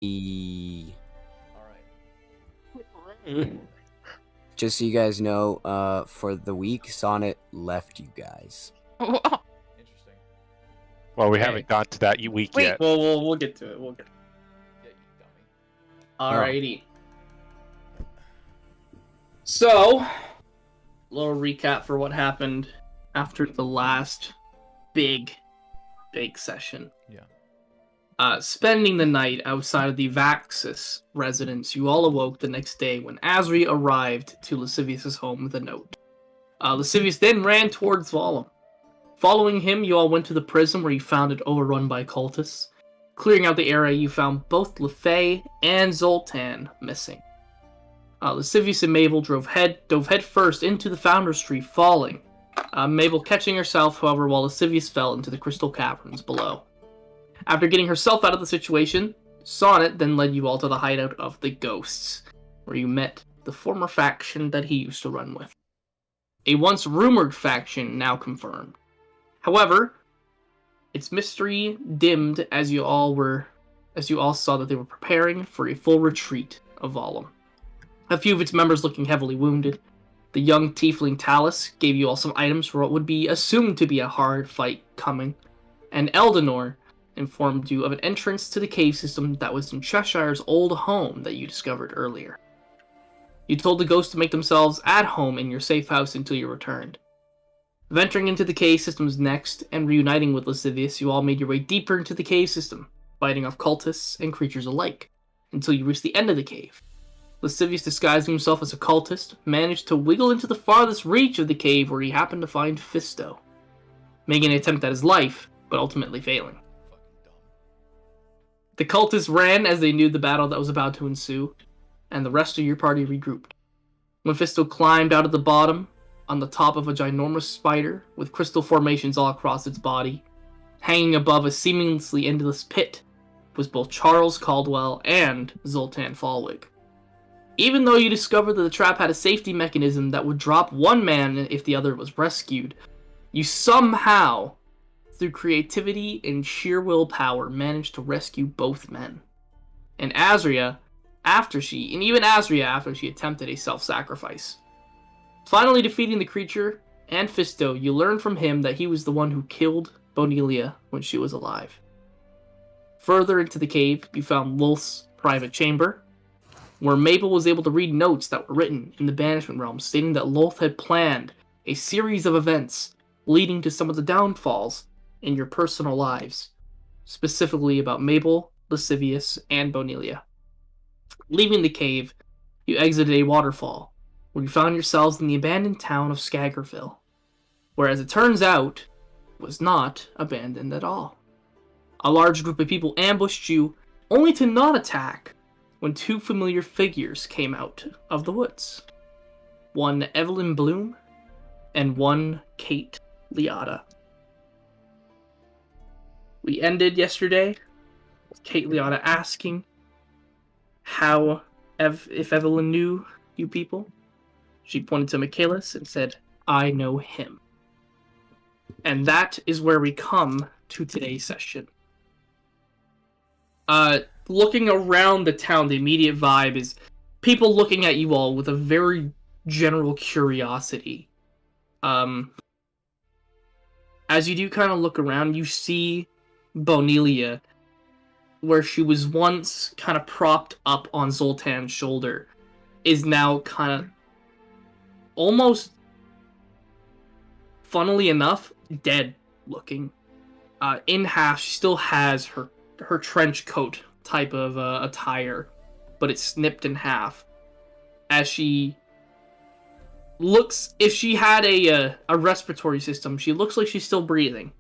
E- Mm. Just so you guys know, for the week, Sonnet left you guys. Interesting. Well, we Okay. haven't got to that week Wait, yet. we'll get to it. We'll get. Yeah, you dummy. Alrighty. So, little recap for what happened after the last big session. Yeah. Spending the night outside of the Vaxis residence, you all awoke the next day when Asri arrived to Lascivious' home with a note. Lascivious then ran towards Vollum. Following him, you all went to the prison where you found it overrun by cultists. Clearing out the area, you found both Lefay and Zoltan missing. Lascivious and Mabel dove head first into the Founders Tree, falling. Mabel catching herself, however, while Lascivious fell into the crystal caverns below. After getting herself out of the situation, Sonnet then led you all to the hideout of the Ghosts, where you met the former faction that he used to run with. A once rumored faction now confirmed. However, its mystery dimmed as you all saw that they were preparing for a full retreat of Vollum. A few of its members looking heavily wounded. The young tiefling Talus gave you all some items for what would be assumed to be a hard fight coming, and Eldenor informed you of an entrance to the cave system that was in Cheshire's old home that you discovered earlier. You told the ghosts to make themselves at home in your safe house until you returned. Venturing into the cave systems next and reuniting with Lascivious, you all made your way deeper into the cave system, fighting off cultists and creatures alike, until you reached the end of the cave. Lascivious, disguising himself as a cultist, managed to wiggle into the farthest reach of the cave where he happened to find Fisto, making an attempt at his life, but ultimately failing. The cultists ran as they knew the battle that was about to ensue, and the rest of your party regrouped. When Fisto climbed out of the bottom, on the top of a ginormous spider with crystal formations all across its body, hanging above a seemingly endless pit, was both Charles Caldwell and Zoltan Fallwig. Even though you discovered that the trap had a safety mechanism that would drop one man if the other was rescued, you somehow, through creativity and sheer willpower, managed to rescue both men. And Asria, after she attempted a self-sacrifice. Finally defeating the creature and Fisto, you learned from him that he was the one who killed Bonelia when she was alive. Further into the cave, you found Lulth's private chamber, where Mabel was able to read notes that were written in the Banishment Realm stating that Lulth had planned a series of events leading to some of the downfalls in your personal lives, specifically about Mabel, Lascivious, and Bonelia. Leaving the cave, you exited a waterfall, where you found yourselves in the abandoned town of Skaggerville, where, as it turns out, was not abandoned at all. A large group of people ambushed you, only to not attack when two familiar figures came out of the woods. One Evelyn Bloom, and one Kate Liotta. We ended yesterday with Kate Liotta asking if Evelyn knew you people. She pointed to Michaelis and said, "I know him." And that is where we come to today's session. Looking around the town, the immediate vibe is people looking at you all with a very general curiosity. As you do kind of look around, you see Bonelia, where she was once kind of propped up on Zoltan's shoulder, is now kind of almost, funnily enough, dead looking. In half, she still has her trench coat type of attire, but it's snipped in half. As she looks, if she had a respiratory system, she looks like she's still breathing.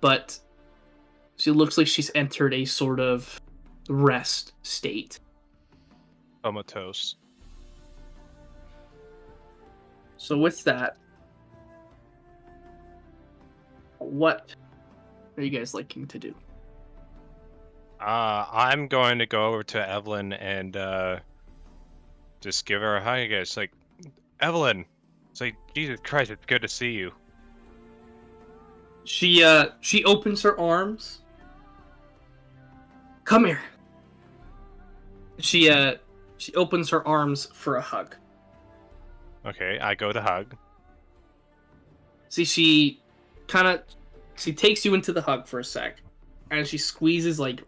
But she looks like she's entered a sort of rest state. Comatose. So with that, what are you guys liking to do? I'm going to go over to Evelyn and just give her a hug. It's like, Evelyn, it's like, Jesus Christ, it's good to see you. She opens her arms. Come here. She opens her arms for a hug. Okay, I go to hug. See, she takes you into the hug for a sec, and she squeezes like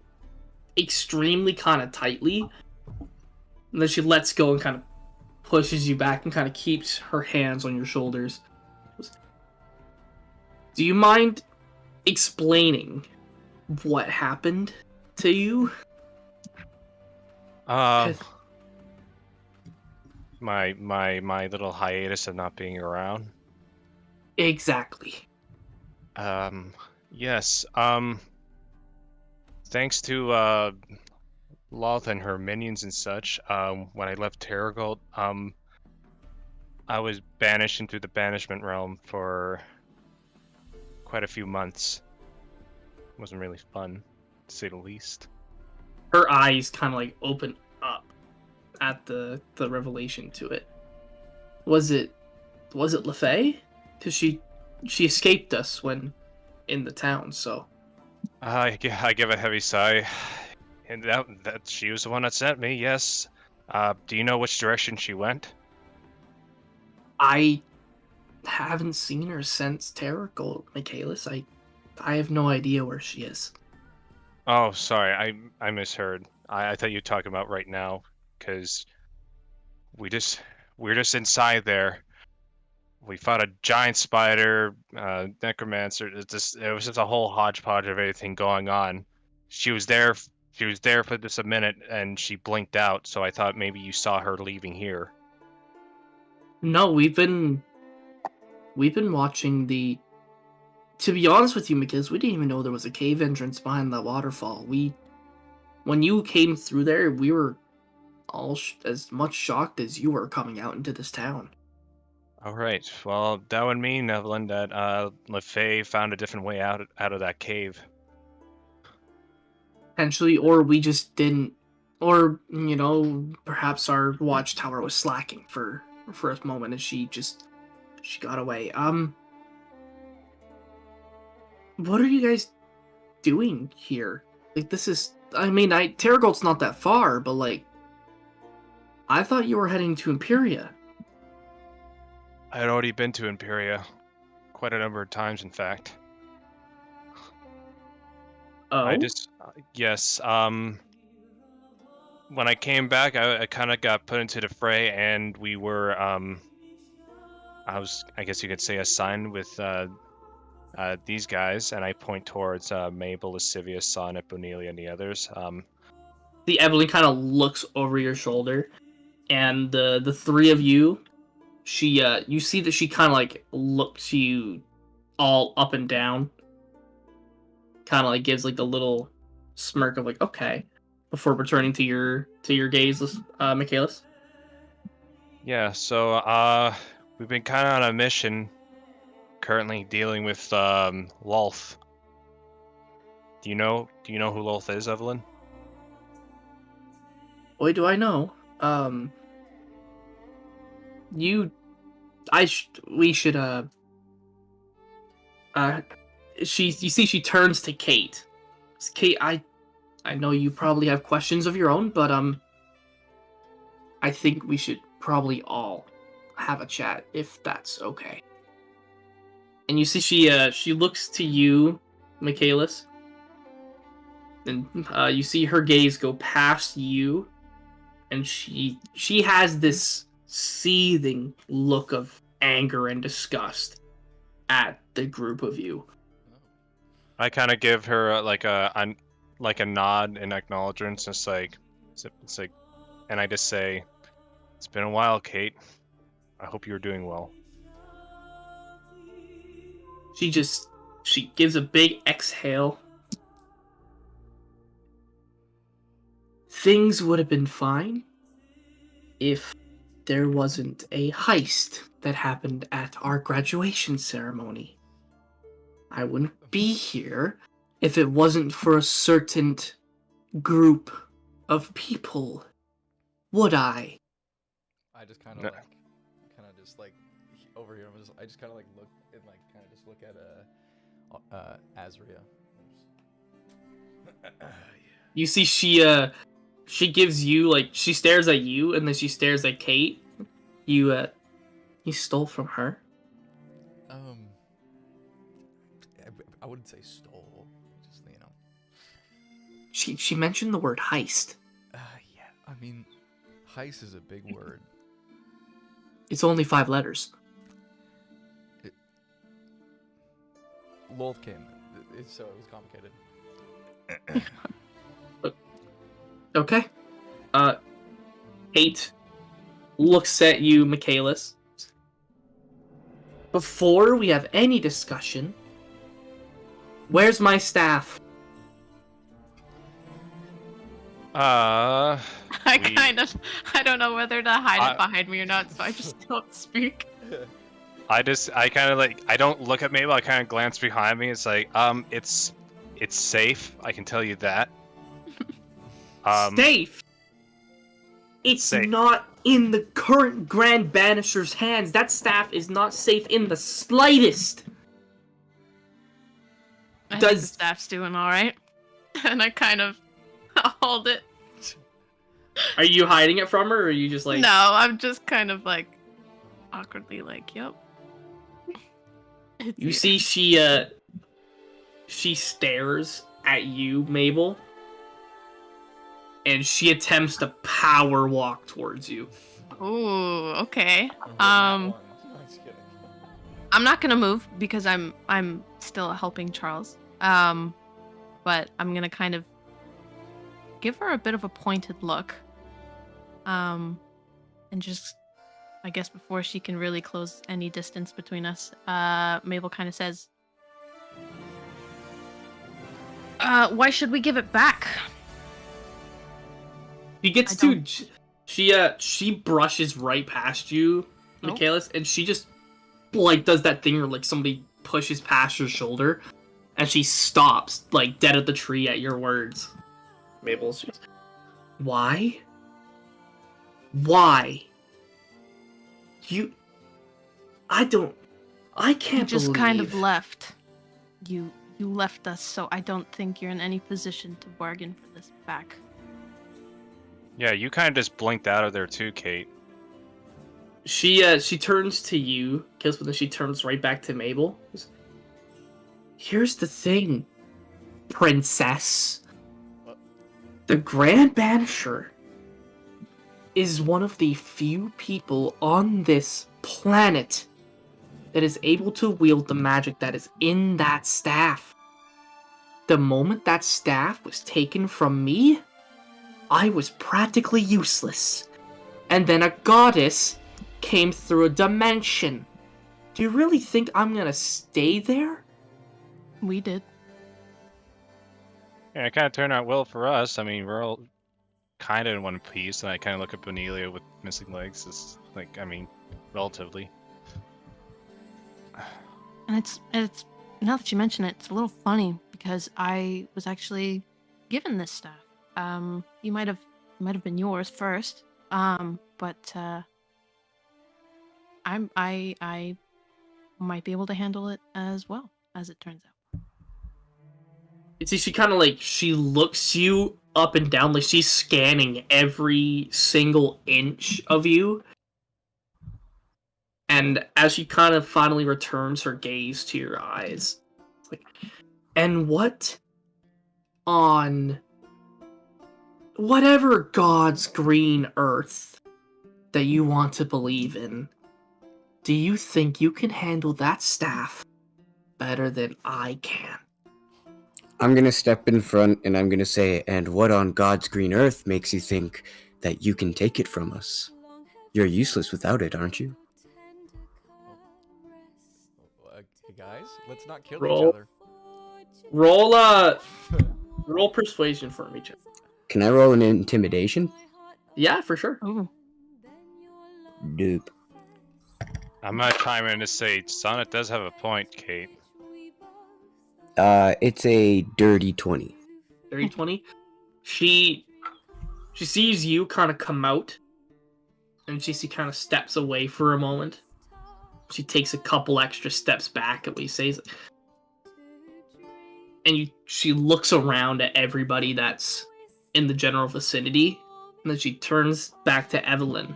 extremely kind of tightly, and then she lets go and kind of pushes you back and kind of keeps her hands on your shoulders. Do you mind explaining what happened to you? Um, my little hiatus of not being around. Exactly. Yes. Thanks to Loth and her minions and such. When I left Terragold, I was banished into the banishment realm for quite a few months. It wasn't really fun, to say the least. Her eyes kind of like open up at the revelation to it. Was it LeFay? Because she escaped us when in the town. So I give a heavy sigh, and that she was the one that sent me. Yes. Do you know which direction she went? I haven't seen her since Terragold, Michaelis. I have no idea where she is. Oh, sorry, I misheard. I thought you were talking about right now, because we're just inside there. We fought a giant spider, necromancer. It was just a whole hodgepodge of everything going on. She was there. She was there for just a minute, and she blinked out. So I thought maybe you saw her leaving here. No, we've been watching the. To be honest with you, Michaelis, we didn't even know there was a cave entrance behind that waterfall. When you came through there, we were all as much shocked as you were coming out into this town. All right. Well, that would mean, Evelyn, that LeFay found a different way out of that cave. Potentially, or we just didn't, or perhaps our watchtower was slacking for a moment, and she got away. What are you guys doing here? Like, this is, I mean, Terragold's not that far, but like, I thought you were heading to Imperia. I had already been to Imperia, quite a number of times, in fact. Oh, Yes. When I came back, I kind of got put into the fray, and we were I guess you could say, assigned with these guys, and I point towards Mabel, Lascivious, Sonnet, Bonelia, and the others. the Evelyn kind of looks over your shoulder, and the three of you, you see that she kind of like looks you all up and down, kind of like gives like the little smirk of like okay, before returning to your gaze, Michaelis. Yeah, so we've been kind of on a mission, currently dealing with Lolth. Do you know who Lolth is, Evelyn? Boy, do I know. We should you see she turns to Kate. Kate, I know you probably have questions of your own, but I think we should probably all have a chat if that's okay. And you see she looks to you, Michaelis, and you see her gaze go past you, and she has this seething look of anger and disgust at the group of you. I kind of give her like a nod in acknowledgement, just like it's like, and I just say, "It's been a while, Kate. I hope you're doing well." She gives a big exhale. Things would have been fine if there wasn't a heist that happened at our graduation ceremony. I wouldn't be here if it wasn't for a certain group of people, would I? I just kind of like over here. I just kind of like look and like kind of just look at Azria. You see, she she gives you she stares at you and then she stares at Kate. You stole from her? I wouldn't say stole. Just She mentioned the word heist. Yeah. I mean, heist is a big word. It's only 5 letters. Lolth came. So it was complicated. Okay. Kate looks at you, Michaelis. Before we have any discussion, where's my staff? I don't know whether to hide it behind me or not, so I just don't speak. I kind of I don't look at Mabel. I kind of glance behind me. It's like, it's safe. I can tell you that. Safe. It's safe. not in the current Grand Banisher's hands. That staff is not safe in the slightest. I think the staff's doing all right, and I kind of hold it. Are you hiding it from her, or are you just like? No, I'm just kind of awkwardly yep. You see, she stares at you, Mabel, and she attempts to power walk towards you. Ooh, okay. No, just kidding. I'm not gonna move because I'm still helping Charles. But I'm gonna kind of give her a bit of a pointed look. And just, I guess before she can really close any distance between us, Mabel kind of says, why should we give it back? She gets to, she brushes right past you, Michaelis, and she just, does that thing where, somebody pushes past her shoulder, and she stops, dead at the tree at your words. Mabel's just, why? Why? I can't You just believe... kind of left. You left us, so I don't think you're in any position to bargain for this back. Yeah, you kind of just blinked out of there too, Kate. She turns to you, but then she turns right back to Mabel. Here's the thing, princess. The Grand Banisher is one of the few people on this planet that is able to wield the magic that is in that staff. The moment that staff was taken from me, I was practically useless. And then a goddess came through a dimension. Do you really think I'm gonna stay there? We did. Yeah, it kind of turned out well for us. I mean, we're all kind of in one piece, and I kind of look at Benelia with missing legs. It's relatively. And it's now that you mention it, it's a little funny because I was actually given this staff. You might have been yours first. But I might be able to handle it as well, as it turns out. You see, she kind of she looks you up and down, she's scanning every single inch of you. And as she kind of finally returns her gaze to your eyes, it's and what on whatever God's green earth that you want to believe in, do you think you can handle that staff better than I can? I'm gonna step in front and I'm gonna say, and what on God's green earth makes you think that you can take it from us? You're useless without it, aren't you? Hey guys, let's not kill Roll. each other. Roll persuasion for me, Chip. Can I roll an intimidation? Yeah, for sure. Oh, Doop. I'm gonna chime in to say, Sonnet does have a point, Kate. It's a dirty 20. 30-20. She sees you kind of come out, and she kind of steps away for a moment. She takes a couple extra steps back at what he says, and she looks around at everybody that's in the general vicinity, and then she turns back to Evelyn.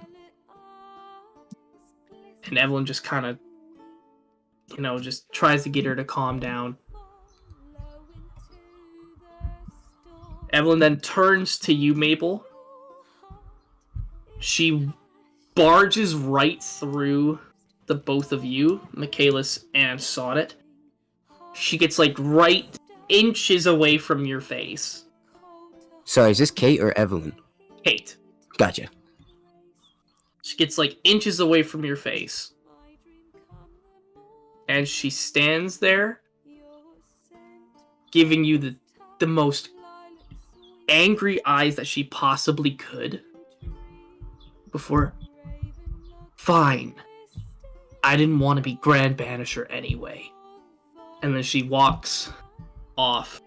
And Evelyn just kind of, just tries to get her to calm down. Evelyn then turns to you, Mabel. She barges right through the both of you, Michaelis and Sonnet. She gets like right inches away from your face. Sorry, is this Kate or Evelyn? Kate. Gotcha. She gets like inches away from your face. And she stands there, giving you the most angry eyes that she possibly could. Before, fine. I didn't want to be Grand Banisher anyway. And then she walks off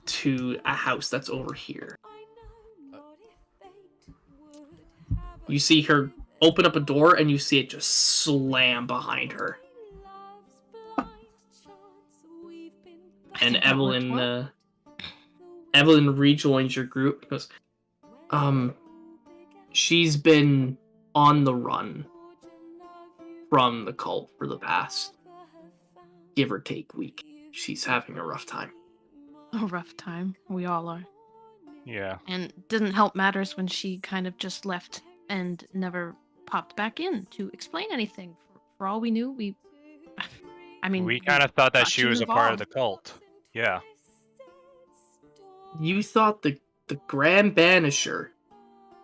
to a house that's over here. You see her open up a door and you see it just slam behind her. And Evelyn rejoins your group. Goes, she's been on the run from the cult for the past, give or take, week. She's having a rough time. A rough time. We all are. Yeah. And it didn't help matters when she kind of just left and never popped back in to explain anything. For all we knew, we kind of thought that thought she was a part of involved. the cult. Yeah. You thought the Grand Banisher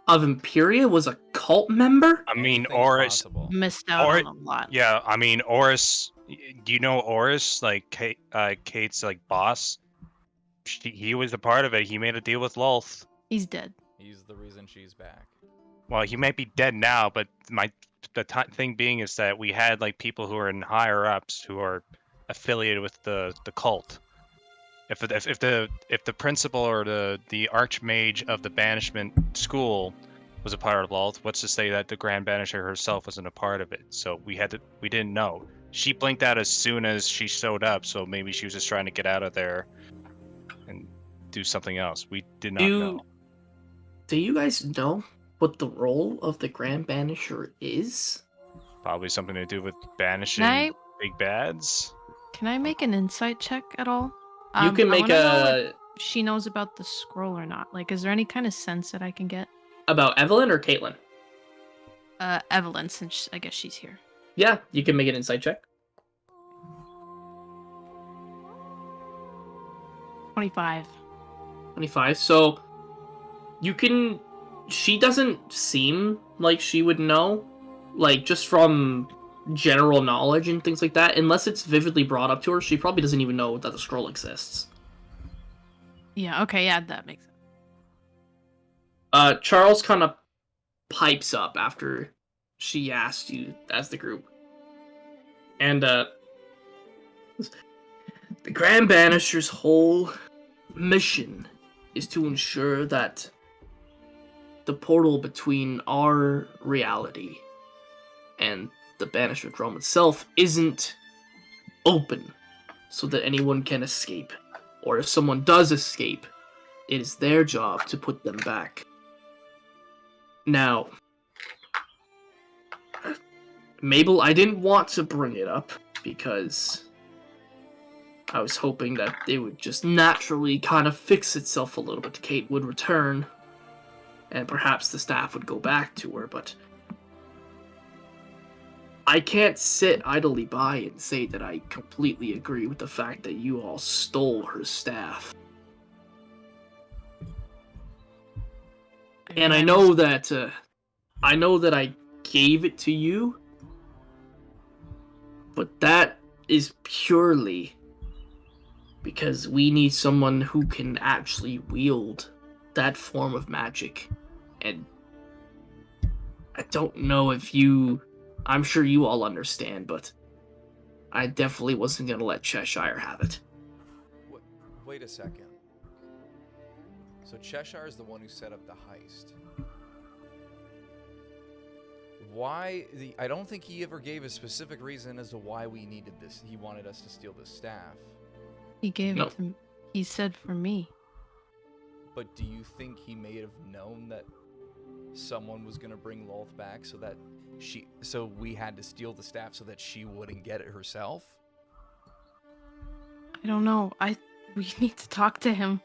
of Imperia was a cult member? I mean, Anything's Oris. possible. Missed out Or- on a lot. Yeah, I mean, Oris. Do you know Oris? Like Kate's like boss. He was a part of it. He made a deal with Lulth. He's dead. He's the reason she's back. Well, he might be dead now, but the thing being is that we had like people who are in higher ups who are affiliated with the cult. If the principal or the archmage of the banishment school was a part of Lulth, what's to say that the Grand Banisher herself wasn't a part of it? So we didn't know. She blinked out as soon as she showed up, so maybe she was just trying to get out of there and do something else. We did not know. Do you guys know what the role of the Grand Banisher is? Probably something to do with banishing Can big bads. I make an insight check at all? You can I make wanna know if a... she knows about the scroll or not. Like, is there any kind of sense that I can get? About Evelyn or Caitlin? Evelyn, since I guess she's here. Yeah, you can make an insight check. 25. 25. So, you can... She doesn't seem like she would know. Like, just from general knowledge and things like that. Unless it's vividly brought up to her, she probably doesn't even know that the scroll exists. Yeah, okay, yeah, that makes sense. Charles kind of pipes up after she asked you as the group. And, the Grand Banisher's whole mission is to ensure that the portal between our reality and the Banisher Realm itself isn't open so that anyone can escape. Or if someone does escape, it is their job to put them back. Now, Mabel, I didn't want to bring it up because I was hoping that it would just naturally kind of fix itself a little bit. Kate would return, and perhaps the staff would go back to her, but I can't sit idly by and say that I completely agree with the fact that you all stole her staff. And I know that I gave it to you, but that is purely because we need someone who can actually wield that form of magic. And I don't know if I'm sure you all understand, but I definitely wasn't going to let Cheshire have it. Wait a second. So Cheshire is the one who set up the heist. Why I don't think he ever gave a specific reason as to why we needed this. He wanted us to steal the staff. He gave No. it to me. He said for me. But do you think he may have known that someone was gonna bring Lolth back, so we had to steal the staff so that she wouldn't get it herself? I don't know. We need to talk to him.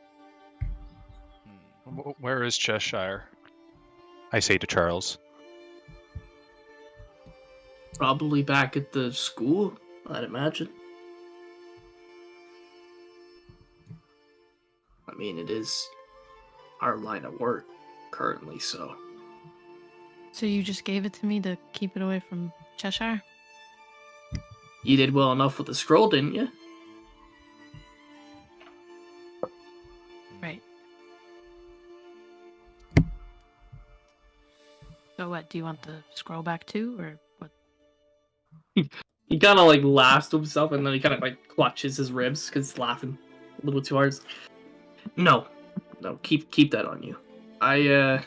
Where is Cheshire? I say to Charles. Probably back at the school, I'd imagine. I mean, it is our line of work currently, so. So you just gave it to me to keep it away from Cheshire? You did well enough with the scroll, didn't you? Right. So what, do you want the scroll back too, or what? He kind of like laughs to himself, and then he kind of like clutches his ribs because he's laughing a little too hard. No, keep that on you. I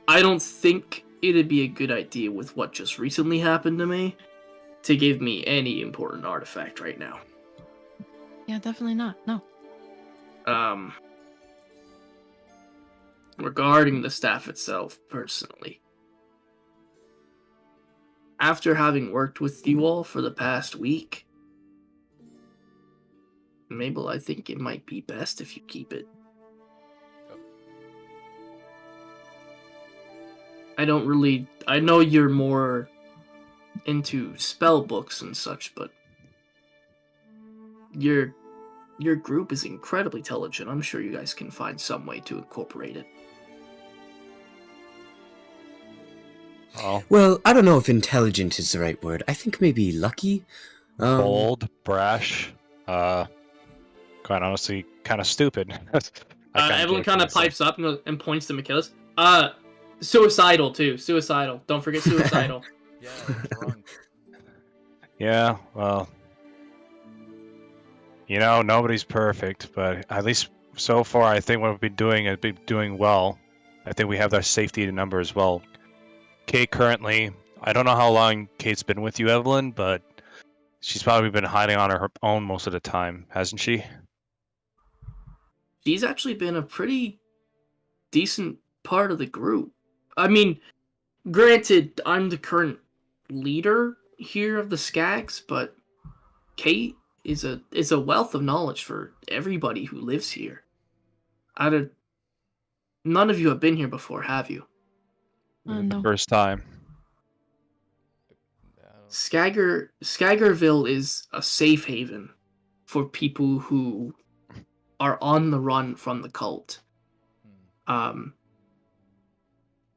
don't think it'd be a good idea with what just recently happened to me to give me any important artifact right now. Yeah, definitely not. No. Regarding the staff itself, personally, after having worked with you all for the past week, Mabel, I think it might be best if you keep it. I know you're more into spell books and such, but your group is incredibly intelligent. I'm sure you guys can find some way to incorporate it. Oh. Well, I don't know if intelligent is the right word. I think maybe lucky. Bold, brash, quite honestly, kind of stupid. Evelyn kind of pipes up and points to Michaelis. Suicidal too. Suicidal. Don't forget suicidal. Yeah, drunk. Yeah, well, nobody's perfect, but at least so far, I think what we've been doing is doing well. I think we have our safety in number as well. Kate currently, I don't know how long Kate's been with you, Evelyn, but she's probably been hiding on her own most of the time, hasn't she? She's actually been a pretty decent part of the group. I mean, granted, I'm the current leader here of the Skags, but Kate is a wealth of knowledge for everybody who lives here. None of you have been here before, have you? No. First time. Skaggerville is a safe haven for people who are on the run from the cult.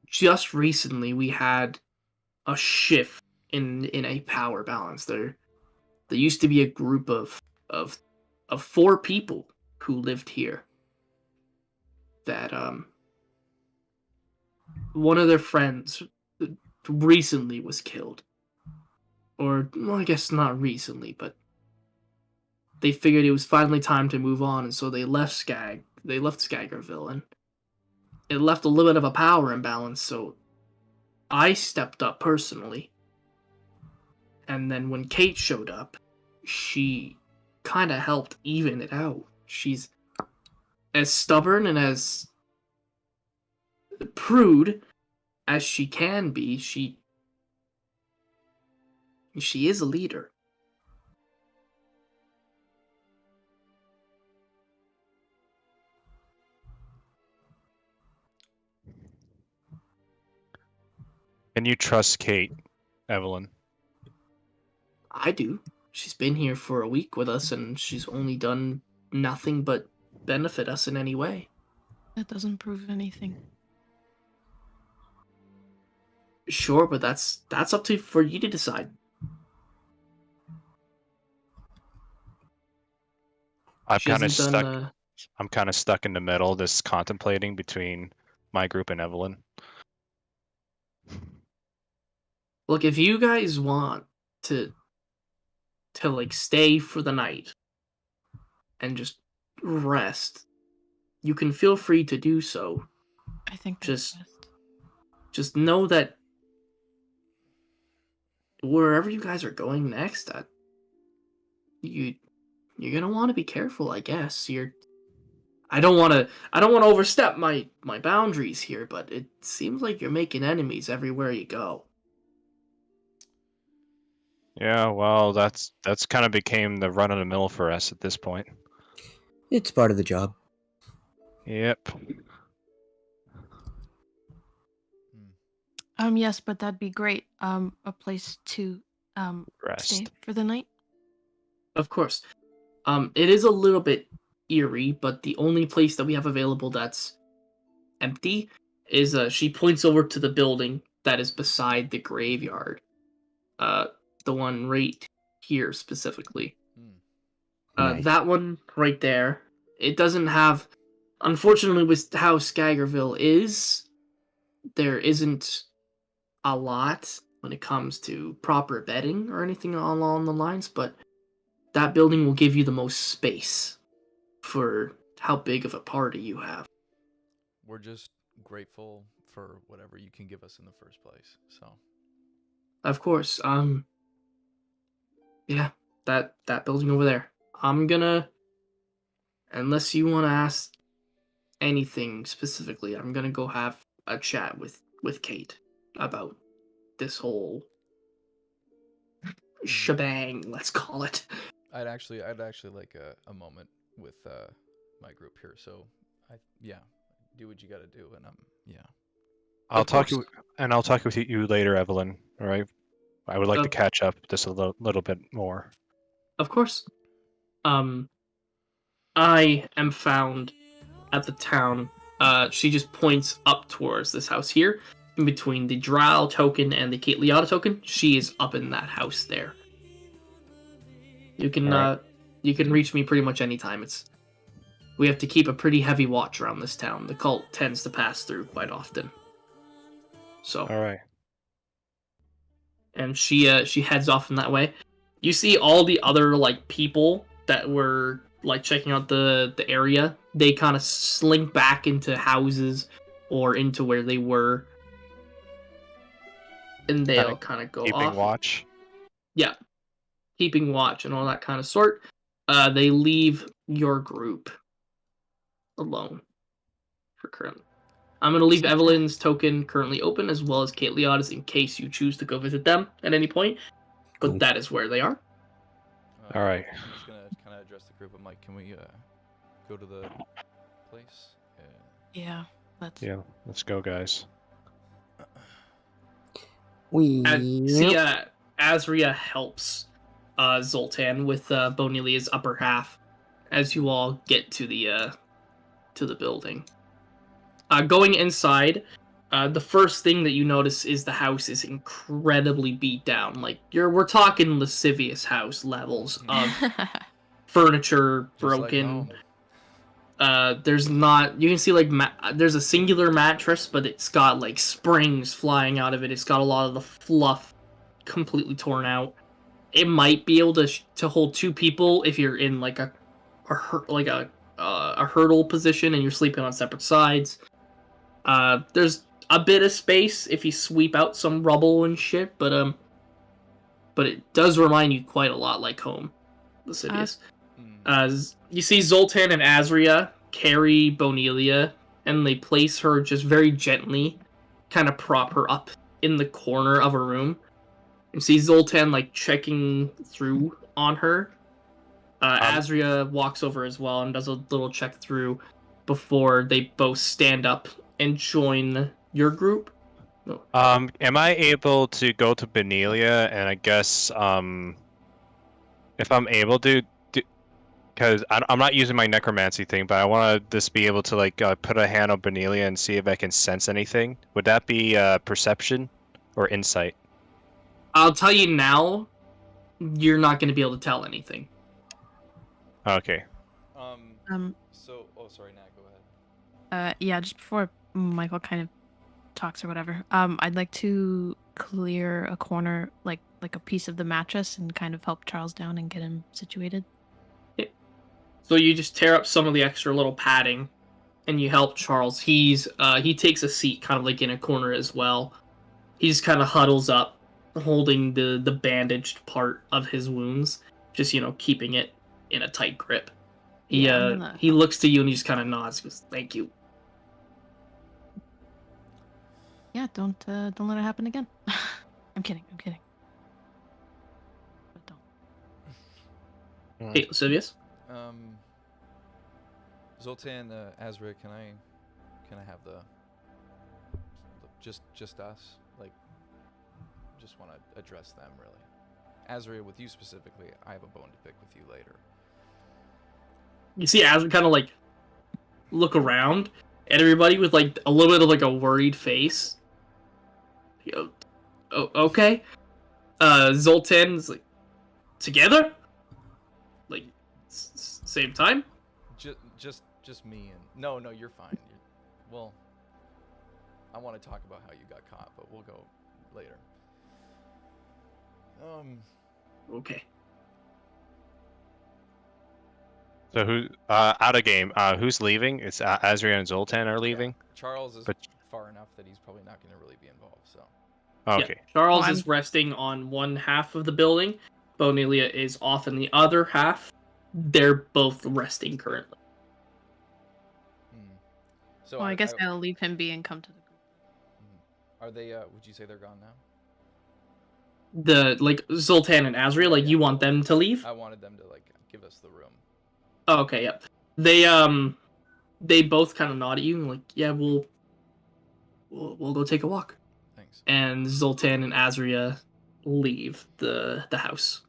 Just recently we had a shift in a power balance. There used to be a group of 4 people who lived here that one of their friends recently was killed. Or, well, I guess not recently, but they figured it was finally time to move on, and so they left Skaggerville, and it left a little bit of a power imbalance, so I stepped up personally. And then when Kate showed up, she kind of helped even it out. She's as stubborn and as prude as she can be. She is a leader. Can you trust Kate, Evelyn? I do. She's been here for a week with us, and she's only done nothing but benefit us in any way. That doesn't prove anything. Sure, but that's up for you to decide. I'm kind of stuck. I'm kind of stuck in the middle, just contemplating between my group and Evelyn. Look, if you guys want to like stay for the night and just rest, you can feel free to do so. I think that's just know that wherever you guys are going next, you're gonna want to be careful, I guess. I don't want to overstep my boundaries here, but it seems like you're making enemies everywhere you go. Yeah, well, that's kind of became the run of the mill for us at this point. It's part of the job. Yep. Yes, but that'd be great. A place to Rest. stay for the night. Of course. It is a little bit eerie, but the only place that we have available that's empty is she points over to the building that is beside the graveyard. The one right here specifically. Nice. That one right there. It doesn't have, unfortunately, with how Skaggerville is, there isn't a lot when it comes to proper bedding or anything along the lines, but that building will give you the most space for how big of a party you have. We're just grateful for whatever you can give us in the first place. So, Of course, yeah, that building over there. I'm gonna, unless you want to ask anything specifically, I'm gonna go have a chat with Kate about this whole shebang, let's call it. I'd actually like a moment with my group here. So, do what you got to do, and I'll Of talk course. I'll talk with you later, Evelyn. All right. I would like to catch up just a little bit more. Of course. I am found at the town. She just points up towards this house here, in between the Drow token and the Kate Liotta token. She is up in that house there. You can Alright. you can reach me pretty much anytime. We have to keep a pretty heavy watch around this town. The cult tends to pass through quite often. So. All right. And she heads off in that way. You see all the other like people that were like checking out the area. They kind of slink back into houses or into where they were, and they'll kind of go Keeping off. watch. Yeah, keeping watch and all that kind of sort. They leave your group alone for currently. I'm gonna leave Evelyn's token currently open, as well as Kate Liotta's, in case you choose to go visit them at any point. But Cool. that is where they are. All right. I'm just gonna kind of address the group. I'm like, can we go to the place? Yeah, let's. Yeah. Let's go, guys. We Azria helps Zoltan with Bonilia's upper half as you all get to the building. Going inside, the first thing that you notice is the house is incredibly beat down. Like we're talking lascivious house levels of furniture broken. There's not. You can see like there's a singular mattress, but it's got like springs flying out of it. It's got a lot of the fluff completely torn out. It might be able to hold two people if you're in like a hurdle position and you're sleeping on separate sides. There's a bit of space if you sweep out some rubble and shit, but it does remind you quite a lot like home, Lascivious. You see Zoltan and Azria carry Bonilia, and they place her just very gently, kind of prop her up in the corner of a room. You see Zoltan like checking through on her. Azria walks over as well and does a little check through before they both stand up and join your group. Am I able to go to Benelia and I guess if I'm able to, because I'm not using my necromancy thing, but I want to just be able to like put a hand on Benelia and see if I can sense anything. Would that be perception or insight? I'll tell you now, you're not going to be able to tell anything. Okay. So, sorry, Nat, go ahead. Yeah, just before Michael kind of talks or whatever, I'd like to clear a corner, like a piece of the mattress, and kind of help Charles down and get him situated. So you just tear up some of the extra little padding, and you help Charles. He takes a seat kind of like in a corner as well. He just kind of huddles up, holding the bandaged part of his wounds, just keeping it in a tight grip. Yeah, I'm gonna He looks to you and he just kind of nods. Goes, "Thank you." Yeah, don't let it happen again. I'm kidding. But don't. Hey, Lascivious. Zoltan, Azra, can I have the just us? Like, just want to address them really. Azria, with you specifically, I have a bone to pick with you later. You see Asmund kind of like look around at everybody with like a little bit of like a worried face. Oh, okay. Zoltan's like, together? Like, same time? Just me and no, you're fine. Well, I want to talk about how you got caught, but we'll go later. Okay. So who out of game? Who's leaving? It's Azria and Zoltan are leaving. Yeah, Charles is But far enough that he's probably not going to really be involved. So okay. Yeah, Charles Oh, is resting on one half of the building. Bonelia is off in the other half. They're both resting currently. So Well, I guess I'll leave him be and come to the group. Are they? Would you say they're gone now? The like Zoltan and Azria, like you want them to leave? I wanted them to like give us the room. Oh, okay, yep. They both kind of nod at you and like, yeah, we'll go take a walk. Thanks. And Zoltan and Azria leave the house.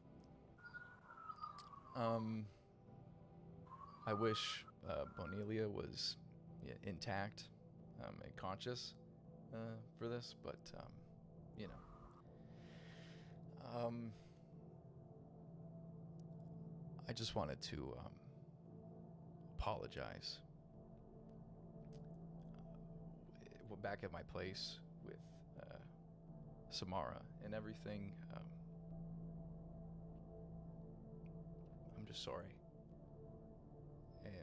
I wish Bonelia was intact and conscious for this, but you know. I just wanted to apologize. Back at my place with Samara and everything, I'm just sorry. And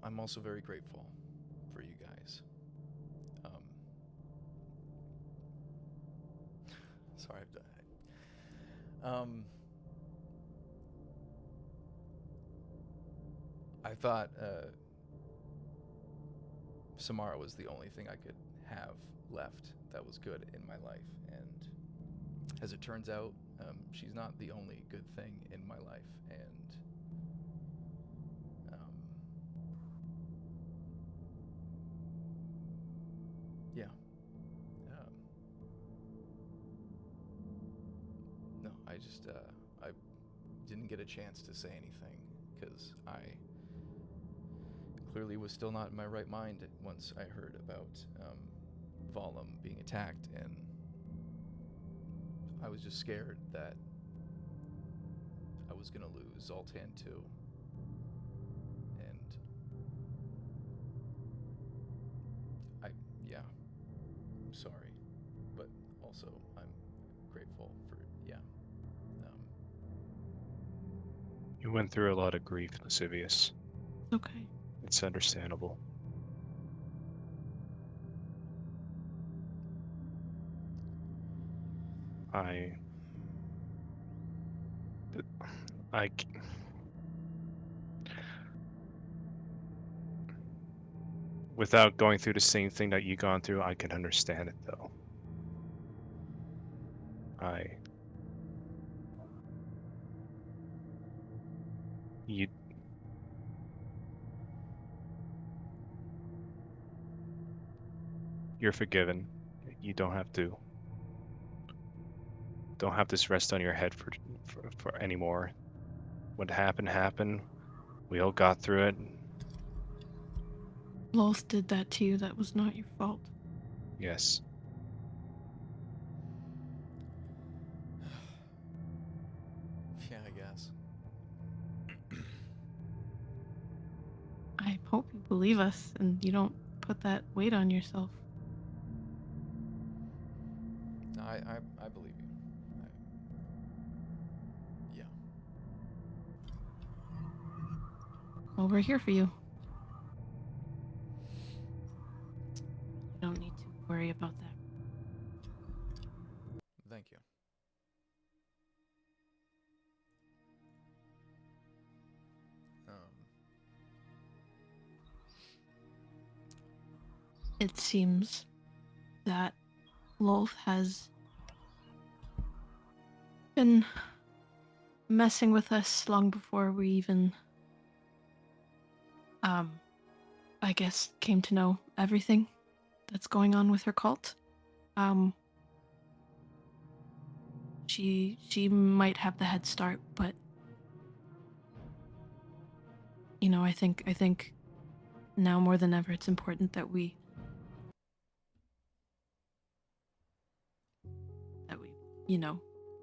I'm also very grateful for you guys. Sorry, I've done it. I thought Samara was the only thing I could have left that was good in my life, and as it turns out, she's not the only good thing in my life, and yeah. No, I just I didn't get a chance to say anything because I clearly was still not in my right mind once I heard about Volum being attacked, and I was just scared that I was gonna lose Zoltan too. And I'm sorry, but also I'm grateful for You went through a lot of grief, Lascivious. Okay. It's understandable. Without going through the same thing that you gone through, I can understand it though. You're forgiven. You don't have this rest on your head for anymore. What happened. We all got through it. Loth did that to you. That was not your fault. Yes. yeah, I guess. I hope you believe us and you don't put that weight on yourself. No, I believe you. Yeah. Well, we're here for you. You don't need to worry about that. Thank you. it seems that Lolth has been messing with us long before we even, I guess, came to know everything that's going on with her cult. She might have the head start, but I think now more than ever it's important that we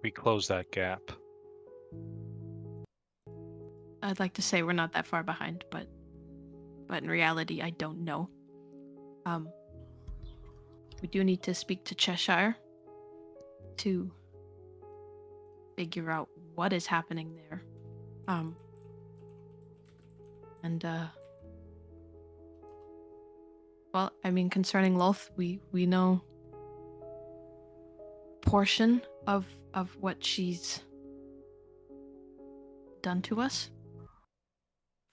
We close that gap. I'd like to say we're not that far behind, but in reality I don't know. We do need to speak to Cheshire to figure out what is happening there. Well, I mean, concerning Lolth, we know portion of what she's done to us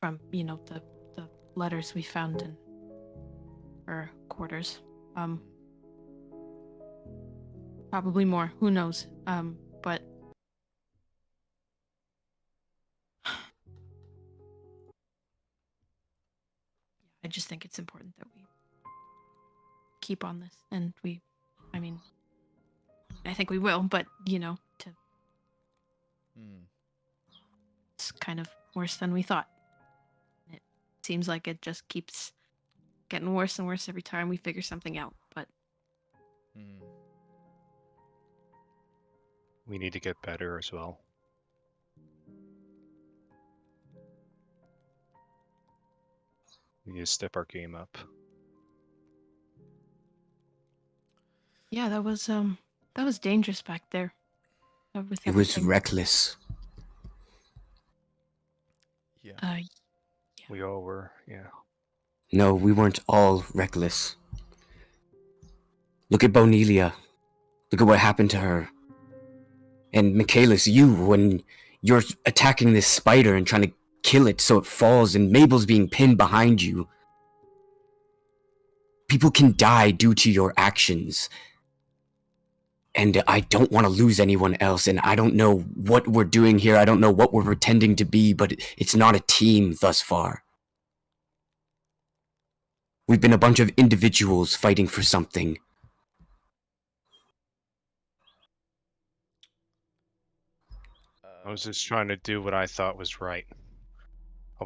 from, the letters we found in her quarters. Probably more, who knows? But I just think it's important that we keep on this, and I think we will, but it's kind of worse than we thought. It seems like it just keeps getting worse and worse every time we figure something out, but We need to get better as well. We need to step our game up. yeah, that was dangerous back there. With It was everything. reckless. Yeah. We all were, yeah. No, we weren't all reckless. Look at Bonelia. Look at what happened to her. And Michaelis, when you're attacking this spider and trying to kill it so it falls, and Mabel's being pinned behind you. People can die due to your actions. And I don't want to lose anyone else, and I don't know what we're doing here. I don't know what we're pretending to be, but it's not a team thus far. We've been a bunch of individuals fighting for something. I was just trying to do what I thought was right. I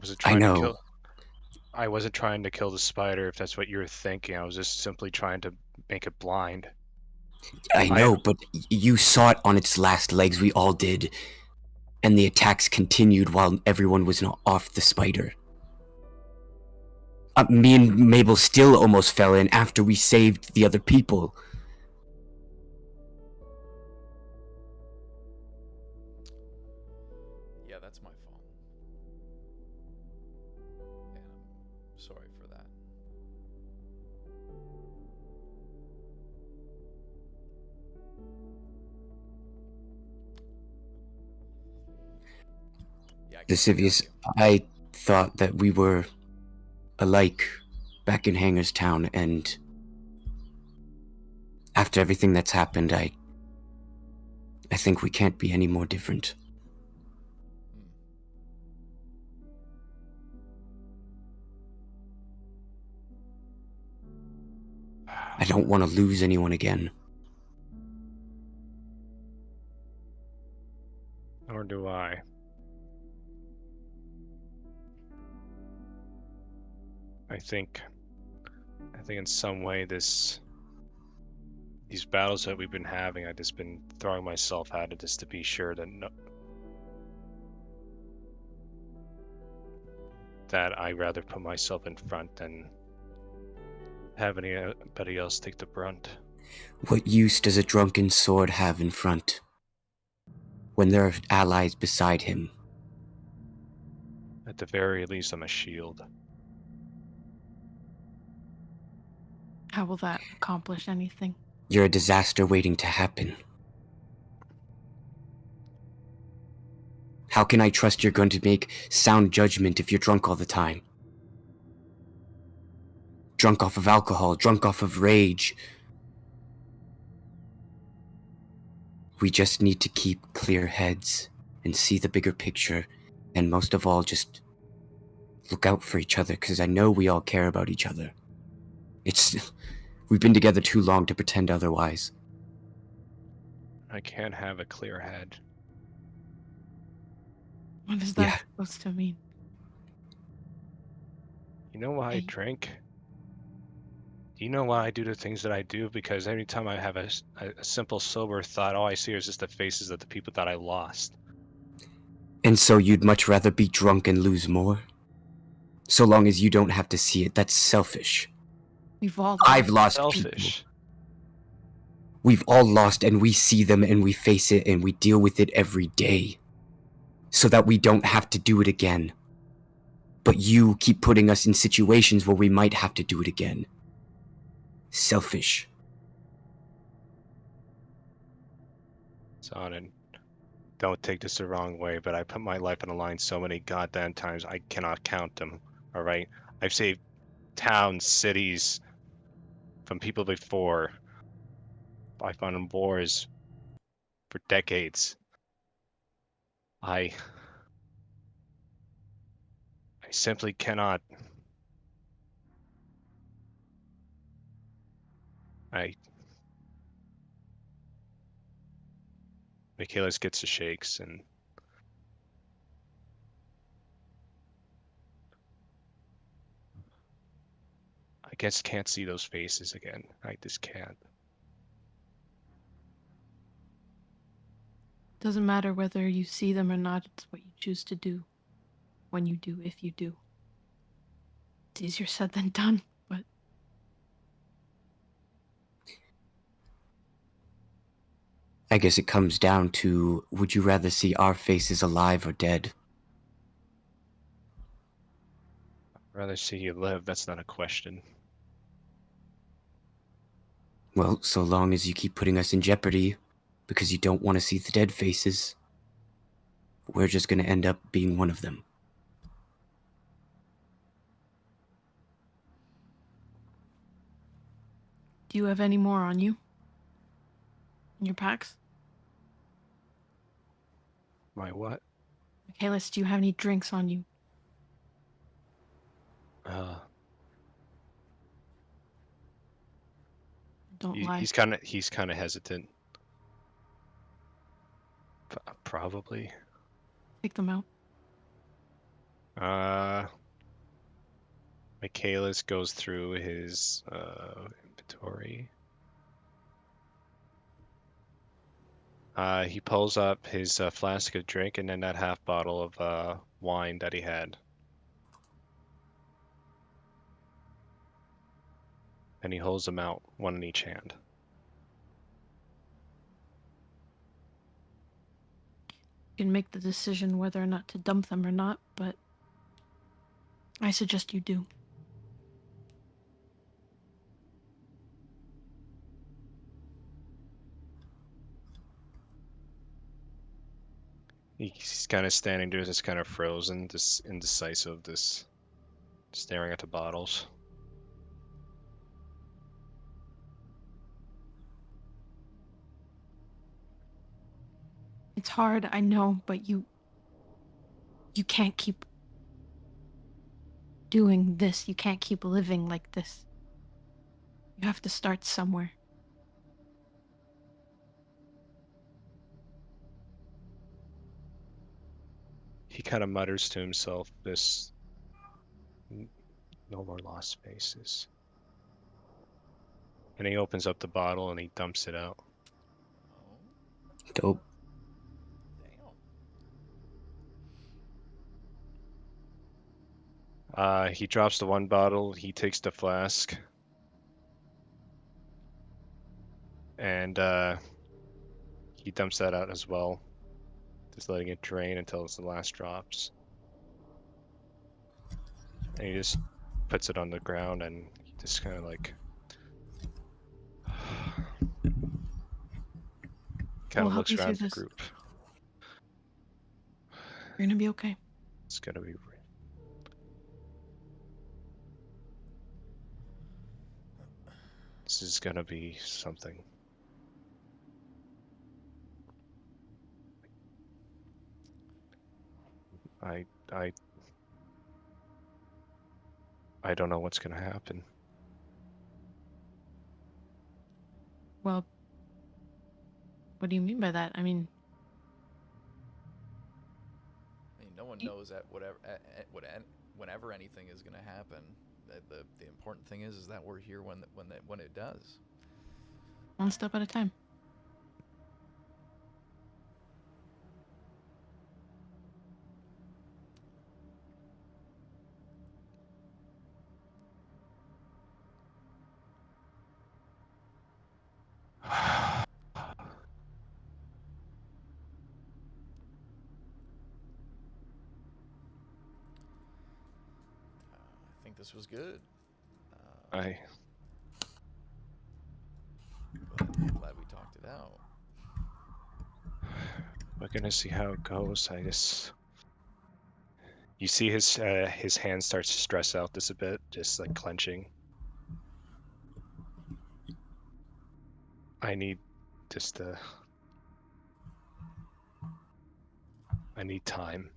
wasn't trying to kill the spider, if that's what you were thinking. I was just simply trying to make it blind. I know, but you saw it on its last legs. We all did. And the attacks continued while everyone was off the spider. Me and Mabel still almost fell in after we saved the other people. Yeah, that's my fault. And I'm sorry for that. Yeah, Lascivious, I thought that we were alike back in Hangerstown, and after everything that's happened, I think we can't be any more different. I don't want to lose anyone again. Nor do I. I think in some way these battles that we've been having, I've just been throwing myself at it just to be sure that I'd rather put myself in front than have anybody else take the brunt. What use does a drunken sword have in front when there are allies beside him? At the very least, I'm a shield. How will that accomplish anything? You're a disaster waiting to happen. How can I trust you're going to make sound judgment if you're drunk all the time? drunk off of alcohol, drunk off of rage. We just need to keep clear heads and see the bigger picture, and most of all, just look out for each other, because I know we all care about each other. We've been together too long to pretend otherwise. I can't have a clear head. What is that Yeah. supposed to mean? You know why I Hey. drink? Do you know why I do the things that I do? Because every time I have a simple sober thought, all I see is just the faces of the people that I lost. And so you'd much rather be drunk and lose more? So long as you don't have to see it, that's selfish. We've all I've lost people. Selfish. We've all lost, and we see them and we face it and we deal with it every day. So that we don't have to do it again. But you keep putting us in situations where we might have to do it again. Selfish. Sonnen, don't take this the wrong way, but I put my life on the line so many goddamn times I cannot count them. All right, I've saved towns, cities from people before. I fought in wars for decades. I simply cannot. Michaelis gets the shakes, and I guess can't see those faces again. I just can't. Doesn't matter whether you see them or not, it's what you choose to do. When you do, if you do. It's easier said than done, but I guess it comes down to, would you rather see our faces alive or dead? I'd rather see you live. That's not a question. Well, so long as you keep putting us in jeopardy because you don't want to see the dead faces, we're just gonna end up being one of them. do you have any more on you? In your packs? My what? Michaelis, do you have any drinks on you? Don't lie. He's kind of hesitant. Probably. Take them out. Michaelis goes through his inventory. He pulls up his flask of drink and then that half bottle of wine that he had. And he holds them out, one in each hand. You can make the decision whether or not to dump them or not, but I suggest you do. He's kind of standing there, just kind of frozen, just indecisive, just staring at the bottles. It's hard, I know, but you can't keep doing this. You can't keep living like this. You have to start somewhere. He kind of mutters to himself, this no more lost faces. And he opens up the bottle and he dumps it out. Dope. He drops the one bottle, he takes the flask. And he dumps that out as well. Just letting it drain until it's the last drops. And he just puts it on the ground and he just kind of like kind of looks around the group. You're gonna be okay. It's gonna be This is gonna be something. I don't know what's gonna happen. Well, what do you mean by that? I mean, no one knows at whenever anything is going to happen. The important thing is that we're here when it does. one step at a time. I think this was good. I But I'm glad we talked it out. We're gonna see how it goes. I guess. You see his hand starts to stress out just a bit, just like clenching. I need just I need time.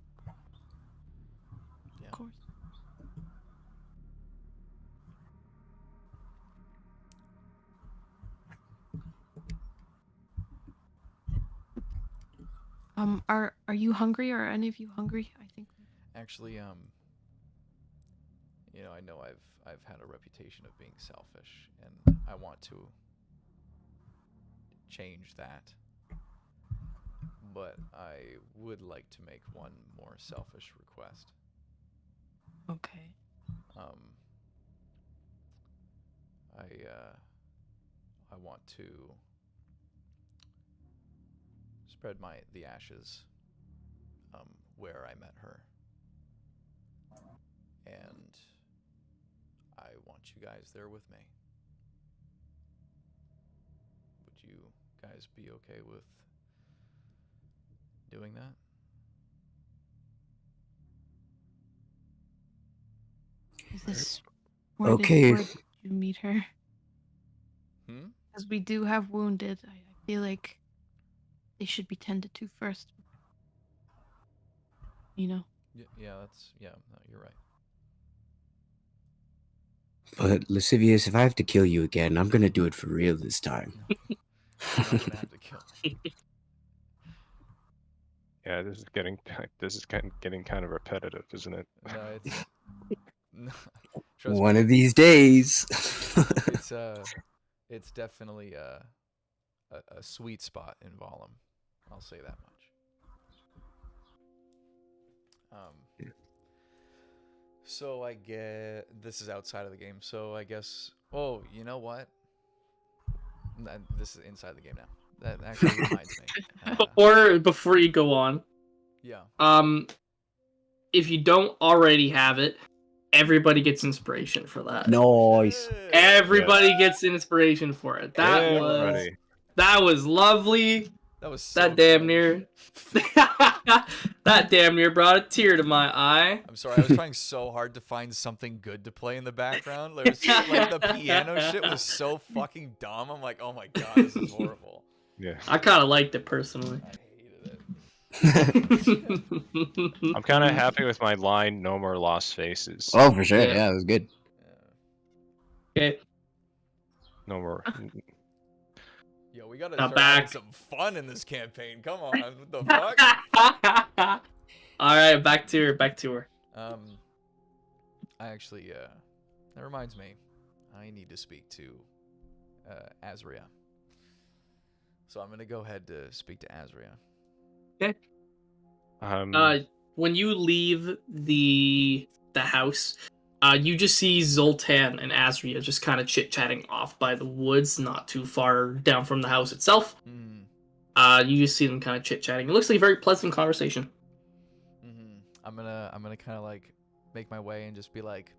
Yeah. Of course. Are you hungry? Or are any of you hungry? I think. Actually, I know I've had a reputation of being selfish, and I want to change that. But I would like to make one more selfish request. Okay. I want to spread the ashes where I met her. And I want you guys there with me. Would you guys be okay with doing that? Is this where Okay. Did you meet her? Because we do have wounded. I feel like they should be tended to first. You know. Yeah, no, you're right. But Lascivious, if I have to kill you again, I'm gonna do it for real this time. You're not gonna have to kill me. Yeah, this is getting kind of repetitive, isn't it? No, it's trust One me, of these days. it's definitely a sweet spot in Volum. I'll say that much. So I get this is outside of the game. So I guess. Oh, you know what? This is inside the game now. That actually reminds me. Before you go on, Yeah. if you don't already have it, everybody gets inspiration for that. Nice. Everybody gets inspiration for it. That was lovely. That was so that damn good. near. That damn near brought a tear to my eye. I'm sorry, I was trying so hard to find something good to play in the background. Like the piano shit was so fucking dumb. I'm like, oh my god, this is horrible. Yeah. I kind of liked it personally. I hated it. I'm kind of happy with my line, "No more lost faces." Oh, for sure. Yeah. Yeah, it was good. Okay. No more. Yo, we gotta Now start back. having some fun in this campaign. Come on, what the fuck? All right, back to her. I actually, that reminds me, I need to speak to Azria. So I'm gonna go ahead to speak to Azria. Okay. When you leave the house, you just see Zoltan and Azria just kind of chit-chatting off by the woods, not too far down from the house itself. You just see them kind of chit-chatting. It looks like a very pleasant conversation. I'm gonna kind of like make my way and just be like,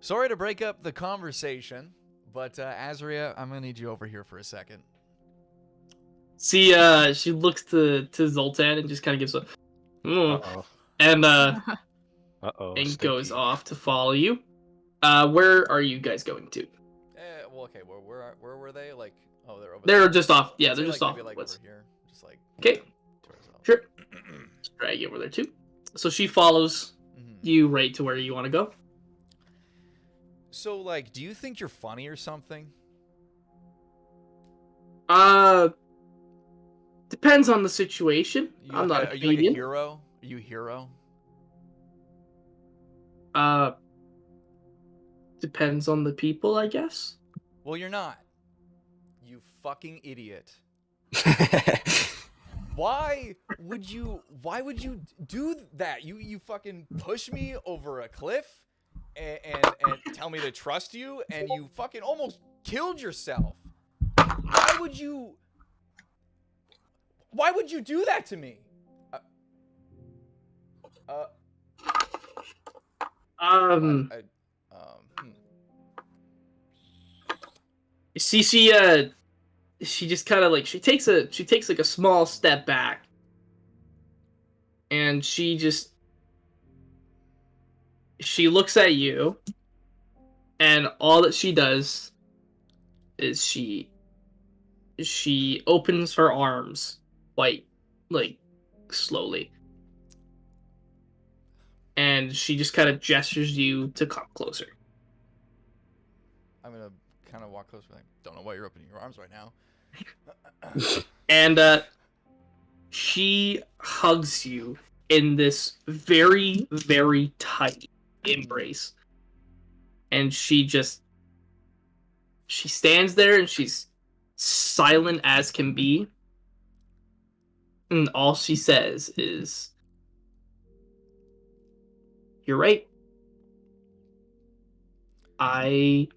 sorry to break up the conversation, but Azria, I'm gonna need you over here for a second. See, she looks to Zoltan and just kind of gives a, and and goes off to follow you. Where are you guys going to? Well, okay. Where were they? Like, oh, they're over. They're there. just off. Yeah, I'd they're say, just like, off. maybe, like What's over here. Just like. okay? To ourselves. Sure. Let's drag you over there too. So she follows Mhm. you right to where you want to go. So, like, do you think you're funny or something? Depends on the situation. You I'm like not a, a are you like a comedian. hero? Are you a hero? Depends on the people, I guess. Well, you're not. You fucking idiot. Why would you do that? You fucking push me over a cliff and tell me to trust you, and you fucking almost killed yourself. Why would you do that to me? See, she just kind of like she takes like a small step back, and she looks at you, and all that she does is she opens her arms quite like slowly, and she just kind of gestures you to come closer. I'm gonna kind of walk closer. Like, don't know why you're opening your arms right now. And she hugs you in this very, very tight embrace. And she stands there and she's silent as can be. And all she says is, "You're right. I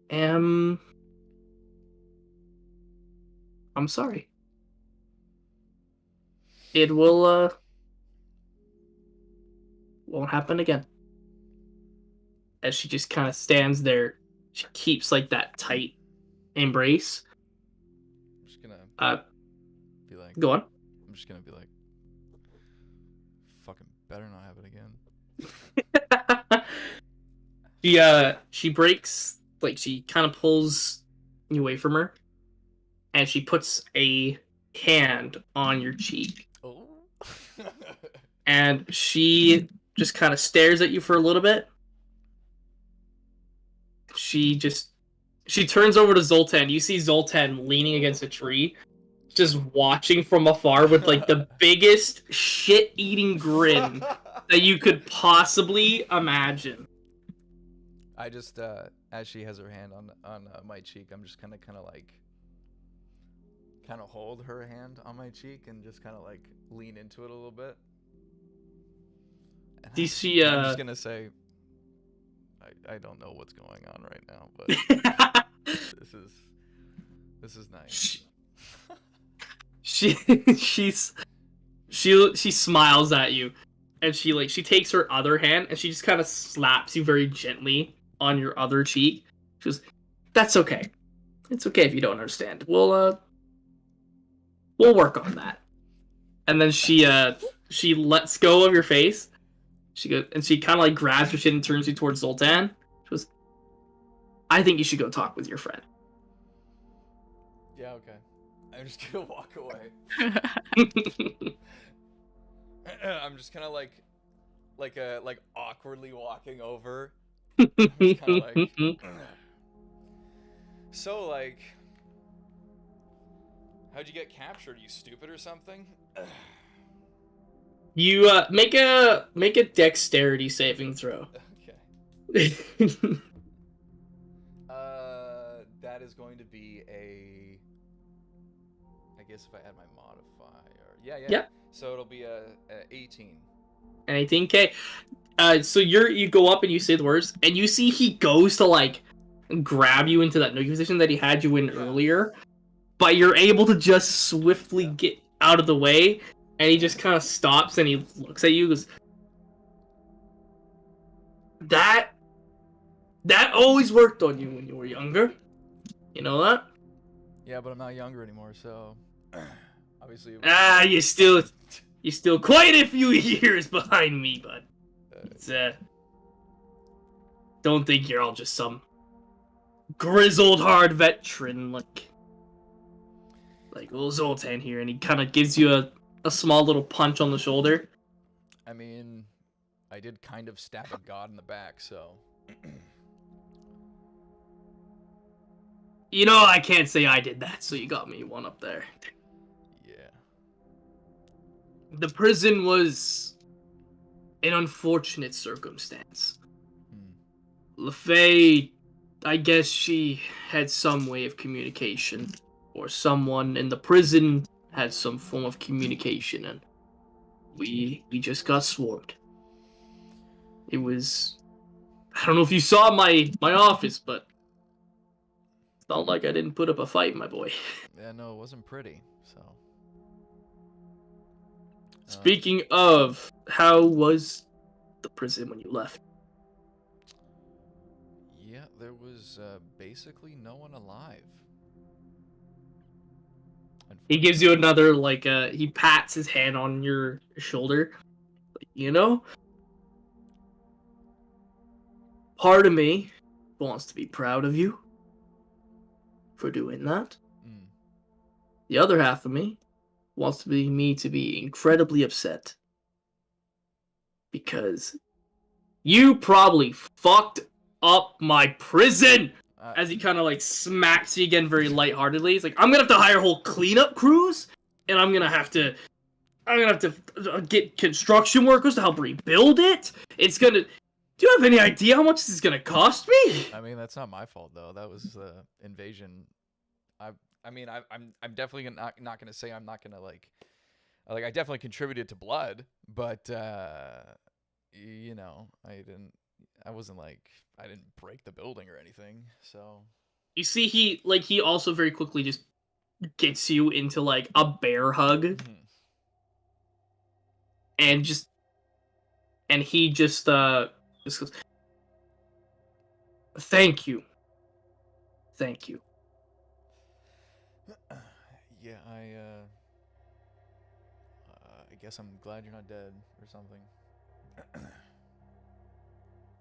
am... I'm sorry. It will, won't happen again." As she just kind of stands there, she keeps like that tight embrace. I'm just gonna be like, Go on. I'm just gonna be like, fucking better not happen again. She breaks, like she kind of pulls you away from her, and she puts a hand on your cheek. Oh. And she just kind of stares at you for a little bit. She turns over to Zoltan. You see Zoltan leaning against a tree, just watching from afar with like the biggest shit-eating grin that you could possibly imagine. I just, as she has her hand on my cheek, I'm just kind of hold her hand on my cheek and just kind of like lean into it a little bit. And Do you see? I'm just gonna say, I don't know what's going on right now, but this is nice. She smiles at you, and she takes her other hand and she just kind of slaps you very gently on your other cheek. She goes, "That's okay. It's okay if you don't understand. We'll work on that." And then she lets go of your face. She goes, and she kind of like grabs your chin and turns you towards Zoltan. She goes, "I think you should go talk with your friend." Yeah, okay. I'm just gonna walk away. I'm just kind of like awkwardly walking over. I'm just kind of like, so like, how'd you get captured? You stupid or something? You make a dexterity saving throw. Okay. That is going to be a. I guess if I add my modifier, yeah. Yep. So it'll be a 18. An 18K. So you go up and you say the words, and you see he goes to like grab you into that noogie position that he had you in earlier, but you're able to just swiftly get out of the way, and he just kind of stops and he looks at you and goes, That always worked on you when you were younger. You know that? Yeah, but I'm not younger anymore, so obviously. You're still quite a few years behind me, bud. It's, don't think you're all just some grizzled, hard veteran, like little Zoltan here, and he kind of gives you a small little punch on the shoulder. I mean, I did kind of stab a god in the back, so. You know, I can't say I did that, so you got me one up there. Yeah. The prison was an unfortunate circumstance. LaFay, I guess she had some way of communication, or someone in the prison had some form of communication, and we just got swarmed. It was, I don't know if you saw my office, but it's not like I didn't put up a fight, my boy. Yeah, no, it wasn't pretty, so. Speaking of, how was the prison when you left? Yeah, there was basically no one alive. He gives you another, he pats his hand on your shoulder. You know? Part of me wants to be proud of you for doing that. The other half of me wants to be incredibly upset. Because you probably fucked up my prison! As he kind of smacks you again very lightheartedly. He's like, I'm gonna have to hire whole cleanup crews, and I'm gonna have to get construction workers to help rebuild it. It's gonna. Do you have any idea how much this is gonna cost me? I mean, that's not my fault though. That was the invasion. I'm definitely not gonna say I'm not gonna I definitely contributed to blood, but you know, I didn't break the building or anything, so. You see, he also very quickly just gets you into a bear hug, and he just goes, thank you. Yeah, I guess I'm glad you're not dead or something.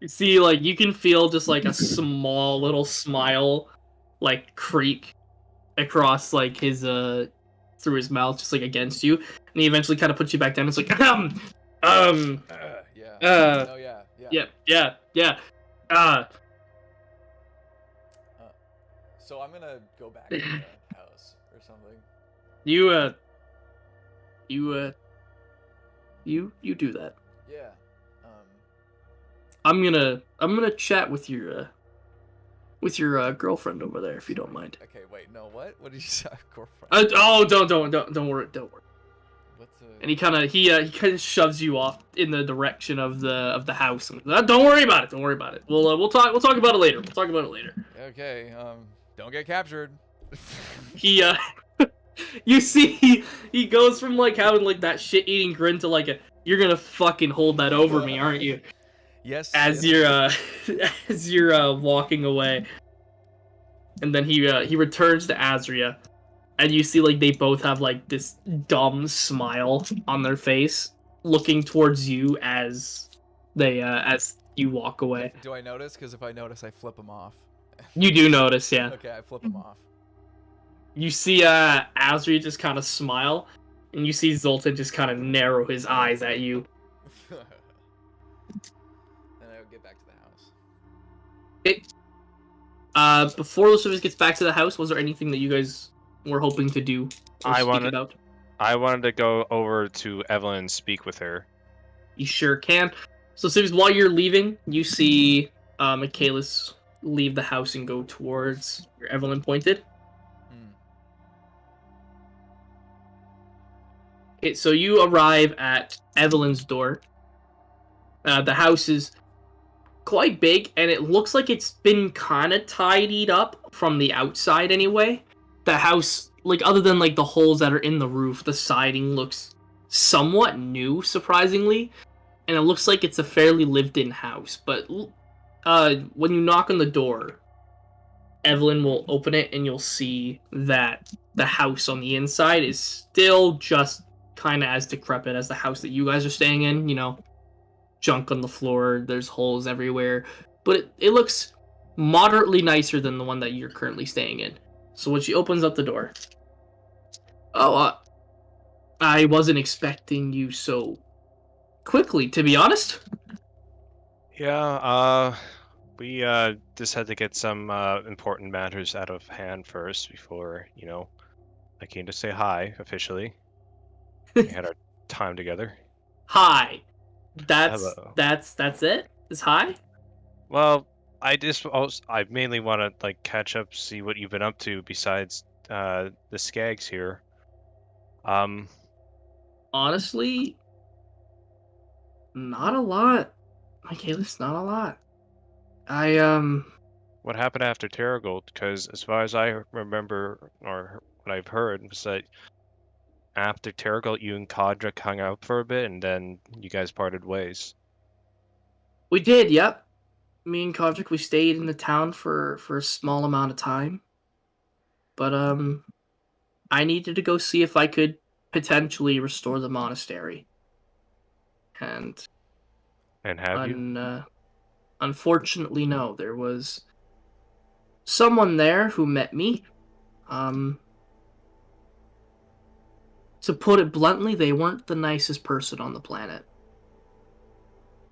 You see, you can feel just a small little smile creep across his through his mouth, just against you, and he eventually kind of puts you back down. It's like Yeah. Oh yeah. So I'm gonna go back to the house or something. You do that. Yeah. I'm gonna chat with your girlfriend over there if you don't mind. Okay, wait, no, what? What did you say, girlfriend? Don't worry. What's And he kind of shoves you off in the direction of the house. Don't worry about it. We'll talk about it later. Okay, don't get captured. He you see he goes from having that shit eating grin to you're gonna fucking hold that over me, aren't you? Yes. As you're walking away. And then he returns to Azria, and you see they both have this dumb smile on their face, looking towards you as you walk away. Do I notice? Because if I notice, I flip them off. You do notice, yeah. Okay, I flip them off. You see Azria just kind of smile, and you see Zoltan just kind of narrow his eyes at you. Then I would get back to the house. Okay. Before Lucius gets back to the house, was there anything that you guys were hoping to do? I wanted to go over to Evelyn and speak with her. You sure can. So, while you're leaving, you see Michaelis leave the house and go towards where Evelyn pointed. Okay, so you arrive at Evelyn's door. The house is quite big, and it looks like it's been kind of tidied up from the outside anyway. The house, other than the holes that are in the roof, the siding looks somewhat new, surprisingly, and it looks like it's a fairly lived-in house. But when you knock on the door, Evelyn will open it, and you'll see that the house on the inside is still just kind of as decrepit as the house that you guys are staying in. Junk on the floor, there's holes everywhere, but it looks moderately nicer than the one that you're currently staying in. So when she opens up the door, oh, I wasn't expecting you so quickly, to be honest. Yeah, we just had to get some important matters out of hand first before, I came to say hi officially. We had our time together. Hi. That's Hello. that's it? It's hi? Well, I mainly want to like catch up, see what you've been up to besides the skags here. Um, Honestly, not a lot. Michaelis, not a lot. I what happened after Terrigold? Because as far as I remember, or what I've heard, was that after Terrigold, you and Kodrak hung out for a bit, and then you guys parted ways. we did, yep. Me and Kodrick, we stayed in the town for a small amount of time. But I needed to go see if I could potentially restore the monastery. And And have you? unfortunately, no. There was someone there who met me. To put it bluntly, they weren't the nicest person on the planet.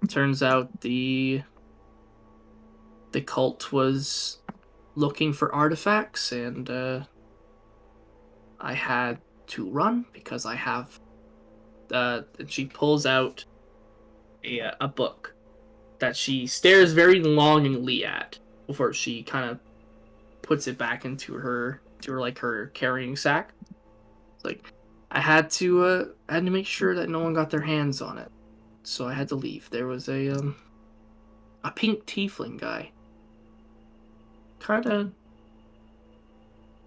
Turns out the cult was looking for artifacts, and I had to run because I have. And she pulls out a book that she stares very longingly at before she kind of puts it back into her carrying sack. It's like I had to make sure that no one got their hands on it, so I had to leave. There was a pink tiefling guy. Kind of,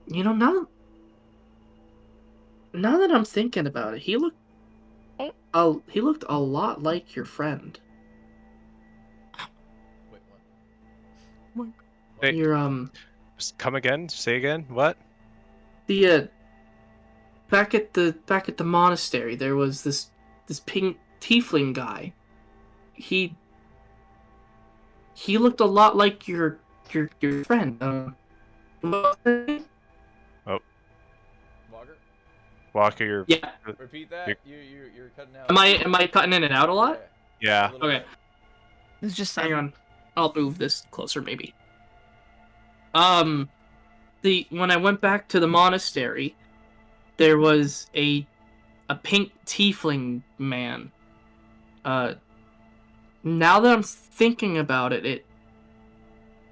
now that I'm thinking about it, he looked a lot like your friend. Wait, what? Hey, Your come again? Say again? What? the back at the monastery, there was this pink tiefling guy. He looked a lot like your friend. What's her name? Oh, Walker? Walker, you're. Yeah. Repeat that. You're cutting out. Am I cutting in and out a lot? Yeah. A little Okay. bit. It's just Hang on. I'll move this closer, maybe. When I went back to the monastery, there was a pink tiefling man. Now that I'm thinking about it,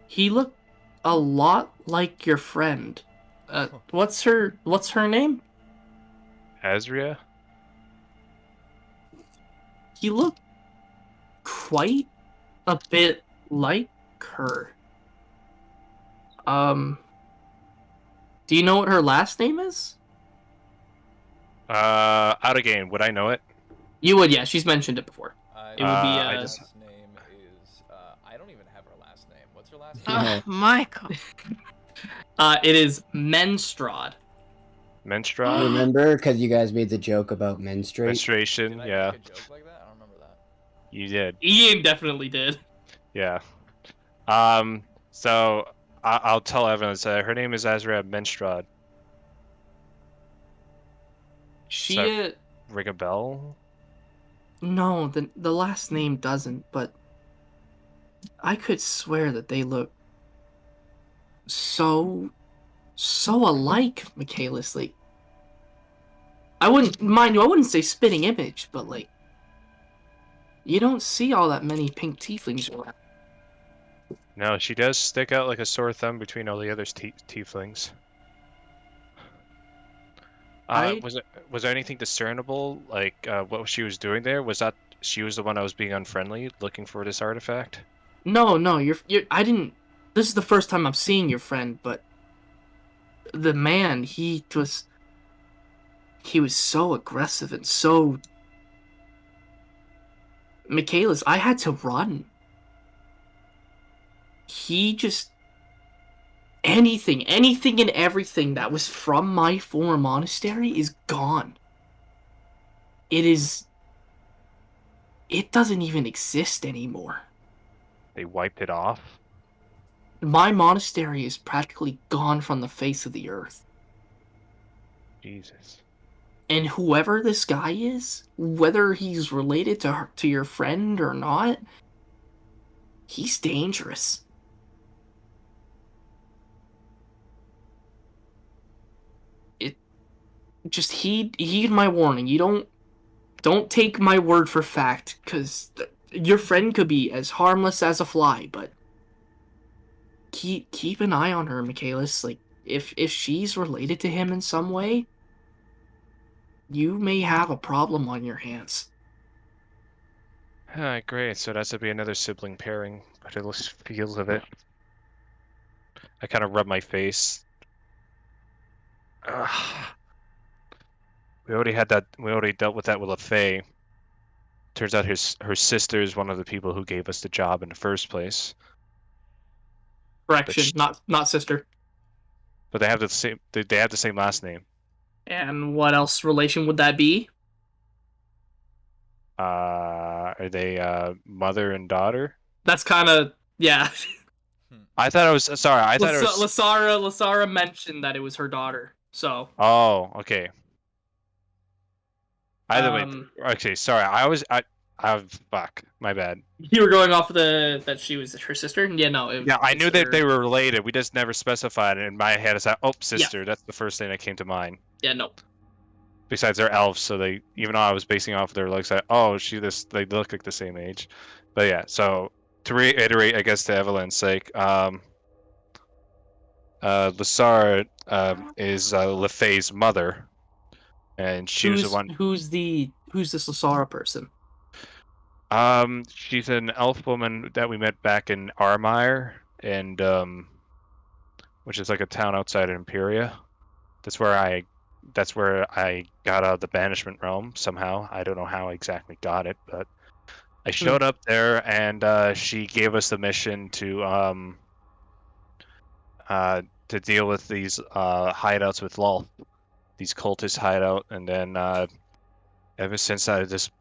he looked a lot like your friend. What's her name? Azria? He looked quite a bit like her. Do you know what her last name is? Out of game. Would I know it? You would, yeah. She's mentioned it before. It would be, I Her just- last name is. I don't even have her last name. What's her last name? Oh, Michael. It is Menstrad. Menstrua? Remember, because you guys made the joke about menstruate. Menstruation, Did I yeah. make a joke like that? I don't remember that. You did. Ian definitely did. Yeah. So I'll tell everyone. Her name is Azria Menstrad. She, Sorry. Ring a bell? no, the last name doesn't, but I could swear that they look so alike, Michaelis. Like, I wouldn't say spitting image, but like, you don't see all that many pink tieflings around. No, she does stick out like a sore thumb between all the other tieflings. Was there anything discernible, like what she was doing there? Was that she was the one that was being unfriendly, looking for this artifact? No, I didn't. This is the first time I'm seeing your friend, but the man, he was so aggressive and so. Michaelis, I had to run. He just anything and everything that was from my former monastery is gone. It doesn't even exist anymore. They wiped it off. my monastery is practically gone from the face of the earth. Jesus. And whoever this guy is, whether he's related to your friend or not, he's dangerous. Just heed my warning. You don't take my word for fact, because your friend could be as harmless as a fly, but keep an eye on her, Michaelis. Like, if she's related to him in some way, you may have a problem on your hands. Ah, great. So that's to be another sibling pairing, but it looks feels of it. I kind of rub my face. Ugh. We already had that. We already dealt with that with LaFay. Turns out her sister is one of the people who gave us the job in the first place. Correction, not sister. But they have the same. They have the same last name. And what else relation would that be? Are they mother and daughter? That's kind of, yeah. I thought it was. Sorry, I thought it was. Lasara mentioned that it was her daughter. So. Oh, okay. Either way, okay. Sorry, fuck. My bad. You were going off of that she was her sister. Yeah, no. Yeah, I knew that they were related. We just never specified it. In my head, it's like, oh, sister. Yeah. That's the first thing that came to mind. Yeah, no. Besides, they're elves, so they, even though I was basing off their looks, like, oh, they look like the same age. But yeah, so to reiterate, I guess to Evelyn's sake, Lasara is LaFay's mother, and she was the one. Who's this Lasara person? She's an elf woman that we met back in Armire, and which is like a town outside of Imperia. That's where I got out of the banishment realm somehow. I don't know how I exactly got it, but I showed up there, and she gave us the mission to deal with these hideouts with Lol, these cultist hideout, and then ever since I just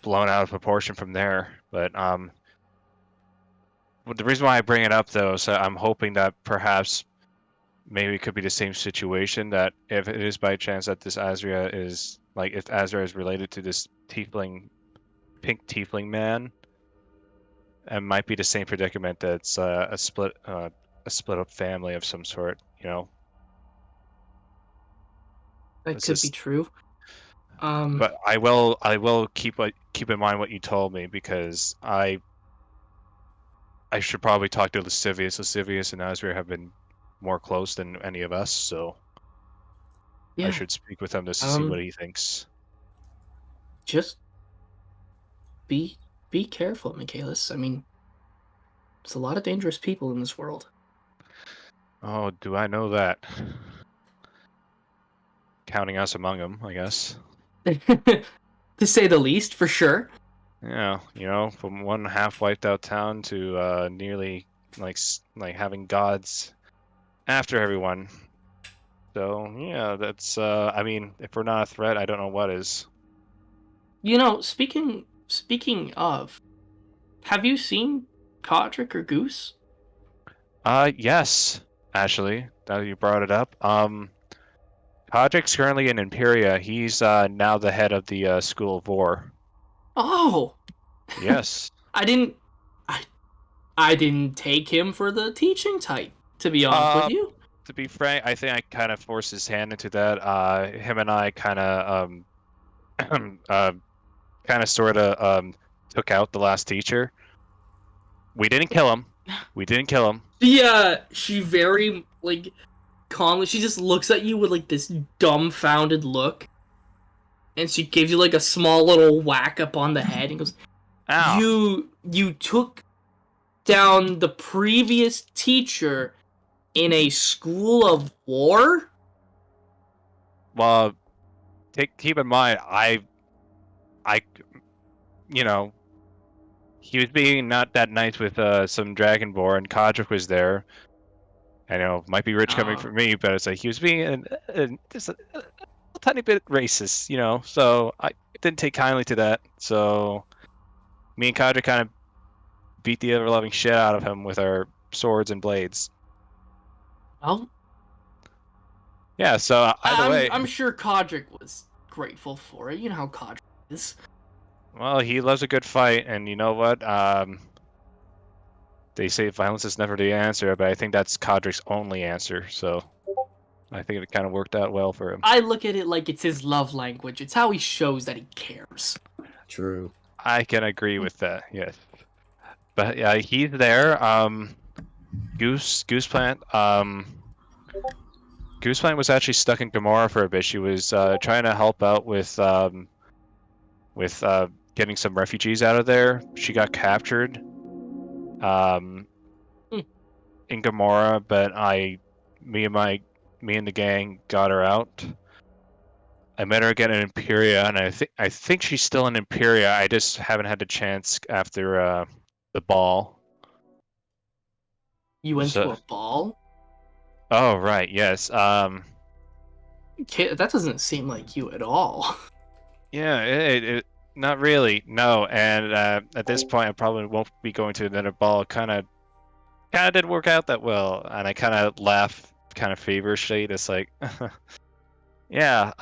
blown out of proportion from there. But the reason why I bring it up though, so I'm hoping that perhaps maybe it could be the same situation, that if it is by chance that this Azria is, like, if Azria is related to this pink tiefling man, it might be the same predicament that's a split up family of some sort, you know. That could be true. But I will keep in mind what you told me, because I should probably talk to Lascivious. Lascivious and Azria have been more close than any of us, so yeah. I should speak with him just to see what he thinks. Just be careful, Michaelis. I mean, there's a lot of dangerous people in this world. Oh, do I know that? Counting us among them, I guess. To say the least, for sure. Yeah, you know, from one half wiped out town to nearly like having gods after everyone. So yeah, that's I mean, if we're not a threat, I don't know what is. You know, speaking of, have you seen Kodrick or Goose? Yes, actually, now that you brought it up. Kodrick's currently in Imperia. He's now the head of the School of War. Oh. Yes. I didn't take him for the teaching type, to be honest with you. To be frank, I think I kind of forced his hand into that. Him and I kind of sort of took out the last teacher. We didn't kill him. Yeah, she very, like, calmly, she just looks at you with, like, this dumbfounded look, and she gives you, like, a small little whack up on the head and goes, ow. You took down the previous teacher in a school of war? Well, keep in mind, I you know, he was being not that nice with some Dragonborn. Kodrick was there. I know, might be rich coming from me, but it's like he was being just a tiny bit racist, you know. So I didn't take kindly to that. So me and Kodrick kind of beat the ever-loving shit out of him with our swords and blades. Well, Yeah. So either way, I'm sure Kodrick was grateful for it. You know how Kodrick is. well, he loves a good fight, and you know what? They say violence is never the answer, but I think that's Kodrick's only answer. So I think it kind of worked out well for him. I look at it like it's his love language. It's how he shows that he cares. True. I can agree with that. Yes. But yeah, he's there. Gooseplant. Gooseplant was actually stuck in Gamora for a bit. She was trying to help out with getting some refugees out of there. She got captured in Gamora, but me and the gang got her out. I met her again in Imperia, and I think she's still in Imperia. I just haven't had the chance after the ball. You went So- to a ball? Oh right, yes. That doesn't seem like you at all. Yeah, it not really. No, and at this point, I probably won't be going to another ball. Kind of didn't work out that well, and I kind of laugh, kind of feverishly. It's like, yeah.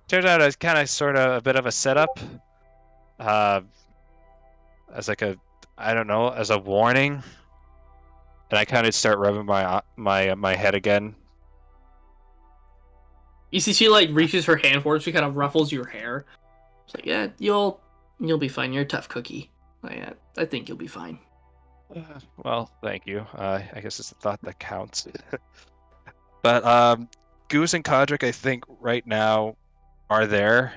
Turns out it's kind of sort of a bit of a setup. As like I don't know, as a warning. And I kind of start rubbing my head again. You see, she like reaches her hand forward. She kind of ruffles your hair. It's like, yeah, you'll be fine. You're a tough cookie. I think you'll be fine. Well, thank you. I guess it's the thought that counts. But Goose and Kodrick, I think right now are there.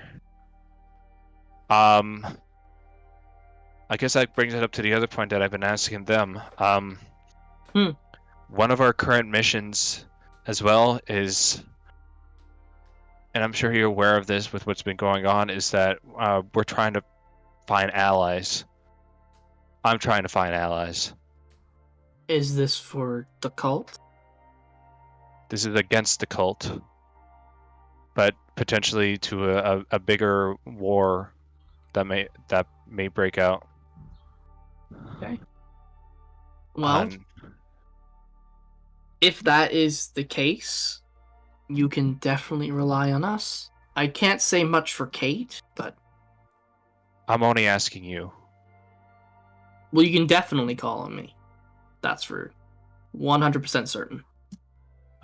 I guess that brings it up to the other point that I've been asking them. One of our current missions as well is, and I'm sure you're aware of this with what's been going on, is that we're trying to find allies. I'm trying to find allies. Is this for the cult? This is against the cult, but potentially to a bigger war that may break out. Okay. Well, if that is the case, you can definitely rely on us. I can't say much for Kate, but I'm only asking you. well, you can definitely call on me. That's for 100% certain.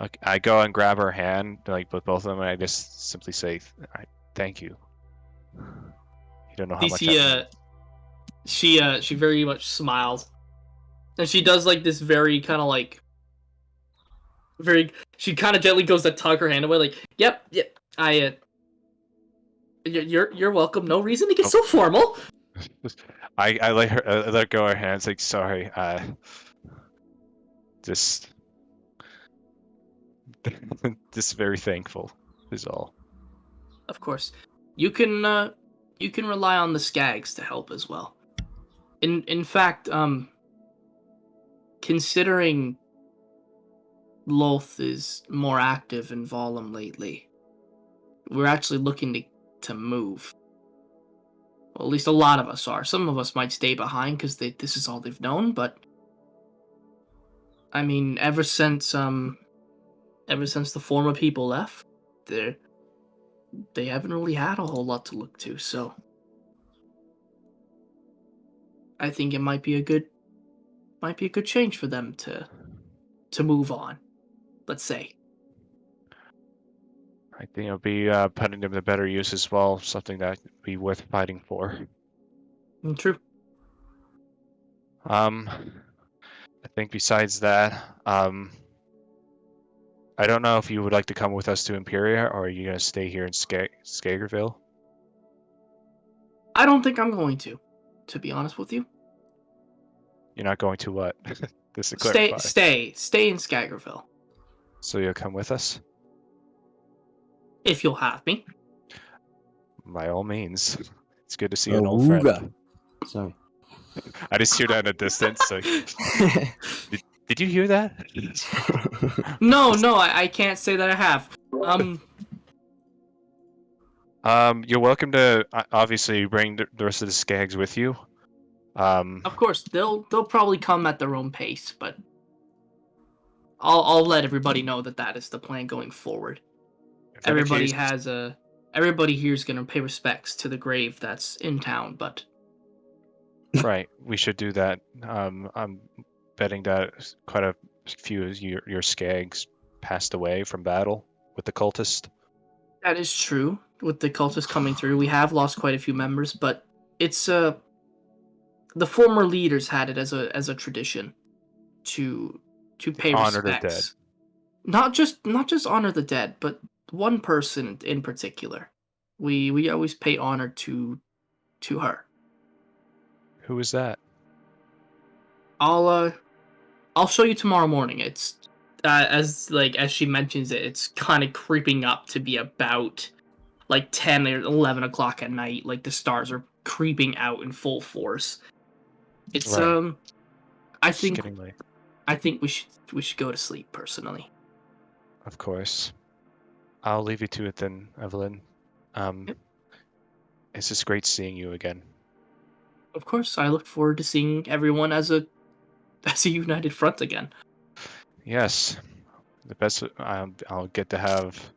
Okay, I go and grab her hand, like with both of them, and I just simply say, "Thank you." You don't know how much. She very much smiles, and she does like this very kind of like She kind of gently goes to tug her hand away, like, "Yep. You're welcome. No reason to get so formal." I let go of her hands, like, sorry, just very thankful is all. Of course, you can rely on the Skags to help as well. In fact, considering Loth is more active in Volum lately, we're actually looking to move. Well, at least a lot of us are. Some of us might stay behind because this is all they've known, but I mean, ever since the former people left, they haven't really had a whole lot to look to, so I think it might be a good change for them to move on, let's say. I think it'll be putting them to better use as well, something that would be worth fighting for. True. I think besides that, I don't know if you would like to come with us to Imperia, or are you going to stay here in Skagerville? I don't think I'm going to be honest with you. You're not going to what? Just to clarify. Stay in Skagerville. So you'll come with us? If you'll have me. By all means. It's good to see an old friend. Sorry. I just hear that in the distance. So... Did you hear that? No, I can't say that I have. You're welcome to obviously bring the rest of the Skags with you. Of course, they'll probably come at their own pace, but I'll let everybody know that is the plan going forward. if that Everybody case, everybody here is gonna pay respects to the grave that's in town, but right, we should do that. I'm betting that quite a few of your skags passed away from battle with the cultist. that is true. With the cultists coming through, we have lost quite a few members, but it's the former leaders had it as a tradition to pay Honor the dead. respects. Not just honor the dead, but one person in particular. We always pay honor to her. Who is that? I'll show you tomorrow morning. It's as she mentions it, it's kind of creeping up to be about like 10 or 11 o'clock at night. Like the stars are creeping out in full force. It's Right. I It's think getting late. we should go to sleep personally. Of course. I'll leave you to it then, Evelyn. Yep. It's just great seeing you again. Of course, I look forward to seeing everyone as a united front again. Yes, the best. I'll get to have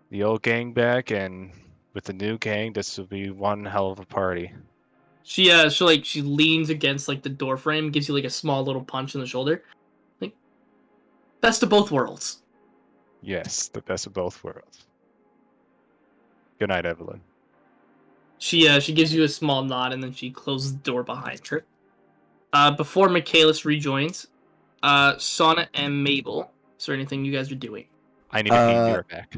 the old gang back, and with the new gang, this will be one hell of a party. She leans against like the door frame, gives you like a small little punch in the shoulder. Like, best of both worlds. Yes, the best of both worlds. Good night, Evelyn. She gives you a small nod and then she closes the door behind her. Before Michaelis rejoins, Sonnet and Mabel, is there anything you guys are doing? I need to eat your back.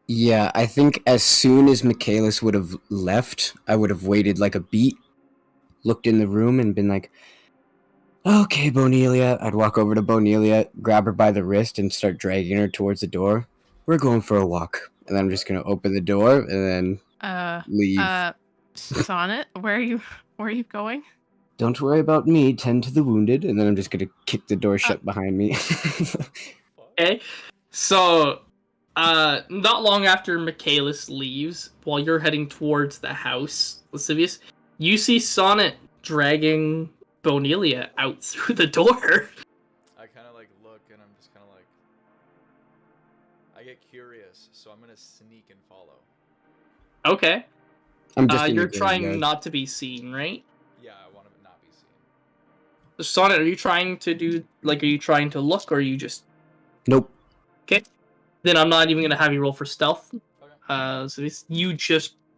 Yeah, I think as soon as Michaelis would have left, I would have waited like a beat, looked in the room, and been like, okay, Bonelia. I'd walk over to Bonelia, grab her by the wrist, and start dragging her towards the door. We're going for a walk. And then I'm just going to open the door and then leave. Sonnet, where are you going? Don't worry about me, tend to the wounded. And then I'm just going to kick the door shut behind me. Okay, so not long after Michaelis leaves, while you're heading towards the house, Lascivious, you see Sonnet dragging Bonelia out through the door. I kind of like look and I'm just kind of like, I get curious, so I'm gonna sneak and follow. Okay. I'm just You're trying not to be seen, right? Yeah, I want to not be seen. Sonnet, are you trying to look, or are you just... Nope. Okay. Then I'm not even going to have you roll for stealth. Okay. So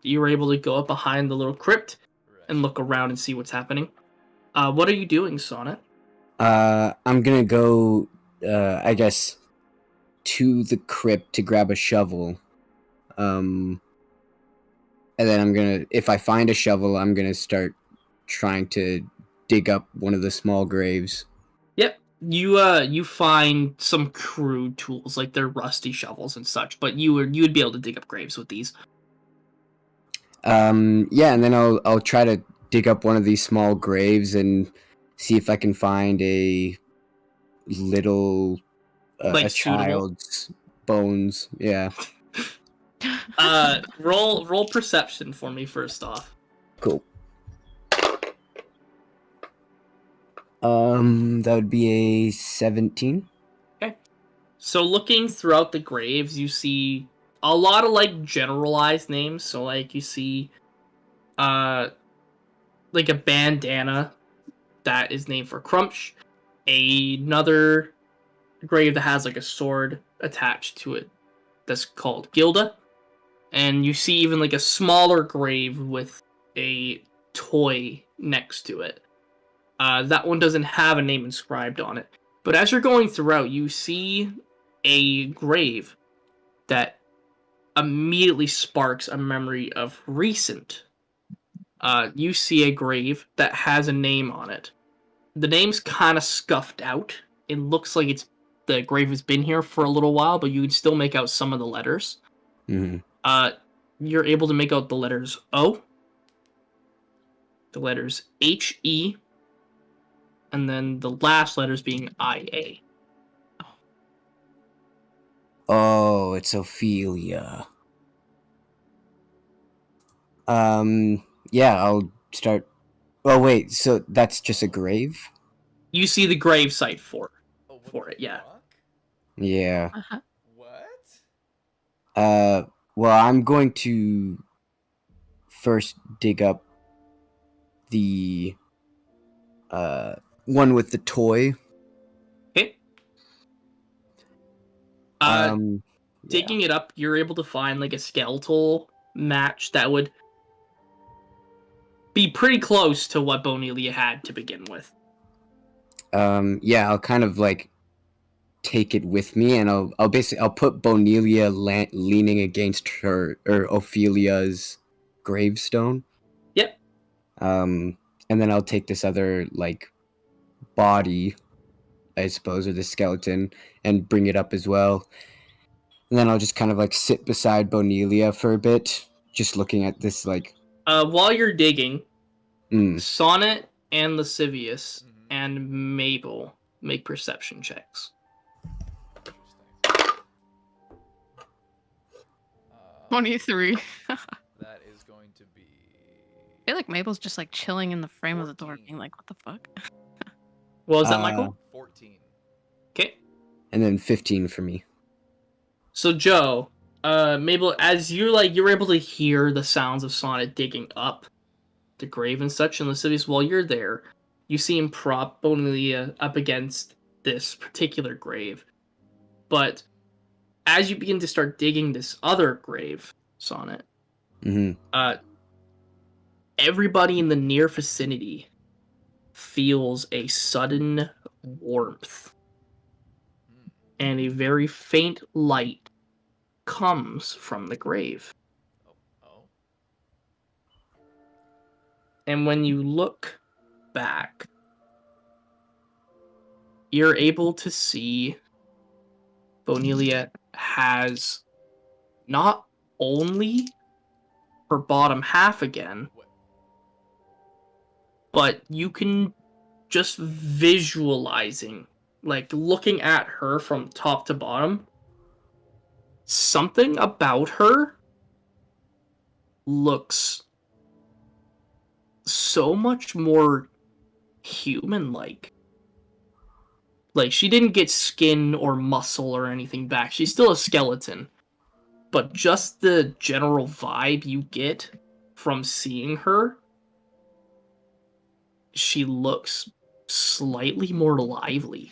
you were able to go up behind the little crypt Right. and look around and see what's happening. What are you doing, Sonnet? I'm going to go, I guess, to the crypt to grab a shovel. And then if I find a shovel, I'm gonna start trying to dig up one of the small graves. Yep. You find some crude tools, like they're rusty shovels and such, but you would be able to dig up graves with these. Yeah, and then I'll try to dig up one of these small graves and see if I can find a little Like a suitable? child's bones. Yeah. Roll perception for me first off. Cool. That would be a 17. Okay. So looking throughout the graves, you see a lot of like generalized names. So like you see, like a bandana that is named for Crunch, another grave that has like a sword attached to it that's called Gilda, and you see even like a smaller grave with a toy next to it. That one doesn't have a name inscribed on it. But as you're going throughout, you see a grave that immediately sparks a memory of recent. You see a grave that has a name on it. The name's kind of scuffed out. It looks like the grave has been here for a little while, but you can still make out some of the letters. Mm-hmm. You're able to make out the letters O, the letters H-E, and then the last letters being I-A. Oh, it's Ophelia. Yeah, I'll start Oh wait, so that's just a grave? You see the gravesite for Oh, what for the it, yeah. fuck? Yeah. Uh-huh. What? Well, I'm going to first dig up the one with the toy. Okay. Yeah. Digging it up, you're able to find like a skeletal match that would be pretty close to what Bonelia had to begin with. Yeah, I'll kind of like take it with me, and I'll put Bonelia leaning against her or Ophelia's gravestone. Yep. And then I'll take this other like body, I suppose, or the skeleton, and bring it up as well. And then I'll just kind of like sit beside Bonelia for a bit, just looking at this like. While you're digging, Mm. Sonnet and Lascivious Mhm. and Mabel make perception checks. Interesting. 23. That is going to be. I feel like Mabel's just like chilling in the frame of the door, 14. being like, "What the fuck?" What was that, Michael? 14. Okay. And then 15 for me. So Joe, Mabel, as you're able to hear the sounds of Sonnet digging up the grave and such in Lascivious, while you're there, you see him prop Bonelia up against this particular grave. But as you begin to start digging this other grave, Sonnet, everybody in the near vicinity feels a sudden warmth, and a very faint light comes from the grave. Oh. And when you look back, you're able to see Bonelia has not only her bottom half again, What? but you can just visualizing, like looking at her from top to bottom, something about her looks so much more human-like. Like, she didn't get skin or muscle or anything back. She's still a skeleton. But just the general vibe you get from seeing her, she looks slightly more lively.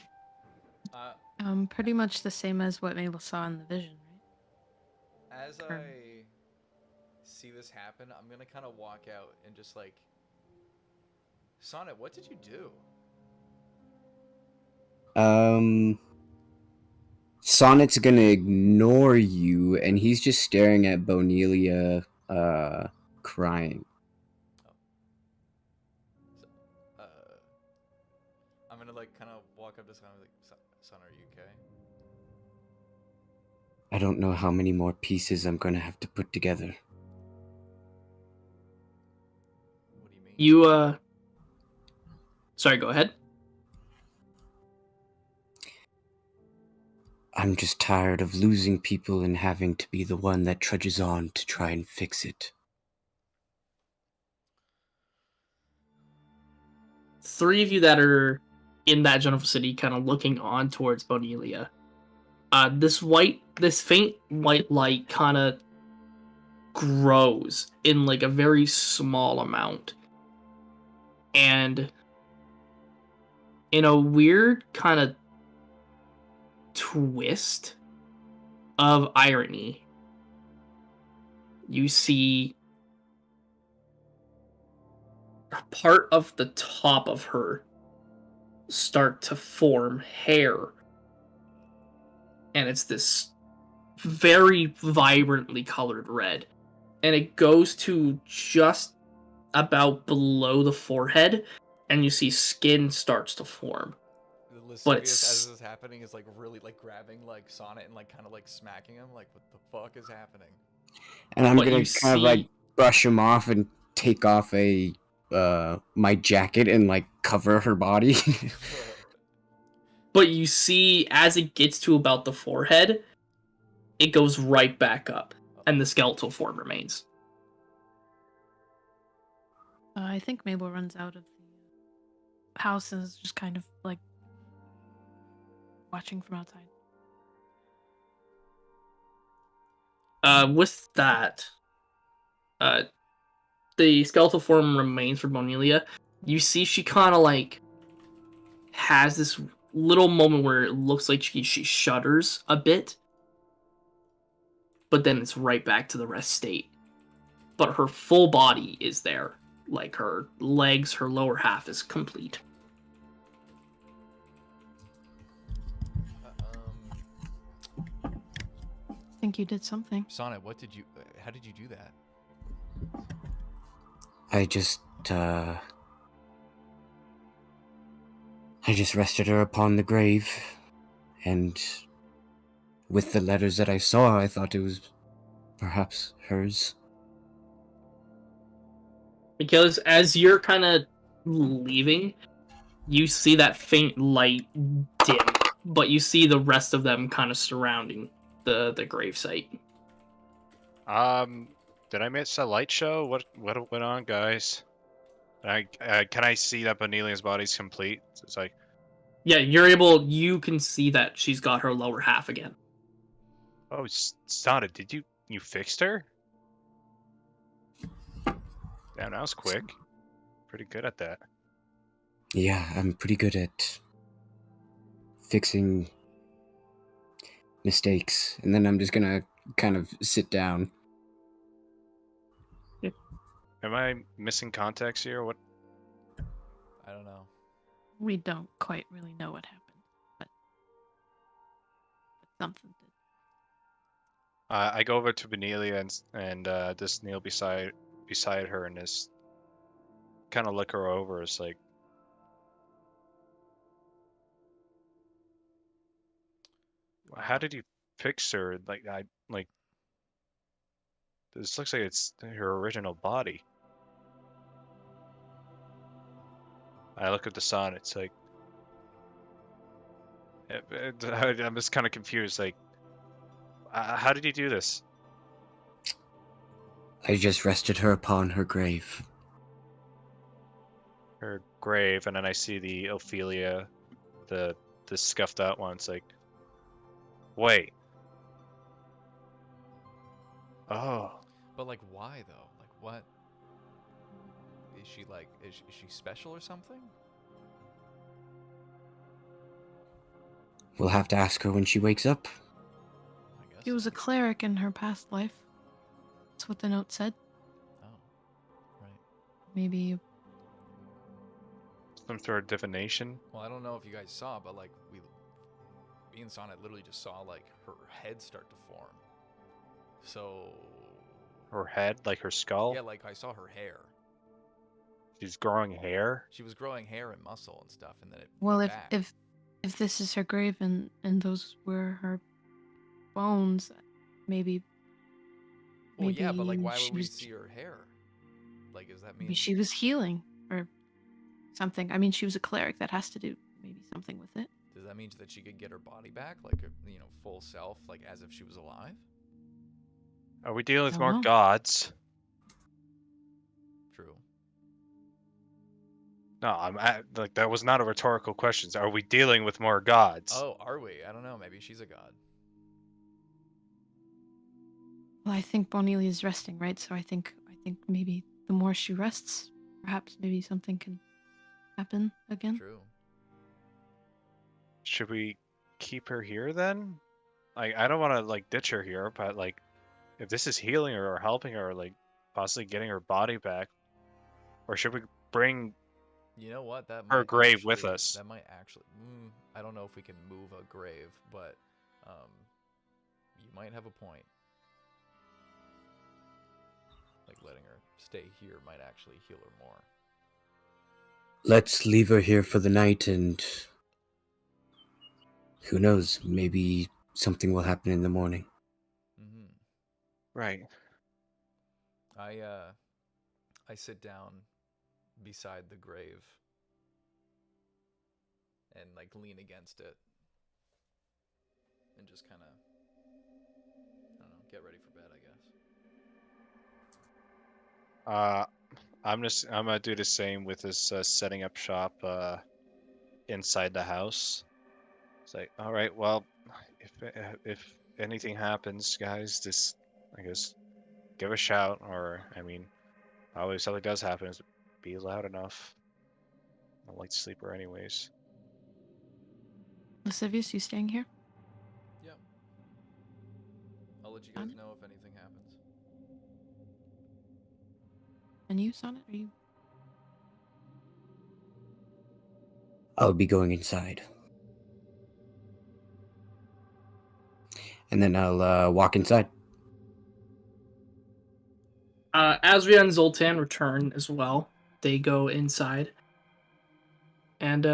Pretty much the same as what Mabel saw in the vision, right? As I see this happen, I'm gonna kind of walk out and just like, Sonnet, what did you do? Sonnet's gonna ignore you, and he's just staring at Bonelia, crying. So, I'm gonna like kind of walk up to Sonnet like, Son, are you okay? I don't know how many more pieces I'm gonna have to put together. What do you mean? Sorry, go ahead. I'm just tired of losing people and having to be the one that trudges on to try and fix it. Three of you that are in that general city kind of looking on towards Bonelia. This faint white light kind of grows in like a very small amount. And in a weird kind of twist of irony, you see a part of the top of her start to form hair. And it's this very vibrantly colored red. And it goes to just about below the forehead, and you see skin starts to form. Lascivious, as this is happening, is like really like grabbing like Sonnet and like kind of like smacking him. Like, what the fuck is happening? And I'm But gonna you kind of like see- brush him off and take off my jacket and like cover her body. But you see, as it gets to about the forehead, it goes right back up, and the skeletal form remains. I think Mabel runs out of the house and is just kind of like watching from outside. With that, the skeletal form remains for Bonelia. You see she kind of like has this little moment where it looks like she shudders a bit, but then it's right back to the rest state. But her full body is there. Like her legs, her lower half is complete. I think you did something. Sonnet, what did you? How did you do that? I just rested her upon the grave, and with the letters that I saw, I thought it was perhaps hers. Because as you're kind of leaving, you see that faint light dim, but you see the rest of them kind of surrounding the gravesite. Did I miss a light show? What went on, guys? Can I see that Benelia's body's complete? It's like, Yeah, you can see that she's got her lower half again. oh, Sada, did you fixed her? Damn, that was quick. Pretty good at that. Yeah, I'm pretty good at fixing mistakes, and then I'm just gonna kind of sit down. Am I missing context here? What? I don't know. We don't quite really know what happened, but something did. I go over to Benelia and just kneel beside her and just kind of look her over. It's like, how did you fix her? Like this looks like it's her original body. I look at the sun. It's like I'm just kind of confused. Like, how did you do this? I just rested her upon her grave. Her grave, and then I see the Ophelia, the scuffed out one. It's like, wait. Oh, But like, why though? Like, what? Is she like? Is she special or something? We'll have to ask her when she wakes up. I guess. She was a cleric in her past life. That's what the note said. Oh, right. Maybe some sort of divination. Well, I don't know if you guys saw, but like me and Sonnet literally just saw like her head start to form. So. Her head, like her skull. Yeah, like I saw her hair. She's growing hair. She was growing hair and muscle and stuff, and then it. well, went if back. if this is her grave and those were her bones, maybe. Well, yeah, but like, maybe why she would we was- see her hair? Like, does that mean Maybe she was healing or something. I mean, she was a cleric. That has to do maybe something with it. Does that mean that she could get her body back, like her, full self, like as if she was alive? Are we dealing with Don't more know. gods? True. No, like that was not a rhetorical question. Are we dealing with more gods? Oh, are we? I don't know. Maybe she's a god. Well, I think Bonelia is resting, right? So I think maybe the more she rests, perhaps maybe something can happen again. True. Should we keep her here then? Like, I don't want to like ditch her here, but like, if this is healing her or helping her, or like possibly getting her body back, or should we bring You know what? That her might grave with actually- us? That might actually. I don't know if we can move a grave, but you might have a point. Like letting her stay here might actually heal her more. Let's leave her here for the night, and who knows, maybe something will happen in the morning. Mm-hmm. Right. I sit down beside the grave and like lean against it and just kind of, I don't know, get ready for bed, I guess. I'm gonna do the same with this setting up shop inside the house. It's like, all right, well, if anything happens, guys, just I guess give a shout, or I mean, always something does happen, is be loud enough. I'm a light sleeper, anyways. Lascivious, you staying here? Yep. I'll let you guys know if anything happens. And you, Sonnet? Are you? I'll be going inside. And then I'll walk inside. Azria and Zoltan return as well. They go inside. And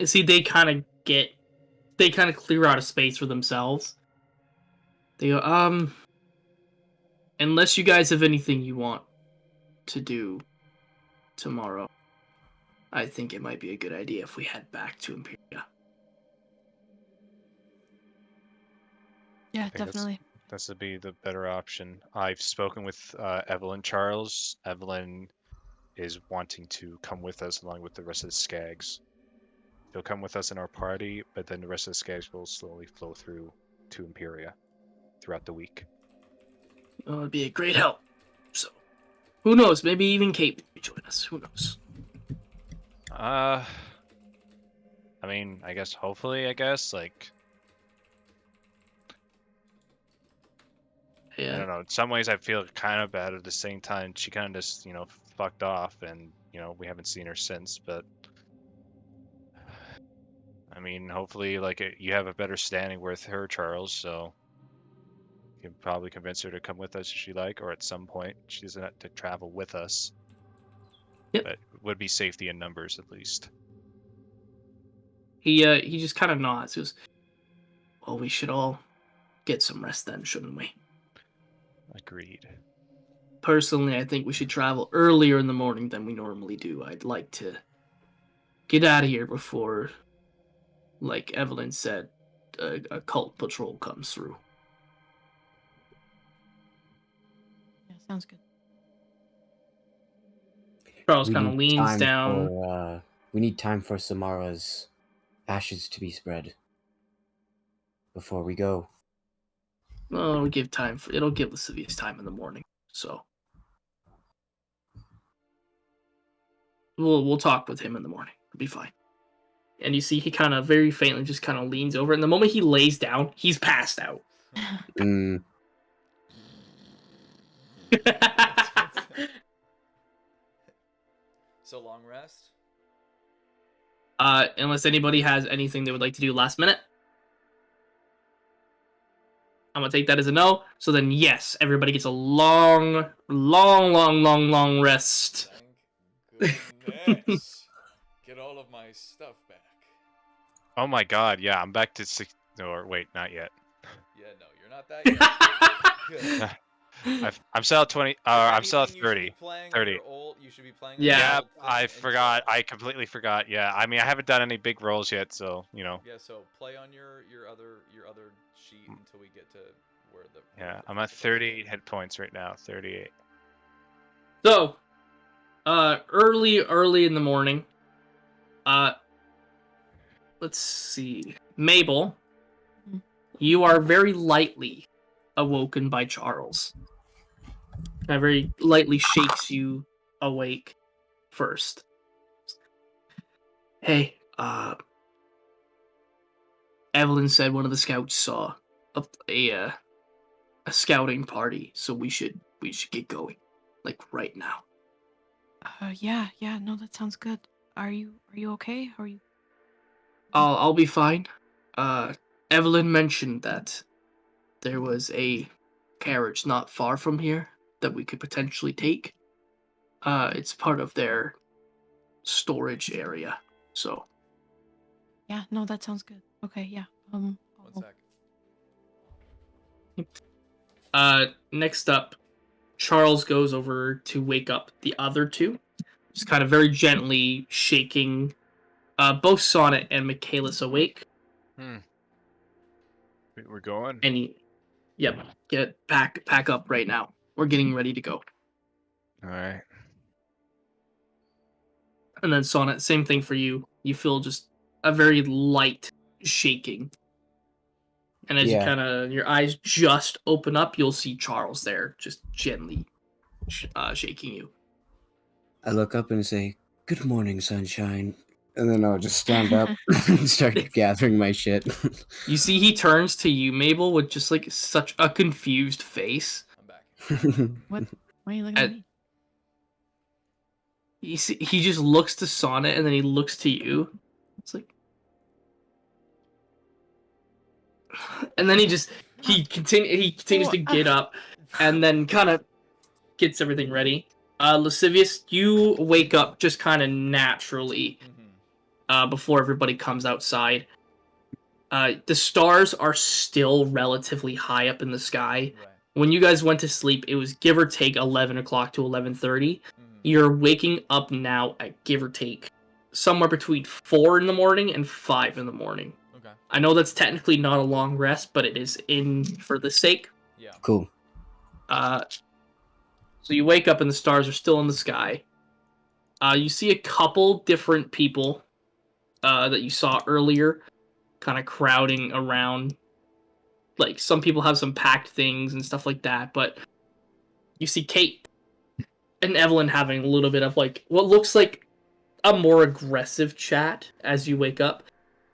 see, they kind of clear out a space for themselves. They go, unless you guys have anything you want to do tomorrow, I think it might be a good idea if we head back to Imperia. Yeah, I think definitely. This would be the better option. I've spoken with Evelyn Charles. Evelyn is wanting to come with us along with the rest of the Skags. They'll come with us in our party, but then the rest of the Skags will slowly flow through to Imperia throughout the week. Well, it'd be a great help. So, who knows? Maybe even Kate will join us. Who knows? I mean, I guess hopefully, like, Yeah. I don't know. In some ways, I feel kind of bad. At the same time, she kind of just, fucked off, and we haven't seen her since. But I mean, hopefully, like, you have a better standing with her, Charles. So you can probably convince her to come with us if she like, or at some point she doesn't have to travel with us. Yep. But it would be safety in numbers at least. He just kind of nods. He goes, "Well, we should all get some rest then, shouldn't we?" Agreed. Personally, I think we should travel earlier in the morning than we normally do. I'd like to get out of here before, like Evelyn said, a cult patrol comes through. Yeah, sounds good. Charles We kind of need leans time down. we need time for Samara's ashes to be spread before we go. Well, it'll give Lascivious time in the morning. So we'll talk with him in the morning. It'll be fine. And you see he kind of very faintly just kind of leans over. And the moment he lays down, he's passed out. So long rest? Unless anybody has anything they would like to do last minute. I'm gonna take that as a no. So then, yes, everybody gets a long rest. Thank goodness. Get all of my stuff back. Oh my god, yeah, I'm back to 6. Or wait, not yet. Yeah, no, you're not that yet. I'm still at 20. I'm still at 30. 30. You should be playing. Yeah, I forgot. I completely forgot. Yeah, I mean, I haven't done any big rolls yet, so Yeah, so play on your other sheet until we get to where the. yeah, I'm at 38 hit points right now. 38. So, early in the morning. Let's see, Mabel, you are very lightly awoken by Charles. Very lightly shakes you awake first. Hey, Evelyn said one of the scouts saw a scouting party, so we should get going, like right now. Yeah, no, that sounds good. Are you okay? Are you? I'll be fine. Evelyn mentioned that there was a carriage not far from here that we could potentially take. It's part of their storage area, so. Yeah, no, that sounds good. Okay, yeah. One sec. Next up, Charles goes over to wake up the other two, just kind of very gently shaking both Sonnet and Michaelis awake. We're going. And yep, pack up right now. We're getting ready to go. All right. And then Sonnet, same thing for you. You feel just a very light shaking. And as you Yeah. kind of, your eyes just open up, you'll see Charles there, just gently shaking you. I look up and say, "Good morning, sunshine." And then I'll just stand up and start gathering my shit. You see he turns to you, Mabel, with just like such a confused face. I'm back. What? Why are you looking at me? You see, he just looks to Sonnet and then he looks to you. It's like, and then he continues to get up, and then kind of gets everything ready. Lascivious, you wake up just kind of naturally before everybody comes outside. The stars are still relatively high up in the sky. Right. When you guys went to sleep, it was give or take 11 o'clock to 11:30. You're waking up now at give or take somewhere between 4 in the morning and 5 in the morning. Okay. I know that's technically not a long rest, but it is in for the sake. Yeah. Cool. So you wake up and the stars are still in the sky. You see a couple different people that you saw earlier kind of crowding around. Like, some people have some packed things and stuff like that, but you see Kate and Evelyn having a little bit of, like, what looks like a more aggressive chat as you wake up.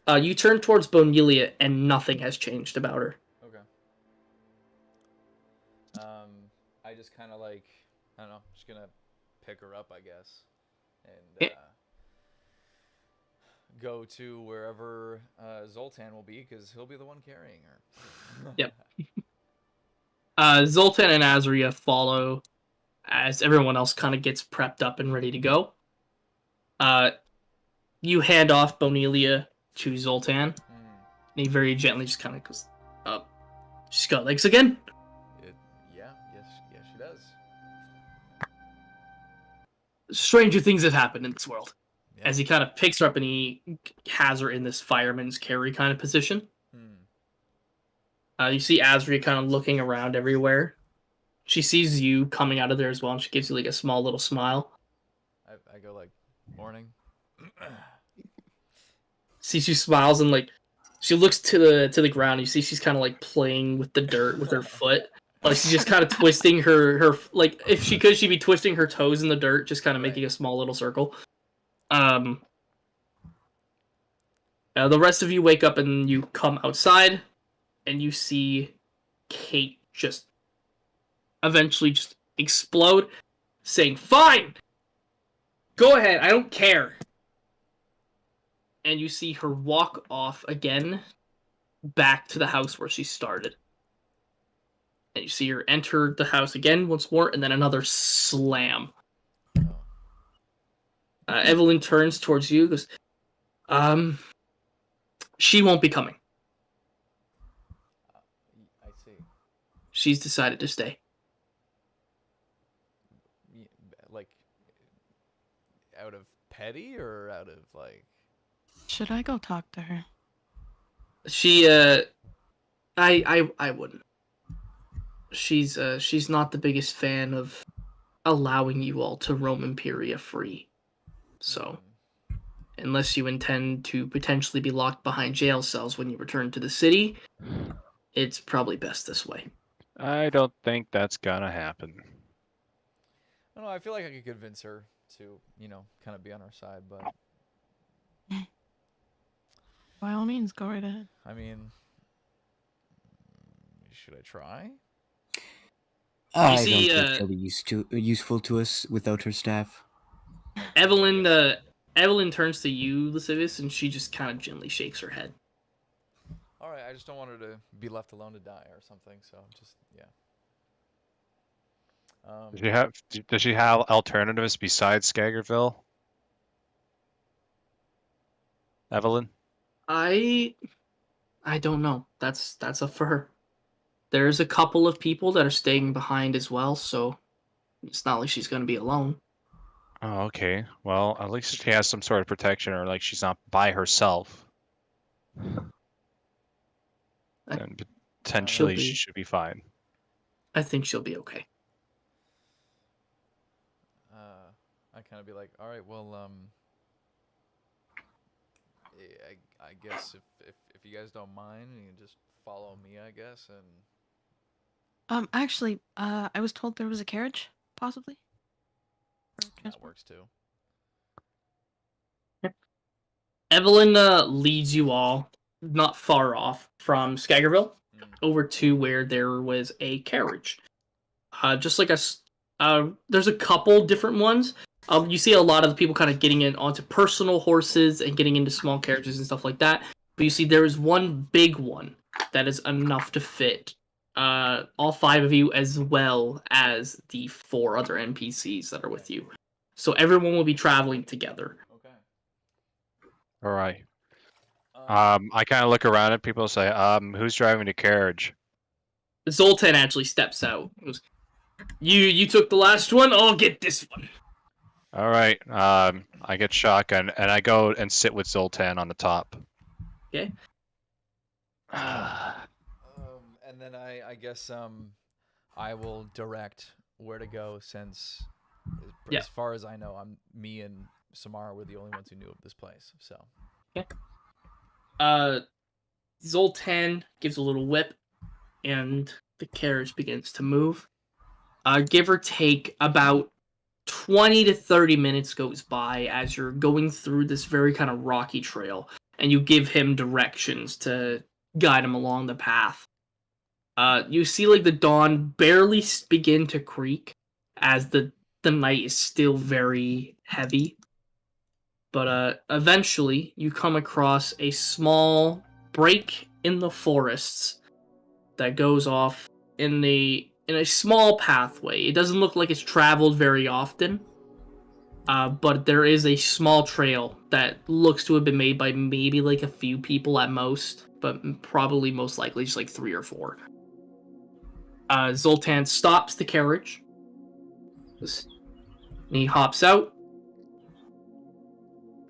You turn towards Bonelia, and nothing has changed about her. Okay. I just kind of like, I don't know, just gonna pick her up, I guess, and go to wherever Zoltan will be, because he'll be the one carrying her. Yep. Zoltan and Azria follow as everyone else kind of gets prepped up and ready to go. You hand off Bonelia to Zoltan, and he very gently just kind of goes up. She's got legs again. Yes, she does. Stranger things have happened in this world. Yeah. As he kind of picks her up and he has her in this fireman's carry kind of position. You see Azria kind of looking around everywhere. She sees you coming out of there as well, and she gives you like a small little smile. I go like, morning. See, she smiles and like she looks to the ground. You see she's kind of like playing with the dirt with her foot. Like she's just kind of twisting her like, if she could, she'd be twisting her toes in the dirt, just kind of making a small little circle. The rest of you wake up and you come outside, and you see Kate just eventually just explode, saying, "Fine! Go ahead, I don't care." And you see her walk off again back to the house where she started. And you see her enter the house again once more, and then another slam. Evelyn turns towards you, goes, she won't be coming. I see. She's decided to stay. Like, out of petty or out of like? Should I go talk to her? She, I wouldn't. She's not the biggest fan of allowing you all to roam Imperia free. So, unless you intend to potentially be locked behind jail cells when you return to the city, it's probably best this way. I don't think that's gonna happen. I don't know. I feel like I could convince her to, kind of be on our side, but By all means, go right ahead. I mean, should I try? I see, don't think she'll be useful to us without her staff. Evelyn turns to you, Lascivious, and she just kind of gently shakes her head. All right, I just don't want her to be left alone to die or something. So just Does she have alternatives besides Skaggerville? Evelyn? I don't know. That's up for her. There's a couple of people that are staying behind as well, so it's not like she's going to be alone. Oh, okay. Well, at least she has some sort of protection, or like she's not by herself. And potentially she should be fine. I think she'll be okay. I kind of be like, all right, well, I guess if you guys don't mind, you can just follow me, I guess, and Actually, I was told there was a carriage, possibly. For that transport. works too. Evelyn leads you all not far off from Skaggerville over to where there was a carriage. Just like there's a couple different ones. You see a lot of the people kind of getting in onto personal horses and getting into small carriages and stuff like that. But you see there is one big one that is enough to fit all 5 of you as well as the 4 other NPCs that are with you. So everyone will be traveling together. Okay. All right. I kind of look around at people and say, who's driving the carriage? Zoltan actually steps out. He goes, You took the last one. I'll get this one. All right. I get shotgun and I go and sit with Zoltan on the top. Okay. And then I guess I will direct where to go since as far as I know, me and Samara were the only ones who knew of this place. So. Yeah. Zoltan gives a little whip, and the carriage begins to move. Give or take about 20 to 30 minutes goes by as you're going through this very kind of rocky trail, and you give him directions to guide him along the path. You see like the dawn barely begin to creak as the night is still very heavy. But eventually you come across a small break in the forests that goes off in a small pathway. It doesn't look like it's traveled very often. But there is a small trail that looks to have been made by maybe like a few people at most, but probably most likely just like 3 or 4. Zoltan stops the carriage. And he hops out.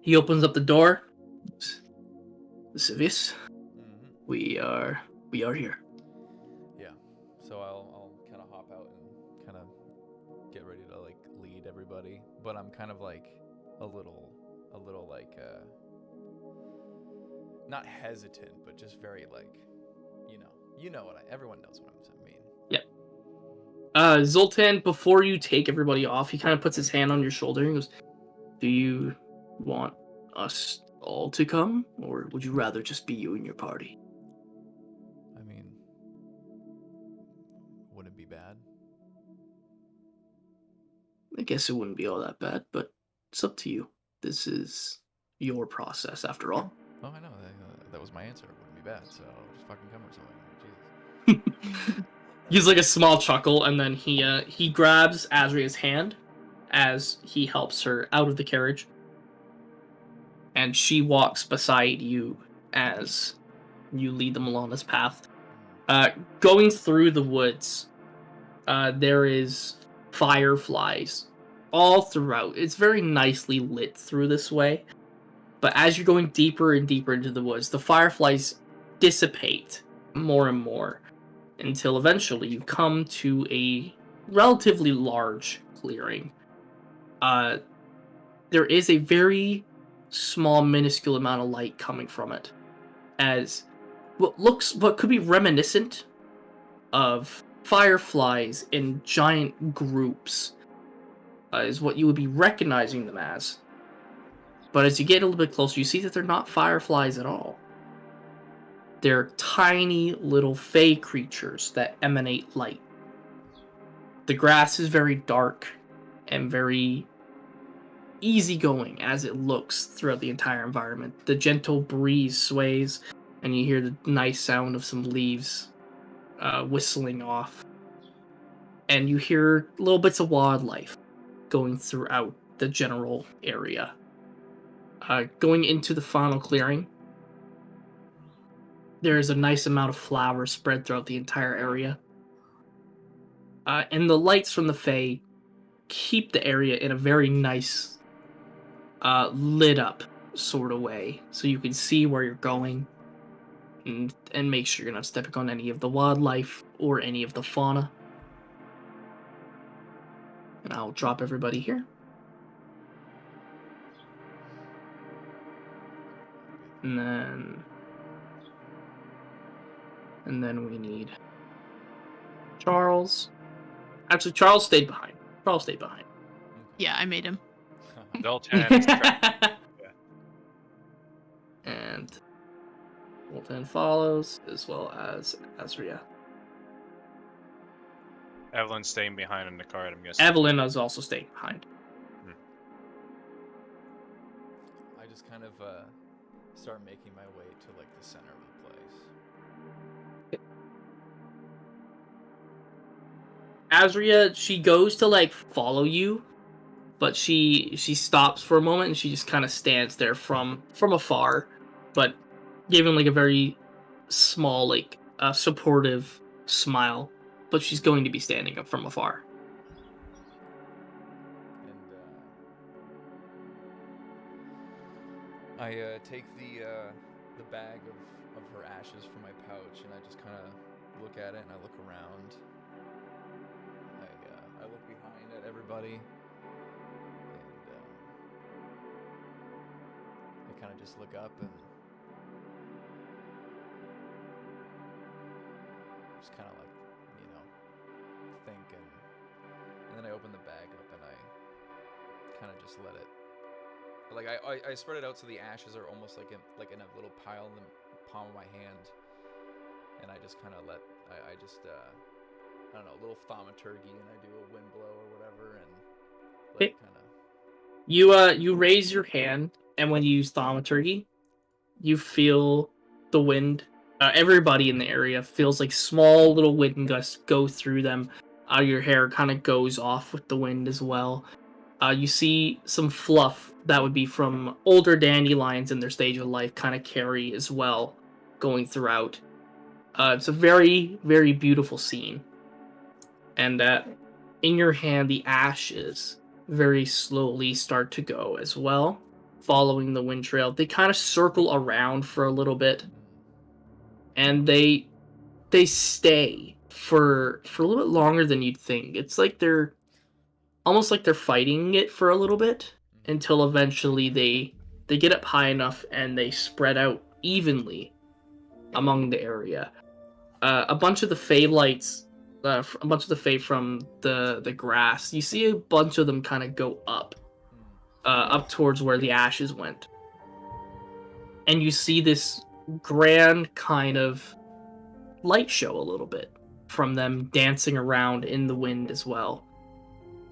He opens up the door. Lascivious, we are here. Yeah. So I'll kind of hop out and kind of get ready to like lead everybody, but I'm kind of like a little like not hesitant, but just very like everyone knows what I mean. Yep. Zoltan, before you take everybody off, he kind of puts his hand on your shoulder and goes, "Do you want us all to come, or would you rather just be you and your party?" I mean, wouldn't it be bad? I guess it wouldn't be all that bad, but it's up to you. This is your process, after all. Oh, I know. That was my answer. It wouldn't be bad, so just fucking come or something. Jesus. He's like a small chuckle, and then he grabs Azria's hand as he helps her out of the carriage. And she walks beside you as you lead them along this path. Going through the woods, there is fireflies all throughout. It's very nicely lit through this way. But as you're going deeper and deeper into the woods, the fireflies dissipate more and more until eventually you come to a relatively large clearing. There is a very small, minuscule amount of light coming from it, as what could be reminiscent of fireflies in giant groups is what you would be recognizing them as. But as you get a little bit closer, you see that they're not fireflies at all. They're tiny little fey creatures that emanate light. The grass is very dark and very easygoing as it looks throughout the entire environment. The gentle breeze sways, and you hear the nice sound of some leaves whistling off. And you hear little bits of wildlife going throughout the general area. Going into the final clearing, there is a nice amount of flowers spread throughout the entire area. And the lights from the Fae keep the area in a very nice, lit up sort of way. So you can see where you're going and make sure you're not stepping on any of the wildlife or any of the fauna. And I'll drop everybody here. And then we need Charles. Actually, Charles stayed behind. Yeah, I made him. Zoltan is trapped. And Zoltan follows, as well as Azria. Evelyn's staying behind in the cart, I'm guessing. Evelyn is also staying behind. I just kind of start making my way to like the center of the place. Azria, she goes to like follow you, but she stops for a moment and she just kind of stands there from afar, but giving like a very small, like supportive smile. But she's going to be standing up from afar. And I take the bag of her ashes from my pouch, and I just kind of look at it, and I look around. I look behind at everybody, and I kind of just look up and just kind of like, think, and then I open the bag up and I kind of just let it, like I spread it out so the ashes are almost like in a little pile in the palm of my hand, and I just kind of let I don't know, a little thaumaturgy, and I do a wind blow or whatever, and let it kind of. You raise your hand, and when you use thaumaturgy, you feel the wind. Everybody in the area feels like small little wind gusts go through them. Your hair kind of goes off with the wind as well. You see some fluff that would be from older dandelions in their stage of life kind of carry as well, going throughout. It's a very, very beautiful scene. And in your hand, the ashes very slowly start to go as well, following the wind trail. They kind of circle around for a little bit, and they stay for a little bit longer than you'd think. It's like they're almost like they're fighting it for a little bit until eventually they get up high enough and they spread out evenly among the area. A bunch of the Fey lights, a bunch of the Fey from the grass, you see a bunch of them kind of go up towards where the ashes went. And you see this grand kind of light show a little bit from them dancing around in the wind as well.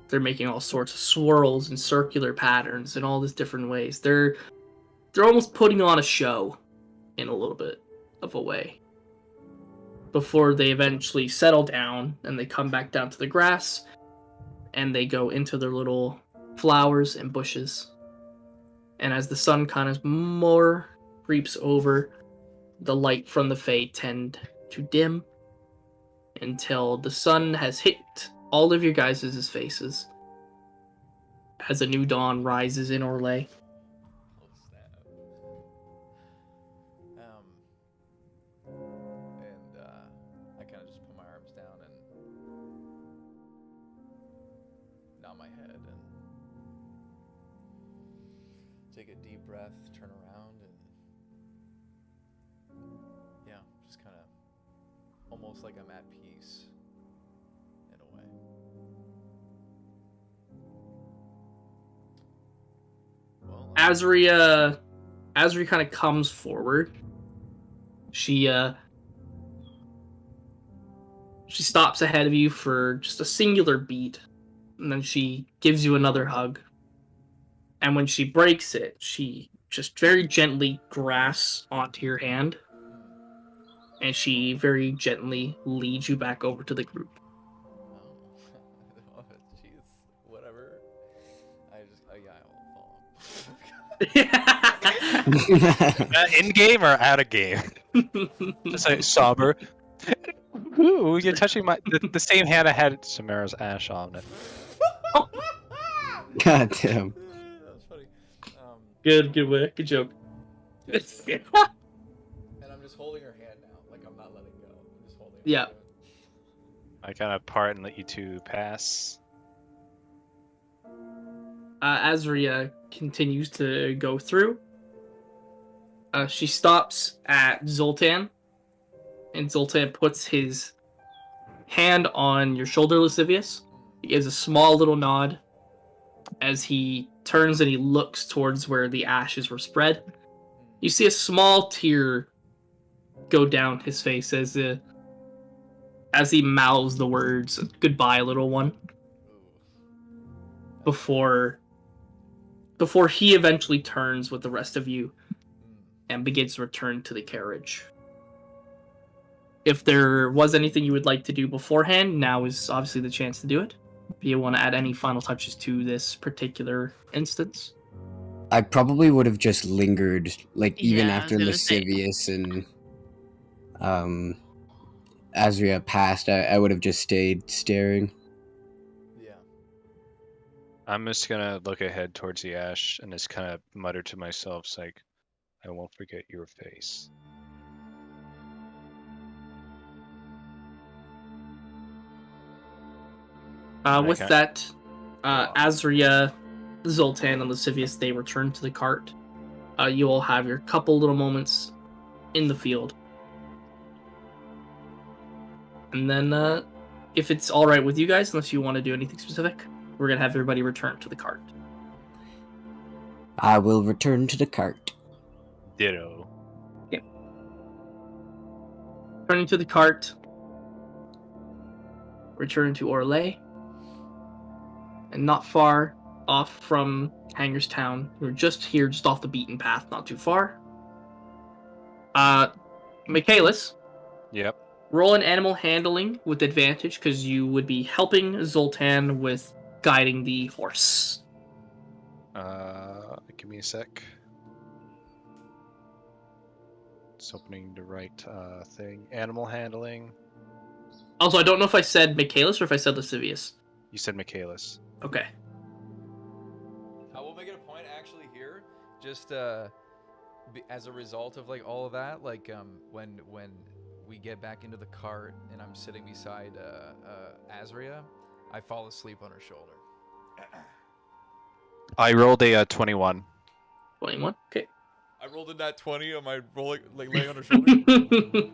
They're making all sorts of swirls and circular patterns in all these different ways. They're almost putting on a show in a little bit of a way, before they eventually settle down and they come back down to the grass and they go into their little flowers and bushes. And as the sun kind of more creeps over, the light from the Fae tend to dim until the sun has hit all of your guys' faces as a new dawn rises in Orlais. I kind of just put my arms down and nod my head and take a deep breath, turn around, and yeah, just kind of almost like I'm at peace in a way. Well, Azri kind of comes forward. She stops ahead of you for just a singular beat, and then she gives you another hug. And when she breaks it, she just very gently grasps onto your hand, and she very gently leads you back over to the group. Oh, jeez, whatever. I will follow. In game or out of game? Just like somber. Ooh, you're touching the same hand I had Samara's ash on it. God damn. That was funny. Good way. Good joke. And I'm just holding her hand now, like I'm not letting go. I'm just holding her Yeah. hand. I kind of part and let you two pass. Azria continues to go through. She stops at Zoltan, and Zoltan puts his hand on your shoulder, Lascivious. He gives a small little nod as he turns and he looks towards where the ashes were spread. You see a small tear go down his face as he mouths the words, "Goodbye, little one," before he eventually turns with the rest of you and begins to return to the carriage. If there was anything you would like to do beforehand, now is obviously the chance to do it. If you want to add any final touches to this particular instance. I probably would have just lingered, like, even Yeah, I after was gonna say. Lascivious and Azria passed, I would have just stayed staring. Yeah. I'm just gonna look ahead towards the ash and just kind of mutter to myself, it's like, I won't forget your face. With Okay. that, Azria, Zoltan, and Lascivious, they return to the cart. You all have your couple little moments in the field. And then, if it's alright with you guys, unless you want to do anything specific, we're going to have everybody return to the cart. I will return to the cart. Ditto. Returning to the cart, return to Orlais, and not far off from Hangerstown. We're just here, just off the beaten path, not too far. Michaelis, Yep. roll an animal handling with advantage because you would be helping Zoltan with guiding the horse. Give me a sec. It's opening the right thing. Animal handling. Also, I don't know if I said Michaelis or if I said Lascivious. You said Michaelis. Okay. I will make it a point actually here, just as a result of like all of that, like when we get back into the cart and I'm sitting beside Azria, I fall asleep on her shoulder. I rolled a 21. 21? Okay. I rolled a nat 20. Am I rolling like laying on her shoulder?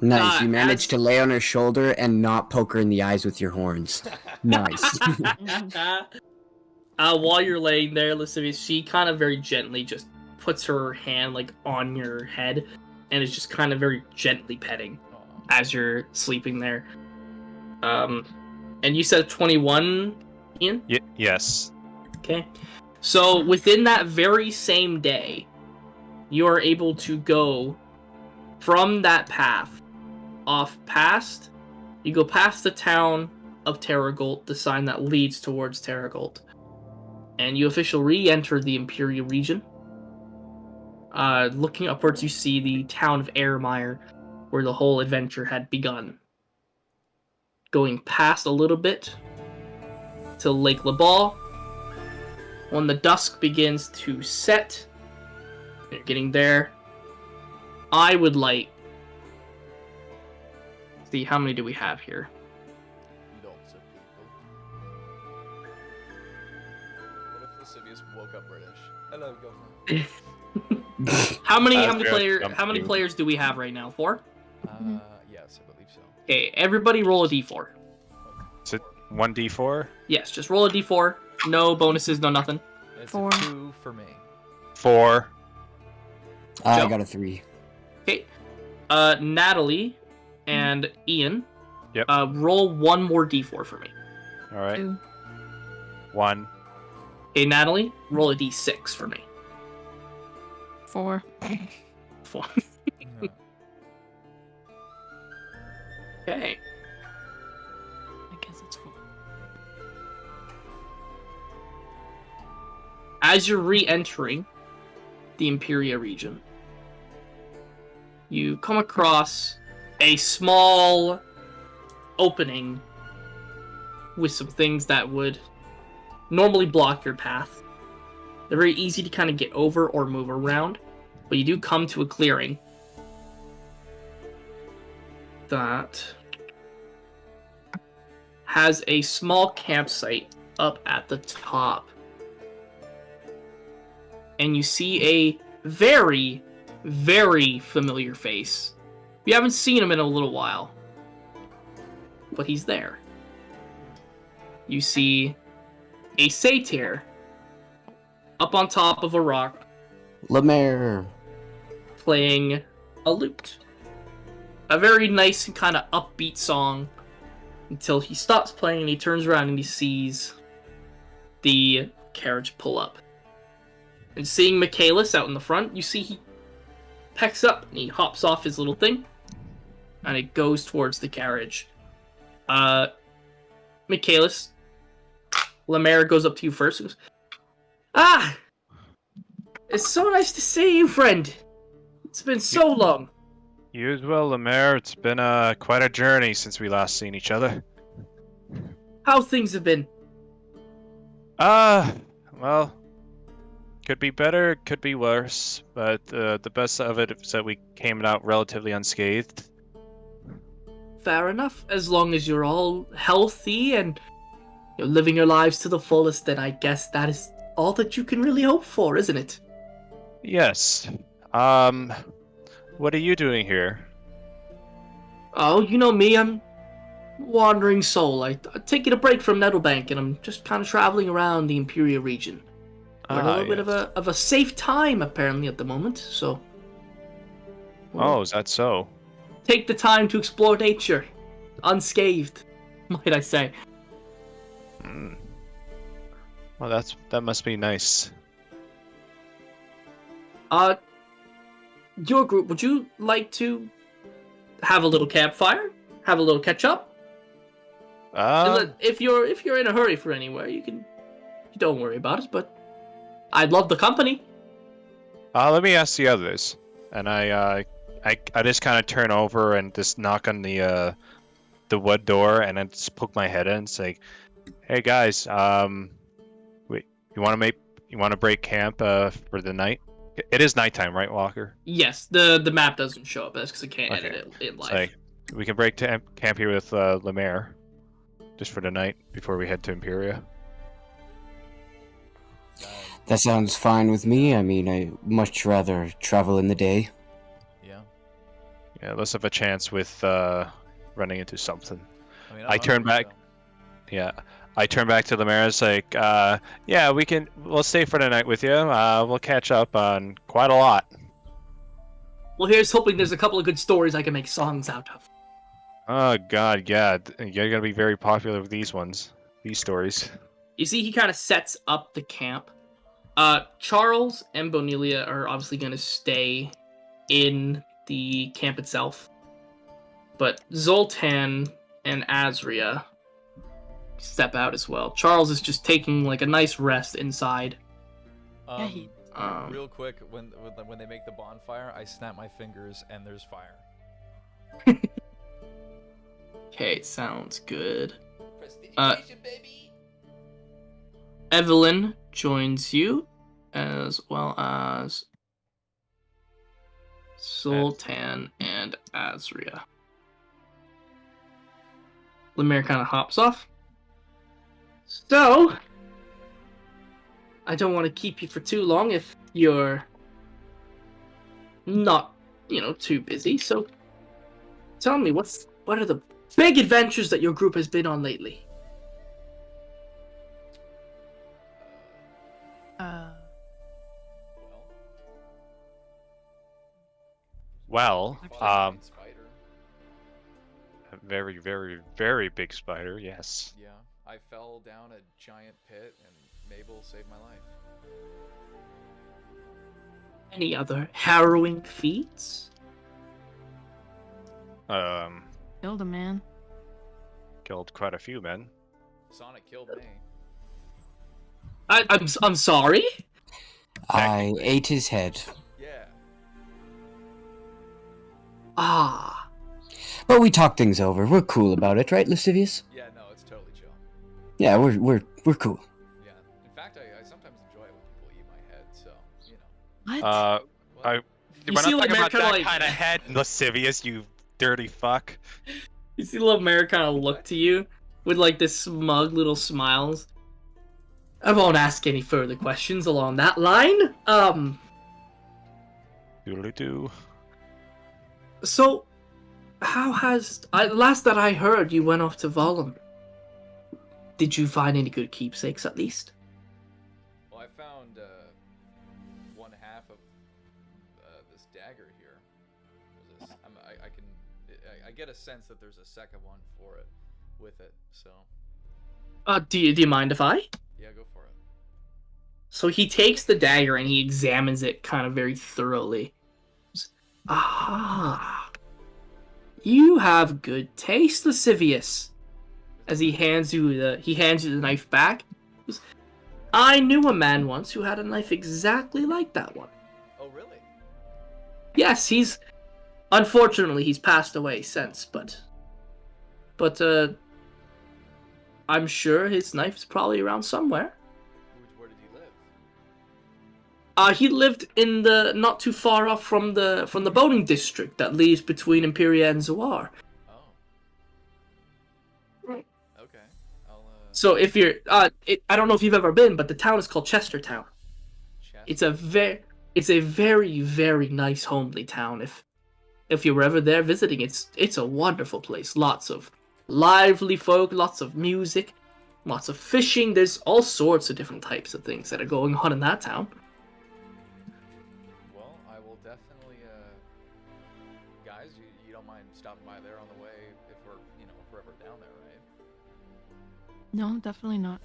Nice, you managed as- to lay on her shoulder and not poke her in the eyes with your horns. Nice. While you're laying there, Lascivious, she kind of very gently just puts her hand like on your head and is just kind of very gently petting as you're sleeping there. And you said 21, Ian? Yes. Okay. So within that very same day, you are able to go from that path off past. You go past the town of Terragold, the sign that leads towards Terragold, and you officially re-enter the Imperial region. Looking upwards, you see the town of Airmire, where the whole adventure had begun. Going past a little bit to Lake Labal. When the dusk begins to set, you're getting there. I would like... See, how many do we have here? Lots of people. What if Lascivious woke up British? Hello, governor. How many Azria, players do we have right now? 4? Yes, I believe so. Okay, everybody roll a d4. Is it 1d4? Yes, just roll a d4. No bonuses, no nothing. It's 4. a 2 for me. 4. I Joe? got a 3. Okay. Natalie and Ian. Yep. Roll one more d4 for me. All right. 2. 1. Okay, Natalie, roll a d6 for me. 4. 4. No. Okay. I guess it's 4. As you're re-entering the Imperia region, you come across a small opening with some things that would normally block your path. They're very easy to kind of get over or move around, but you do come to a clearing that has a small campsite up at the top. And you see a very, very familiar face. You haven't seen him in a little while, but he's there. You see a satyr up on top of a rock Lemaire. playing a lute. A very nice and kind of upbeat song until he stops playing and he turns around and he sees the carriage pull up. And seeing Michaelis out in the front, you see he pecks up and he hops off his little thing and it goes towards the carriage. Michaelis, Lemaire goes up to you first and goes, "Ah! It's so nice to see you, friend. It's been so long." You as well, Lemaire. It's been quite a journey since we last seen each other. How things have been? Well, could be better, could be worse, but the best of it is that we came out relatively unscathed. Fair enough. As long as you're all healthy and you're living your lives to the fullest, then I guess that is all that you can really hope for, isn't it? Yes. What are you doing here? Oh, you know me, I'm a wandering soul. I'm taking a break from Nettlebank, and I'm just kind of traveling around the Imperial region. We're in a little bit of a safe time, apparently, at the moment, so... Oh, is that so? Take the time to explore nature, unscathed, might I say. Well, that must be nice. Your group, would you like to have a little campfire? Have a little catch up? If you're in a hurry for anywhere, you don't worry about it, but I'd love the company. Let me ask the others. And I just kind of turn over and just knock on the wood door and then just poke my head in and say, "Hey guys, wait, you want to break camp for the night? It is nighttime, right, Walker?" Yes, the map doesn't show up. That's because I can't edit it in live. Like, we can break camp here with Lemaire, just for the night before we head to Imperia. That sounds fine with me. I mean, I much rather travel in the day. Yeah. Yeah, less of a chance with running into something. I mean, I turn back. Yeah, I turn back to Lemaire. It's like, yeah, we'll stay for the night with you. We'll catch up on quite a lot. Well, here's hoping there's a couple of good stories I can make songs out of. Oh God, yeah, you're gonna be very popular with these stories. You see, he kind of sets up the camp. Charles and Bonelia are obviously going to stay in the camp itself. But Zoltan and Azria step out as well. Charles is just taking like a nice rest inside. Real quick, when they make the bonfire, I snap my fingers and there's fire. Okay, sounds good. Baby. Evelyn joins you, as well as Zoltan and Azria. Lemaire kind of hops off. So, I don't want to keep you for too long if you're not, too busy. So, tell me, what are the big adventures that your group has been on lately? Well, spider. a very, very, very big spider. Yes. Yeah, I fell down a giant pit, and Mabel saved my life. Any other harrowing feats? Killed a man. Killed quite a few men. Sonic killed me. I'm sorry. I ate his head. Yeah. Ah. But we talked things over. We're cool about it, right, Lascivious? Yeah, no, it's totally chill. Yeah, we're cool. Yeah. In fact, I sometimes enjoy it when people eat my head, so, What? We're not see talking about Lemaire that kind of head, Lascivious, you dirty fuck. You see Lemaire kind of look to you with like this smug little smiles. I won't ask any further questions along that line. Doodly-doo. So, how has... last that I heard, you went off to Volum. Did you find any good keepsakes, at least? Well, I found one half of this dagger here. What is this? I get a sense that there's a second one for it, with it. So. Do you mind if I? Yeah, go for it. So he takes the dagger and he examines it kind of very thoroughly. Ah, you have good taste, Lascivious. As he hands you the knife back. I knew a man once who had a knife exactly like that one. Oh, really? Yes, unfortunately he's passed away since, but I'm sure his knife is probably around somewhere. Where did he live? He lived in the not too far off from the boating district that leads between Imperia and Zoar. Oh. Right. Okay. So if you're, I don't know if you've ever been, but the town is called Chestertown. It's a very, very nice, homely town. If you were ever there visiting, it's a wonderful place. Lots of lively folk, lots of music, lots of fishing. There's all sorts of different types of things that are going on in that town. Well, I will definitely, guys, you don't mind stopping by there on the way if we're ever down there, right? No, definitely not.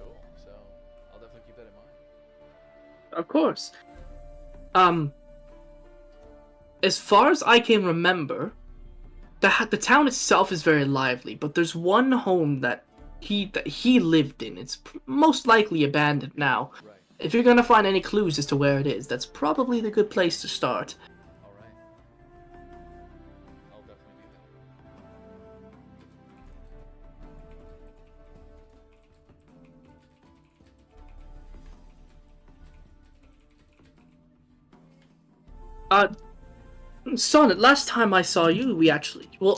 Cool. So I'll definitely keep that in mind. Of course. As far as I can remember, the town itself is very lively, but there's one home that he lived in. It's most likely abandoned now. Right. If you're gonna find any clues as to where it is, that's probably the good place to start. All right. I'll definitely do Sonnet, last time I saw you,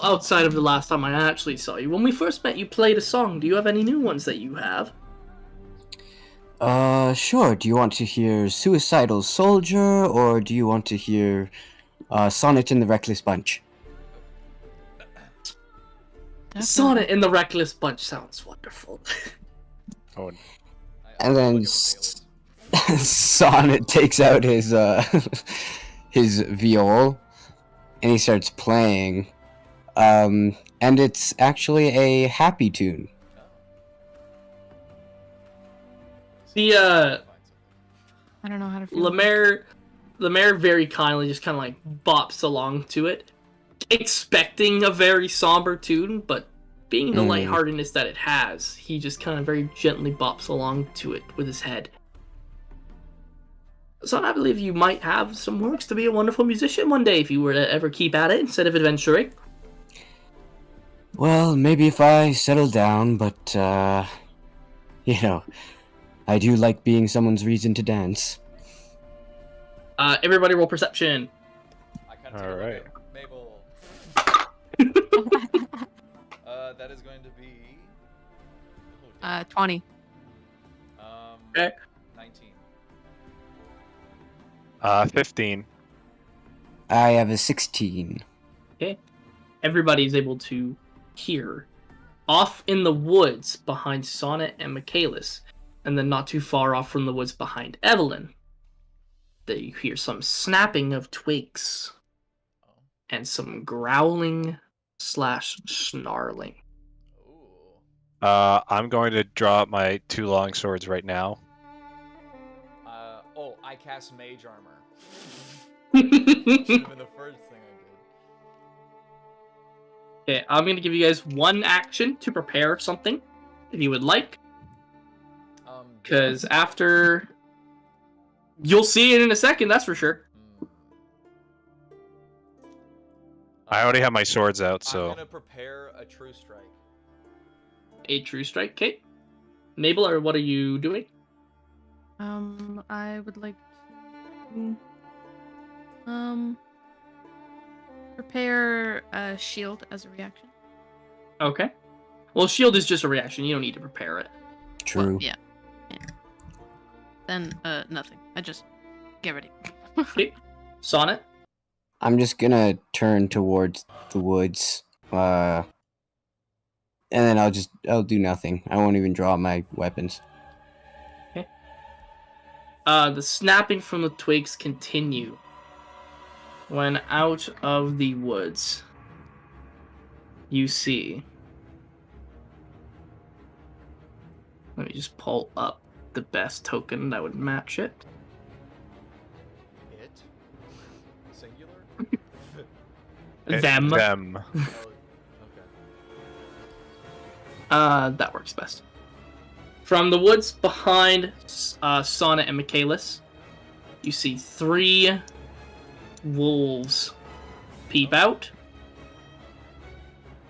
outside of the last time I actually saw you, when we first met, you played a song. Do you have any new ones that you have? Sure. Do you want to hear Suicidal Soldier, or do you want to hear Sonnet in the Reckless Bunch? Definitely. Sonnet in the Reckless Bunch sounds wonderful. Oh, And then Sonnet takes out his his viol, and he starts playing. And it's actually a happy tune. The I don't know how to feel. Lemaire very kindly just kind of like bops along to it, expecting a very somber tune, but being the lightheartedness that it has, he just kind of very gently bops along to it with his head. So I believe you might have some works to be a wonderful musician one day if you were to ever keep at it instead of adventuring. Well, maybe if I settle down, but I do like being someone's reason to dance. Everybody roll perception. I kind of all right. Mabel. That is going to be 20. Okay. 19. 15. I have a 16. Okay. Everybody's able to hear off in the woods behind Sonnet and Michaelis, and then not too far off from the woods behind Evelyn, that you hear some snapping of twigs and some growling / snarling. Ooh. I'm going to draw up my 2 long swords right now. I cast Mage Armor. Should have been the first thing I did. Okay, I'm going to give you guys one action to prepare something, if you would like. Because after... You'll see it in a second, that's for sure. I already have my swords out, so... I'm going to prepare a True Strike. A True Strike, okay. Mabel, or what are you doing? I would like to prepare a shield as a reaction. Okay. Well, shield is just a reaction. You don't need to prepare it. True. Well, yeah. Then nothing. I just get ready. Okay. Sonnet? I'm just gonna turn towards the woods, and then I'll do nothing. I won't even draw my weapons. Okay. The snapping from the twigs continue. When out of the woods, you see. Let me just pull up the best token that would match it. It? Singular? Them. Them. Oh, okay. That works best. From the woods behind Sonnet and Michaelis, you see 3 wolves peep out.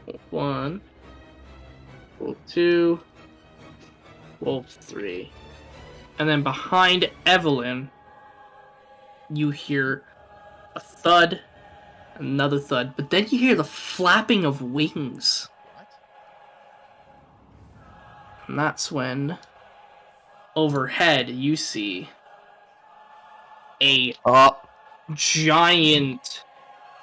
Wolf 1, Wolf 2, Wolf 3. And then behind Evelyn, you hear a thud, another thud, but then you hear the flapping of wings. What? And that's when overhead you see a Oh, giant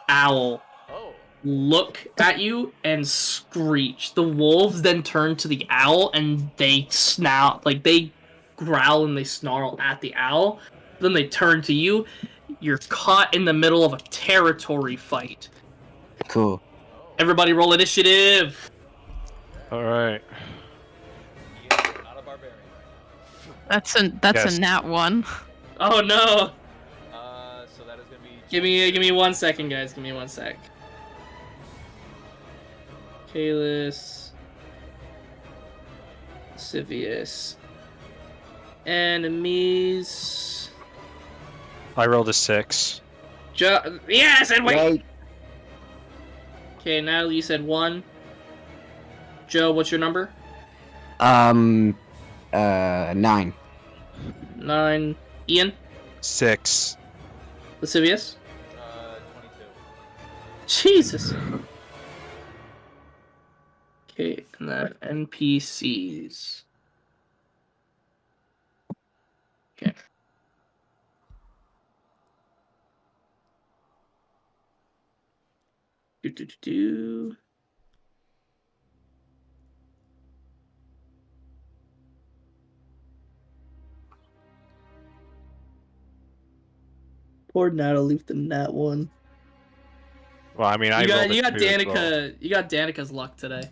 owl Oh. look at you and screech. The wolves then turn to the owl and they snout, like they growl and they snarl at the owl. Then they turn to you. You're caught in the middle of a territory fight. cool. Everybody roll initiative. All right. Ian, not a barbarian right That's Yes. a nat 1. Oh no. now. So that is gonna be. Give me 1 second, guys. Give me 1 sec. Kalis, Civius, enemies. I rolled a 6. Yes, and wait. Right. Okay, Natalie, you said 1. Joe, what's your number? 9. 9. Ian, 6. Lascivious. 22. Jesus. Okay, and then NPCs. Okay. Do. Poor Natalie with the nat 1. Well, I mean, I You got rolled a 2 as well. Danica. You got Danica's luck today.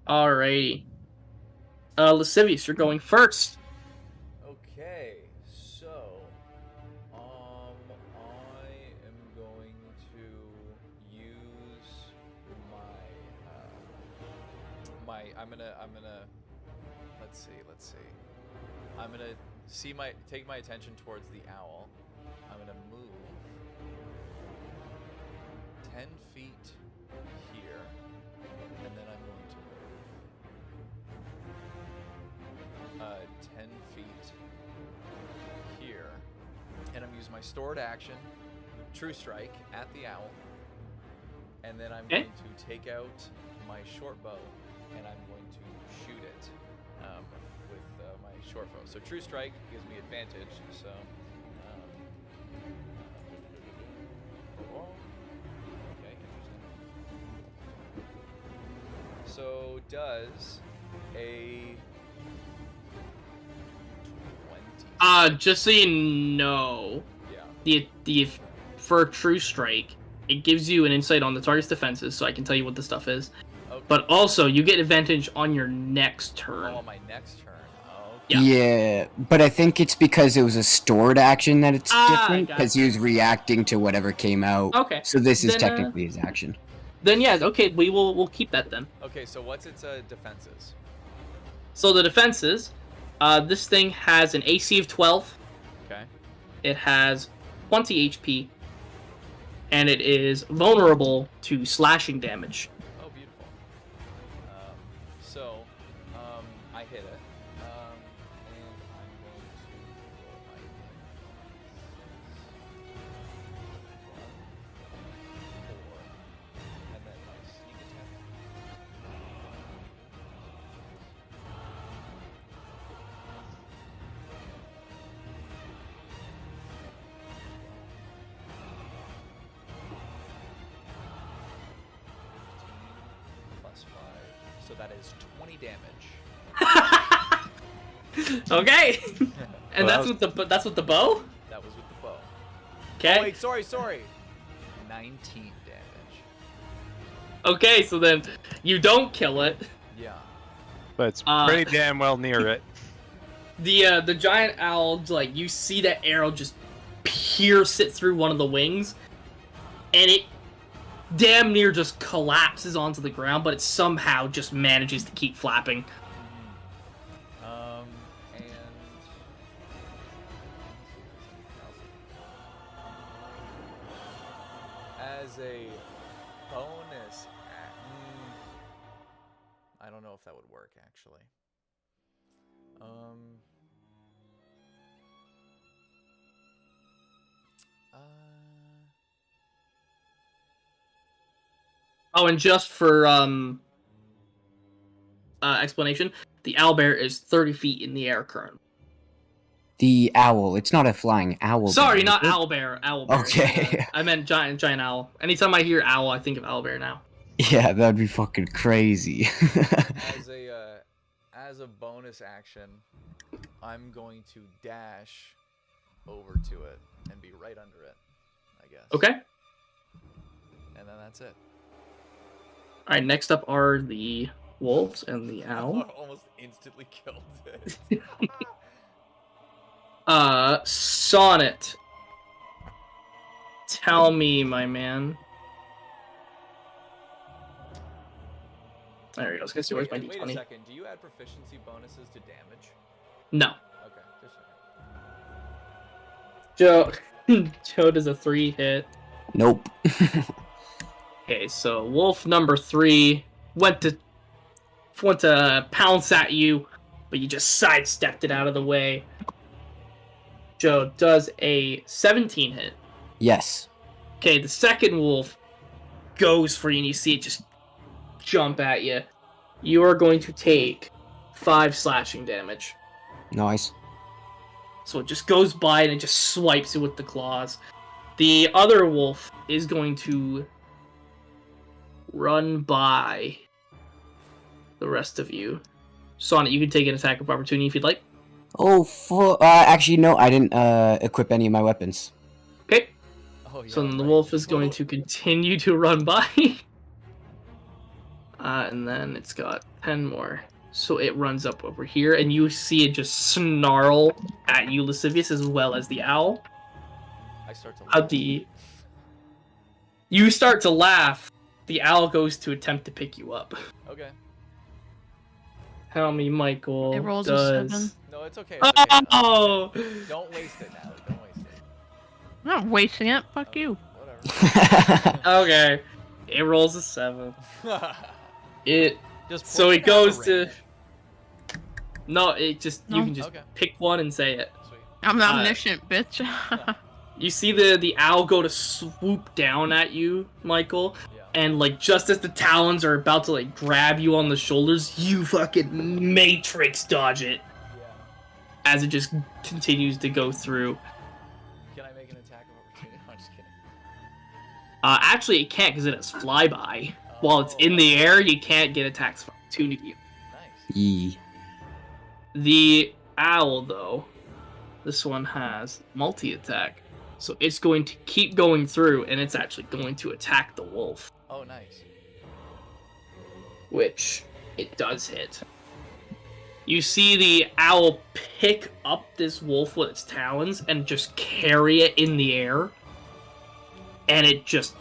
Alrighty. Lascivious, you're going first. Okay, so I am going to use my I'm gonna let's see. I'm gonna take my attention towards the owl. I'm gonna move 10 feet here, and then I'm going to move 10 feet here, and I'm using my stored action, True Strike, at the owl, and then I'm Okay. going to take out my short bow, and I'm going to shoot it with my short bow. So True Strike gives me advantage. So. Okay, interesting. So does a 20? Just so you know, Yeah. the for True Strike, it gives you an insight on the target's defenses, so I can tell you what the stuff is. Okay. But also, you get advantage on your next turn. Oh, on my next turn. Oh, okay. Yeah. Yeah, but I think it's because it was a stored action that it's different, gotcha. because he was reacting to whatever came out. Okay. So this is Then, technically his action. Then yeah, okay, we'll keep that then. Okay, so what's its defenses? So the defenses, this thing has an AC of 12. Okay. It has 20 HP, and it is vulnerable to slashing damage. Oh, beautiful. I hit it. And I'm going to roll my and then my sneak attack. so that is 20 damage. Okay. And Well, that's with the bow. That was with the bow. Okay. Oh, wait, sorry. 19 damage. Okay, so then you don't kill it. Yeah. But it's pretty damn well near it. The giant owl, like, you see that arrow just pierce it through one of the wings, and it damn near just collapses onto the ground, but it somehow just manages to keep flapping. And as a bonus, I don't know if that would work actually. Oh, and just for explanation, the owlbear is 30 feet in the air currently. The owl. It's not a flying owl. Sorry, bear, not is it? owlbear. Owlbear. Okay. I meant giant owl. Anytime I hear owl, I think of owlbear now. Yeah, that'd be fucking crazy. As a bonus action, I'm going to dash over to it and be right under it, I guess. Okay. And then that's it. All right. Next up are the wolves and the owl. Almost instantly killed it. Sonnet. Tell me, my man. There he goes. Let's see, where's my Wait a d20? second. Do you add proficiency bonuses to damage? No. Okay, just a second. Joe does a 3 hit. Nope. Okay, so wolf number 3 went to pounce at you, but you just sidestepped it out of the way. Joe does a 17 hit. Yes. Okay, the second wolf goes for you, and you see it just jump at you. You are going to take 5 slashing damage. Nice. So it just goes by and it just swipes you with the claws. The other wolf is going to run by the rest of you. Sonnet, you can take an attack of opportunity if you'd like. Oh, actually, no, I didn't equip any of my weapons. Okay. Oh, yeah, So then the right. wolf is going to continue to run by. And then it's got 10 more. So it runs up over here, and you see it just snarl at you, Lascivious, as well as the owl. I start to laugh. You start to laugh. The owl goes to attempt to pick you up. Okay. Tell me, Michael. It rolls a does... 7. No, it's okay. It's okay. Oh! Don't waste it now. Don't waste it. I'm not wasting it. Fuck you. Whatever. Okay. It rolls a 7. It... Just So point it out goes the to... range. No, it just... You No. can just Okay. pick one and say it. Sweet. I'm omniscient, bitch. You see the owl go to swoop down at you, Michael, Yeah. and like just as the talons are about to like grab you on the shoulders, you fucking matrix dodge it Yeah. as it just continues to go through. Can I make an attack of opportunity? I'm just kidding. Actually, it can't because it has flyby. While it's in the air, you can't get attacks of opportunity. Nice. Yee. The owl, though, this one has multi-attack. So it's going to keep going through, and it's actually going to attack the wolf, Oh, nice. which it does hit. You see the owl pick up this wolf with its talons and just carry it in the air, and it just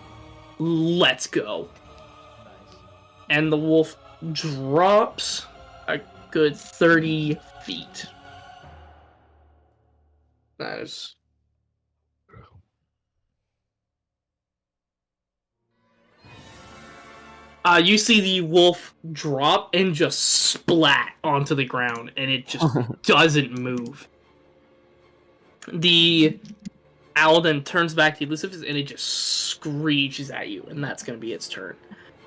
lets go. Nice. And the wolf drops a good 30 feet. That is... you see the wolf drop and just splat onto the ground, and it just doesn't move. The owl then turns back to Elusive, and it just screeches at you, and that's going to be its turn.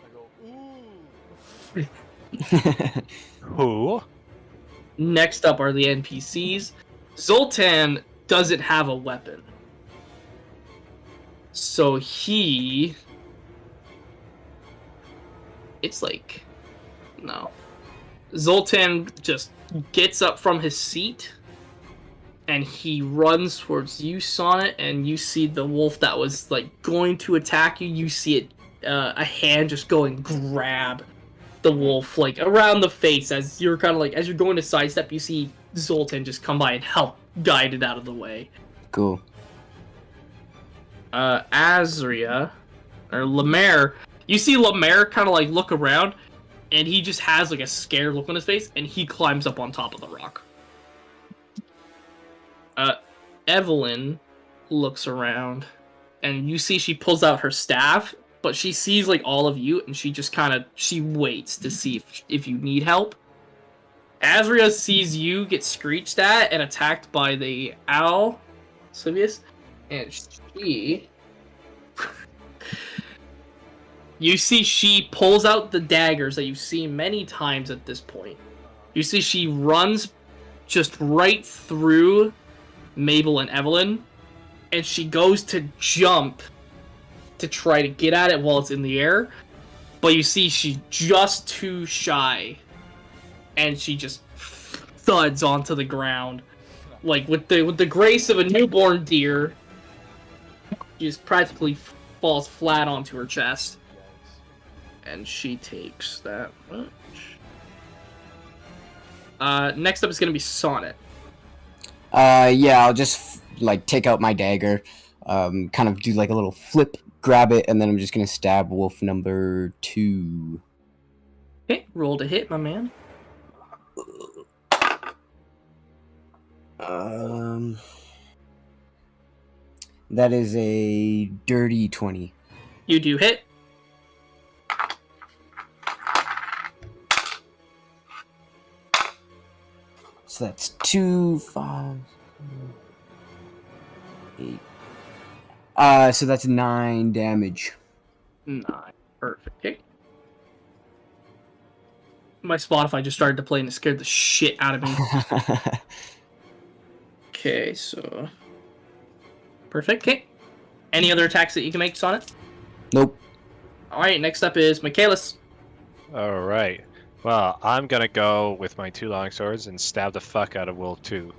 I go, ooh. Who? Next up are the NPCs. Zoltan doesn't have a weapon. So he... It's like No. Zoltan just gets up from his seat and he runs towards you, Sonnet, and you see the wolf that was like going to attack you. You see it, a hand just go and grab the wolf like around the face as you're kind of like as you're going to sidestep. You see Zoltan just come by and help guide it out of the way. Cool. Azria or Lemaire, you see Lemaire kind of like look around, and he just has like a scared look on his face, and he climbs up on top of the rock. Evelyn looks around, and you see she pulls out her staff, but she sees like all of you, and she just she waits to see if you need help. Azria sees you get screeched at and attacked by the owl, Sylvius, and she... You see she pulls out the daggers that you've seen many times at this point. You see she runs just right through Mabel and Evelyn, and she goes to jump to try to get at it while it's in the air, but you see she's just too shy, and she just thuds onto the ground. Like, with the grace of a newborn deer, she just practically falls flat onto her chest. And she takes that much. Next up is going to be Sonnet. Yeah, I'll just like take out my dagger, kind of do like a little flip, grab it, and then I'm just gonna stab wolf number 2. Okay, roll to hit, my man. That is a dirty 20. You do hit. So that's 2, 5, 8. So that's 9 damage. 9. Perfect. Okay. My Spotify just started to play and it scared the shit out of me. Okay, so... Perfect. Okay. Any other attacks that you can make, Sonnet? Nope. Alright, next up is Michaelis. Alright. Well, I'm gonna go with my 2 longswords and stab the fuck out of Wolf 2.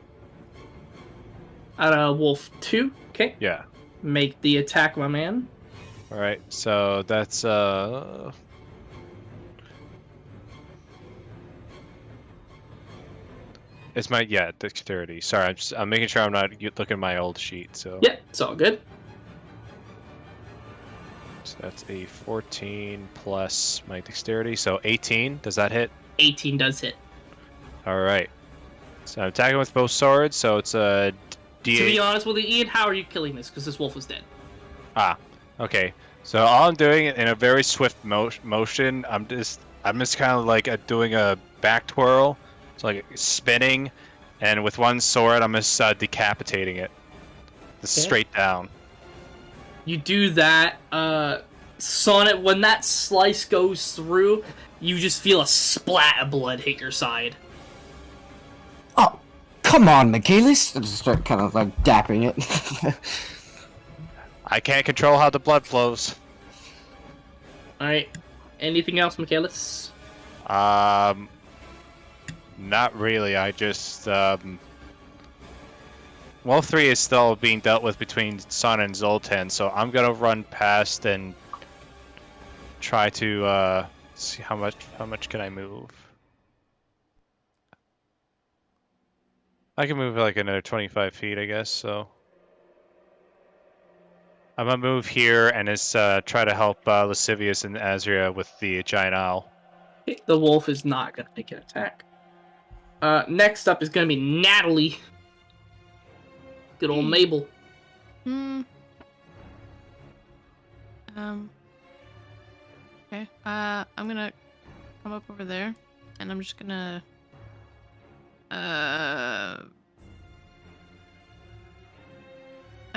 Out of Wolf 2. Okay. Yeah. Make the attack, my man. Alright, so that's it's my dexterity. Sorry, I'm making sure I'm not looking at my old sheet. So Yeah, it's all good. So that's a 14 plus my dexterity, so 18. Does that hit? 18 does hit. All right. So I'm attacking with both swords, so it's a D8. To be honest with you, Ian, how are you killing this? Because this wolf is dead. Ah, okay. So all I'm doing in a very swift motion, I'm just kind of like doing a back twirl, so like spinning, and with one sword, I'm just decapitating it, just straight down. You do that, Sonnet, when that slice goes through, you just feel a splat of blood hit your side. Oh, come on, Michaelis! I just start kind of like dapping it. I can't control how the blood flows. Alright. Anything else, Michaelis? Not really. I just, Wolf 3 is still being dealt with between Sun and Zoltan, so I'm gonna run past and try to, see how much can I move? I can move like another 25 feet, I guess, so... I'm gonna move here and just try to help Lascivious and Azria with the giant owl. The wolf is not gonna make an attack. Next up is gonna be Natalie. Good old Mabel. Okay. I'm gonna come up over there, and I'm just gonna I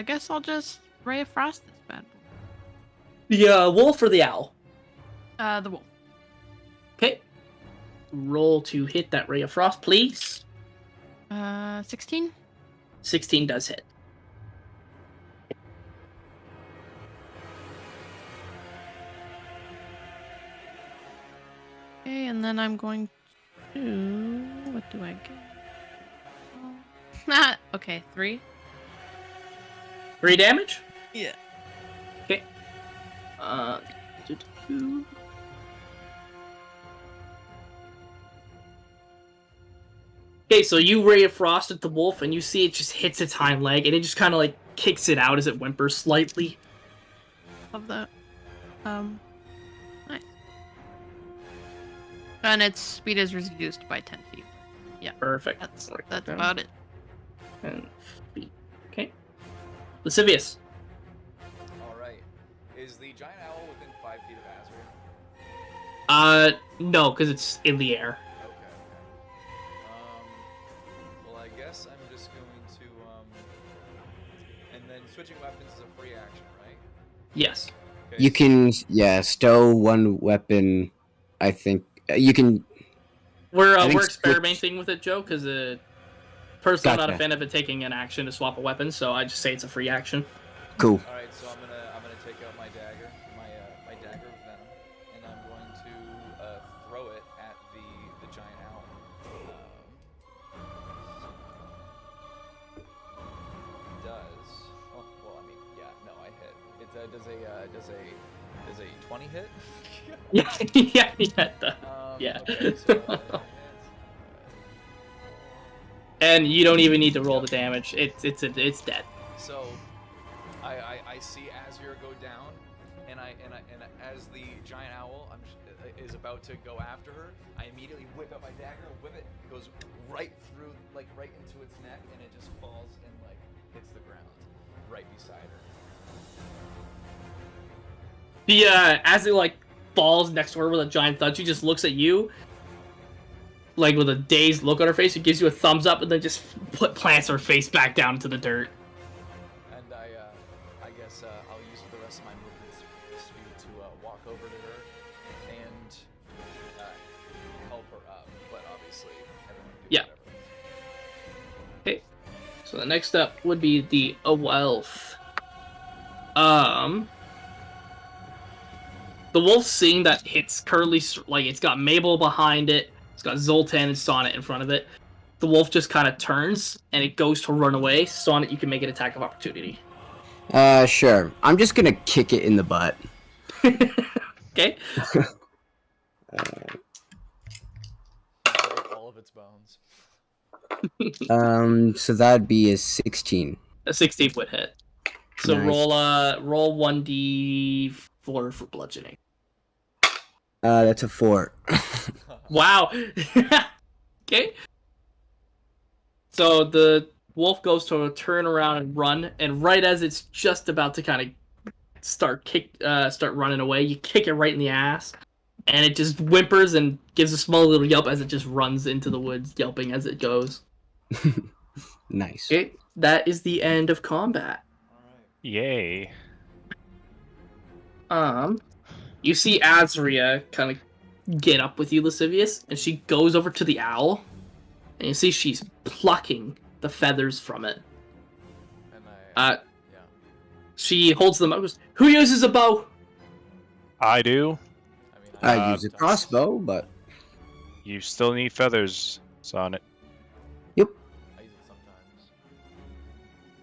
guess I'll just Ray of Frost this bad boy. The wolf or the owl? The wolf. Okay. Roll to hit that Ray of Frost, please. 16? 16 does hit. Okay, and then I'm going to. What do I get? Okay, 3. 3 damage? Yeah. Okay. Okay, so you Ray of Frost at the wolf, and you see it just hits its hind leg, and it just kind of like kicks it out as it whimpers slightly. Love that. Nice. And its speed is reduced by 10 feet. Yeah. Perfect. That's down. about it. 10 feet. Okay. Lascivious. All right. Is the giant owl within 5 feet of Azria? No, because it's in the air. Okay. Well, I guess I'm just going to and then switching weapons is a free action, right? Yes. Okay, You can, stow one weapon. I think you can. We're I think experimenting with it, Joe, because personally I'm not a Gotcha. fan of it taking an action to swap a weapon, so I just say it's a free action. Cool. All right, so I'm gonna take out my dagger, my dagger of venom, and I'm going to throw it at the giant owl. Does well? I mean, yeah, no, I hit. It does a 20 hit? yeah, yeah. Okay, so it hits. And you don't even need to roll the damage. It's dead. So I see Azure go down, and as the giant owl is about to go after her, I immediately whip out my dagger and whip it. It goes right through, like right into its neck, and it just falls and like hits the ground right beside her. As it like falls next to her with a giant thud, she just looks at you, like with a dazed look on her face. It gives you a thumbs up, and then just plants her face back down into the dirt. And I guess I'll use the rest of my movement speed to walk over to her and help her up. But obviously, everyone do Yeah. whatever. Okay. So the next up would be the elf. The wolf, seeing that it's currently like it's got Mabel behind it, it's got Zoltan and Sonnet in front of it. The wolf just kind of turns and it goes to run away. Sonnet, you can make an attack of opportunity. Sure. I'm just gonna kick it in the butt. Okay. Break all of its bones. So that'd be a 16. A 16 would hit. So Nice. roll 1d4 for bludgeoning. That's a 4. Wow. Okay. So the wolf goes to turn around and run, and right as it's just about to kind of start running away, you kick it right in the ass, and it just whimpers and gives a small little yelp as it just runs into the woods, yelping as it goes. Nice. Okay, that is the end of combat. Yay. You see Azria kind of get up with you, Lascivious, and she goes over to the owl, and you see she's plucking the feathers from it. And yeah. She holds them up and goes, "Who uses a bow?" I do. I mean, I use a crossbow, but You still need feathers on it. I use it sometimes.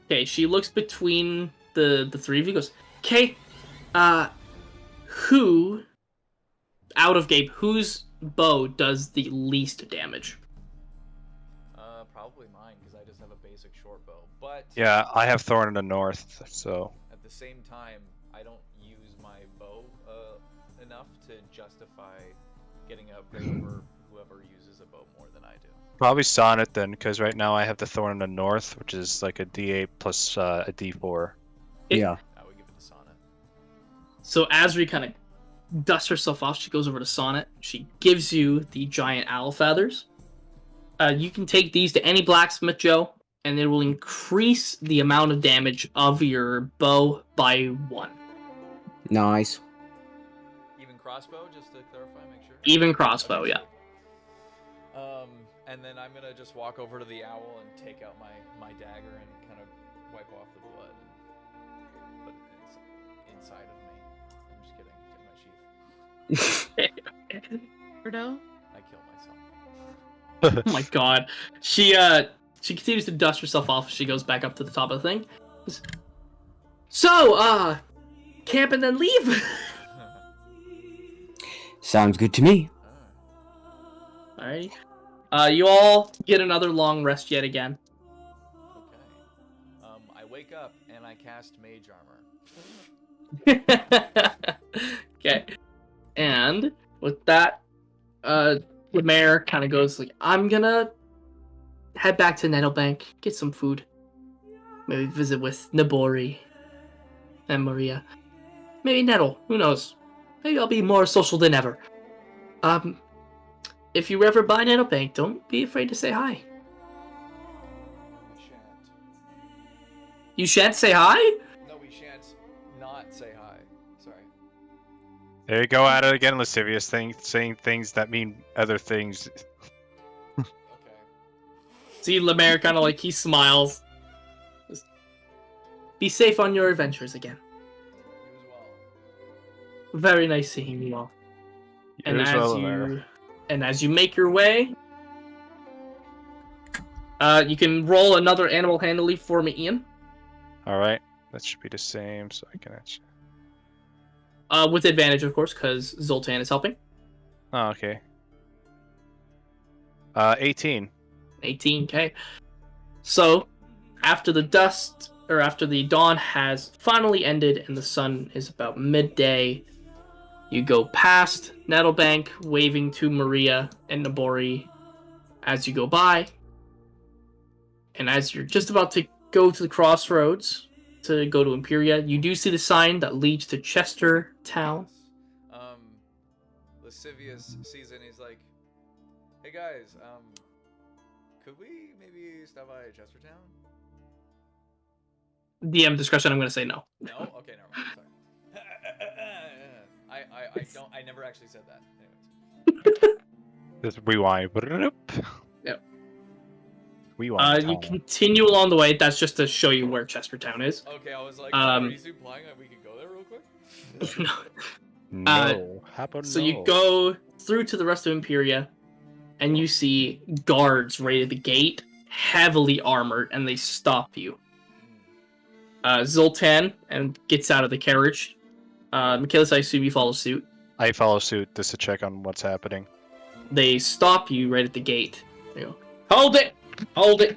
Okay, she looks between the three of you, goes, "Okay, who, out of game, whose bow does the least damage?" Probably mine, because I just have a basic short bow. But Yeah, I have Thorn in the North, so at the same time, I don't use my bow enough to justify getting a upgrade over whoever uses a bow more than I do. probably Sonnet then, because right now I have the Thorn in the North, which is like a D8 plus a D4. yeah. I would give it to Sonnet. So Azri kind of dusts herself off. She goes over to Sonnet. She gives you the giant owl feathers. You can take these to any blacksmith, Joe, and it will increase the amount of damage of your bow by 1. Nice. Even crossbow, just to clarify, make sure. Even crossbow, yeah. And then I'm gonna just walk over to the owl and take out my dagger and kind of wipe off the blood and put it inside of me. I'm just kidding. Take my sheath. Bordeaux? I killed myself. Oh my god. She continues to dust herself off as she goes back up to the top of the thing. So, camp and then leave. Sounds good to me. Alrighty. You all get another long rest yet again. Okay. I wake up and I cast mage armor. Okay. And with that, the mayor kind of goes like, I'm gonna head back to Nettlebank, get some food. Maybe visit with Nabori and Maria. Maybe Nettle, who knows? Maybe I'll be more social than ever. If you ever buy Nettlebank, don't be afraid to say hi. We shan't. You shan't say hi? No, we shan't not say hi. Sorry. There you go at it again, lascivious thing, saying things that mean other things. Okay. See, Lemaire kind of like, he smiles. Just be safe on your adventures again. You as well. Very nice seeing you all. And Yours as well, you Lamar. and as you make your way, you can roll another animal handling for me, Ian. All right, that should be the same, so I can actually. With advantage, of course, because Zoltan is helping. Oh, okay. 18. 18k. So, after the dawn has finally ended and the sun is about midday, you go past Nettlebank, waving to Maria and Nabori as you go by. And as you're just about to go to the crossroads to go to Imperia, you do see the sign that leads to Chester Town. Lascivious sees it and he's like, "Hey guys, could we maybe stop by Chestertown?" DM discretion, I'm going to say no. No? Okay, never mind. Sorry. I never actually said that. Anyways. Just rewind. Yep. Rewind. You continue along the way. That's just to show you where Chestertown is. Okay, I was like, are you implying that we could go there real quick? No. How about So no? you go through to the rest of Imperia, and you see guards right at the gate, heavily armored, and they stop you. Zoltan and gets out of the carriage. Michaelis, I assume you follow suit. I follow suit just to check on what's happening. They stop you right at the gate. They go, "Hold it! Hold it!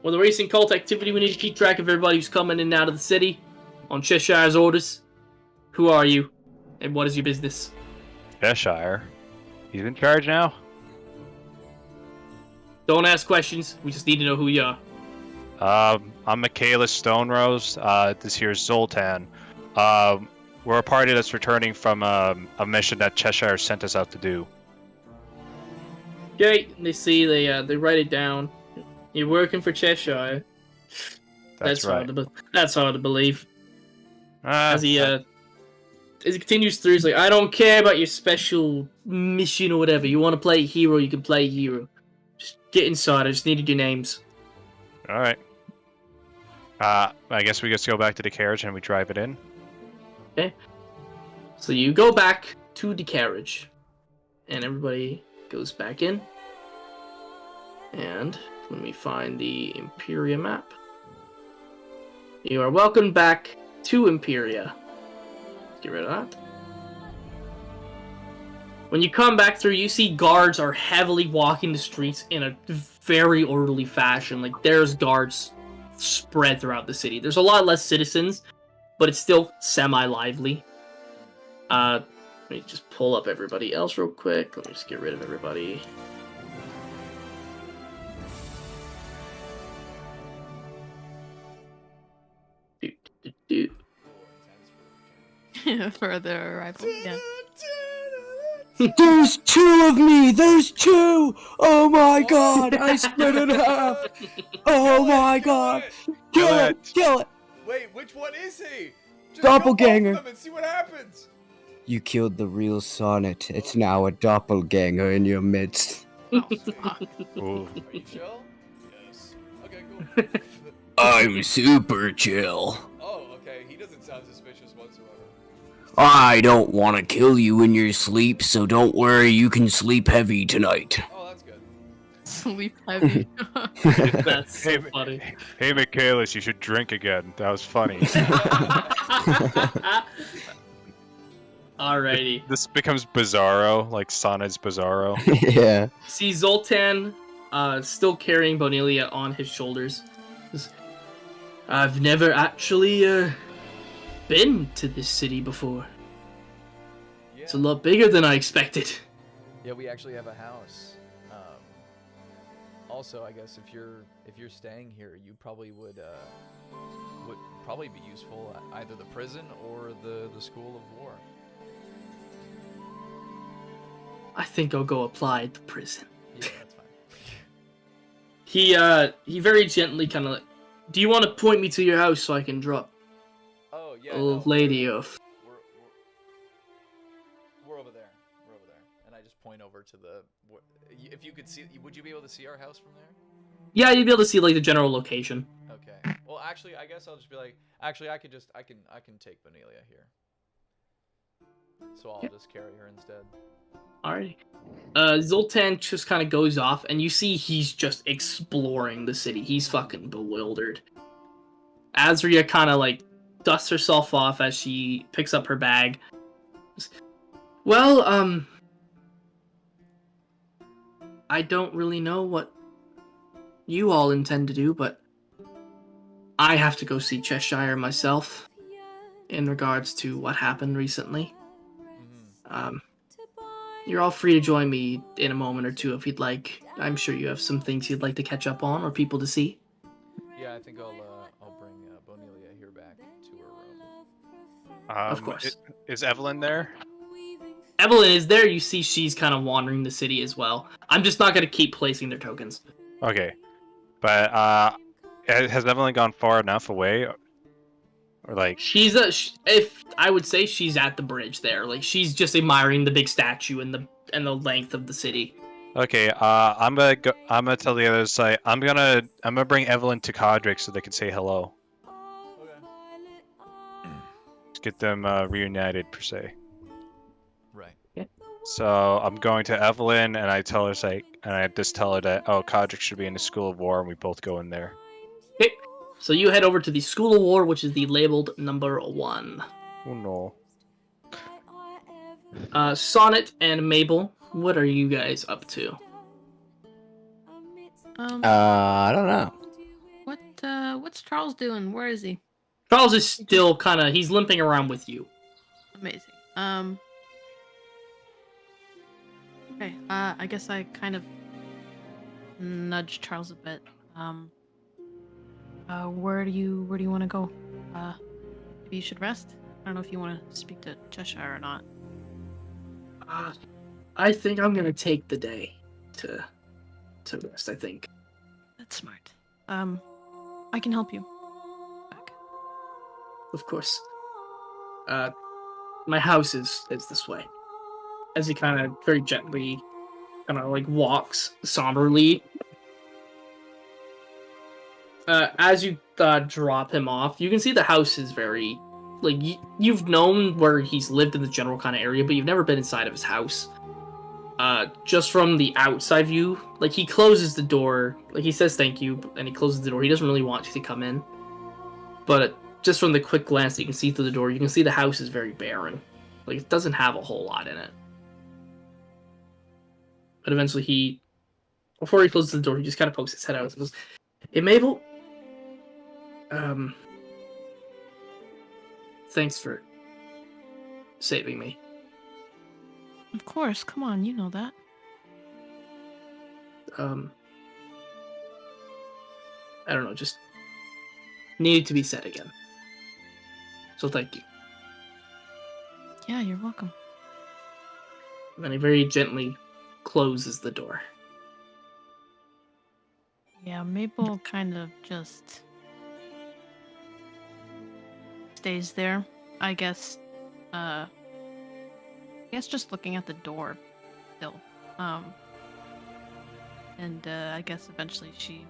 With the recent cult activity, we need to keep track of everybody who's coming in and out of the city on Cheshire's orders. Who are you? And what is your business?" Cheshire. He's in charge now? Don't ask questions. We just need to know who you are. I'm Michaelis Stonerose. This here's Zoltan. We're a party that's returning from a mission that Cheshire sent us out to do. Okay, they see, they write it down. You're working for Cheshire. That's right. That's hard to believe. Ah, As he continues through, he's like, "I don't care about your special mission or whatever. You want to play a hero, you can play a hero. Just get inside. I just needed your names." all right. I guess we just go back to the carriage and we drive it in. Okay. So you go back to the carriage, and everybody goes back in. And let me find the Imperia map. You are welcome back to Imperia. Get rid of that. When you come back through, you see guards are heavily walking the streets in a very orderly fashion. Like, there's guards spread throughout the city. There's a lot less citizens, but it's still semi-lively. Let me just pull up everybody else real quick. Let me just get rid of everybody. For the arrival. Yeah. There's two of me! There's two! Oh my god! I split in half! Oh my god! Kill it! Kill it! Wait, which one is he? Just Doppelganger. kill both of them and see what happens. You killed the real Sonnet. It's now a doppelganger in your midst. Oh, fuck. Ooh. Are you chill? Yes. Okay, cool. I'm super chill. Oh, okay. He doesn't sound suspicious whatsoever. I don't want to kill you in your sleep, so don't worry, you can sleep heavy tonight. Oh, that's good. Sleep heavy. That's so Hey, funny. hey, Michaelis, you should drink again. That was funny. Alrighty. This becomes Bizarro, like Sana's Bizarro. Yeah. See Zoltan still carrying Bonilia on his shoulders. I've never actually been to this city before. Yeah. It's a lot bigger than I expected. Yeah, we actually have a house. Also, I guess if you're staying here, you probably would probably be useful at either the prison or the school of war. I think I'll go apply at the prison. Yeah, that's fine. He very gently kind of. Do you want to point me to your house so I can drop Oh yeah, a no, lady off? we're over there. We're over there, and I just point over to the. If you could see, would you be able to see our house from there? Yeah, you'd be able to see like the general location. Okay. Well, actually, I guess I'll just be like, actually, I can take Benelia here. So I'll just carry her instead. Alrighty. Zoltan just kind of goes off, and you see he's just exploring the city. He's fucking bewildered. Azria kind of like dusts herself off as she picks up her bag. Well, I don't really know what you all intend to do, but I have to go see Cheshire myself in regards to what happened recently. You're all free to join me in a moment or two if you'd like. I'm sure you have some things you'd like to catch up on or people to see. Yeah, I think I'll bring Bonelia here back to her room. Of course. Is Evelyn there? Evelyn is there. You see she's kind of wandering the city as well. I'm just not going to keep placing their tokens. Okay. But, has Evelyn gone far enough away? Or like... She's if I would say she's at the bridge there. Like she's just admiring the big statue and the length of the city. Okay, I'm gonna tell the others, like, I'm gonna bring Evelyn to Codric so they can say hello. Okay. Just get them reunited per se. Right. So I'm going to Evelyn, and I tell her, like, and I just tell her that, oh, Codric should be in the School of War, and we both go in there. Okay. So you head over to the School of War, which is the labeled number 1. Oh no. Sonnet and Mabel, what are you guys up to? I don't know. What's Charles doing? Where is he? Charles is still kind of, he's limping around with you. Amazing. Okay, I guess I kind of nudge Charles a bit. Where do you want to go? Maybe you should rest? I don't know if you want to speak to Cheshire or not. I think I'm gonna take the day to rest, I think. That's smart. I can help you. Back. Of course. My house is this way. As he kind of very gently kind of like walks somberly. As you drop him off, you can see the house is very like you've known where he's lived in the general kind of area, but you've never been inside of his house. Just from the outside view, like he closes the door, like he says thank you, and he closes the door. He doesn't really want you to come in, but just from the quick glance that you can see through the door, you can see the house is very barren. Like it doesn't have a whole lot in it. But eventually before he closes the door, he just kind of pokes his head out and goes, "Hey Mabel, thanks for saving me." Of course, come on, you know that. I don't know, just needed to be said again. So thank you. Yeah, you're welcome. And then he very gently closes the door. Yeah, Mabel kind of just stays there. I guess just looking at the door still. And I guess eventually she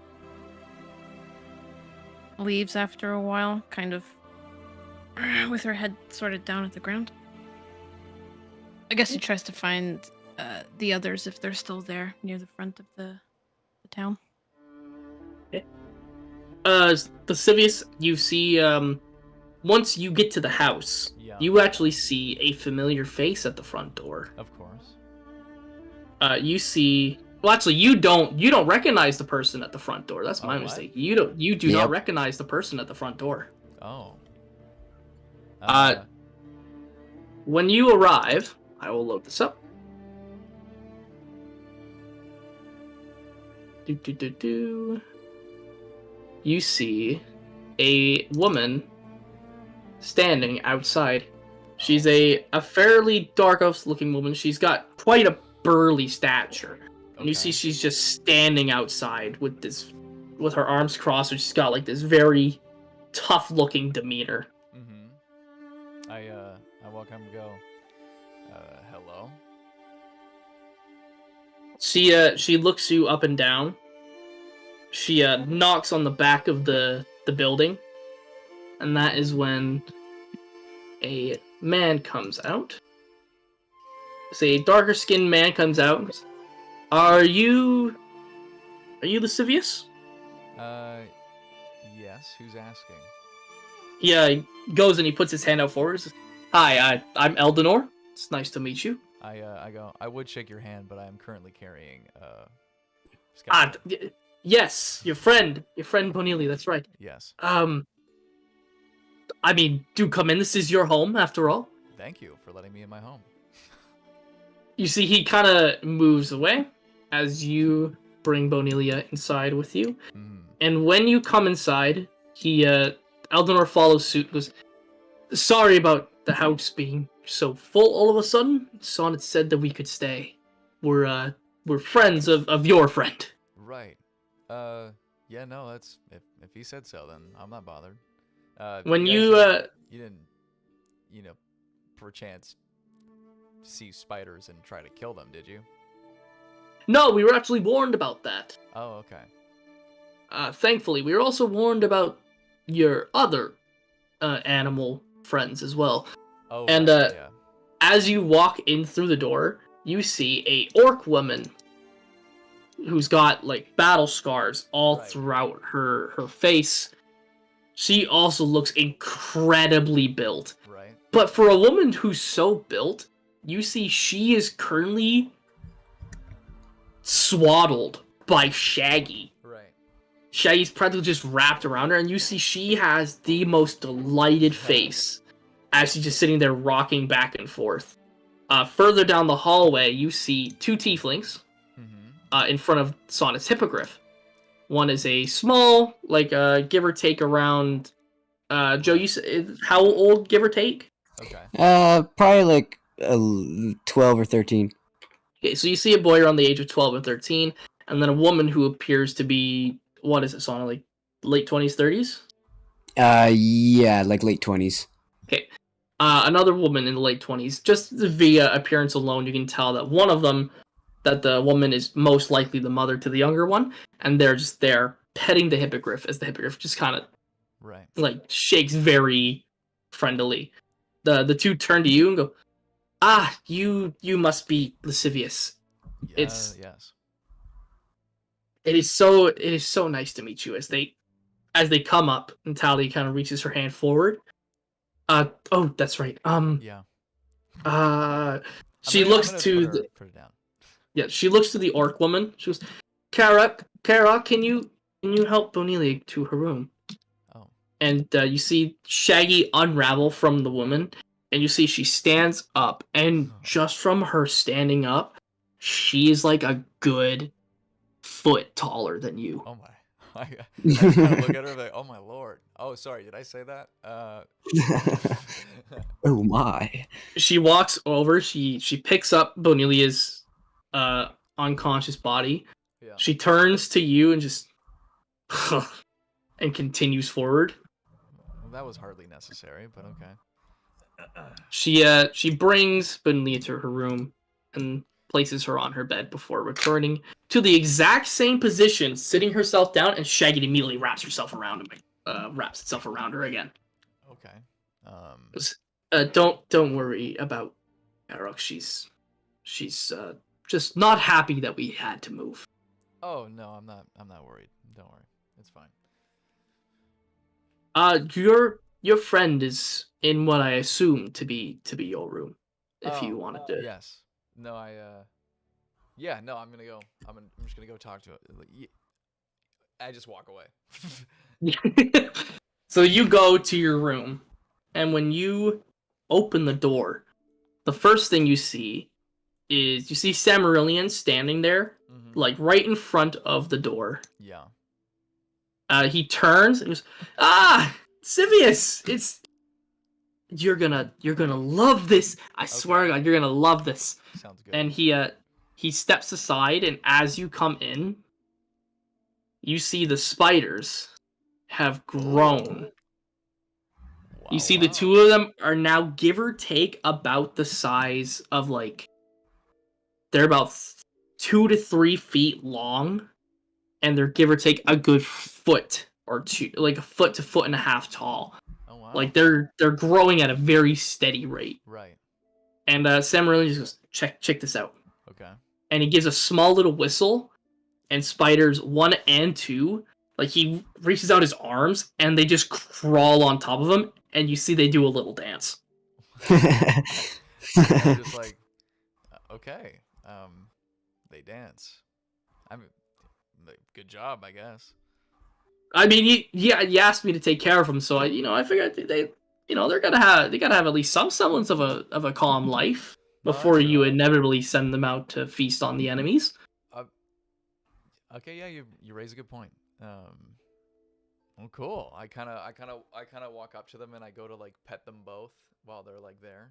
leaves after a while, kind of with her head sort of down at the ground. I guess he tries to find the others if they're still there near the front of the town. Lascivious, you see, once you get to the house, Yeah. you actually see a familiar face at the front door. Of course. You see, well, actually, you don't recognize the person at the front door. That's my what? mistake. You do not Yep. recognize the person at the front door. Oh. When you arrive, I will load this up. You see a woman standing outside. She's a fairly dark-looking woman. She's got quite a burly stature. And you see she's just standing outside with her arms crossed, and she's got like this very tough-looking demeanor. Mm-hmm. I walk up and go, hello? She looks you up and down. She knocks on the back of the building, and that is when a man comes out. Say a darker skinned man comes out. Are you Lascivious? Yes. Who's asking? He goes and he puts his hand out forward. Says, "Hi, I'm Eldenor. It's nice to meet you." I go, I would shake your hand, but I am currently carrying Yes, your friend Bonili. That's right. Yes. I mean, do come in. This is your home, after all. Thank you for letting me in my home. You see, he kind of moves away as you bring Bonilia inside with you. Mm. And when you come inside, Eldenor follows suit. Goes, "Sorry about the house being so full all of a sudden. Sonnet said that we could stay. We're friends of your friend." Right. Yeah, no, that's if he said so, then I'm not bothered. When you didn't, perchance see spiders and try to kill them, did you? No, we were actually warned about that. Oh, okay. Thankfully, we were also warned about your other animal friends as well. Oh, and right, yeah. as you walk in through the door, you see a orc woman who's got like battle scars all throughout her face. She also looks incredibly built. Right. But for a woman who's so built, you see she is currently swaddled by Shaggy. Right. Shaggy's practically just wrapped around her, and you see she has the most delighted face as she's just sitting there rocking back and forth. Further down the hallway, you see two tieflings in front of Sonnet's hippogriff. One is a small, like, give or take around... Joe, you said, how old, give or take? Okay. Probably like 12 or 13. Okay, so you see a boy around the age of 12 and 13, and then a woman who appears to be, what is it, Sonnet, like late 20s, 30s? Yeah, like late 20s. Okay. Another woman in the late 20s. Just via appearance alone, you can tell that one of them, that the woman is most likely the mother to the younger one, and they're just there petting the hippogriff as the hippogriff just kind of like shakes very friendly. The two turn to you and go, "Ah, you must be Lascivious. Yes. It is so nice to meet you." As they come up, and Tali kind of reaches her hand forward. Oh, that's right. Yeah. She looks to put it down. Yeah, she looks to the orc woman. She goes, Kara, can you help Bonilia to her room?" Oh. And you see Shaggy unravel from the woman, and you see she stands up, and just from her standing up, she is like a good foot taller than you. Oh my. I kind of look at her like, oh my lord. Oh, sorry, did I say that? Oh my. She walks over, she picks up Bonilia's unconscious body. Yeah. She turns to you and just and continues forward. Well, that was hardly necessary, but okay. She brings Bonilia to her room and places her on her bed before returning to the exact same position, sitting herself down, and Shaggy immediately wraps itself around her again. Okay. Don't worry about Garruk, she's just not happy that we had to move. Oh no, I'm not worried. Don't worry, it's fine. Your friend is in what I assume to be your room. If you wanted to. Yes. No, yeah, no, I'm just gonna go talk to it. I just walk away. So you go to your room, and when you open the door, the first thing you see is Samarillion standing there, like right in front of the door. Yeah. He turns and goes, Sivius, you're gonna love this. I swear to God, you're gonna love this. Sounds good. And he steps aside, and as you come in, you see the spiders have grown. Wow, You see the two of them are now give or take about the size of they're about 2 to 3 feet long, and they're give or take a good foot or two, like a foot to foot and a half tall. Oh wow. Like they're growing at a very steady rate. Right. And Samarillion just goes, check this out. Okay. And he gives a small little whistle, and spiders 1 and 2, like he reaches out his arms and they just crawl on top of him, and you see they do a little dance. I'm just like, okay, they dance. Good job, I guess. I mean, you asked me to take care of them, so I figured they they gotta have at least some semblance of a calm life before you inevitably send them out to feast on the enemies. Okay, yeah, you raise a good point. Well, cool. I kind of walk up to them and I go to like pet them both while they're like there.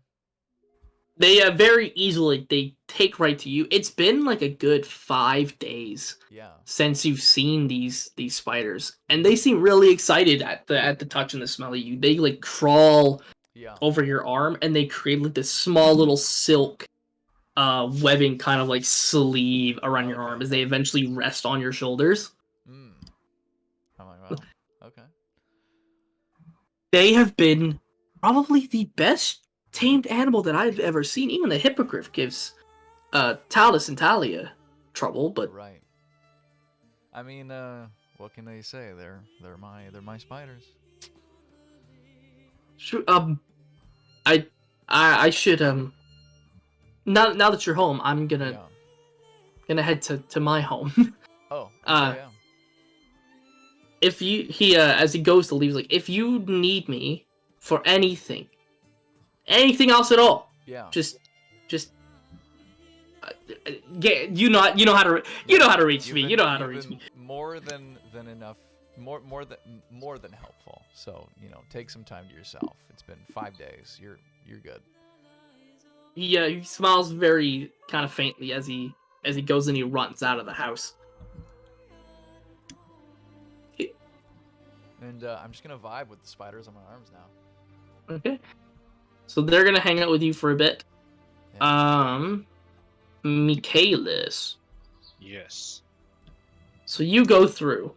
They very easily they take right to you. It's been like a good 5 days since you've seen these spiders, and they seem really excited at the touch and the smell of you. They like crawl over your arm, and they create like this small little silk webbing kind of like sleeve around your arm as they eventually rest on your shoulders. I'm like, wow, okay. They have been probably the best tamed animal that I've ever seen. Even the hippogriff gives Talus and Talia trouble, but right. I mean, what can they say? They're my spiders. Sure. I should now that you're home, I'm gonna head to my home. Oh. Yeah. If he as he goes to leave, like, if you need me for anything else at all, just you know how to reach me. You know how to reach me. More than enough. More than helpful. So take some time to yourself. It's been 5 days. You're good. He smiles very kind of faintly as he goes and he runs out of the house. And I'm just gonna vibe with the spiders on my arms now. Okay. So they're gonna hang out with you for a bit. Yeah. Michaelis. Yes. So you go through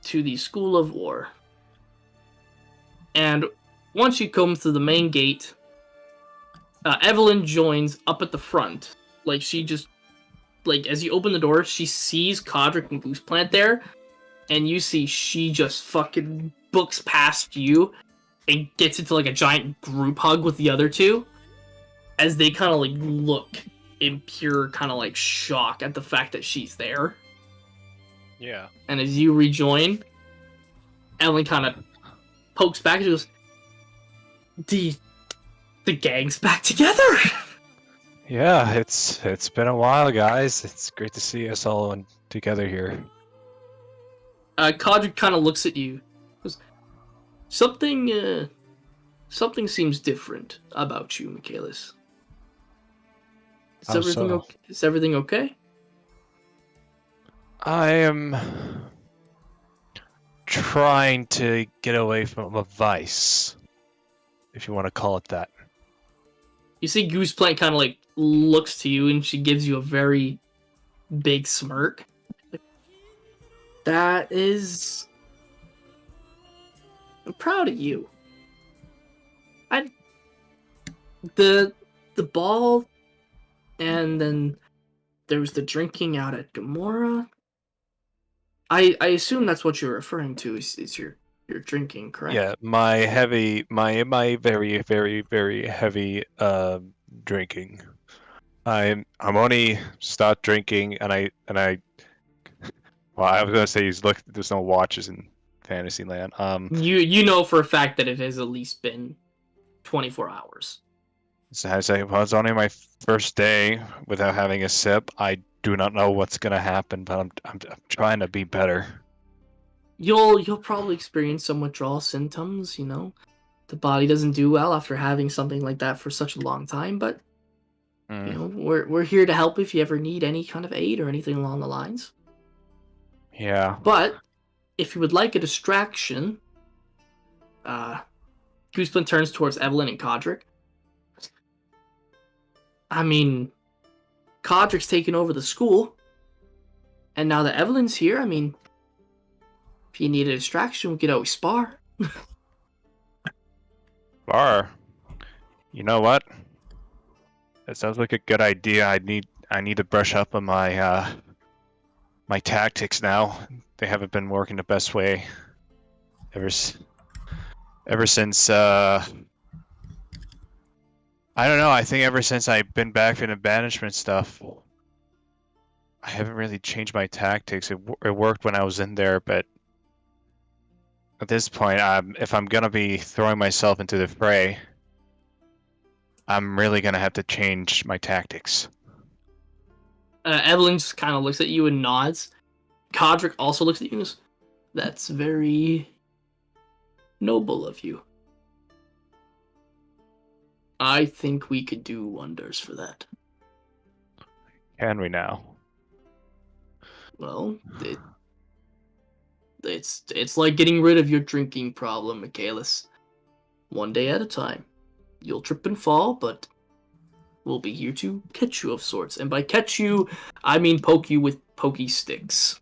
to the School of War. And once you come through the main gate, Evelyn joins up at the front. Like, she just, like, as you open the door, she sees Codric and Gooseplant there, and you see she just fucking books past you and gets into, like, a giant group hug with the other two, as they kind of, like, look in pure kind of, like, shock at the fact that she's there. Yeah. And as you rejoin, Evelyn kind of pokes back and she goes, the gang's back together. Yeah, it's been a while, guys. It's great to see us all together here. Codric kind of looks at you. Goes, something seems different about you, Michaelis. Is everything okay? I am trying to get away from a vice, if you want to call it that. You see Gooseplant kind of like looks to you, and she gives you a very big smirk. That is... I'm proud of you. The the ball, and then there was the drinking out at Gamora. I assume that's what you're referring to. Is your drinking, correct? Yeah, my very, very, very heavy drinking. I'm only stopped drinking, and I well, I was gonna say there's no watches in Fantasyland. You know for a fact that it has at least been 24 hours. So as I was only my first day without having a sip. I do not know what's gonna happen, but I'm trying to be better. You'll probably experience some withdrawal symptoms, you know. The body doesn't do well after having something like that for such a long time, but you know, we're here to help if you ever need any kind of aid or anything along the lines. Yeah. But if you would like a distraction, Gooseplin turns towards Evelyn and Codric. I mean, Codric's taken over the school, and now that Evelyn's here, I mean, if you need a distraction, we could always spar. Bar. You know what? That sounds like a good idea. I need to brush up on my my tactics now. They haven't been working the best way ever since I don't know. I think ever since I've been back from the banishment stuff, I haven't really changed my tactics. It worked when I was in there, but at this point, if I'm gonna be throwing myself into the fray, I'm really gonna have to change my tactics. Evelyn just kind of looks at you and nods. Codric also looks at you and goes, "That's very noble of you. I think we could do wonders for that." Can we now? Well, it's like getting rid of your drinking problem, Michaelis. One day at a time. You'll trip and fall, but we'll be here to catch you of sorts. And by catch you, I mean poke you with pokey sticks.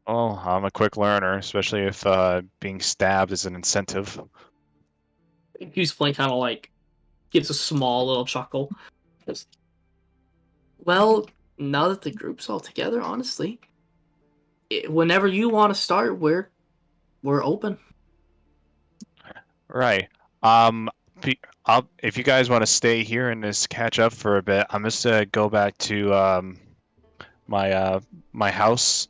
Oh, I'm a quick learner, especially if being stabbed is an incentive. Gooseplane kind of like gives a small little chuckle. Goes, well, now that the group's all together, honestly, whenever you want to start, we're open. Right. If you guys want to stay here and just catch up for a bit, I'm just gonna go back to my house,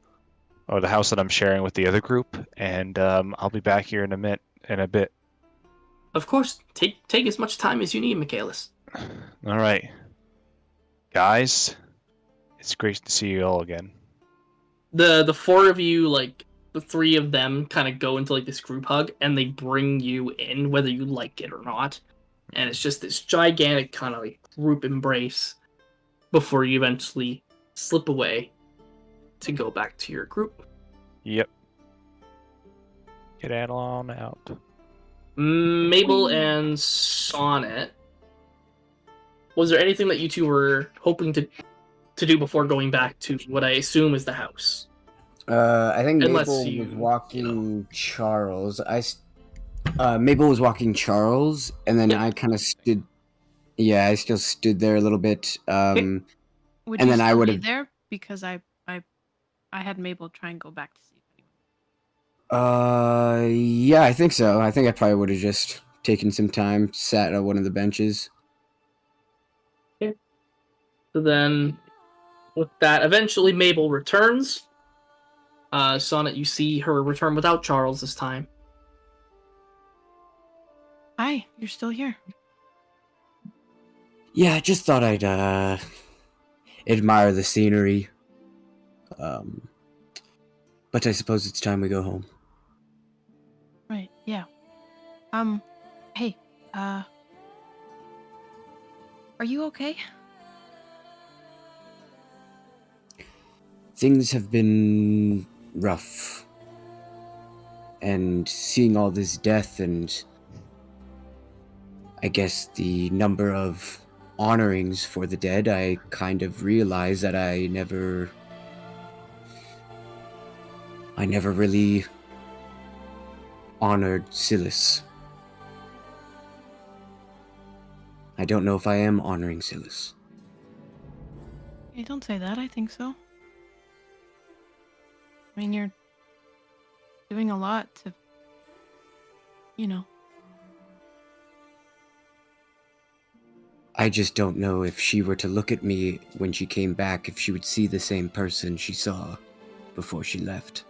or the house that I'm sharing with the other group, and I'll be back here in a bit. Of course, take as much time as you need, Michaelis. All right, guys, it's great to see you all again. The four of you, like the three of them, kind of go into like this group hug, and they bring you in, whether you like it or not. And it's just this gigantic kind of like group embrace before you eventually slip away to go back to your group. Yep. Get on out. Mabel and Sonnet, was there anything that you two were hoping to do before going back to what I assume is the house? I think Unless Mabel you, was walking you Charles. Mabel was walking Charles, and then Yeah. I kind of stood. Yeah, I still stood there a little bit. Would And you then I still would be have- there? Because I had Mabel try and go back to see if anyone. Yeah, I think so. I think I probably would have just taken some time, sat at one of the benches. So then, with that, eventually Mabel returns. Sonnet, you see her return without Charles this time. Hi, you're still here. Yeah, I just thought I'd admire the scenery. But I suppose it's time we go home. Right, yeah. Hey, are you okay? Things have been rough. And seeing all this death and I guess the number of honorings for the dead, I kind of realized that I never really honored Silas. I don't know if I am honoring Silas. Hey, don't say that. I think so. I mean, you're doing a lot to, you know. I just don't know if she were to look at me when she came back, if she would see the same person she saw before she left.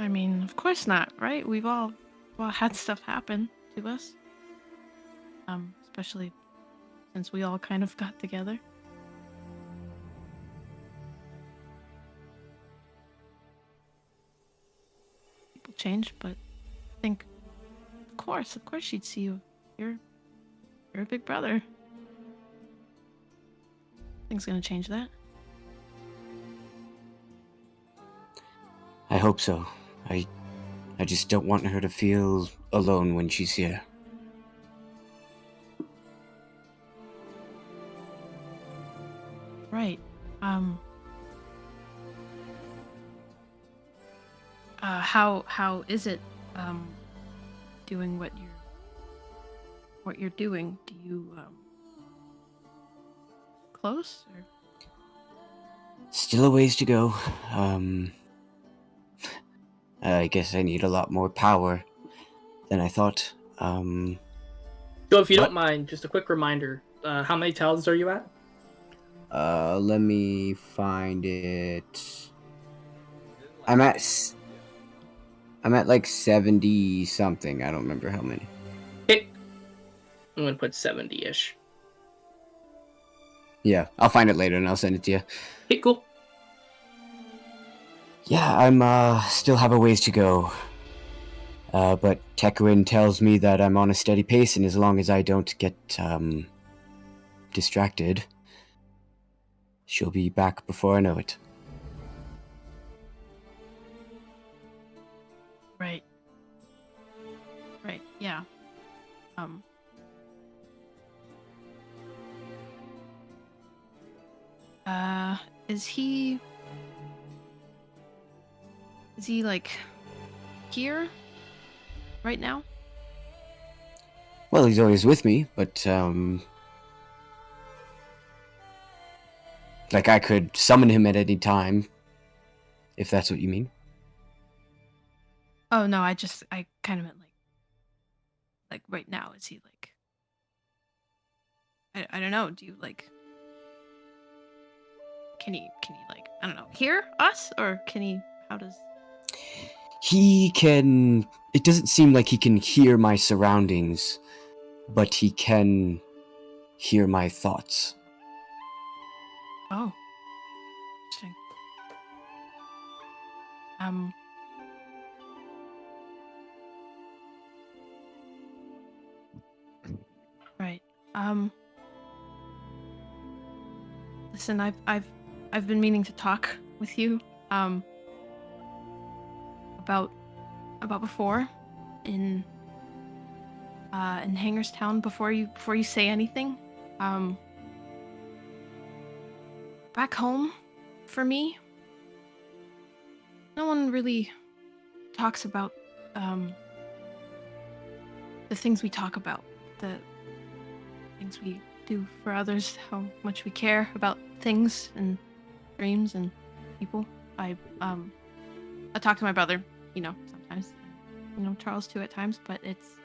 I mean, of course not, right? We've all had stuff happen to us. Especially since we all kind of got together. People change, but I think, of course she'd see you. You're a big brother. Nothing's gonna change that. I hope so. I just don't want her to feel alone when she's here. Right. How is it doing what you're doing? Do you close or Still a ways to go. I guess I need a lot more power than I thought. So if you What? don't mind, just a quick reminder, how many talents are you at? Let me find it. I'm at like 70 something. I don't remember how many. Okay. I'm going to put 70-ish. Yeah, I'll find it later and I'll send it to you. Okay, cool. Yeah, I'm still have a ways to go. But Tekuin tells me that I'm on a steady pace, and as long as I don't get distracted, she'll be back before I know it. right? Right. Yeah. Is he like here right now? Well, he's always with me, but like I could summon him at any time, if that's what you mean. Oh no, I kind of meant like right now. Is he like? I don't know. Do you like? Can he like, I don't know, hear us, or can he? How does? He can. It doesn't seem like he can hear my surroundings, but he can hear my thoughts. Oh, interesting. Right. Listen, I've been meaning to talk with you, about before, in Hangerstown, before you say anything. Back home, for me, no one really talks about the things we talk about, the things we do for others, how much we care about things and dreams and people. I talk to my brother, sometimes, Charles too at times, but it's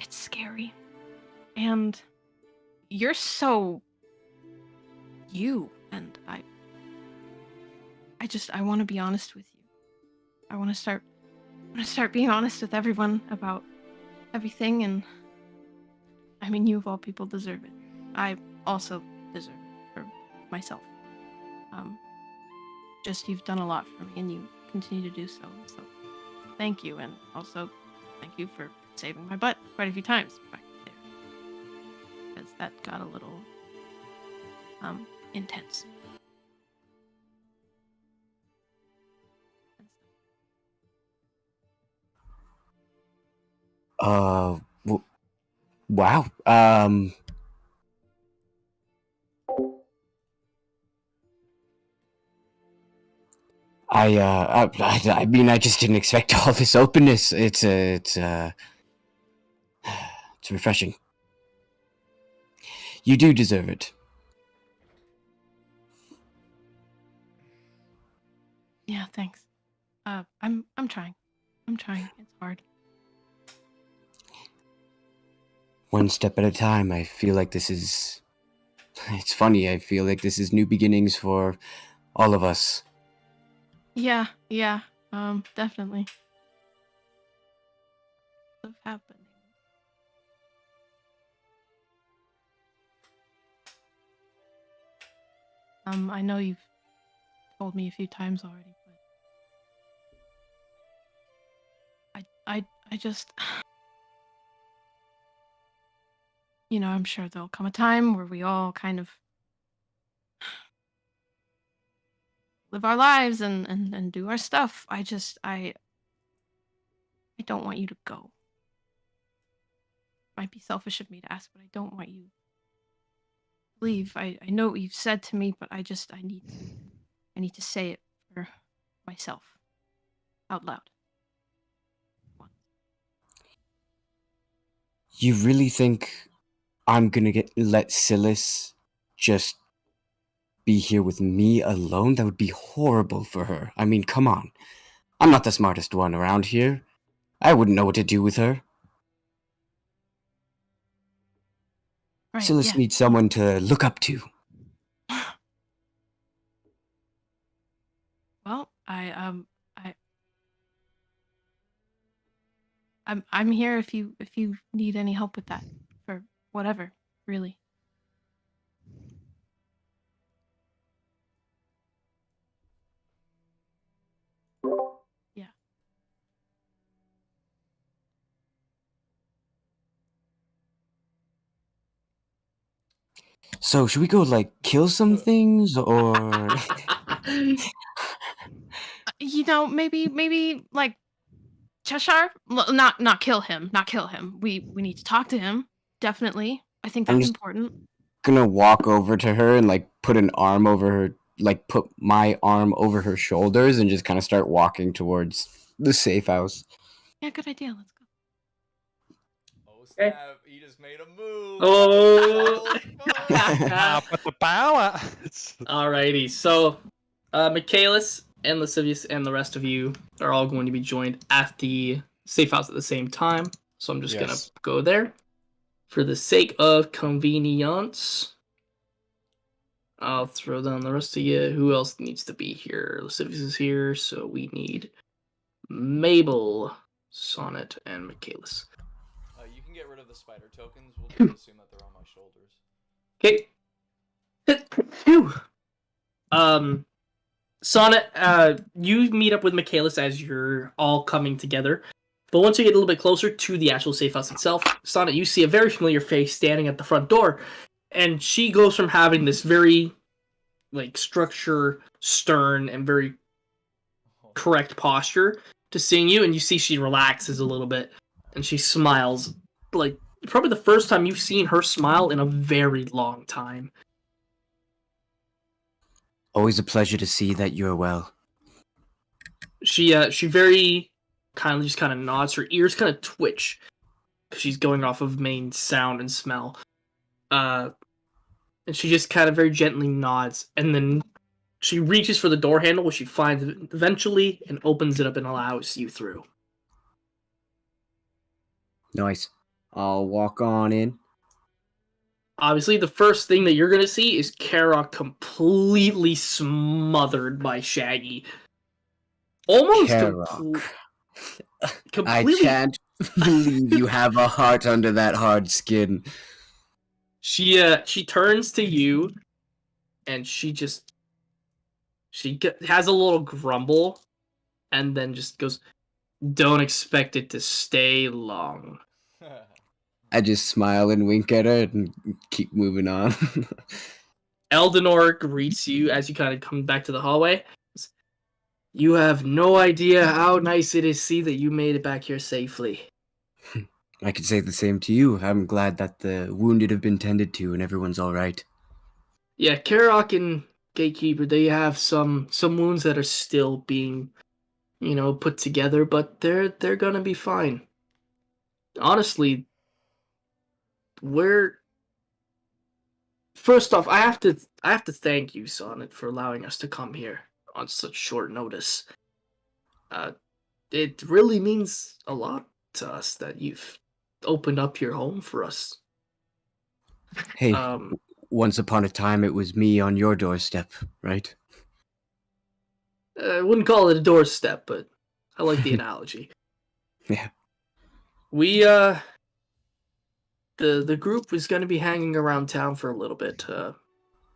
scary. And you're so you, and I want to be honest with you. I want to start being honest with everyone about everything, and I mean, you of all people deserve it. I also deserve it for myself. Just you've done a lot for me, and you continue to do so. So, thank you, and also thank you for saving my butt quite a few times back there, because that got a little intense. Wow. I mean, I just didn't expect all this openness. It's refreshing. You do deserve it. Yeah, thanks. I'm trying. I'm trying. It's hard. One step at a time. I feel like this is... It's funny, I feel like this is new beginnings for all of us. Yeah, definitely. Stuff happening. I know you've told me a few times already, but I just, I'm sure there'll come a time where we all kind of live our lives and do our stuff. I don't want you to go. Might be selfish of me to ask, but I don't want you to leave. I know what you've said to me, but I need to say it for myself out loud. You really think I'm gonna let Silas just be here with me alone? That would be horrible for her. I mean, come on. I'm not the smartest one around here. I wouldn't know what to do with her. Right, Silas yeah. needs someone to look up to. Well, I'm here if you need any help with that, for whatever, really. Yeah. So, should we go, kill some things, or... Maybe like Cheshire. Not kill him. Not kill him. We need to talk to him. Definitely. I think I'm that's just important. gonna walk over to her and, put an arm over her... put my arm over her shoulders and just kind of start walking towards the safe house. Yeah, good idea. Let's go. Oh snap! He just made a move. Oh. But the power. Alrighty, so Michaelis and Lascivious and the rest of you are all going to be joined at the safe house at the same time. So I'm just gonna Yes. go there. For the sake of convenience, I'll throw down the rest of you. Who else needs to be here? Lascivious is here, so we need Mabel, Sonnet, and Michaelis. You can get rid of the spider tokens. We'll just assume that they're on my shoulders. Okay. Phew. Sonnet, you meet up with Michaelis as you're all coming together. But once you get a little bit closer to the actual safe house itself, Sonnet, you see a very familiar face standing at the front door. And she goes from having this very, structure, stern, and very correct posture to seeing you. And you see she relaxes a little bit. And she smiles. Probably the first time you've seen her smile in a very long time. Always a pleasure to see that you're well. She very kindly just kind of nods. Her ears kind of twitch because she's going off of main sound and smell. And she just kind of very gently nods, and then she reaches for the door handle, which she finds eventually, and opens it up and allows you through. Nice. I'll walk on in. Obviously, the first thing that you're going to see is Kara completely smothered by Shaggy. Almost Karok. completely. I can't believe you have a heart under that hard skin. She turns to you, and she has a little grumble, and then just goes, "Don't expect it to stay long." I just smile and wink at her and keep moving on. Eldenor greets you as you kind of come back to the hallway. You have no idea how nice it is to see that you made it back here safely. I could say the same to you. I'm glad that the wounded have been tended to and everyone's all right. Yeah, Karok and Gatekeeper, they have some wounds that are still being, put together, but they're gonna be fine. Honestly, we're first off, I have to thank you, Sonnet, for allowing us to come here on such short notice. It really means a lot to us that you've opened up your home for us. Hey, Um, once upon a time it was me on your doorstep, right? I wouldn't call it a doorstep, but I like the analogy. Yeah. We the group is going to be hanging around town for a little bit.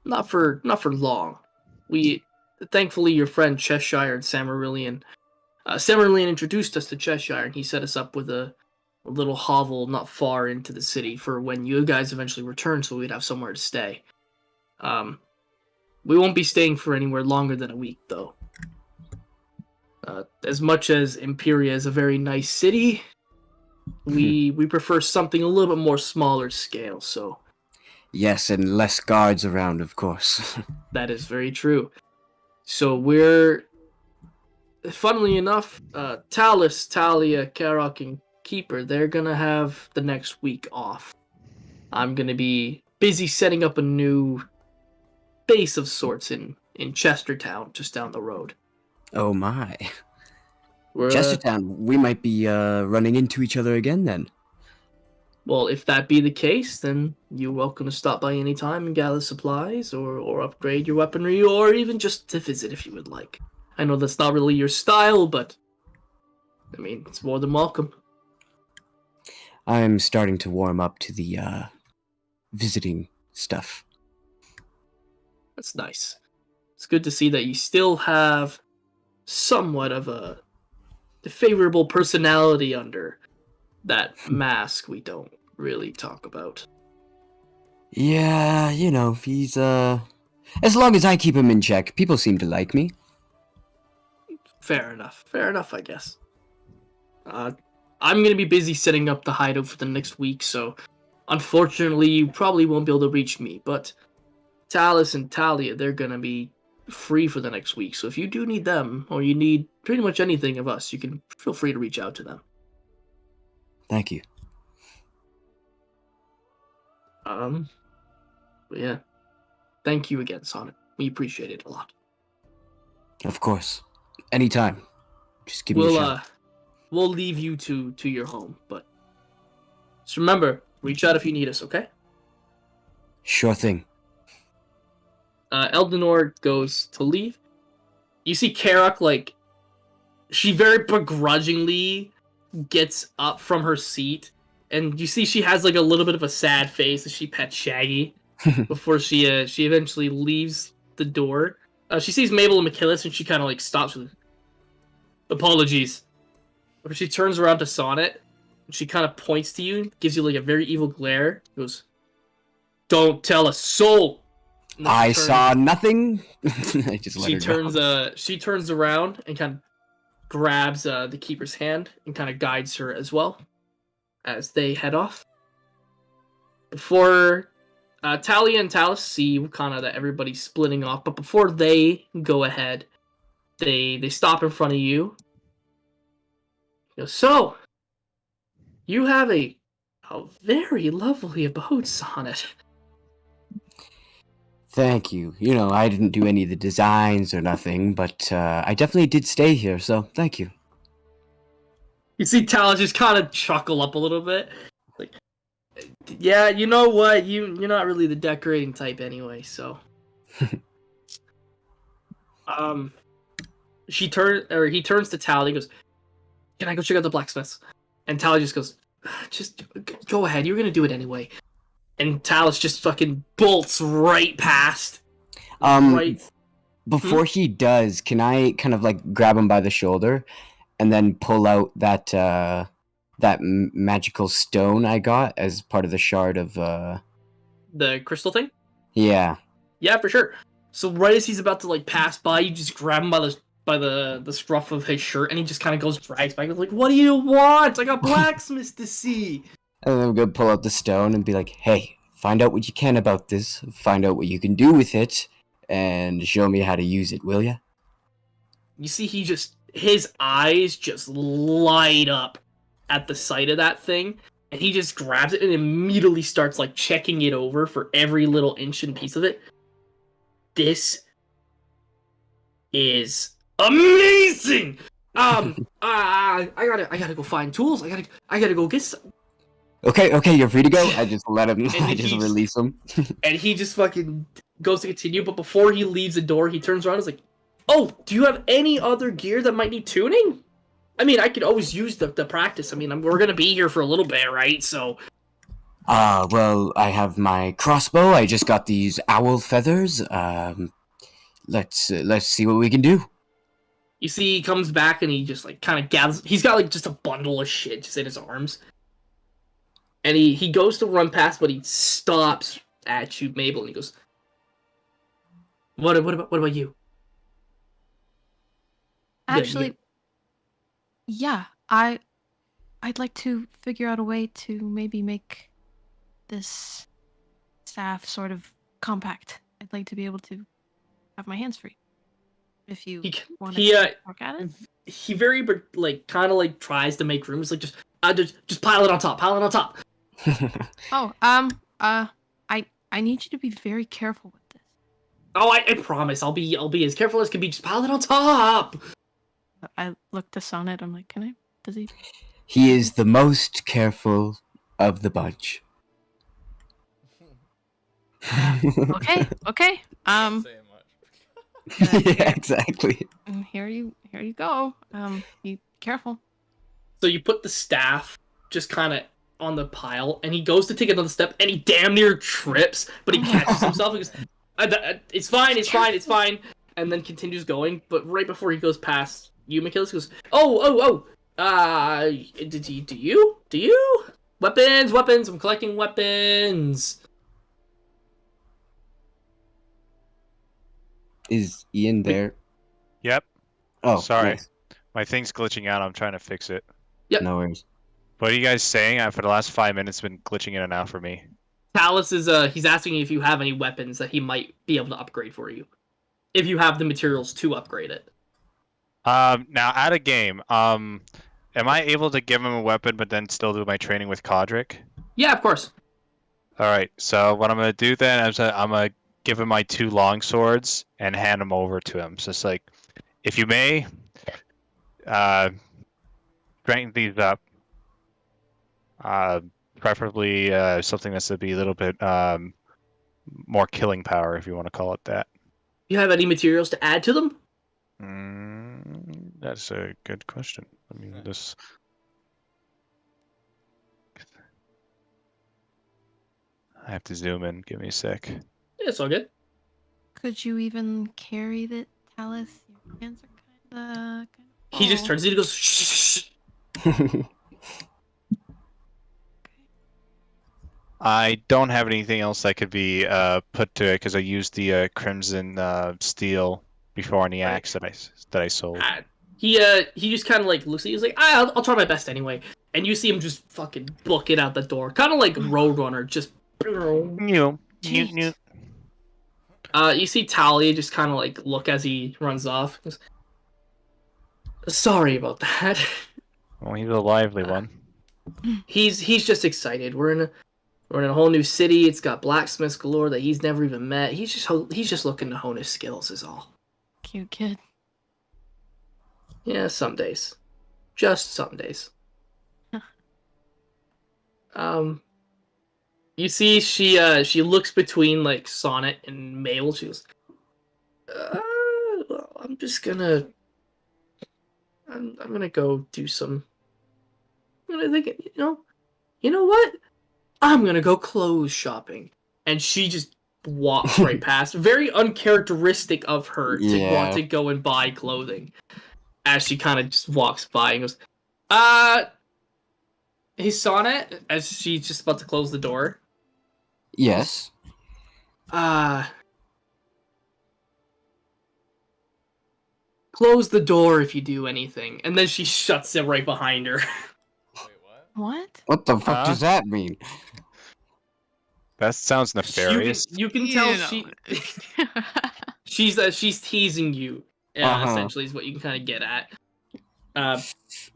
Not for long. We thankfully your friend Cheshire and Samarillion. Samarillion introduced us to Cheshire, and he set us up with a little hovel not far into the city for when you guys eventually return, so we'd have somewhere to stay. We won't be staying for anywhere longer than a week, though. As much as Imperia is a very nice city, we prefer something a little bit more smaller scale, so... Yes, and less guards around, of course. That is very true. So we're... Funnily enough, Talus, Talia, Karok, and Keeper, they're gonna have the next week off. I'm gonna be busy setting up a new base of sorts in Chestertown, just down the road. Oh my. We're, Chestertown, we might be running into each other again then. well, if that be the case, then you're welcome to stop by any time and gather supplies, or upgrade your weaponry, or even just to visit if you would like. I know that's not really your style, but I mean, it's more than welcome. I'm starting to warm up to the visiting stuff. That's nice. It's good to see that you still have somewhat of a favorable personality under that mask we don't really talk about. Yeah, he's as long as I keep him in check, people seem to like me. Fair enough, I guess. I'm gonna be busy setting up the hideout for the next week, so unfortunately you probably won't be able to reach me, but Talus and Talia, they're gonna be free for the next week, so if you do need them, or you need pretty much anything of us, you can feel free to reach out to them. Thank you. But yeah. Thank you again, Sonnet. We appreciate it a lot. Of course. Anytime. Just give me a shout. We'll leave you to your home, but just remember, reach out if you need us, okay? Sure thing. Eldenor goes to leave. You see Karok, she very begrudgingly gets up from her seat, and you see she has, a little bit of a sad face as she pets Shaggy before she eventually leaves the door. She sees Mabel and McKillis, and she kind of, stops with, apologies. But she turns around to Sonnet, and she kind of points to you, gives you, a very evil glare, goes, "Don't tell a soul!" I saw nothing. I just let her go. She turns around and kind of grabs the keeper's hand and kind of guides her as well as they head off. Before Talia and Talus see kind of that everybody's splitting off, but before they go ahead, they stop in front of you. So, you have a very lovely abode, Sonnet. Thank you. I didn't do any of the designs or nothing, but I definitely did stay here, so thank you. You see Talus just kind of chuckle up a little bit. Yeah, you know what? You're not really the decorating type anyway, so. He turns to Talia and goes, "Can I go check out the blacksmiths?" And Talia just goes, "Just go ahead. You're gonna do it anyway." And Talus just fucking bolts right past. Before he does, can I kind of grab him by the shoulder and then pull out that magical stone I got as part of the shard of the crystal thing? Yeah. Yeah, for sure. So right as he's about to pass by, you just grab him by the scruff of his shirt, and he just kind of drags back. He's like, "What do you want? I got blacksmiths to see." And I'm gonna pull out the stone and be like, "Hey, find out what you can about this. Find out what you can do with it, and show me how to use it, will ya? You see, his eyes just light up at the sight of that thing, and he just grabs it and immediately starts like checking it over for every little inch and piece of it. This is amazing. I gotta go find tools. I gotta go get some. Okay, you're free to go. I just let him. And I just release him. And he just fucking goes to continue, but before he leaves the door, he turns around and is like, "Oh, do you have any other gear that might need tuning? I mean, I could always use the practice. I mean, we're gonna be here for a little bit, right? So." Well, I have my crossbow. I just got these owl feathers. Let's see what we can do. You see, he comes back and he just like kind of gathers. He's got like just a bundle of shit just in his arms, and he goes to run past, but he stops at you, Mabel, and he goes, "What about you?" Actually, yeah, I'd like to figure out a way to maybe make this staff sort of compact. I'd like to be able to have my hands free. If you want to work at it, he very like kind of like tries to make room. It's like just pile it on top, Oh, I need you to be very careful with this. Oh, I promise, I'll be as careful as can be. Just pile it on top. I looked to Sonnet. I'm like, does he? He is the most careful of the bunch. Okay. Yeah, exactly. Here you go. Be careful. So you put the staff just kind of on the pile, and he goes to take another step, and he damn near trips, but he catches himself and goes, "It's fine," and then continues going. But right before he goes past you, Michaelis goes, "Oh, do you? Weapons, I'm collecting weapons." Is Ian there? Yep. Oh, sorry. nice. My thing's glitching out. I'm trying to fix it. Yep. No worries. What are you guys saying? For the last 5 minutes, it's been glitching in and out for me. Talus is he's asking you if you have any weapons that he might be able to upgrade for you, if you have the materials to upgrade it. Now out of game, am I able to give him a weapon but then still do my training with Kodrick? Yeah, of course. All right. So what I'm gonna do then is I'm gonna give him my 2 long swords and hand them over to him. So it's like, if you may, strengthen these up. Preferably something that's to be a little bit more killing power, if you want to call it that. You have any materials to add to them? That's a good question. I mean, this. I have to zoom in. Give me a sec. Yeah, it's all good. Could you even carry the Talus? Your hands are kind of. He just turns to you and goes, "Shh." I don't have anything else that could be put to it because I used the crimson steel before on the axe that I sold. He just kind of like looks at you. He's like, I'll try my best anyway. And you see him just fucking book it out the door, kind of like Roadrunner, just. You see Talia just kind of like look as he runs off. He goes, "Sorry about that." Well, he's a lively one. He's just excited. We're in a whole new city. It's got blacksmiths galore that he's never even met. He's just looking to hone his skills, is all. Cute kid. Yeah, some days. Just some days. You see, she looks between like Sonnet and Mabel. She goes, well, I'm gonna go do some. I'm gonna think, you know what? I'm gonna go clothes shopping. And she just walks right past. Very uncharacteristic of her to want to go and buy clothing. As she kind of just walks by and goes, hey, Sonnet, as she's just about to close the door. Yes. Close the door if you do anything. And then she shuts it right behind her. Wait, what? What the fuck does that mean? That sounds nefarious. You can tell She's teasing you. Essentially, is what you can kind of get at.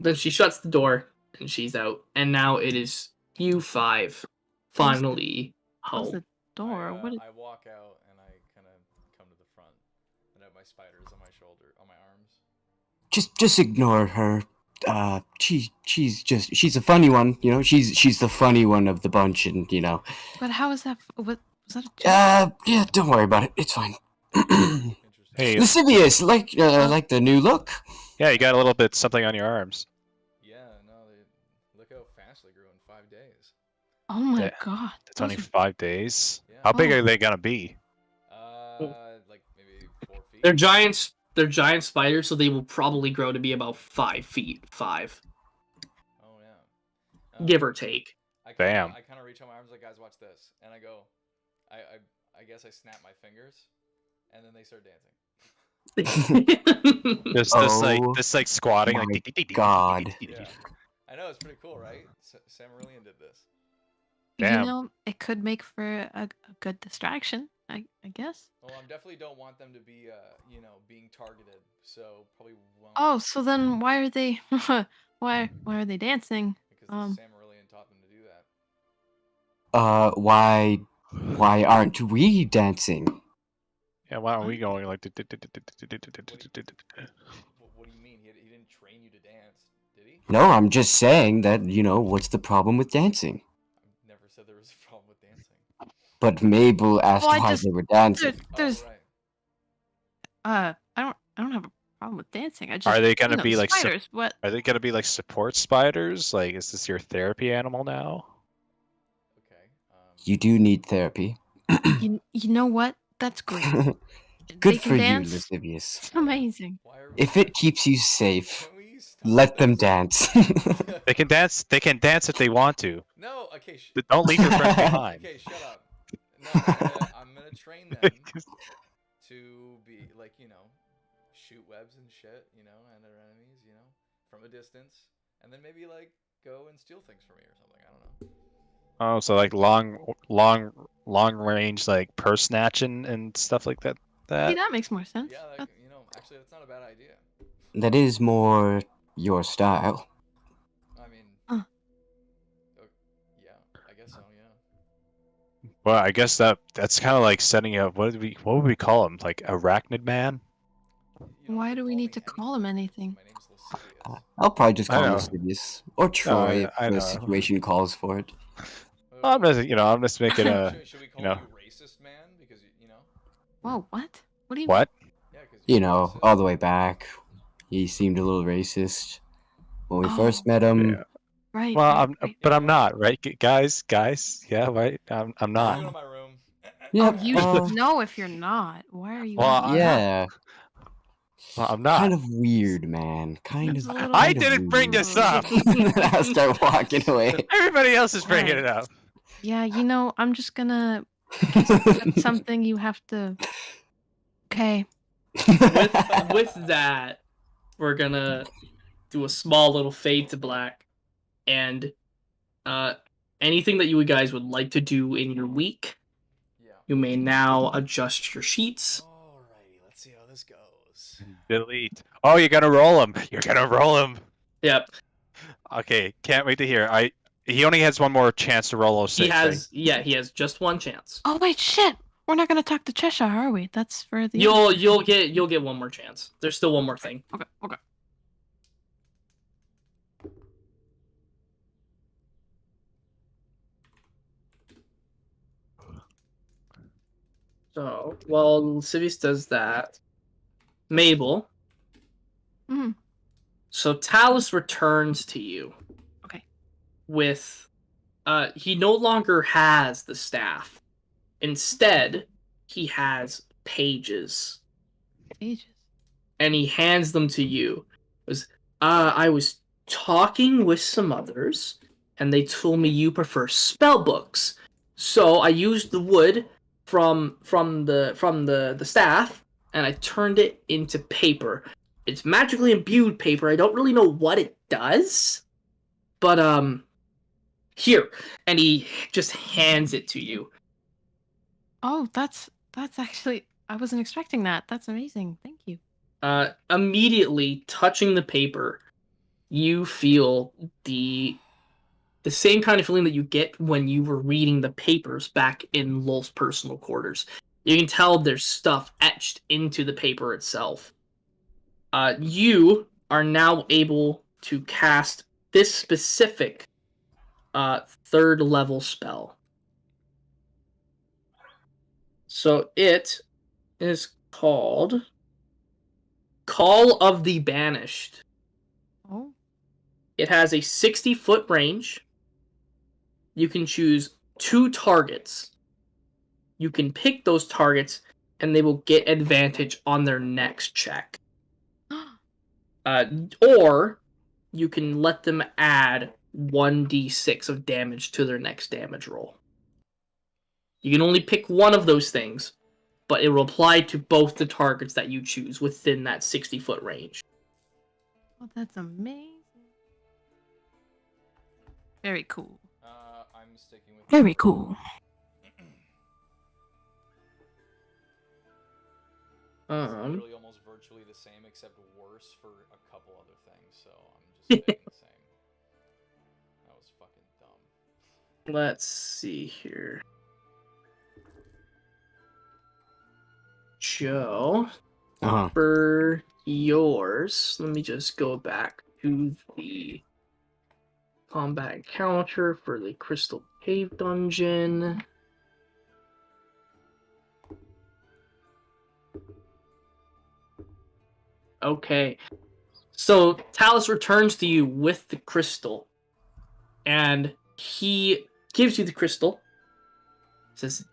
Then she shuts the door and she's out. And now it is you five finally Close home. the door. What? I walk out and I kind of come to the front and have my spiders on my shoulder, on my arms. Just ignore her. She's a funny one, you know. She's the funny one of the bunch, and you know. But how is that? What was that? A joke? Yeah, don't worry about it. It's fine. Interesting. Hey, Lascivious, like the new look. yeah, you got a little bit something on your arms. Yeah, no, look how fast they grew in 5 days. Oh my Yeah, god. It's only 5 days. Yeah. How big Oh. are they gonna be? Like maybe 4 feet. They're giants. They're giant spiders, so they will probably grow to be about 5 feet, 5, Oh yeah. give or take. Bam. I kind of reach out my arms like, guys, watch this, and I go, I guess I snap my fingers, and then they start dancing. Just Oh this like squatting my like God. Yeah. I know, it's pretty cool, right? Sam Aurelian did this. Damn. You know, it could make for a good distraction. I guess. Well, I definitely don't want them to be, being targeted. So probably won't. Oh, so then why are they? why are they dancing? Because Sam Aurelian taught them to do that. Why aren't we dancing? Yeah, why are we going like? What do you mean? He didn't train you to dance, did he? No, I'm just saying that, you know, what's the problem with dancing? I never said there was a problem with dancing. But Mabel asked Well, I why just- they were dancing. There's Oh, right. I don't have a problem with dancing. I just Are they gonna you know, be like spiders? What? Are they gonna be like support spiders? Like, is this your therapy animal now? Okay. You do need therapy. You know what? That's great. Good They for can you, dance. Lascivious. It's amazing. Why are If it keeps you safe, Can we stop let them this? dance. They can dance. They can dance if they want to. No. Okay. But don't leave your friends behind. Okay. Shut up. No. I'm gonna train them to be like, shoot webs and shit, and their enemies, from a distance, and then maybe like go and steal things from me or something. I don't know. Oh, so like long range like purse snatching and stuff like that. See, that makes more sense. Yeah. Like, That- actually, that's not a bad idea. That is more your style. I mean, Huh. yeah, I guess so. Yeah. Well, I guess that's kind of like setting up. What would we call him? Like Arachnid Man? You don't Why have do we call need me to call him anything? My name's Lascivious. I'll probably just I call him know. Lascivious. Or Troy I if the know. situation calls for it. I'm just making a. Should we call you know. you racist man? Because Whoa, what? What do you? What? yeah, because You know, all the way back, he seemed a little racist. When we first Oh. met him, Yeah. Right. Well, right, right. but I'm not, right, guys. Yeah, right. I'm Go not. to my room. yeah, You well, know if you're not. Why are you? Well, acting yeah, Well, I'm not. kind of weird, man. Kind It's of. a little- I kind of didn't bring weird. this up. I'll start walking away. Everybody else is bringing it up. Yeah, I'm just gonna. That's something you have to. Okay. with that, we're gonna do a small little fade to black, and anything that you guys would like to do in your week, Yeah. you may now adjust your sheets. Alrighty, let's see how this goes. Delete. Oh, you're gonna roll him. You're gonna roll him. Yep, Okay, can't wait to hear. He only has one more chance to roll 06. he has. Yeah, he has just one chance. Oh wait, shit. We're not gonna talk to Cheshire, are we? That's for the. You'll get one more chance. There's still one more thing. Okay. Okay. So while Civius does that, Mabel. Mhm. So Talus returns to you. Okay. With, he no longer has the staff. Instead, he has pages, Pages. and he hands them to you. I was talking with some others, and they told me you prefer spell books. So I used the wood from the staff, and I turned it into paper. It's magically imbued paper. I don't really know what it does, but here, and he just hands it to you. Oh, that's actually. I wasn't expecting that. That's amazing. Thank you. Immediately touching the paper, you feel the same kind of feeling that you get when you were reading the papers back in Lowell's personal quarters. You can tell there's stuff etched into the paper itself. You are now able to cast this specific 3rd level spell. So it is called Call of the Banished. Oh. It has a 60-foot range. You can choose 2 targets. You can pick those targets, and they will get advantage on their next check. Or you can let them add 1d6 of damage to their next damage roll. You can only pick one of those things, but it will apply to both the targets that you choose within that 60-foot range. Oh, that's amazing. Very cool. I'm sticking with Very cool. It's literally almost virtually the same, except worse for a couple other things. So I'm just staying the same. That was fucking dumb. Let's see here. Joe, for yours, let me just go back to the combat encounter for the Crystal Cave Dungeon. Okay, so Talus returns to you with the crystal, and he gives you the crystal. Says,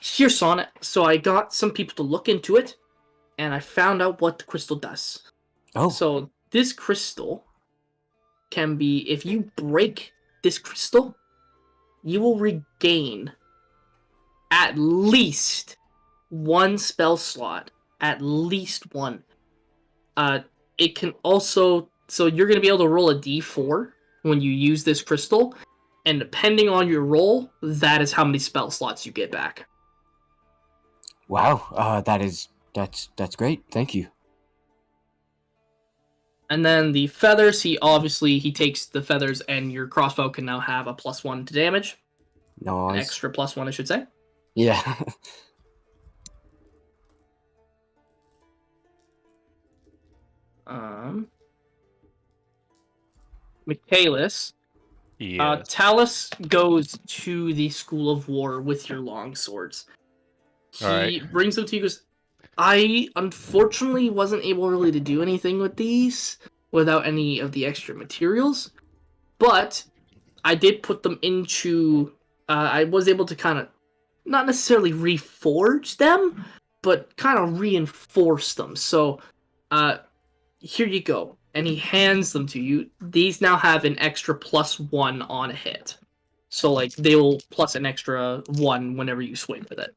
here, Sonnet. So I got some people to look into it, and I found out what the crystal does. Oh. So this crystal can be, if you break this crystal, you will regain at least 1 spell slot. At least 1. It can also, so you're going to be able to roll a d4 when you use this crystal, and depending on your roll, that is how many spell slots you get back. Wow, that's great. Thank you. And then the feathers, he takes the feathers, and your crossbow can now have a +1 to damage. Nice. An extra +1, I should say. Yeah. Michaelis. Yes. Talus goes to the School of War with your long swords. He brings them to you. Goes, I unfortunately wasn't able really to do anything with these without any of the extra materials, but I did put them into. I was able to kind of not necessarily reforge them, but kind of reinforce them. So, here you go. And he hands them to you. These now have an extra +1 on a hit. So, like, they will plus an extra 1 whenever you swing with it.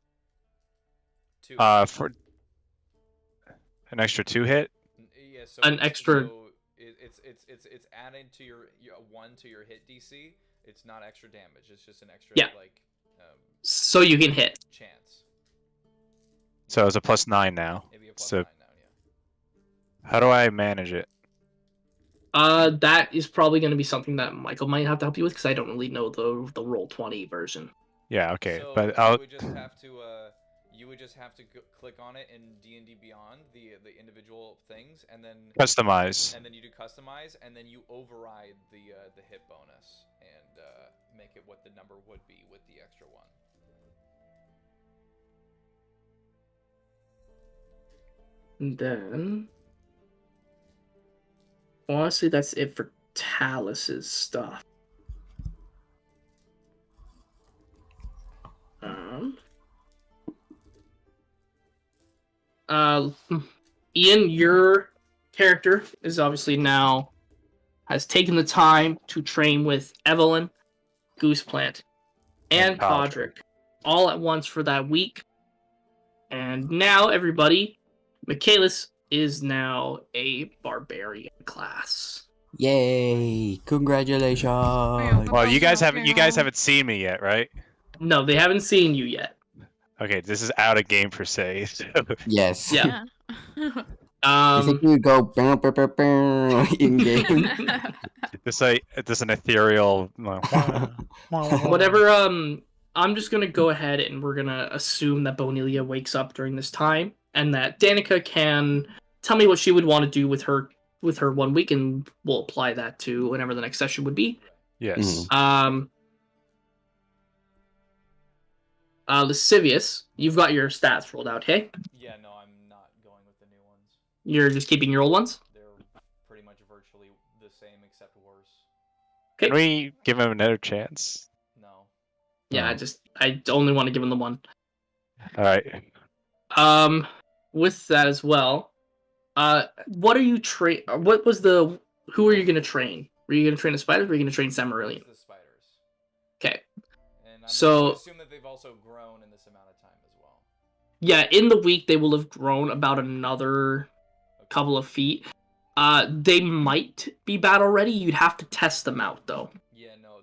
2. For an extra 2 hit? Yeah, so An extra. So it's added to your 1 to your hit DC. It's not extra damage. It's just an extra So you can hit. Chance. So it's a +9 now. Maybe a +9 So now, yeah. how do I manage it? That is probably going to be something that Michael might have to help you with, because I don't really know the Roll20 version. Yeah, okay, So but you would just have to click on it in D&D Beyond, the individual things, and then customize. And then you do customize, and then you override the hit bonus and make it what the number would be with the extra 1. And then, honestly, that's it for Talus's stuff. Ian, your character is obviously now has taken the time to train with Evelyn, Gooseplant, and Podrick all at once for that week. And now, everybody, Michaelis is now a barbarian class. Yay! Congratulations. Well, you guys haven't seen me yet, right? No, they haven't seen you yet. Okay, this is out of game per se. So Yes. Yeah. You think we would go bow, bow, bow, bow, in game? it's an ethereal. Whatever. I'm just gonna go ahead and we're gonna assume that Bonelia wakes up during this time, and that Danica can tell me what she would want to do with her 1 week, and we'll apply that to whenever the next session would be. Yes. Lascivious, you've got your stats rolled out, hey? Yeah, no, I'm not going with the new ones. You're just keeping your old ones? They're pretty much virtually the same except worse. Can we give him another chance? No. Yeah, I only want to give him the one. All right. With that as well, what are you who are you gonna train? Were you gonna train the spiders, or were you gonna train Samarillion? The spiders. Okay. And So- I assume that they've also grown in this amount of time as well. Yeah, in the week they will have grown about another couple of feet. They might be battle ready. You'd have to test them out though. Yeah, no,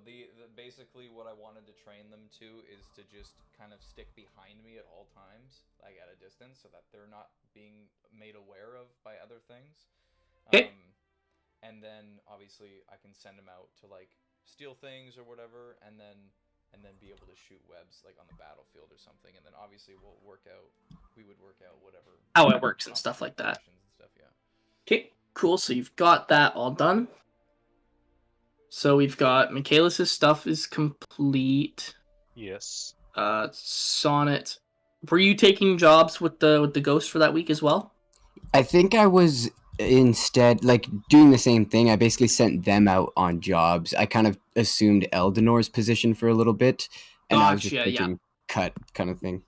basically what I wanted to train them to is to just kind of stick behind me at all times, like at a distance, so that they're not being made aware of by other things. Okay. And then obviously I can send them out to like steal things or whatever, and then be able to shoot webs like on the battlefield or something, and then obviously we would work out whatever How it works and stuff like that. options and stuff, yeah. Okay, cool. So you've got that all done. So we've got Michaelis' stuff is complete. Yes. Sonnet, were you taking jobs with the ghost for that week as well? I think I was instead doing the same thing. I basically sent them out on jobs. I kind of assumed Eldinor's position for a little bit, and I was just Gotcha, yeah. taking cut kind of thing.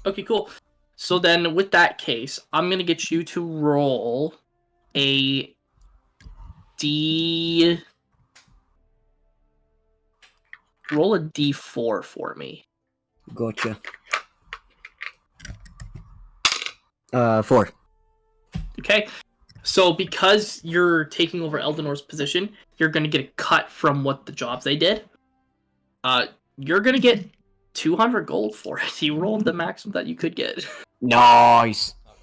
Okay, cool. So then, with that case, I'm gonna get you to roll a D4 for me. Gotcha. 4. Okay. So because you're taking over Eldinor's position, you're gonna get a cut from what the jobs they did. You're gonna get 200 gold for it. You rolled the maximum that you could get. Nice. Not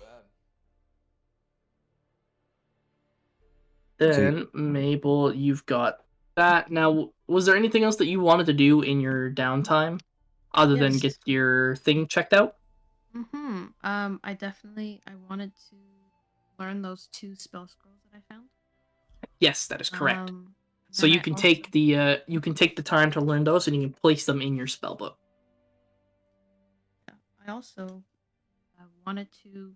bad. Then Mabel, you've got that. Now, was there anything else that you wanted to do in your downtime, other than Yes. get your thing checked out? I wanted to learn those 2 spell scrolls that I found. Yes, that is correct. So then you I can also- take the time to learn those, and you can place them in your spell book. I also wanted to.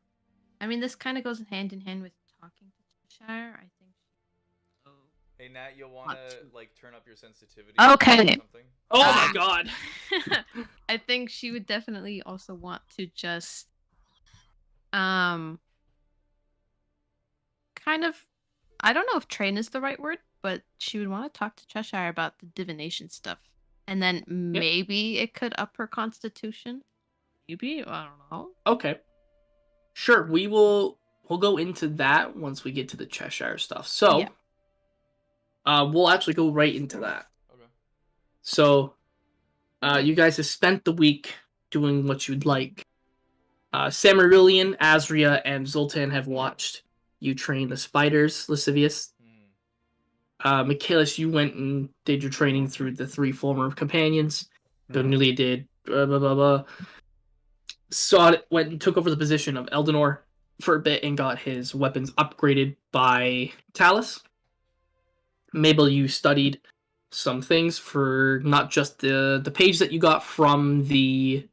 I mean, this kind of goes hand in hand with talking to Cheshire. I think. Hey Nat, you'll want to to- like turn up your sensitivity. Okay. Or something? Oh Um, my god! I think she would definitely also want to just, kind of. I don't know if train is the right word, but she would want to talk to Cheshire about the divination stuff, and then maybe it could up her constitution. Maybe, I don't know. Okay, sure. We'll go into that once we get to the Cheshire stuff. So, we'll actually go right into that. Okay. So, you guys have spent the week doing what you'd like. Samarillion, Azria, and Zoltan have watched you train the spiders, Lascivious. Michaelis, you went and did your training through the 3 former companions. Donelia did blah blah blah blah. Sonnet went and took over the position of Eldinor for a bit and got his weapons upgraded by Talus. Mabel, you studied some things for not just the page that you got from the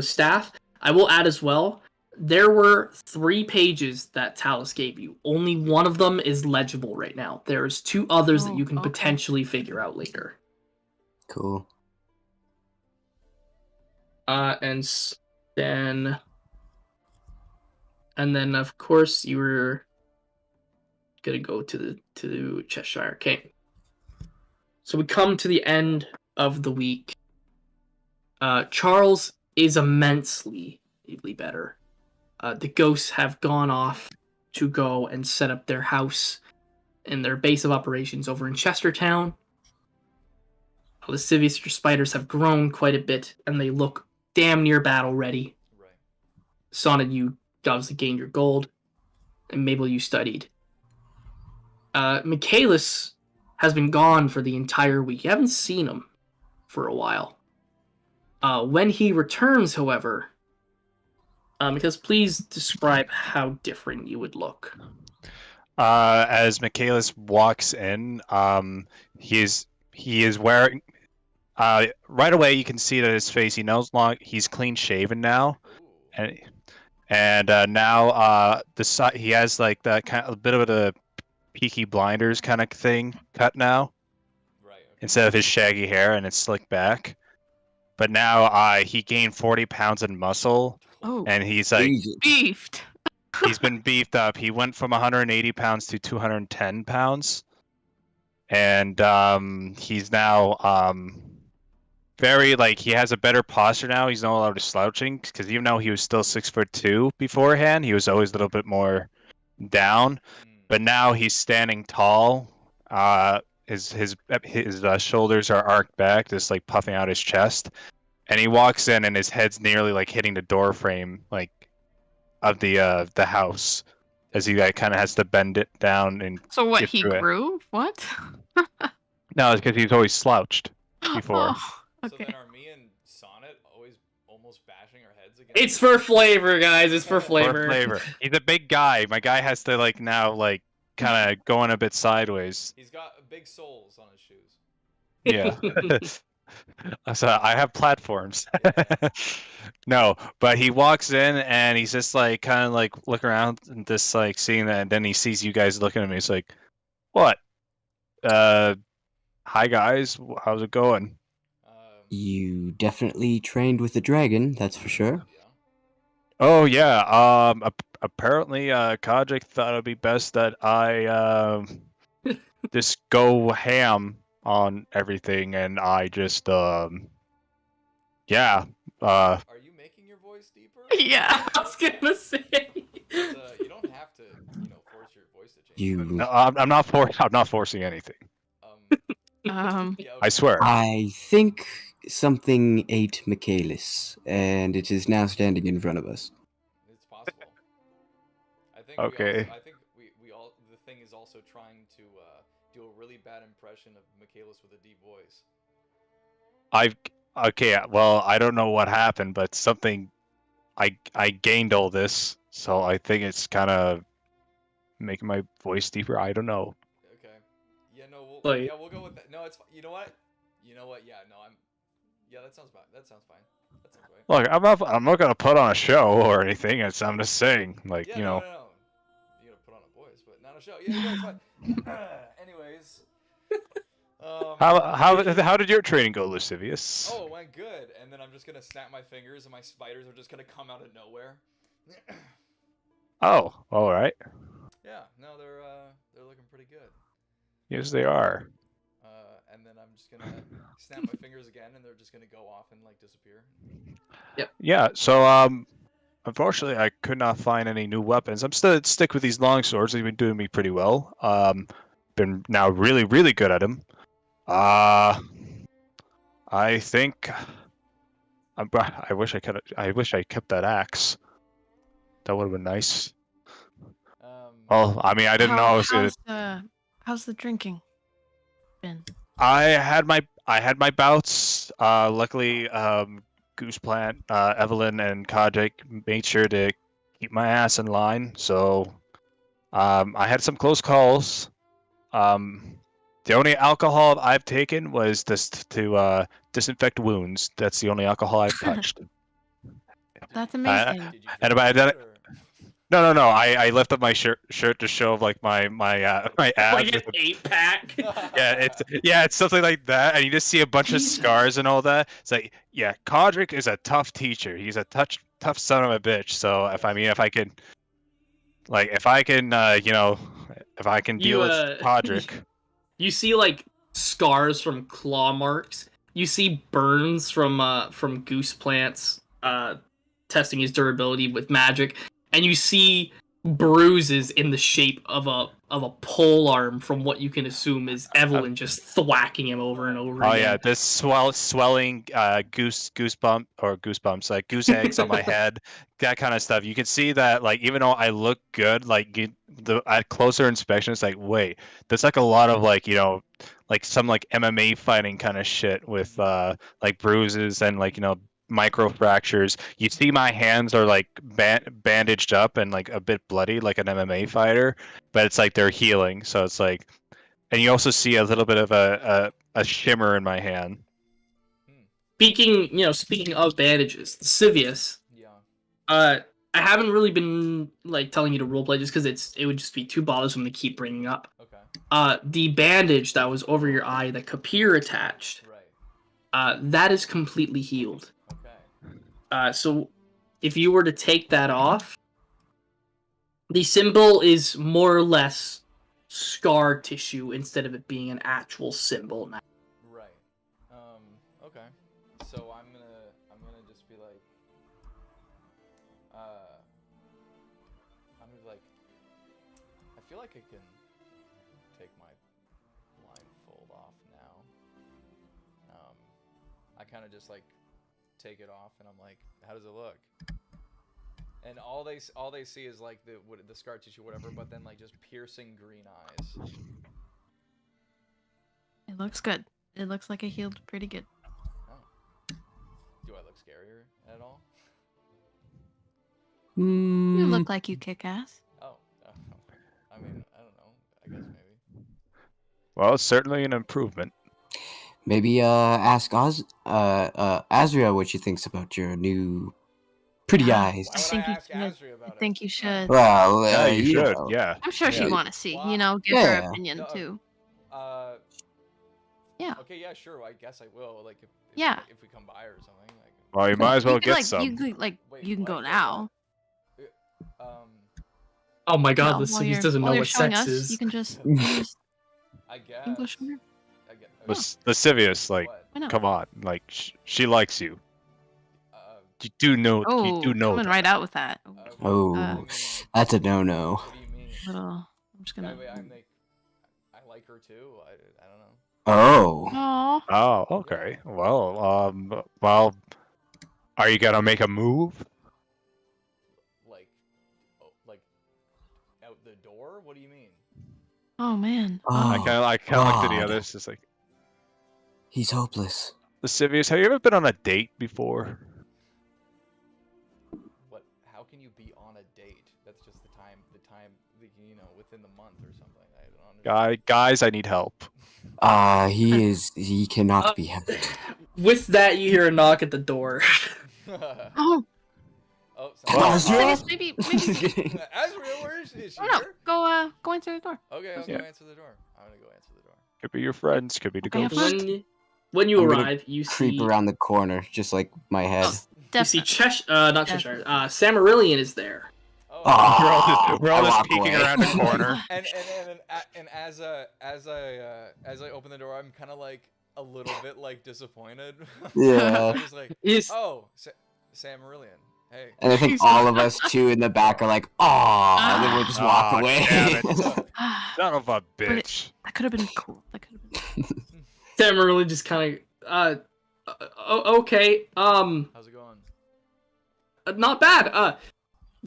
staff. I will add as well, there were 3 pages that Talus gave you. Only one of them is legible right now. There's 2 others that you can okay. potentially figure out later. Cool. And then of course you were gonna go to Cheshire. Okay. So we come to the end of the week. Charles is immensely better. The ghosts have gone off to go and set up their house and their base of operations over in Chestertown. Lascivious spiders have grown quite a bit, and they look damn near battle ready. Right. Sonnet, you obviously gained your gold, and Mabel, you studied. Michaelis has been gone for the entire week. You haven't seen him for a while. When he returns, however, because please describe how different you would look. As Michaelis walks in, he is wearing. Right away, you can see that his face. He's clean shaven now, Ooh. and now he has like that kind of a bit of a Peaky Blinders kind of thing cut now, Right. Okay. instead of his shaggy hair and it's slicked back. But now he gained 40 pounds in muscle, Oh, and he's like Jesus. beefed. he's been beefed up. He went from 180 pounds to 210 pounds, and he's now very like he has a better posture now. He's no longer slouching because even though he was still 6'2" beforehand, he was always a little bit more down. But now he's standing tall. His shoulders are arched back, just like puffing out his chest. And he walks in, and his head's nearly like hitting the door frame, like of the house, as he like kind of has to bend it down and So what? get He through it. grew? What? No, it's because he's always slouched before. Oh, So okay. then are me and Sonnet always almost bashing our heads against? It's for flavor, guys. It's for flavor. For flavor. He's a big guy. My guy has to like now like kind of going a bit sideways. He's got big soles on his shoes. Yeah. So I have platforms. No, but he walks in and he's just like kind of like looking around and just like seeing that, and then he sees you guys looking at me. He's like, "What? Hi guys. How's it going?" You definitely trained with the dragon, that's for sure. Yeah. Oh yeah. Apparently, Kodrick thought it'd be best that I just go ham on everything, and I just yeah. Are you making your voice deeper? Yeah. I was gonna say. You don't have to, force your voice to change. You- No, I'm not forcing anything. Yeah, I swear. I think something ate Michaelis, and it is now standing in front of us. It's possible. I think Okay. we all the thing is also trying to do a really bad impression of Michaelis with a deep voice. Okay. Well, I don't know what happened, but something. I gained all this, so I think it's kind of making my voice deeper. I don't know. Okay. Yeah, no, Like- we'll go with that. No, it's you know what? Yeah, no, yeah, that sounds fine. That sounds fine. That sounds right. Look, I'm not gonna put on a show or anything. I'm just saying, like Yeah, you know. no. You gotta put on a voice, but not a show. Yeah, no, it's fine. Anyways. How did your training go, Lascivious? Oh, it went good. And then I'm just gonna snap my fingers, and my spiders are just gonna come out of nowhere. Oh, all right. Yeah, no, they're looking pretty good. Yes, they are. And then I'm just gonna snap my fingers again, and they're just gonna go off and like disappear. Yeah. So unfortunately, I could not find any new weapons. I'm still stick with these long swords. They've been doing me pretty well. Been now really, really good at them. I think. I wish I kept that axe. That would have been nice. Well, I mean, I didn't know I was gonna. How's the drinking been? I had my bouts. Luckily, Gooseplant, Evelyn, and Kodrick made sure to keep my ass in line. So, I had some close calls. The only alcohol I've taken was just to disinfect wounds. That's the only alcohol I've touched. That's amazing. Did you And drink about that- it, or- No. I lift up my shirt to show like my abs. Like an with the- 8-pack. it's something like that, and you just see a bunch of scars and all that. It's like, yeah, Kodrick is a tough teacher. He's a tough son of a bitch. So if I can deal with Kodrick. You see like scars from claw marks. You see burns from Gooseplant's testing his durability with magic, and you see bruises in the shape of a pole arm from what you can assume is Evelyn just thwacking him over and over Oh again. yeah, this swelling goosebumps, like goose eggs on my head, that kind of stuff. You can see that, like, even though I look good, like at closer inspection, it's like, wait, there's like a lot of like like some like MMA fighting kind of shit with like bruises and like micro fractures. You see my hands are like bandaged up and like a bit bloody, like an MMA fighter, but it's like they're healing, so it's like. And you also see a little bit of a shimmer in my hand. Speaking of bandages, Sivius. Yeah. I haven't really been like telling you to roleplay just because it would just be too bothersome to keep bringing up. Okay. The bandage that was over your eye that Kapir attached, Right. that is completely healed. Okay. So if you were to take that off, the symbol is more or less scar tissue instead of it being an actual symbol now. Right. Okay. So I'm gonna just be like, I feel like I can take my blindfold off now. I kind of just like take it off and I'm like, how does it look? And all they see is like the scar tissue, whatever, but then like just piercing green eyes. It looks good. It looks like it healed pretty good. Oh. Do I look scarier at all? You look like you kick ass. Oh. I mean, I don't know. I guess maybe. Well, it's certainly an improvement. Maybe ask Azria what she thinks about your new pretty eyes. I think you ask should. Azria about I think you should. Well, Yeah, you should. know. Yeah. I'm sure she'd Yeah. want to see. Wow. Give her Yeah. opinion No, too. Yeah. Okay, yeah, sure. I guess I will. Like, if Yeah. if we come by or something. Like, Well, you might as well You could, get like, some. You could, Wait, you can what? go now. Oh my god, No, this while Sivius you're- doesn't know while you're what showing sex us, is. You can just I guess. you can go show her. I guess. Lascivious, like, What? Why not? come on, like, she likes you. Uh, You do know. Oh, you do know. coming that. right out with that. Oh, what that's a no-no. do you mean? Little. I'm just gonna. I like her too. I don't know. Oh. Aw. Oh, okay. Well, are you gonna make a move? Like out the door? What do you mean? Oh man. Oh. I kind of look to the God. others, just like, He's hopeless. Lascivious, have you ever been on a date before? What? How can you be on a date? That's just the time, within the month or something. I don't understand. Guys, I need help. He cannot be helped. With that, you hear a knock at the door. Oh. Oh, Well, sorry. Sivius, maybe. Azria, where is she? Is she Oh no. here? Go answer the door. Okay, I'll Yeah. go answer the door. I'm gonna go answer the door. Could be your friends, could be the Okay, have ghost. fun. When you I'm gonna arrive, you Creep see around the corner, just like my head. Oh, you see definitely. not Cheshire. Samarillion is there. Oh. We're all I just walk peeking away. around the corner. and as I open the door, I'm kind of like a little bit like disappointed. Yeah. I'm just like, Is oh, Samarillion. Hey. And I think all of us too in the back are like, "Aw," and then we'll just walk Aw, away. damn it. Son of a bitch. That could have been cool. That could have been. Samarillion just kind of okay. How's it going? Not bad.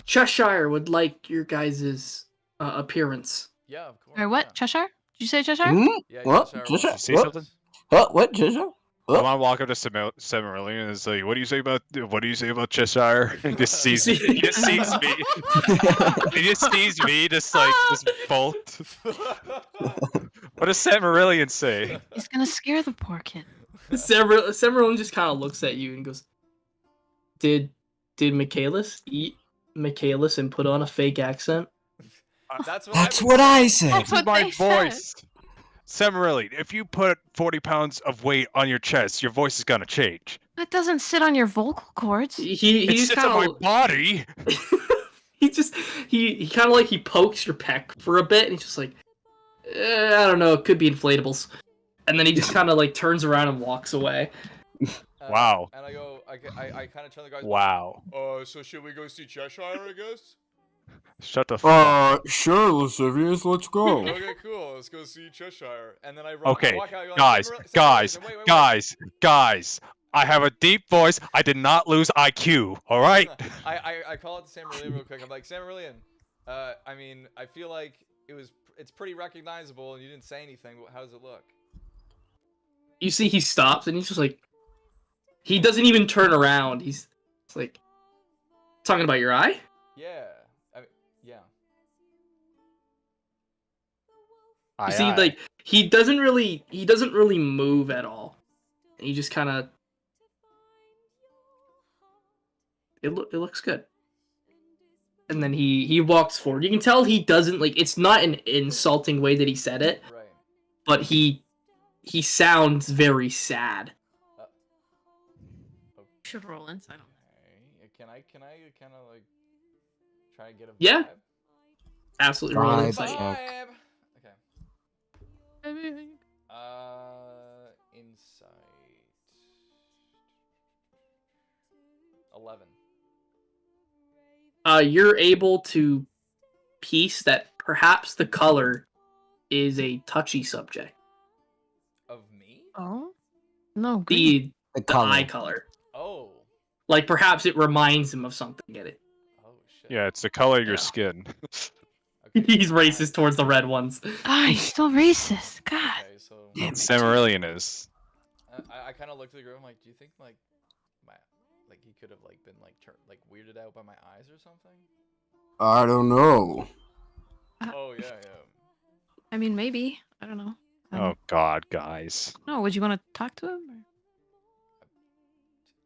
Cheshire would like your guys' appearance. Yeah, of course. Or what? Yeah. Cheshire? Did you say Cheshire? Hmm? Yeah, What? Cheshire Cheshire? wants- See What? something? What? Cheshire? I want to walk up to Samarillion and say, "What do you say about Cheshire?" And just sees me. He just sees me. He just sees me, just bolt. What does Samarillion say? He's gonna scare the poor kid. Samarillion just kind of looks at you and goes, Did Michaelis eat Michaelis and put on a fake accent? That's That's what I said. That's what My they said. voice. Samarillion, if you put 40 pounds of weight on your chest, your voice is gonna change. That doesn't sit on your vocal cords. He It just sits on kind my of body. he kind of like he pokes your pec for a bit and he's just like, I don't know, it could be inflatables, and then he just kind of like turns around and walks away. Wow. And I go, I kind of turn to the guys. Wow. So should we go see Cheshire? I guess. Shut the fuck. Sure, Lascivious, let's go. Okay, cool. Let's go see Cheshire. And then I Okay, walk out. guys, guys, guys, guys. I have a deep voice. I did not lose IQ. All right. I call it to Sam Aurelian real quick. I'm like, Sam Aurelian, I mean, I feel like it's pretty recognizable, and you didn't say anything. How does it look? You see, he stops and he's just like, he doesn't even turn around. He's like, talking about your eye. Yeah. Yeah. You see, like he doesn't really move at all. He just kind of. It looks good. And then he walks forward. You can tell he doesn't like. It's not an insulting way that he said it, Right. but he sounds very sad. Should roll insight on Can I kind of like try to get a Yeah. vibe? Absolutely roll Vibe. insight. Vibe. Okay. that. Insight. 11. You're able to piece that perhaps the color is a touchy subject. Of me? Oh? No, green. The color. eye color. Oh. Like perhaps it reminds him of something. Get it? Oh shit. Yeah, it's the color of your Yeah. skin. Okay. He's racist towards the red ones. Ah, he's still racist. God. Okay, so Samarillion is. I kind of looked at the group. I'm like, do you think like he could have like been like weirded out by my eyes or something? I don't know. Oh yeah. I mean, maybe. I don't know. Oh God, guys. No, would you want to talk to him? Or?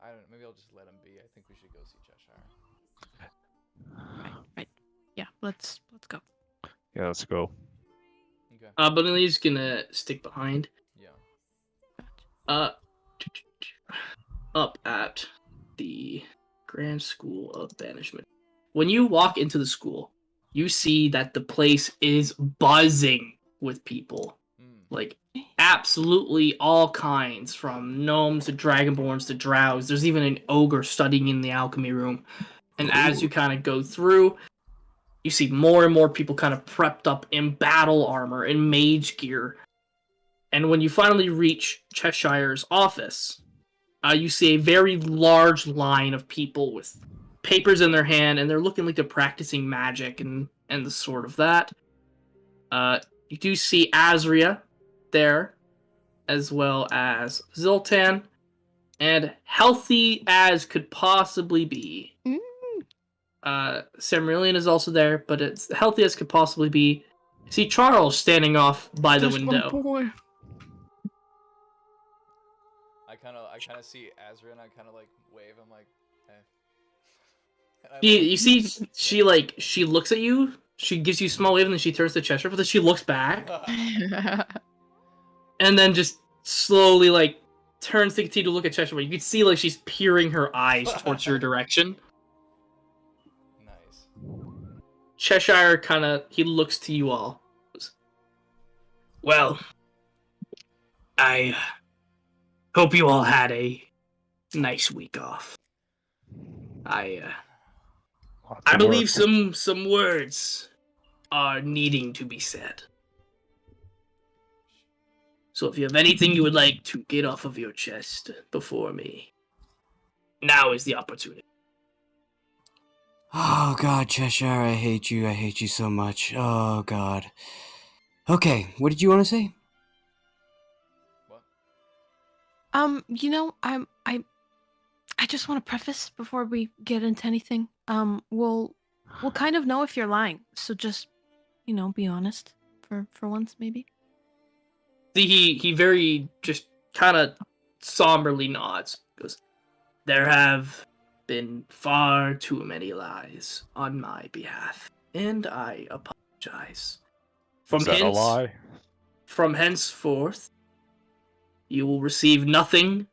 I don't know. Maybe I'll just let him be. I think we should go see Cheshire. Right. Yeah, let's go. Yeah, let's go. Okay. But he's gonna stick behind. Yeah. Up at the Grand School of Banishment. When you walk into the school, you see that the place is buzzing with people. Like, absolutely all kinds, from gnomes to dragonborns to drows. There's even an ogre studying in the alchemy room. And as you kind of go through, you see more and more people kind of prepped up in battle armor and mage gear. And when you finally reach Cheshire's office, you see a very large line of people with papers in their hand, and they're looking like they're practicing magic and the sort of that. You do see Azria there, as well as Zoltan, and healthy as could possibly be. Samarillion is also there, but it's healthy as could possibly be. You see Charles standing off by the window. Boy. I kind of see Azra and I kind of like wave. I'm like, eh. You see, she looks at you. She gives you a small wave, and then she turns to Cheshire, but then she looks back, and then just slowly like turns to continue to look at Cheshire. But you can see like she's peering her eyes towards your direction. Nice. Cheshire he looks to you all. Well, I hope you all had a nice week off. I believe some words are needing to be said. So if you have anything you would like to get off of your chest before me, now is the opportunity. Oh God, Cheshire, I hate you. I hate you so much. Oh God. Okay, what did you want to say? What? I just want to preface before we get into anything. We'll kind of know if you're lying. So just, be honest for once, maybe. See, he very just kind of somberly nods. Goes, there have been far too many lies on my behalf, and I apologize. Is that a lie? From henceforth, you will receive nothing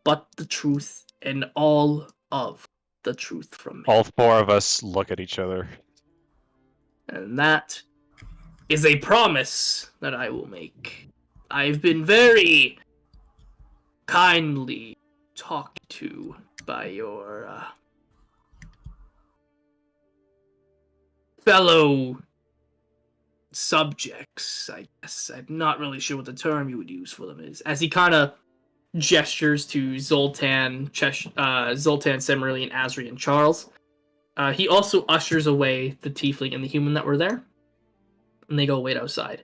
but the truth and all of the truth from me. All four of us look at each other. And that is a promise that I will make. I've been very kindly talked to by your fellow subjects, I guess. I'm not really sure what the term you would use for them is. As he kind of gestures to Zoltan, Zoltan, Semirili, and Asri and Charles. He also ushers away the tiefling and the human that were there, and they go wait outside.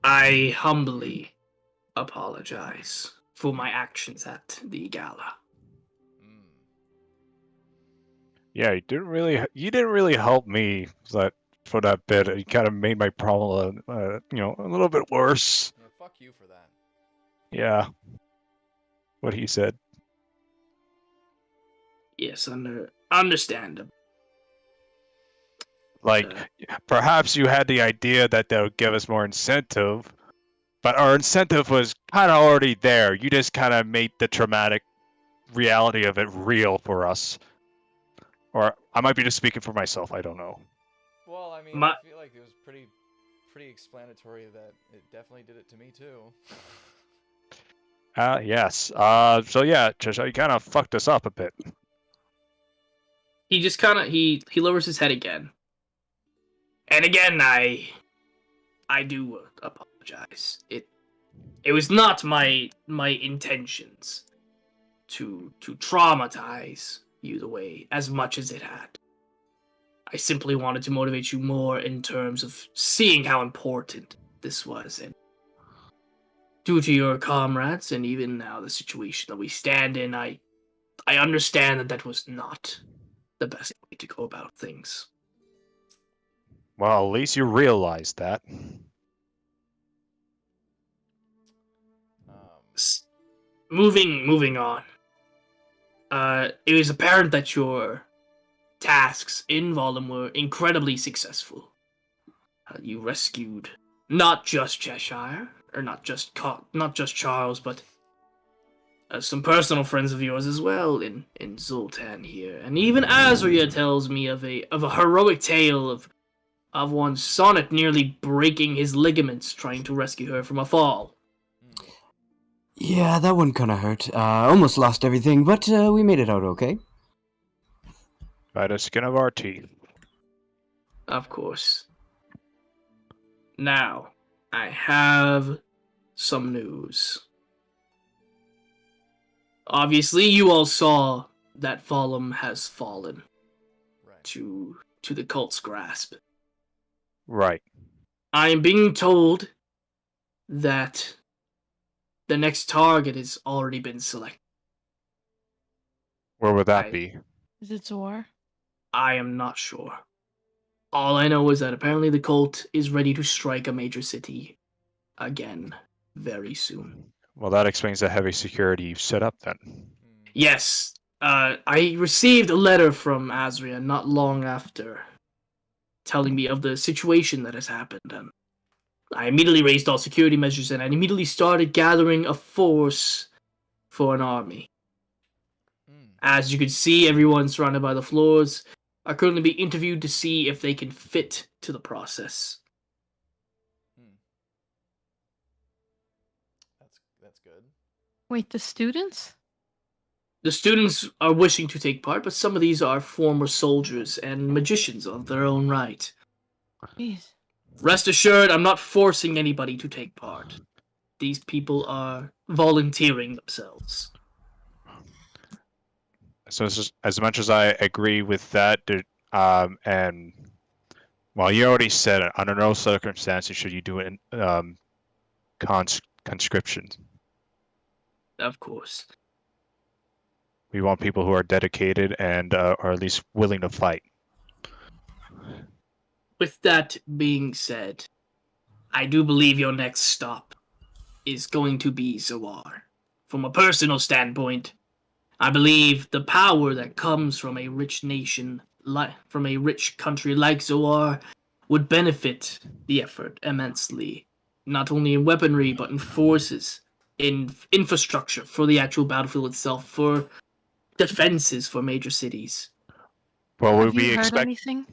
I humbly apologize for my actions at the gala. Yeah, you didn't really help me for that bit. You kind of made my problem, a little bit worse. Yeah, fuck you for that. Yeah. What he said. Yes, understandable. Like, perhaps you had the idea that they would give us more incentive, but our incentive was kind of already there. You just kind of made the traumatic reality of it real for us. Or I might be just speaking for myself. I don't know. Well, I mean, I feel like it was pretty explanatory that it definitely did it to me too. Yes. So yeah, Trisha, you kind of fucked us up a bit. He just kind of he lowers his head again, and again I do apologize. It was not my intentions to traumatize you the way as much as it had. I simply wanted to motivate you more in terms of seeing how important this was, and due to your comrades and even now the situation that we stand in, I understand that was not the best way to go about things. Well, at least you realized that. Moving on. It was apparent that your tasks in Volum were incredibly successful. You rescued not just Cheshire, or not just Charles, but some personal friends of yours as well in Zoltan here. And even Azria tells me of a heroic tale of one Sonnet nearly breaking his ligaments trying to rescue her from a fall. Yeah, that one kind of hurt. Almost lost everything, but we made it out okay. By the skin of our teeth. Of course. Now, I have some news. Obviously, you all saw that Volum has fallen to the cult's grasp. Right. I am being told that the next target has already been selected. Where would that be? Is it Zor? I am not sure. All I know is that apparently the cult is ready to strike a major city again very soon. Well, that explains the heavy security you've set up then. Yes. I received a letter from Azria not long after, telling me of the situation that has happened, and I immediately raised all security measures and I immediately started gathering a force for an army. As you can see, everyone surrounded by the floors are currently being interviewed to see if they can fit to the process. That's good. Wait, the students? The students are wishing to take part, but some of these are former soldiers and magicians of their own right. Jeez. Rest assured, I'm not forcing anybody to take part. These people are volunteering themselves. So as much as I agree with that, and well, you already said it. Under no circumstances should you do it in conscription. Of course. We want people who are dedicated and are at least willing to fight. With that being said, I do believe your next stop is going to be Zawar. From a personal standpoint, I believe the power that comes from a rich nation, from a rich country like Zawar, would benefit the effort immensely, not only in weaponry, but in forces, in infrastructure for the actual battlefield itself, for defenses for major cities. Well, Have you heard anything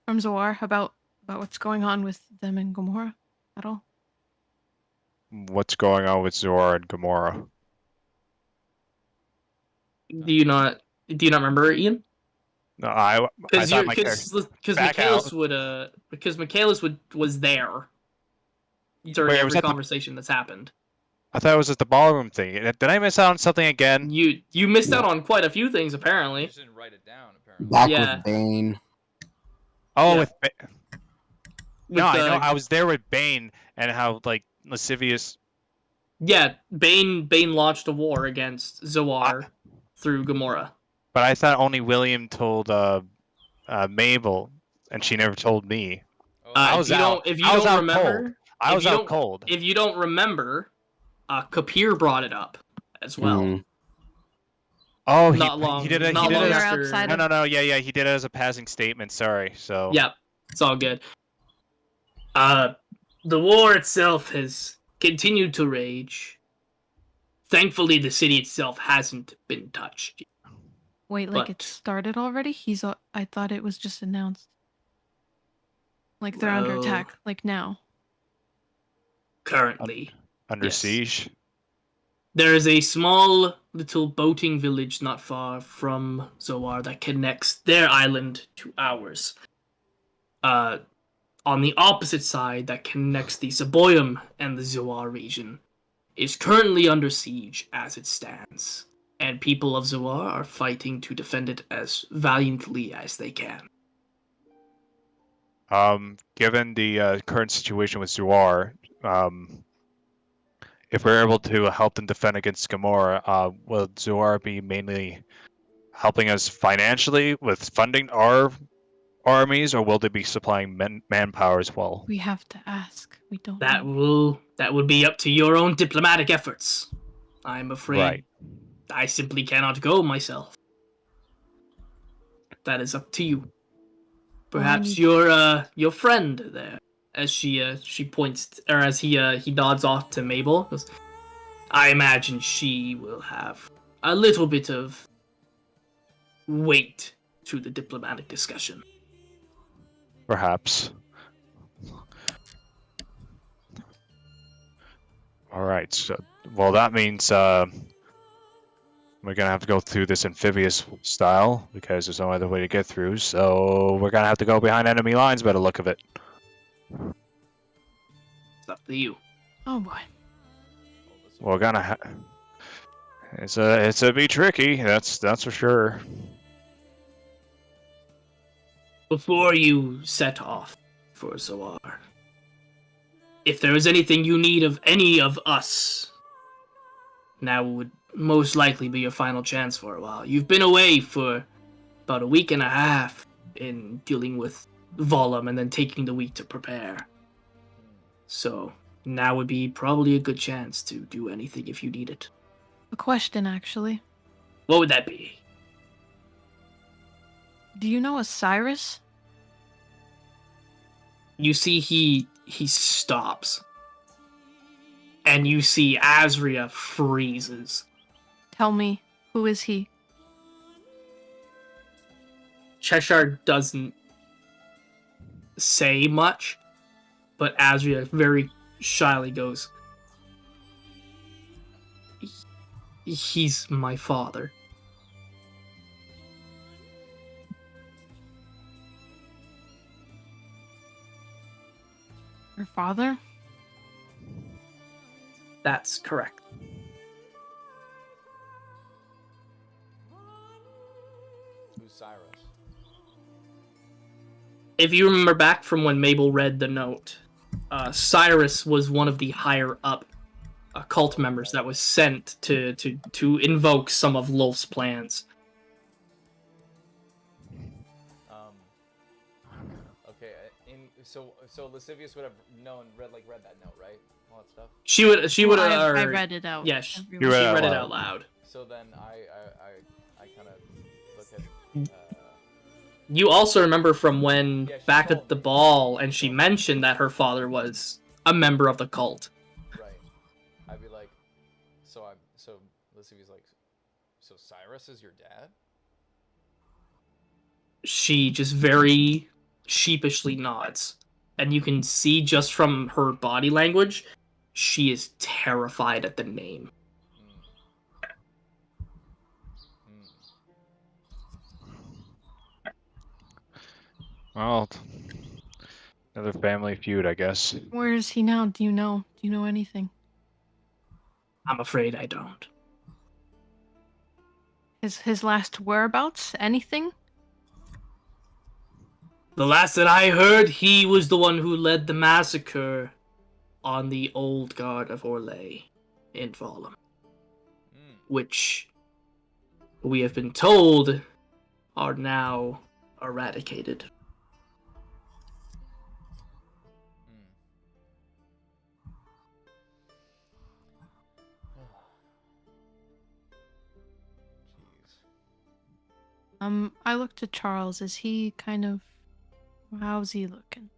from Zoar about what's going on with them and Gomorrah at all? What's going on with Zor and Gomorrah? Do you not remember, Ian? No, I Because thought my character. Back out. Michaelis was there during Wait, was every that the? conversation that's happened. I thought it was at the ballroom thing. Did I miss out on something again? You missed out No. on quite a few things You apparently. just didn't write it down, apparently. Back Yeah. with Bane. Oh, Yeah. with. With No, I the- know. I was there with Bane and how like lascivious. Yeah, Bane launched a war against Zoar through Gamora. But I thought only William told Mabel, and she never told me. Oh, I If was you out. don't, if you I was don't out remember, cold. I if was you out don't- cold. if you don't remember, Kapir brought it up as well. Mhm. Oh, Not long. he did it. Not He did long it. You're after. outside No, of- no, no. Yeah. He did it as a passing statement. Sorry. So. Yeah, it's all good. The war itself has continued to rage. Thankfully, the city itself hasn't been touched. Wait, like But- it started already? I thought it was just announced. Like they're under Well- attack, like now. Currently, Under Yes. siege. there is a small little boating village not far from Zoar that connects their island to ours. On the opposite side that connects the Zaboyum and the Zoar region is currently under siege as it stands, and people of Zoar are fighting to defend it as valiantly as they can. Given the current situation with Zuar, if we're able to help them defend against Gamora, will Zuar be mainly helping us financially with funding our armies, or will they be supplying manpower as well? We have to ask. We don't That know. would be up to your own diplomatic efforts. I'm afraid Right. I simply cannot go myself. That is up to you. Perhaps your friend there, as she points, or as he nods off to Mabel. Goes, I imagine she will have a little bit of weight to the diplomatic discussion. Perhaps. All right. So, well, that means we're gonna have to go through this amphibious style because there's no other way to get through. So we're gonna have to go behind enemy lines by the look of it. It's up to you. Oh boy. We're gonna. It's a be tricky. That's for sure. Before you set off for Zoar, if there is anything you need of any of us, now would most likely be your final chance for a while. You've been away for about a week and a half in dealing with Volum and then taking the week to prepare. So now would be probably a good chance to do anything if you need it. A question, actually. What would that be? Do you know a Cyrus? You see he stops. And you see Azria freezes. Tell me, who is he? Cheshire doesn't say much, but Azria very shyly goes, He's my father. Your father? That's correct. Who's Cyrus? If you remember back from when Mabel read the note, Cyrus was one of the higher up cult members that was sent to invoke some of Lulf's plans. Okay. So Lascivious would have read that note, right? All that stuff. She would I have. read it out. Yeah, she everyone. read it read out it loud. out loud. So then I kind of look at. You also remember from when Yeah, she back told at the me. ball, and she mentioned that her father was a member of the cult. Right. I'd be like, so Lascivious like, so Cyrus is your dad? She just very sheepishly nods, and you can see just from her body language, she is terrified at the name. Hmm. Well, another family feud, I guess. Where is he now? Do you know? Do you know anything? I'm afraid I don't. His last whereabouts? Anything? The last that I heard, he was the one who led the massacre on the old guard of Orlais in Valhalla, which we have been told are now eradicated. I looked at Charles. Is he kind of... How's he looking?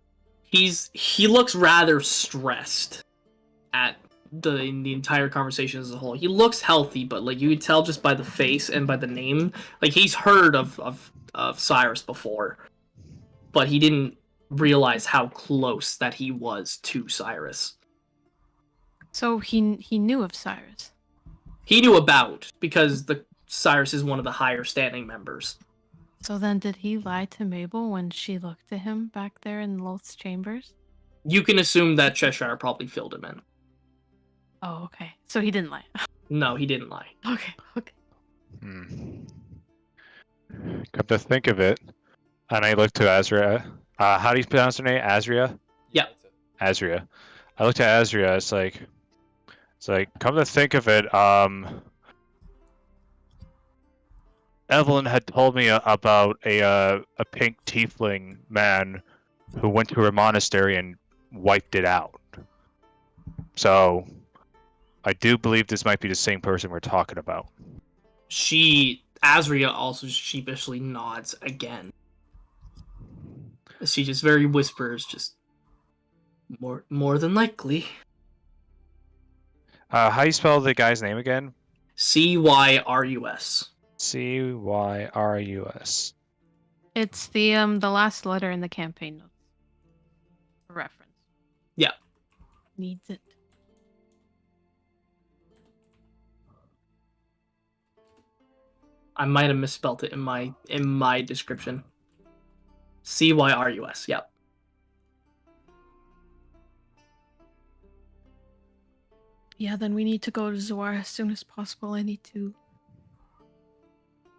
He looks rather stressed at in the entire conversation as a whole. He looks healthy, but like you could tell just by the face and by the name, like he's heard of Cyrus before, but he didn't realize how close that he was to Cyrus. So he knew of Cyrus. He knew about, because Cyrus is one of the higher standing members. So then did he lie to Mabel when she looked at him back there in Loth's chambers? You can assume that Cheshire probably filled him in. Oh, okay. So he didn't lie. No, he didn't lie. Okay. Come to think of it, and I looked to Azria. How do you pronounce her name? Azria? Yeah. Azria. I looked at Azria, it's like, come to think of it, Evelyn had told me about a pink tiefling man who went to her monastery and wiped it out. So, I do believe this might be the same person we're talking about. Azria also sheepishly nods again. She just very whispers, just more than likely. How do you spell the guy's name again? Cyrus. Cyrus. It's the last letter in the campaign notes. For reference. Yeah. Needs it. I might have misspelt it in my description. Cyrus. Yep. Yeah, then we need to go to Zoar as soon as possible. I need to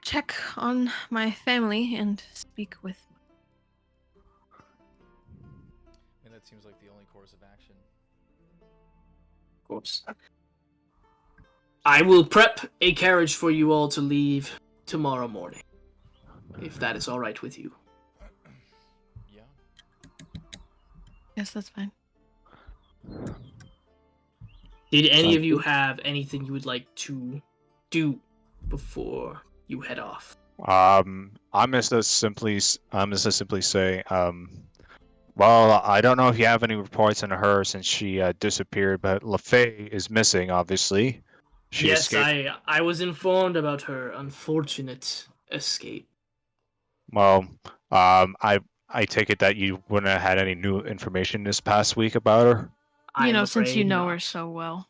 check on my family and speak with... I mean, that seems like the only course of action. Of course. I will prep a carriage for you all to leave tomorrow morning, if that is all right with you. Yeah. Yes, that's fine. Did any of you have anything you would like to do before you head off? I'm just simply say, well, I don't know if you have any reports on her since she disappeared, but LaFay is missing, obviously. She Yes, escaped. I was informed about her unfortunate escape. Well, I take it that you wouldn't have had any new information this past week about her. You know, I'm since you afraid know not. her so well.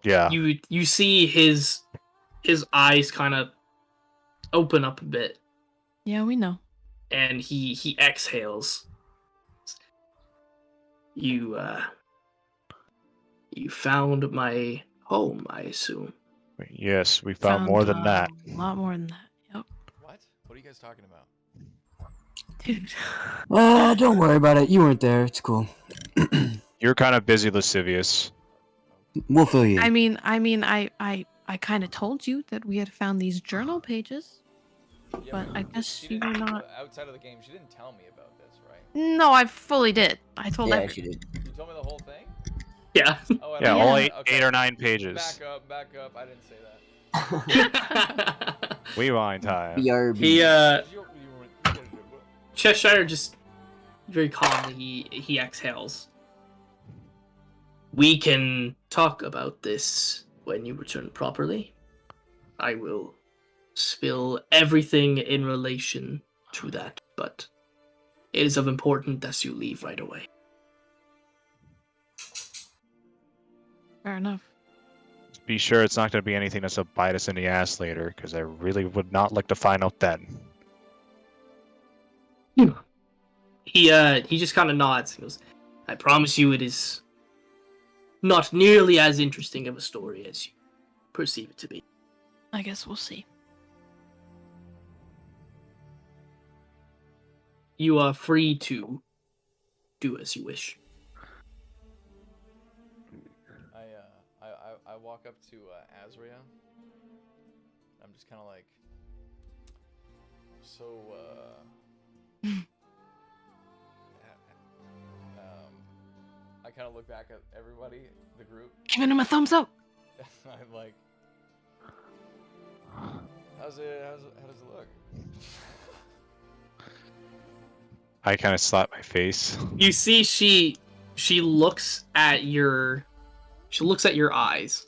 Yeah. You see his eyes kind of open up a bit, Yeah, we know. and he exhales. You found my home, I assume. Yes, we found more than that. A lot more than that. Yep. What? What are you guys talking about? Dude. Don't worry about it. You weren't there. It's cool. You're kind of busy, lascivious. We'll fill you in. I kind of told you that we had found these journal pages. Yeah, But I guess she you were didn't- not... outside of the game. She didn't tell me about this, right? No, I fully did. I told yeah, everyone. she did. You told me the whole thing. Yeah. Oh, Yeah, Yeah. all Okay. 8 or 9 pages. Back up. I didn't say that. Rewind time. BRB. He You Cheshire just very calmly he exhales. We can talk about this when you return properly. I will spill everything in relation to that, but it is of importance that you leave right away. Fair enough. Be sure it's not going to be anything that's going to bite us in the ass later, because I really would not like to find out then. He just kind of nods and goes, "I promise you, it is not nearly as interesting of a story as you perceive it to be." I guess we'll see. You are free to do as you wish. I walk up to Azria. I'm just kind of like, so I kind of look back at everybody, the group. Giving him a thumbs up. I'm like, how does it look? I kind of slap my face. You see, she looks at your eyes.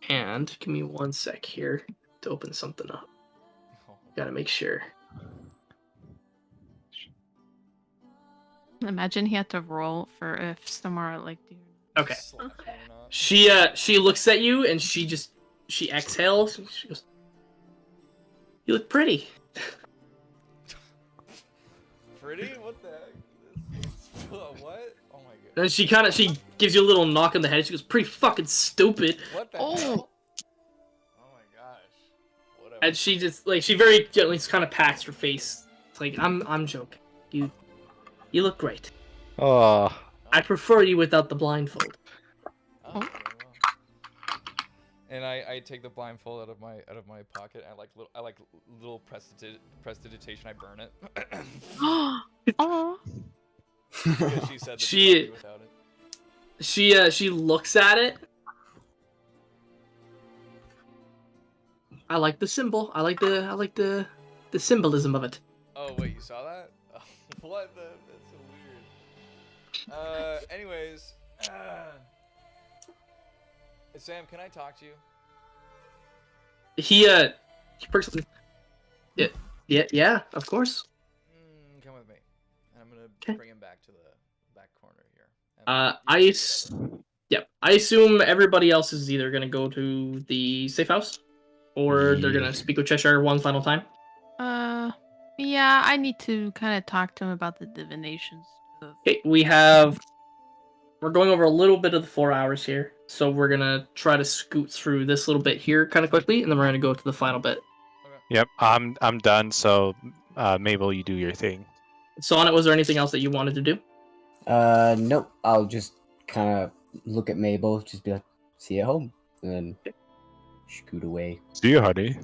And give me 1 sec here to open something up. Gotta make sure. Imagine he had to roll for if somewhere like. Okay. Slaps me or not. She looks at you and she exhales. And she goes, "You look pretty." Pretty? What the heck? What? Oh my god. And she gives you a little knock on the head. She goes, "Pretty fucking stupid." What the Oh. hell? Oh my gosh. Whatever. And she just she very gently kind of pats her face. It's like, I'm joking. You look great. Oh, I prefer you without the blindfold. Oh, very well. And I take the blindfold out of my pocket. And I like little prestidigitation. I burn it. Oh. Because she said that She- she without it. She looks at it. I like the symbol. I like the symbolism of it. Oh wait, you saw that? What the? That's so weird. Anyways, Sam, can I talk to you? He perks up. Yeah, of course. Come with me. And I'm gonna 'Kay. bring him back to the back corner here. And I assume everybody else is either gonna go to the safe house, or they're gonna speak with Cheshire one final time. Yeah, I need to kind of talk to him about the divinations. Okay, we're going over a little bit of the 4 hours here, so we're gonna try to scoot through this little bit here kind of quickly, and then we're gonna go to the final bit. yep. I'm done. So, Mabel, you do your thing. Sonnet, was there anything else that you wanted to do? Nope. I'll just kind of look at Mabel, just be like, "See you at home," and then scoot away. See you, honey.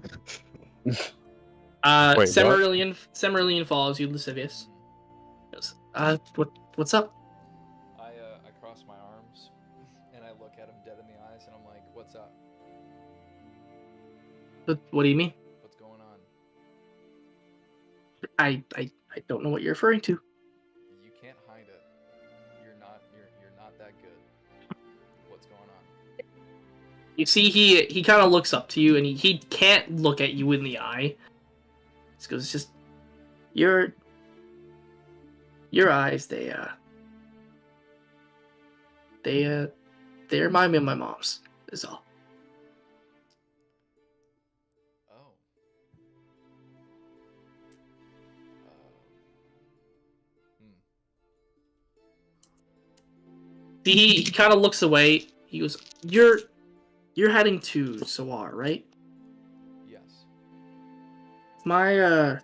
Wait, Cemarillion follows you, Lascivious. Goes, what's up? I cross my arms and I look at him dead in the eyes and I'm like, "What's up? What do you mean? What's going on?" I don't know what you're referring to. You can't hide it. You're not that good. What's going on? You see, he kind of looks up to you, and he can't look at you in the eye. He goes, "It's just your eyes. They remind me of my mom's. Is all." Oh. He kind of looks away. He goes, "You're heading to Sawar, right?" Yes. My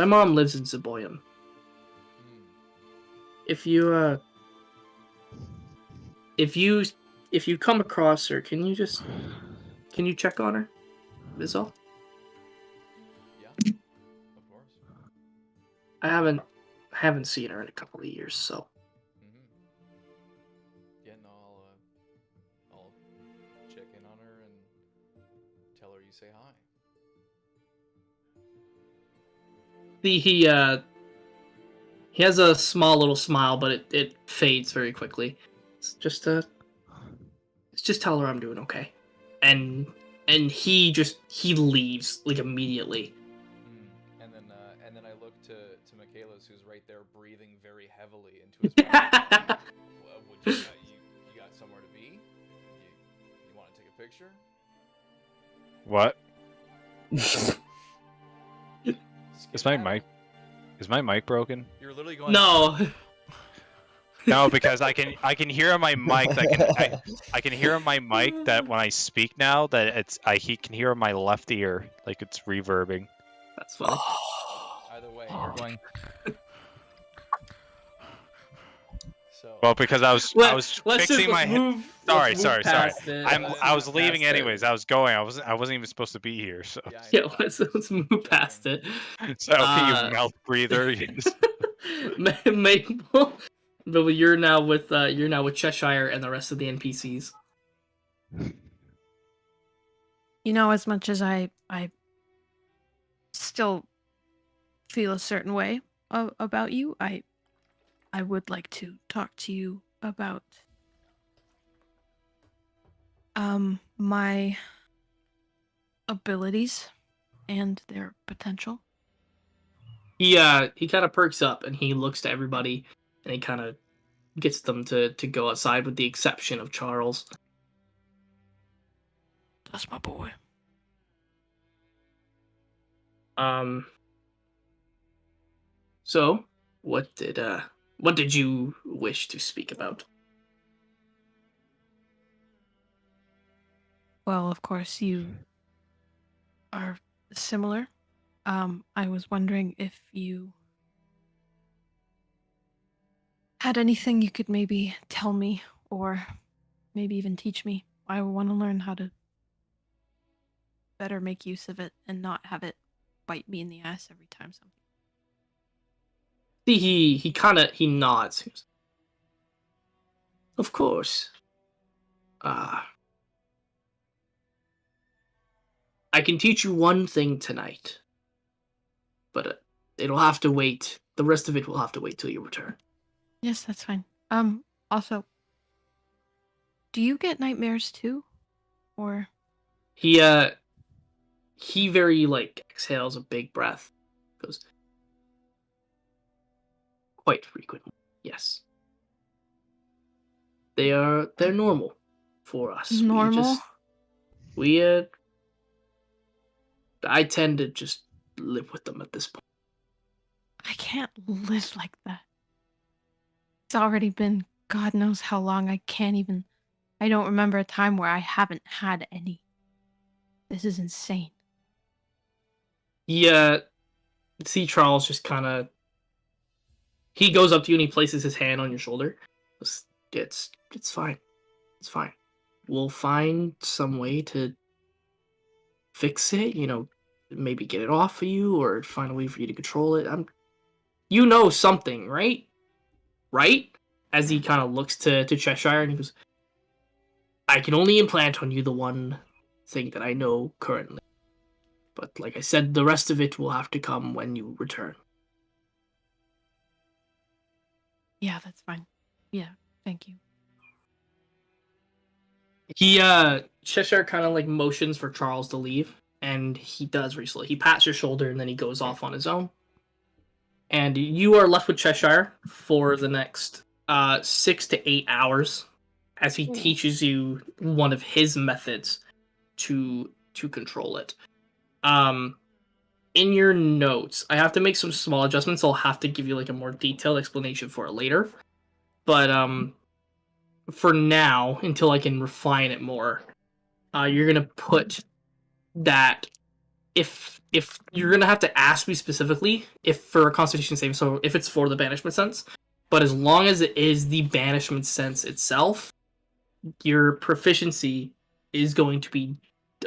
mom lives in Zaboyam. If you come across her, can you check on her? Is all. Yeah. Of course. I haven't seen her in a couple of years, so. Yeah, no, I'll check in on her and tell her you say hi. He has a small little smile, but it fades very quickly. It's just tell her I'm doing okay, and he leaves like immediately. And then I look to Michaelis, who's right there breathing very heavily into his microphone. Would you got somewhere to be? You want to take a picture? What? Skip Is my that? mic Is my mic broken? You're literally going. No. No, because I can hear on my mic that I can hear on my mic that when I speak now that he can hear on my left ear like it's reverbing. That's funny. Either way, you're going. So. Well, because I was fixing my head. move. Sorry. Past it. I was leaving past it. anyways. I was going. I wasn't even supposed to be here. So Yeah, I Yeah, know. let's move past it. so you mouth breather. Maple, but you're now with Cheshire and the rest of the NPCs. You know, as much as I still feel a certain way about you, I would like to talk to you about my abilities and their potential. He kind of perks up and he looks to everybody and he kind of gets them to go outside with the exception of Charles. That's my boy. So what did you wish to speak about? Well, of course, you are similar. I was wondering if you had anything you could maybe tell me or maybe even teach me. I want to learn how to better make use of it and not have it bite me in the ass every time something. See, he nods. Of course. I can teach you one thing tonight, but it'll have to wait. The rest of it will have to wait till you return. Yes, that's fine. Also, do you get nightmares too? Or He very exhales a big breath. Goes quite frequently. Yes. They're normal for us. normal? I tend to just live with them at this point. I can't live like that. It's already been God knows how long. I don't remember a time where I haven't had any. This is insane. See Charles just kind of... He goes up to you and he places his hand on your shoulder. It's fine. It's fine. We'll find some way to fix it, maybe get it off of you or find a way for you to control it. You know something, right? Right? As he kind of looks to Cheshire and he goes, I can only implant on you the one thing that I know currently. But like I said, the rest of it will have to come when you return. Yeah, that's fine. Yeah, thank you. He Cheshire kind of motions for Charles to leave, and he does recently. He pats your shoulder and then he goes off on his own. And you are left with Cheshire for the next 6 to 8 hours as he teaches you one of his methods to control it. In your notes, I have to make some small adjustments. I'll have to give you a more detailed explanation for it later. But for now, until I can refine it more, you're gonna put that if you're gonna have to ask me specifically if for a Constitution saving, so if it's for the banishment sense, but as long as it is the banishment sense itself, your proficiency is going to be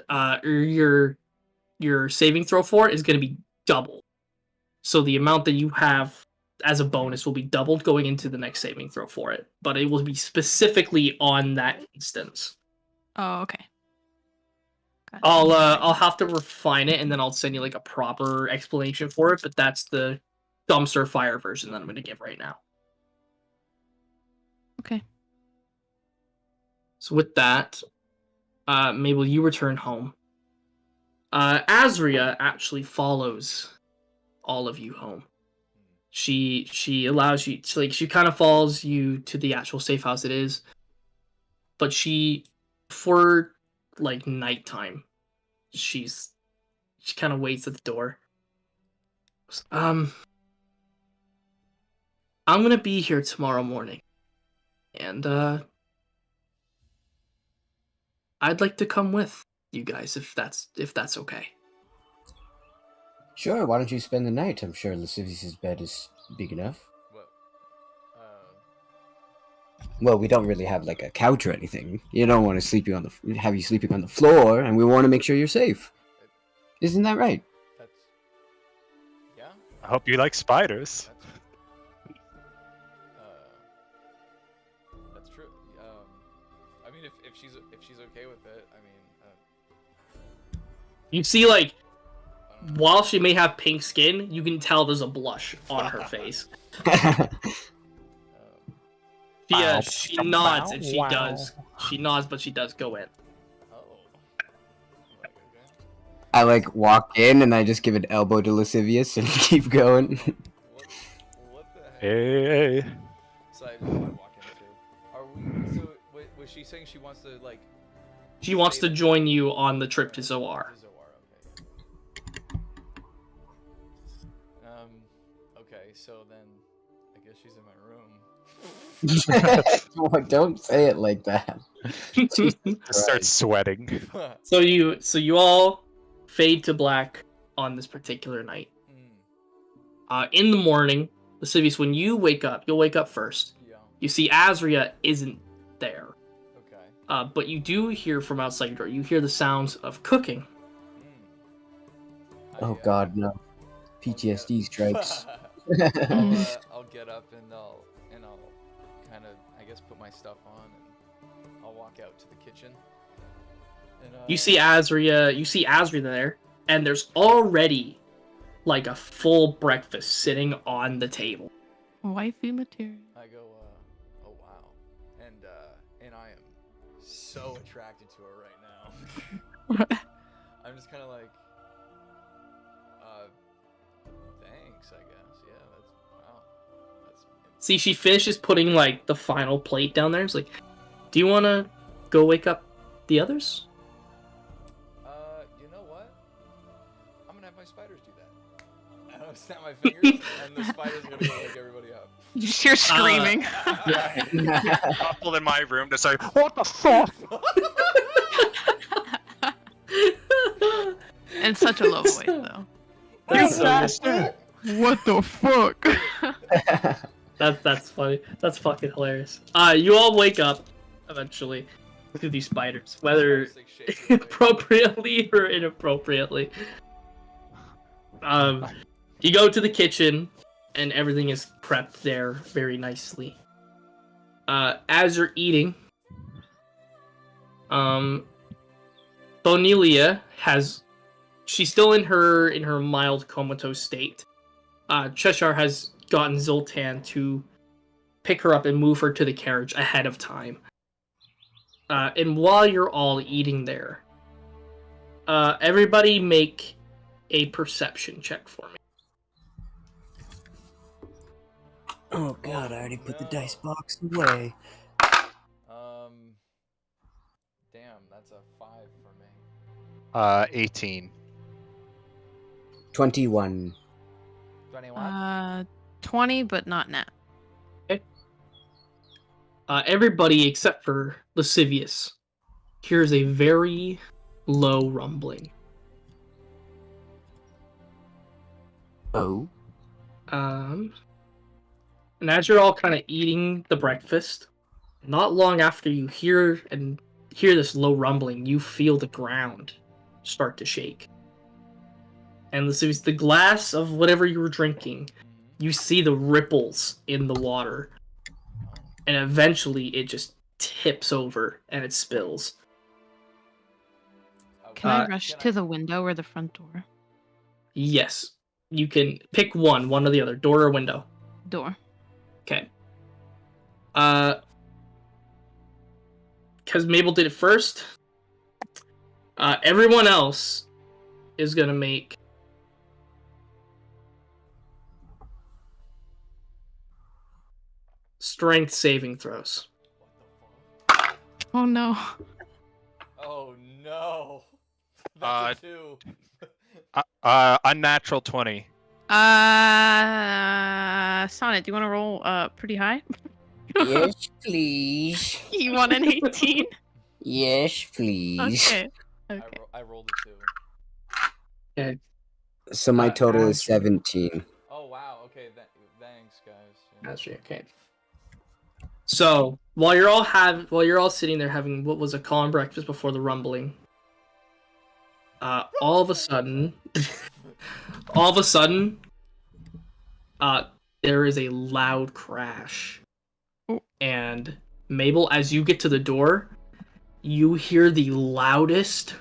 or your saving throw for it is going to be double. So the amount that you have as a bonus will be doubled going into the next saving throw for it, but it will be specifically on that instance. Oh, okay. Gotcha. I'll have to refine it and then I'll send you a proper explanation for it, but that's the dumpster fire version that I'm going to give right now. Okay. So with that, Mabel, you return home. Azria actually follows all of you home. She allows you to, she kind of follows you to the actual safe house it is, but for nighttime, she kind of waits at the door. I'm gonna be here tomorrow morning, and I'd like to come with you guys if that's okay. Sure, why don't you spend the night? I'm sure Lascivious' bed is big enough. What? Well, we don't really have like a couch or anything. You don't want to have you sleeping on the floor, and we want to make sure you're safe. Isn't that right? That's. Yeah. I hope you like spiders. That's true. I mean, if she's okay with it, I mean. You see, like, while she may have pink skin, you can tell there's a blush on her face. She nods and she does. She nods, but she does go in. Oh. Like, okay. I like walk in and I just give an elbow to Lascivious and keep going. What the heck? Hey. So I walk into. Are we? So was she saying she wants to like? She wants to join you on the trip to Zoar. Okay, so then I guess she's in my room. Oh, don't say it like that. Start sweating. So you all fade to black on this particular night. In the morning, Lascivious, when you wake up, you'll wake up first. Yeah. You see Azria isn't there. Okay. But you do hear from outside your door. You hear the sounds of cooking. Oh God, no! PTSD strikes. I'll get up and I'll kind of, I guess, put my stuff on and I'll walk out to the kitchen. And, You see Azria there, and there's already like a full breakfast sitting on the table. Wifey material. I go, oh wow, and I am so attracted to her right now. I'm just kind of like, thanks, I guess. Yeah, that's wow. That's. See, she finishes putting like the final plate down there. It's like, do you want to go wake up the others? You know what? I'm gonna have my spiders do that. I'm gonna snap my fingers, and the spiders are gonna go wake everybody up. You just hear screaming. Couple in my room to say, "What the fuck?" In such a low voice, though. That's What the fuck? That's funny. That's fucking hilarious. You all wake up eventually to these spiders, whether appropriately or inappropriately. You go to the kitchen, and everything is prepped there very nicely. As you're eating, Bonelia she's still in her mild comatose state. Cheshire has gotten Zoltan to pick her up and move her to the carriage ahead of time. And while you're all eating there, everybody make a perception check for me. Oh God, I already put the dice box away. Damn, that's a 5 for me. 18. 21. 21. 20, but not now. Everybody except for Lascivious hears a very low rumbling. Oh. And as you're all kind of eating the breakfast, not long after you hear this low rumbling, you feel the ground start to shake. And Lascivious, the glass of whatever you were drinking, you see the ripples in the water. And eventually it just tips over and it spills. Can I rush to the window or the front door? Yes. You can pick one or the other, door or window. Door. Okay. Because Mabel did it first, everyone else is gonna make strength saving throws. Oh no. Oh no. That's a 2. Unnatural 20. Sonnet, do you want to roll pretty high? Yes, please. You want an 18? Yes, please. Okay. Okay. I rolled a 2. Okay. So my total is Azria. 17. Oh wow. Okay. Thanks, guys. Yeah. Azria, okay. So while you're all sitting there having what was a calm breakfast before the rumbling, all of a sudden, there is a loud crash, and Mabel, as you get to the door, you hear the loudest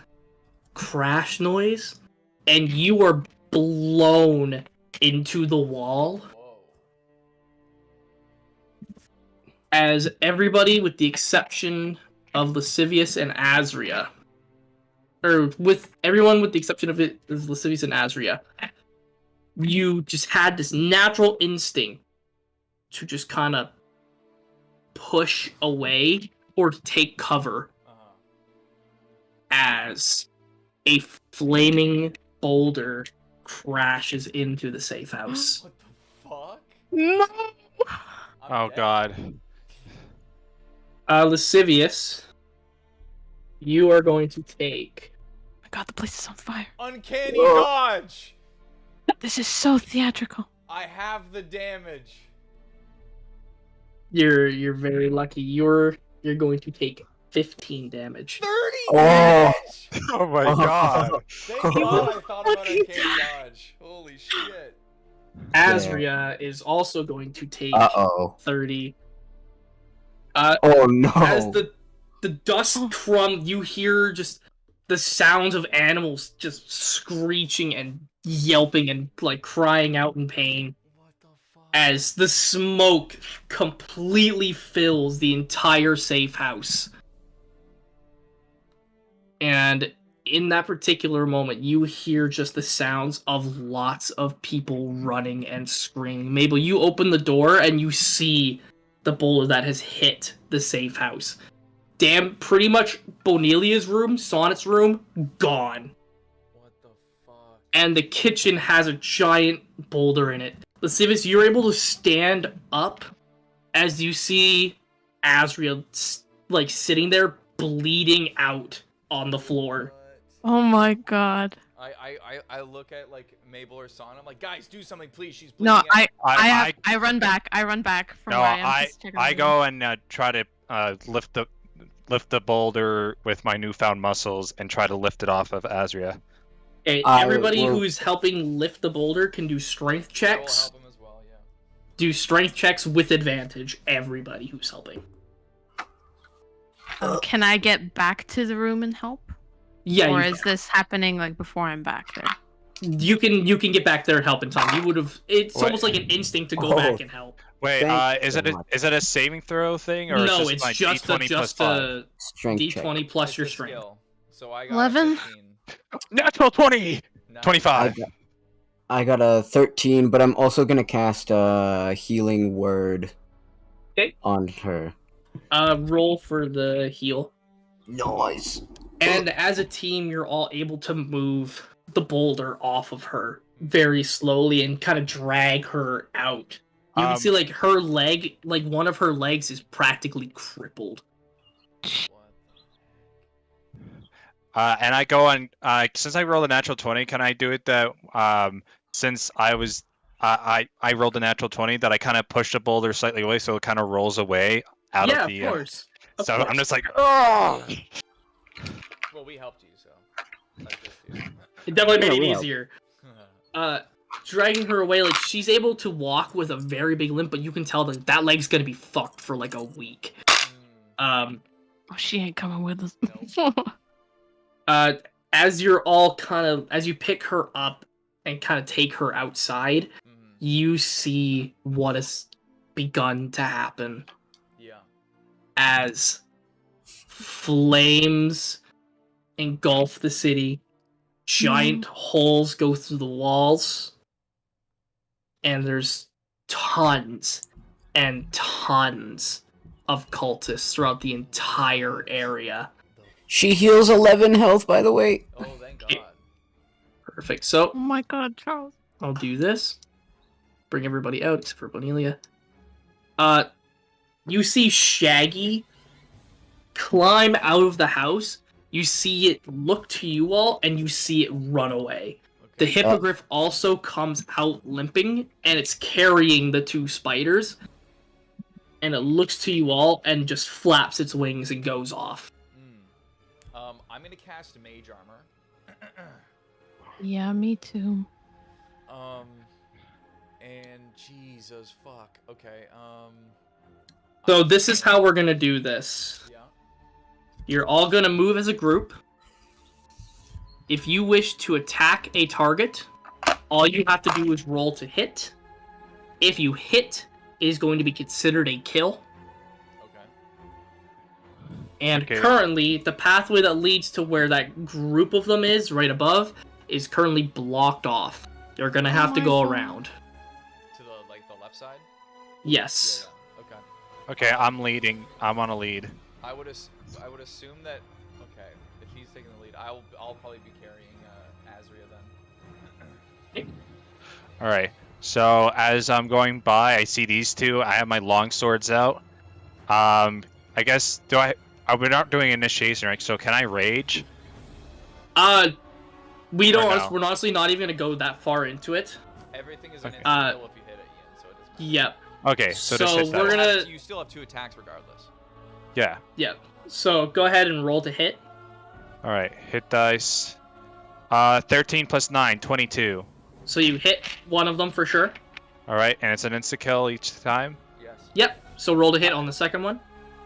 crash noise, and you are blown into the wall. Whoa. As everybody, with the exception of Lascivious and Azria, or with everyone with the exception of Lascivious and Azria, you just had this natural instinct to just kind of push away or to take cover as a flaming boulder crashes into the safe house. What the fuck? No. I'm Oh dead. god. Lascivious, you are going to take. Oh my god, the place is on fire. Uncanny dodge. This is so theatrical. I have the damage. You're very lucky. You're going to take 15 damage. 30 Oh. damage. Oh my god. Thank God I thought about uncanny dodge. Holy shit. Azria is also going to take Uh-oh. 30. Oh no. As the dust crumb, you hear just the sounds of animals just screeching and yelping and like crying out in pain What the fuck? as the smoke completely fills the entire safe house. And in that particular moment, you hear just the sounds of lots of people running and screaming. Mabel, you open the door and you see the boulder that has hit the safe house. Damn, pretty much Bonelia's room, Sonnet's room, gone. What the fuck? And the kitchen has a giant boulder in it. Lascivious, you're able to stand up as you see Azria like sitting there bleeding out on the floor. What? Oh my god. I look at like Mabel or Son. I'm like, guys, do something, please. She's bleeding No, out. I run back. I run back from No, where I am. Just check on I the go and try to lift the boulder with my newfound muscles and try to lift it off of Azria. Okay, I everybody will- who's helping lift the boulder can do strength I will checks. help him as well. Yeah. Do strength checks with advantage. Everybody who's helping. Can I get back to the room and help? Yeah, Or you, is this happening like before I'm back there? you can get back there and help in time. You would have. It's Wait. almost like an instinct to go Oh. back and help. Wait, Thank is you it so much. is it a saving throw thing or No, is it's my just a D20 plus 5? Strength check. D20 plus It's your a strength. skill. So I got 11? 15. Natural 20. Nice. 25. I got a 13, but I'm also gonna cast a healing word Okay. on her. Roll for the heal. Nice. And as a team, you're all able to move the boulder off of her very slowly and kind of drag her out. You can see like her leg, like one of her legs is practically crippled. What the heck? And I go on. Since I rolled a natural 20, can I do it that since I rolled a natural 20 that I kind of push the boulder slightly away so it kind of rolls away out Yeah, of the. of course. Of So course. I'm just like, oh. Well, we helped you, so. That's just you. It definitely made it Yeah, well. easier. Dragging her away, like she's able to walk with a very big limp, but you can tell that that leg's gonna be fucked for like a week. Mm, Oh, she ain't coming with us. As you're all as you pick her up and kind of take her outside, mhm. you see what has begun to happen Yeah. as flames engulf the city. Giant holes go through the walls, and there's tons and tons of cultists throughout the entire area. She heals 11 health, by the way. Oh, thank God. Perfect. So Oh my god, Charles. I'll do this. Bring everybody out except for Bonelia. You see Shaggy climb out of the house. You see it look to you all, and you see it run away. The Okay. hippogriff also comes out limping, and it's carrying the two spiders. And it looks to you all and just flaps its wings and goes off. I'm gonna cast Mage Armor. Yeah, me too. And Jesus fuck. Okay. So this is how we're gonna do this. Yeah. You're all gonna move as a group. If you wish to attack a target, all you have to do is roll to hit. If you hit, it is going to be considered a kill. Okay. And Okay. currently, the pathway that leads to where that group of them is, right above, is currently blocked off. You're gonna have to my go God. around. To the the left side. Yes. Yeah. Okay. Okay, I'm leading. I'm on a lead. I would assume that. Okay, if he's taking the lead, I'll probably be carrying Azria then. All right. So as I'm going by, I see these two. I have my long swords out. I guess we're not doing initiation, right? So can I rage? We don't. Or no? We're honestly not even gonna go that far into it. Everything is an Okay. instant kill if you hit it, Ian, so it doesn't matter. Yep. Okay, so just So hit that. we're gonna- You still have 2 attacks regardless. Yeah. Yep. So go ahead and roll to hit. All right. Hit dice. 13 plus 9, 22. So you hit one of them for sure. All right, and it's an insta kill each time. Yes. Yep. So roll to hit on the second one.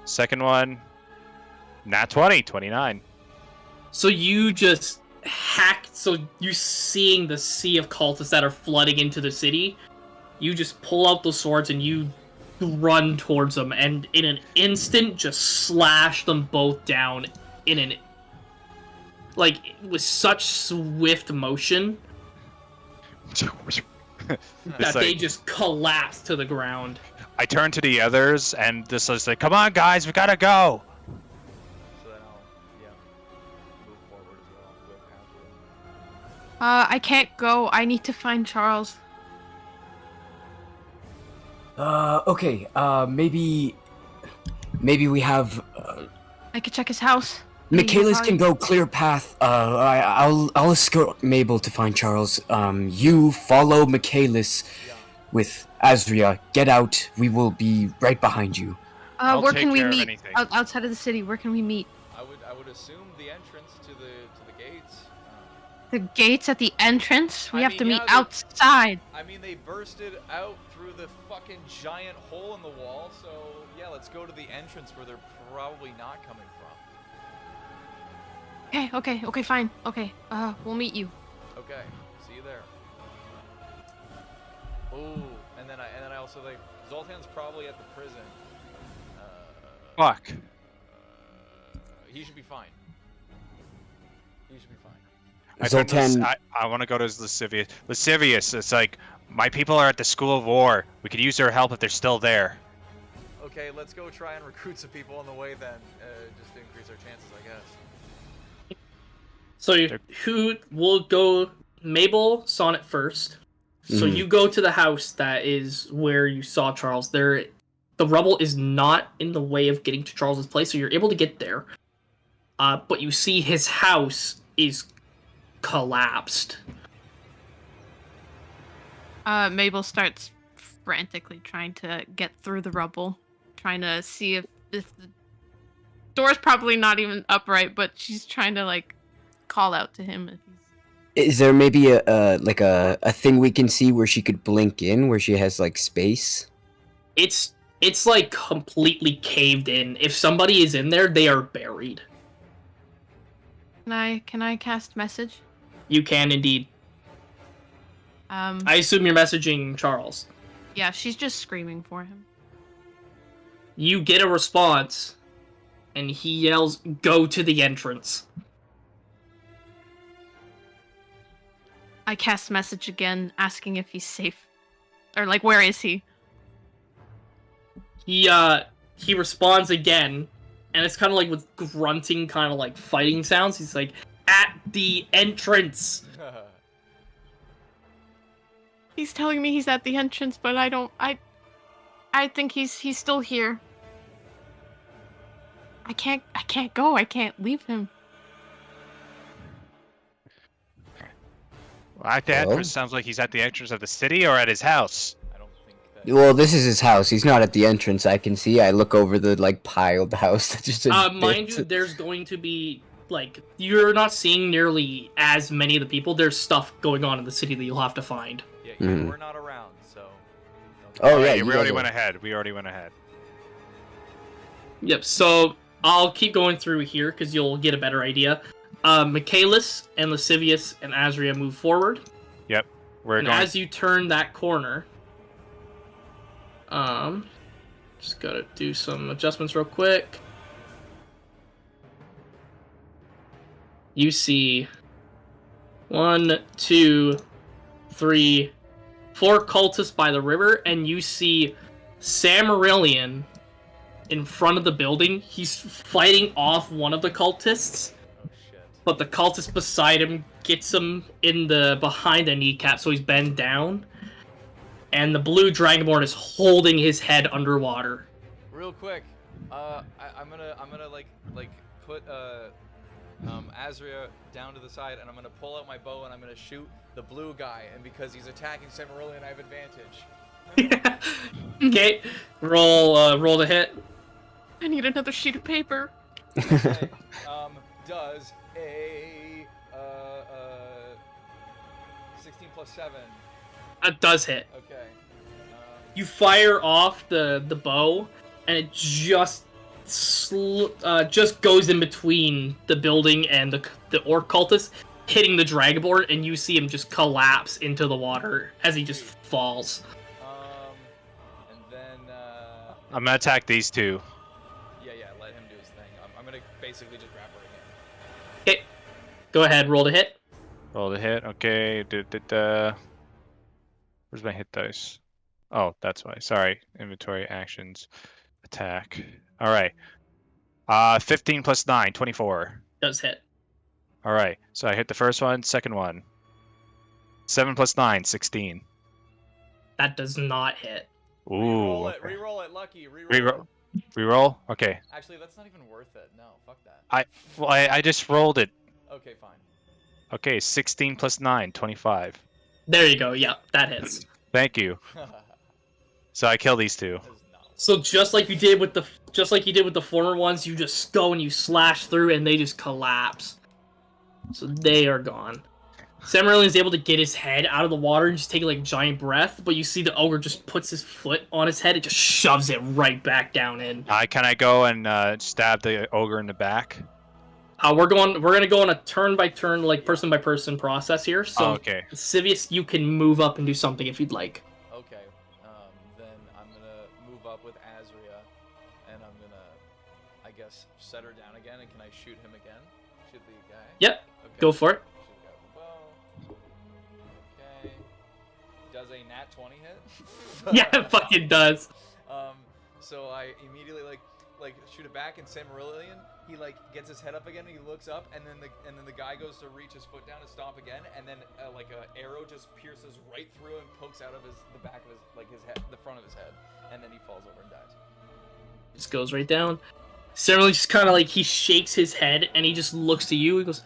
Second one, nat 20, 29. So you just hack. So you seeing the sea of cultists that are flooding into the city, you just pull out the swords and you run towards them, and in an instant, just slash them both down in an with such swift motion that they like- just collapse to the ground. I turn to the others and this is like, come on, guys, we gotta go. So then I'll move forward as well with Azria. I can't go. I need to find Charles. Okay, maybe we have, I could check his house. Michaelis probably- can go clear path. I'll escort Mabel to find Charles. You follow Michaelis Yeah. with Azria. Get out. We will be right behind you. I'll Where take can we care of meet? anything. Outside of the city. Where can we meet? I would assume the entrance to the gates. The gates at the entrance. We I have mean, to meet yeah, outside. I mean, they bursted out through the fucking giant hole in the wall, so yeah, let's go to the entrance where they're probably not coming from. Okay, fine. Okay, we'll meet you. Okay, see you there. Ooh, and then I also think Zoltan's probably at the prison. Fuck. He should be fine. He should be fine. Zoltan, I want to go to Lascivious. Lascivious, it's like, my people are at the School of War. We could use their help if they're still there. Okay, let's go try and recruit some people on the way then, just to increase our chances, I guess. So who will go? Mabel saw it first. So Mhm. you go to the house that is where you saw Charles. The rubble is not in the way of getting to Charles's place, so you're able to get there. But you see his house is collapsed. Mabel starts frantically trying to get through the rubble, trying to see if the door's probably not even upright, but she's trying to like call out to him if he's. is there maybe a thing we can see where she could blink in, where she has like space? It's like completely caved in. If somebody is in there, they are buried. Can I cast message? You can indeed. I assume you're messaging Charles. Yeah, she's just screaming for him. You get a response, and he yells, "Go to the entrance." I cast message again, asking if he's safe, or like where is he? He responds again, and it's kind of like with grunting, kind of like fighting sounds. He's like, "At the entrance." He's telling me he's at the entrance, but I don't. I think he's still here. I can't go. I can't leave him. At the entrance sounds like he's at the entrance of the city or at his house. I don't think that. Well, this is his house. He's not at the entrance. I can see. I look over the like piled house. That just Mind you, there's going to be like you're not seeing nearly as many of the people. There's stuff going on in the city that you'll have to find. Yeah, Mhm. we're not around, so. Oh yeah, Alright, you we guys already are- went ahead. We already went ahead. Yep. So I'll keep going through here because you'll get a better idea. Michaelis and Lascivious and Azria move forward. We're And going. as you turn that corner, just gotta do some adjustments real quick. You see 1, 2, 3, 4 cultists by the river, and you see Samarillion in front of the building. He's fighting off one of the cultists, Oh shit. but the cultist beside him gets him in the behind the kneecap, so he's bent down. And the blue dragonborn is holding his head underwater. Real quick, I'm gonna like put Azria down to the side, and I'm gonna pull out my bow, and I'm gonna shoot the blue guy. And because he's attacking Samarillion, I have advantage. Okay, roll to hit. I need another sheet of paper. Okay, does a 16 plus 7. It does hit. Okay. You fire off the bow, and it just goes in between the building and the orc cultist, hitting the dragonborn, and you see him just collapse into the water as he just falls. And then I'm gonna attack these two. yeah, let him do his thing. I'm gonna basically just grab her again. Okay, go ahead, roll to hit. Roll the hit. Okay. Where's my hit dice? Oh, that's why. Sorry. Inventory actions. Attack. All right. 15 plus 9, 24. Does hit. All right. So I hit the first one, second one. 7 plus 9, 16. That does not hit. Ooh. Reroll it, okay. reroll it, Lucky, reroll Reroll. it. Reroll? Okay. Actually, that's not even worth it. No, fuck that. I just rolled it. Okay, fine. Okay, 16 plus 9, 25. There you go. Yeah, that hits. Thank you. So I kill these two. That is not- So just like you did with the former ones, you just go and you slash through, and they just collapse. So they are gone. Samarillion is able to get his head out of the water and just take like a giant breath, but you see the ogre just puts his foot on his head and just shoves it right back down in. Can I go and stab the ogre in the back? We're gonna go on a turn by turn, like person by person process here. So Oh, okay. Civius, you can move up and do something if you'd like. Okay, then I'm gonna move up with Azria, and I'm gonna, I guess, set her down again. And can I shoot him again? Shoot the guy? Yep, Okay. go for it. Shoot the guy with the bow. Okay. Does a nat 20 hit? Yeah, it fucking does. So I immediately like shoot it back, and Samarillion, he like gets his head up again, and he looks up, and then the guy goes to reach his foot down and stomp again, and then like a arrow just pierces right through and pokes out of the back of his his head, the front of his head, and then he falls over and dies. Just goes right down. Samarillion just kind of like he shakes his head and he just looks to you. He goes,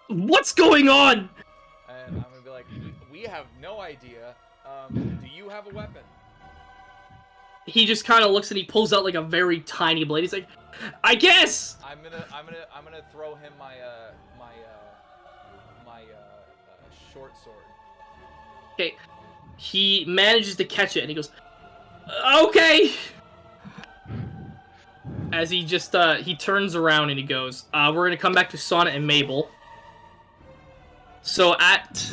"What's going on?" And I'm gonna be like, we have no idea. Do you have a weapon? He just kind of looks and he pulls out like a very tiny blade. He's like, "I guess." I'm gonna throw him my short sword. Okay. He manages to catch it and he goes, "Okay." As he just he turns around and he goes, "We're gonna come back to Sonnet and Mabel." So at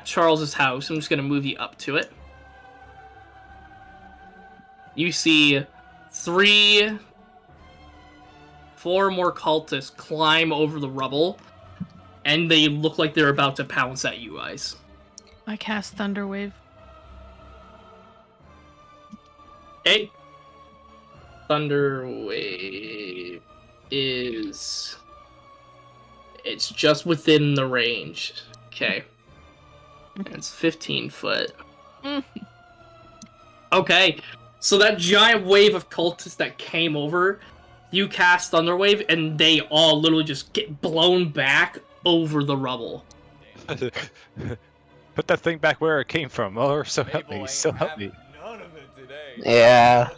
Charles's house, I'm just gonna move you up to it. You see 4 more cultists climb over the rubble, and they look like they're about to pounce at you guys. I cast Thunderwave. Okay. Thunderwave is... It's just within the range. Okay. It's 15 foot. Mm. Okay. So that giant wave of cultists that came over, you cast Thunder Wave, and they all literally just get blown back over the rubble. Put that thing back where it came from. Oh, so help Mabel me. ain't So help having me. none of it today. Yeah.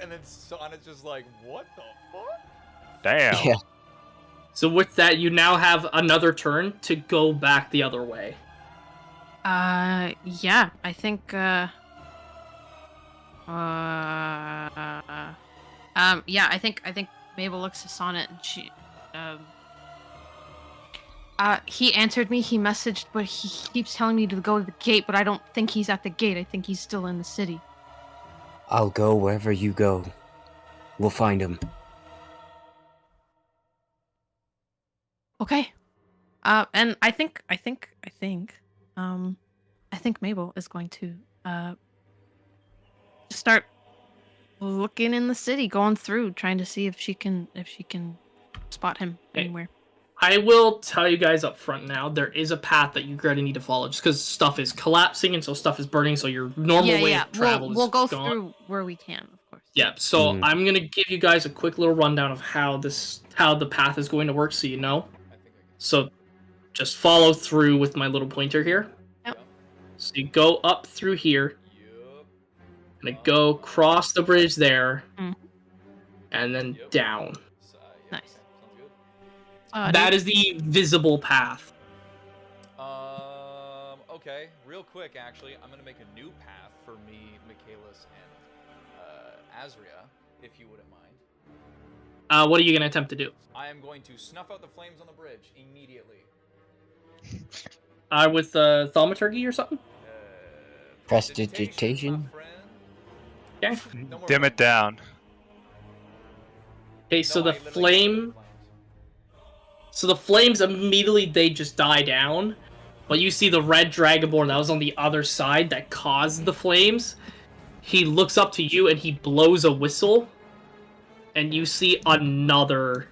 And then Sonnet's just like, what the fuck? Damn. Yeah. So with that, you now have another turn to go back the other way. Yeah, I think, yeah, I think Mabel looks at Sonnet and she, he answered me, he messaged, but he keeps telling me to go to the gate, but I don't think he's at the gate. I think he's still in the city. I'll go wherever you go. We'll find him. Okay. And I think Mabel is going to, start looking in the city, going through, trying to see if she can spot him Okay. anywhere. I will tell you guys up front now, there is a path that you're going to need to follow, just because stuff is collapsing and so stuff is burning, so your normal way of travel We'll is go gone. through where we can, of course. Yeah, so Mm. I'm going to give you guys a quick little rundown of how the path is going to work, so you know. So just follow through with my little pointer here. Yep. So you go up through here, Yup. and go cross the bridge there, Mhm. and then Yep. down. Nice. Sounds good. That is the visible path. Okay, real quick, actually, I'm gonna make a new path for me, Michaelis, and Azria, if you wouldn't mind. What are you going to attempt to do? I am going to snuff out the flames on the bridge immediately. With thaumaturgy or something? Prestidigitation? my friend. Okay. No more Dim it flames. down. Okay, so No, the I literally can't flame... So the flames immediately, they just die down. But you see the red dragonborn that was on the other side that caused the flames. He looks up to you and he blows a whistle. And you see another...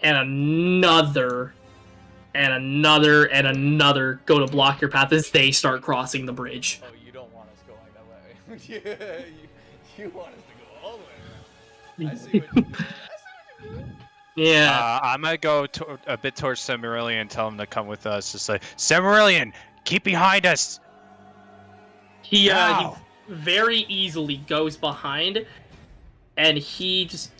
And another... And another and another go to block your path as they start crossing the bridge. Oh, you don't want us going that way. Yeah, you want us to go all the way around. I see what you're doing. Yeah. I'm gonna go a bit towards Samarillion and tell him to come with us. Just like, Samarillion, keep behind us. He Ow. very easily goes behind, and he just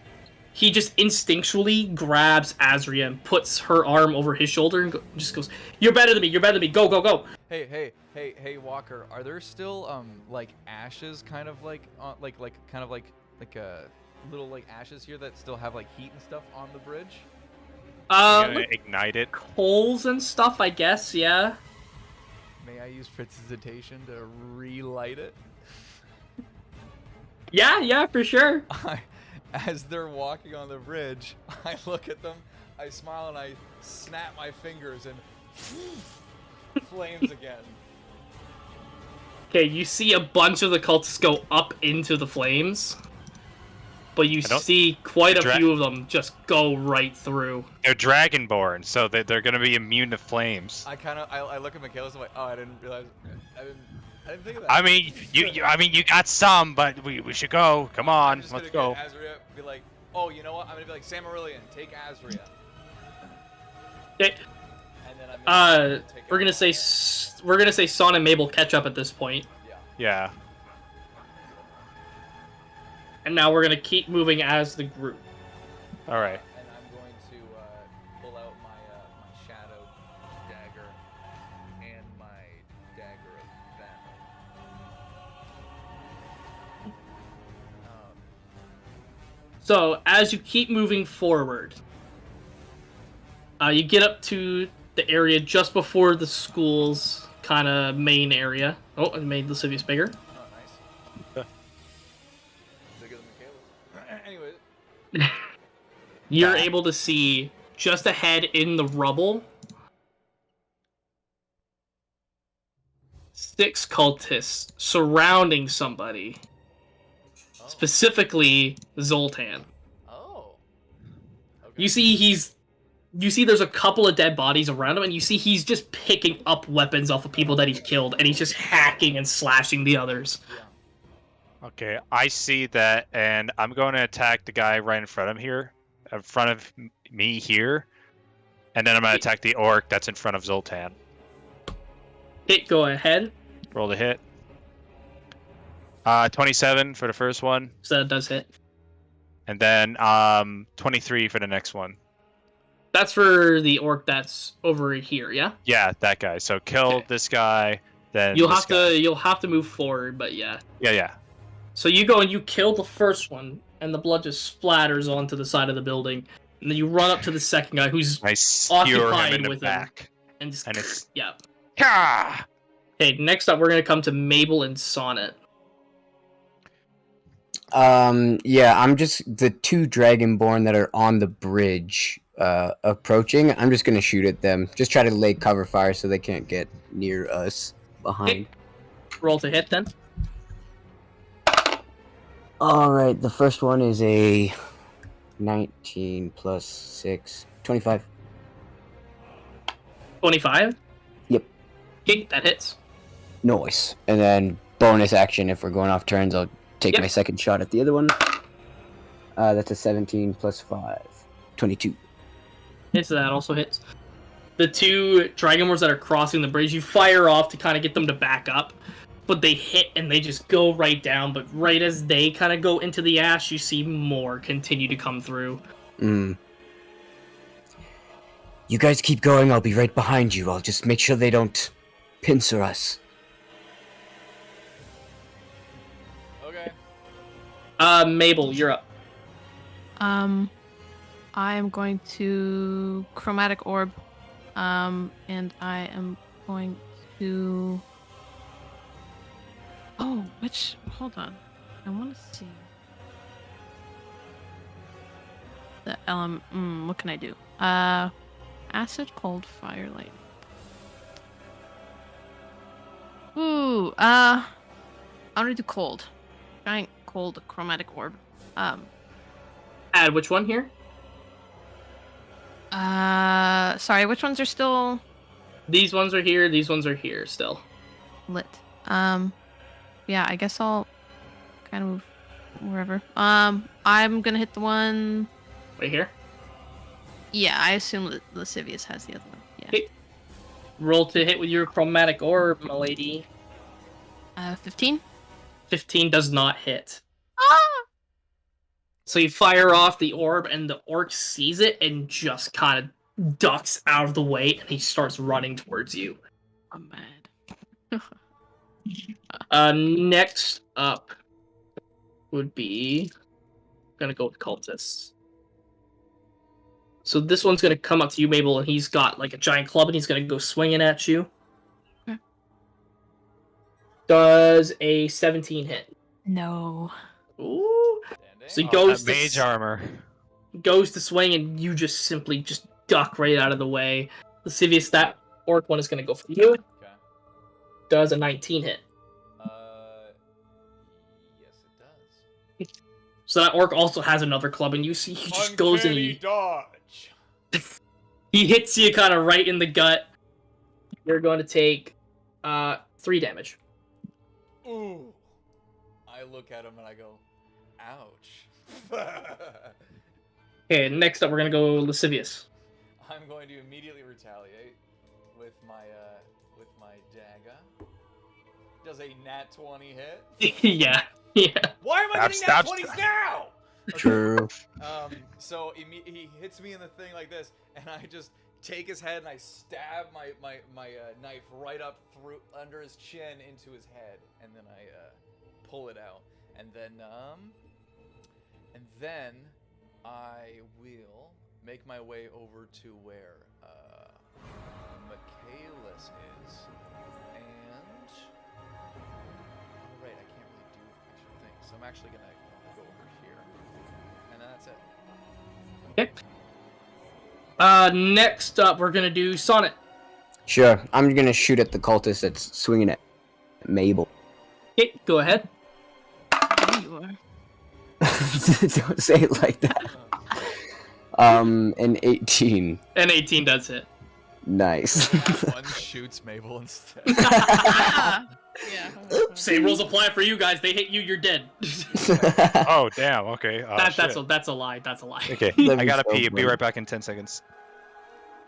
instinctually grabs Azria and puts her arm over his shoulder and just goes, "You're better than me. You're better than me. Go, go, go." Hey, Walker. Are there still like ashes, kind of like little like ashes here that still have like heat and stuff on the bridge? I'm gonna Like ignite it. coals and stuff, I guess. Yeah. May I use prestidigitation to relight it? Yeah, for sure. As they're walking on the bridge, I look at them, I smile, and I snap my fingers, and flames again. Okay, you see a bunch of the cultists go up into the flames, but you see quite a few of them just go right through. They're dragonborn, so they're gonna be immune to flames. I look at Michaelis, I'm like, oh, I didn't realize, I didn't think of that. I mean, you got some, but we should go. Come on, I'm just let's gonna go. get Azria, be like, oh, you know what? I'm gonna be like, Samarillion, take Azria. Okay. And then I'm take we're gonna say Son and Mabel catch up at this point, Yeah. and now we're gonna keep moving as the group. All right. And I'm going to pull out my shadow dagger and my dagger of venom. So as you keep moving forward, you get up to the area just before the school's kind of main area. Oh, I made Lascivious bigger. Oh, nice. Bigger than Michaelis. Anyways. You're able to see just ahead in the rubble 6 cultists surrounding somebody, specifically Zoltan. Oh. Okay. You see he's you see there's a couple of dead bodies around him, and you see he's just picking up weapons off of people that he's killed, and he's just hacking and slashing the others. Okay, I see that, and I'm going to attack the guy right in front of me here, and then I'm going to attack the orc that's in front of Zoltan. Hit, go ahead. Roll the hit. 27 for the first one, So that does hit. and then 23 for the next one. That's for the orc that's over here, yeah? Yeah, that guy. So kill Okay. this guy, then You'll this have guy. to move forward, but yeah. Yeah. So you go and you kill the first one, and the blood just splatters onto the side of the building. And then you run up to the second guy who's I skewer him occupied in the with him. back. and just And it's yeah. Ha! Okay, next up we're gonna come to Mabel and Sonnet. Yeah, I'm just the two Dragonborn that are on the bridge approaching. I'm just gonna shoot at them. Just try to lay cover fire so they can't get near us behind. Roll to hit then. Alright, the first one is a 19 plus 6, 25. 25? Yep. Okay, that hits. Nice. And then bonus action, if we're going off turns, I'll take Yep. my second shot at the other one. That's a 17 plus 5, 22. Hits, that also hits. The two Dragonborns that are crossing the bridge, you fire off to kind of get them to back up, but they hit and they just go right down. But right as they kind of go into the ash, you see more continue to come through. You guys keep going, I'll be right behind you. I'll just make sure they don't pincer us. Okay. Mabel, you're up. I am going to chromatic orb, and I am going to. Oh, which? Hold on, I want to see the what can I do? Acid, cold, fire, light. Ooh, I'm gonna do cold. Giant cold chromatic orb. Add which one here? Sorry, which ones are still These ones are here. These ones are here still. lit? Yeah, I guess I'll kind of move wherever. I'm gonna hit the one. Right here. Yeah, I assume Lascivious has the other one. Yeah. Okay. Roll to hit with your chromatic orb, milady. 15. 15 does not hit. Ah! So you fire off the orb, and the orc sees it and just kind of ducks out of the way, and he starts running towards you. I'm mad. Next up would be... gonna go with cultists. So this one's gonna come up to you, Mabel, and he's got like a giant club, and he's gonna go swinging at you. Okay. Does a 17 hit? No. Ooh. So he Oh, goes that to mage armor. goes to swing, and you just simply just duck right out of the way. Lascivious, that orc one is gonna go for you. Okay. Does a 19 hit? Yes, it does. So that orc also has another club, and you see he just goes and he dodge. he hits you kind of right in the gut. You're going to take 3 damage. Ooh. I look at him and I go, ouch. Okay, next up we're gonna go Lascivious. I'm going to immediately retaliate with my dagger. Does a nat 20 hit? yeah. Why am I getting nat 20s now? True. So he hits me in the thing like this, and I just take his head and I stab my knife right up through under his chin into his head, and then I pull it out, and then I will make my way over to where Michaelis is, and right, I can't really do extra things, so I'm actually gonna go over here, and then that's it. Okay. Next up we're gonna do Sonnet. Sure, I'm gonna shoot at the cultist that's swinging at Mabel. Okay, go ahead. There you are. Don't say it like that. An 18. An 18 does hit. Nice. One shoots Mabel instead. Yeah. Same rules apply for you guys. They hit you, you're dead. Oh, damn. Okay. that's shit. a lie. That's a lie. Okay, That'd I be gotta so pee. Be funny. right back in 10 seconds.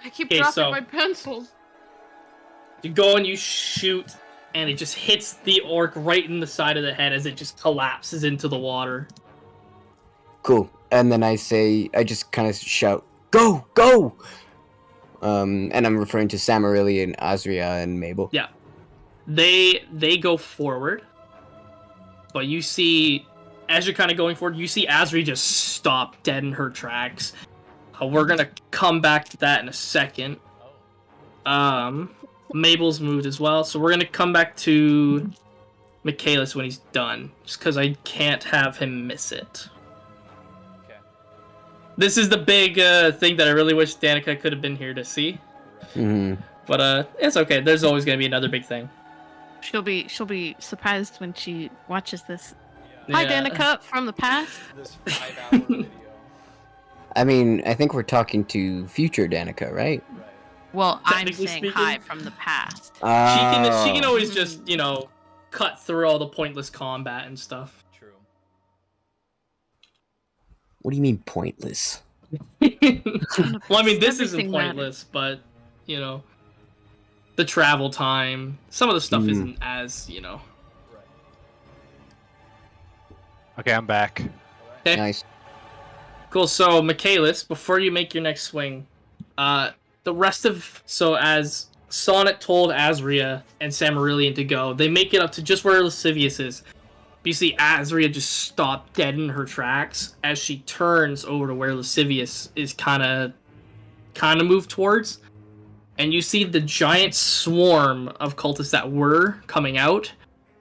I keep Okay, dropping so- my pencils. You go and you shoot, and it just hits the orc right in the side of the head as it just collapses into the water. Cool. And then I just kind of shout, "Go, go!" And I'm referring to Samarilli and Azria and Mabel. Yeah. They go forward, but you see, as you're kind of going forward, you see Azri just stop dead in her tracks. We're gonna come back to that in a second. Mabel's moved as well, so we're gonna come back to Michaelis when he's done, just because I can't have him miss it. Okay. This is the big thing that I really wish Danica could have been here to see, but it's okay. There's always gonna be another big thing. She'll be surprised when she watches this. Hi, Yeah. Danica from the past. This 5-hour video. I mean, I think we're talking to future Danica, right? Right. Well, I'm Technically saying speaking- hi from the past. She can Oh. always just cut through all the pointless combat and stuff. True. What do you mean pointless? Well, I mean, this isn't Everything pointless, but the travel time, some of the stuff isn't as Right. Okay, I'm back. Okay. Nice. Cool. So, Michaelis, before you make your next swing, the rest of as Sonnet told Azria and Samarillion to go, they make it up to just where Lascivious is. You see Azria just stop dead in her tracks as she turns over to where Lascivious is kind of moved towards, and you see the giant swarm of cultists that were coming out.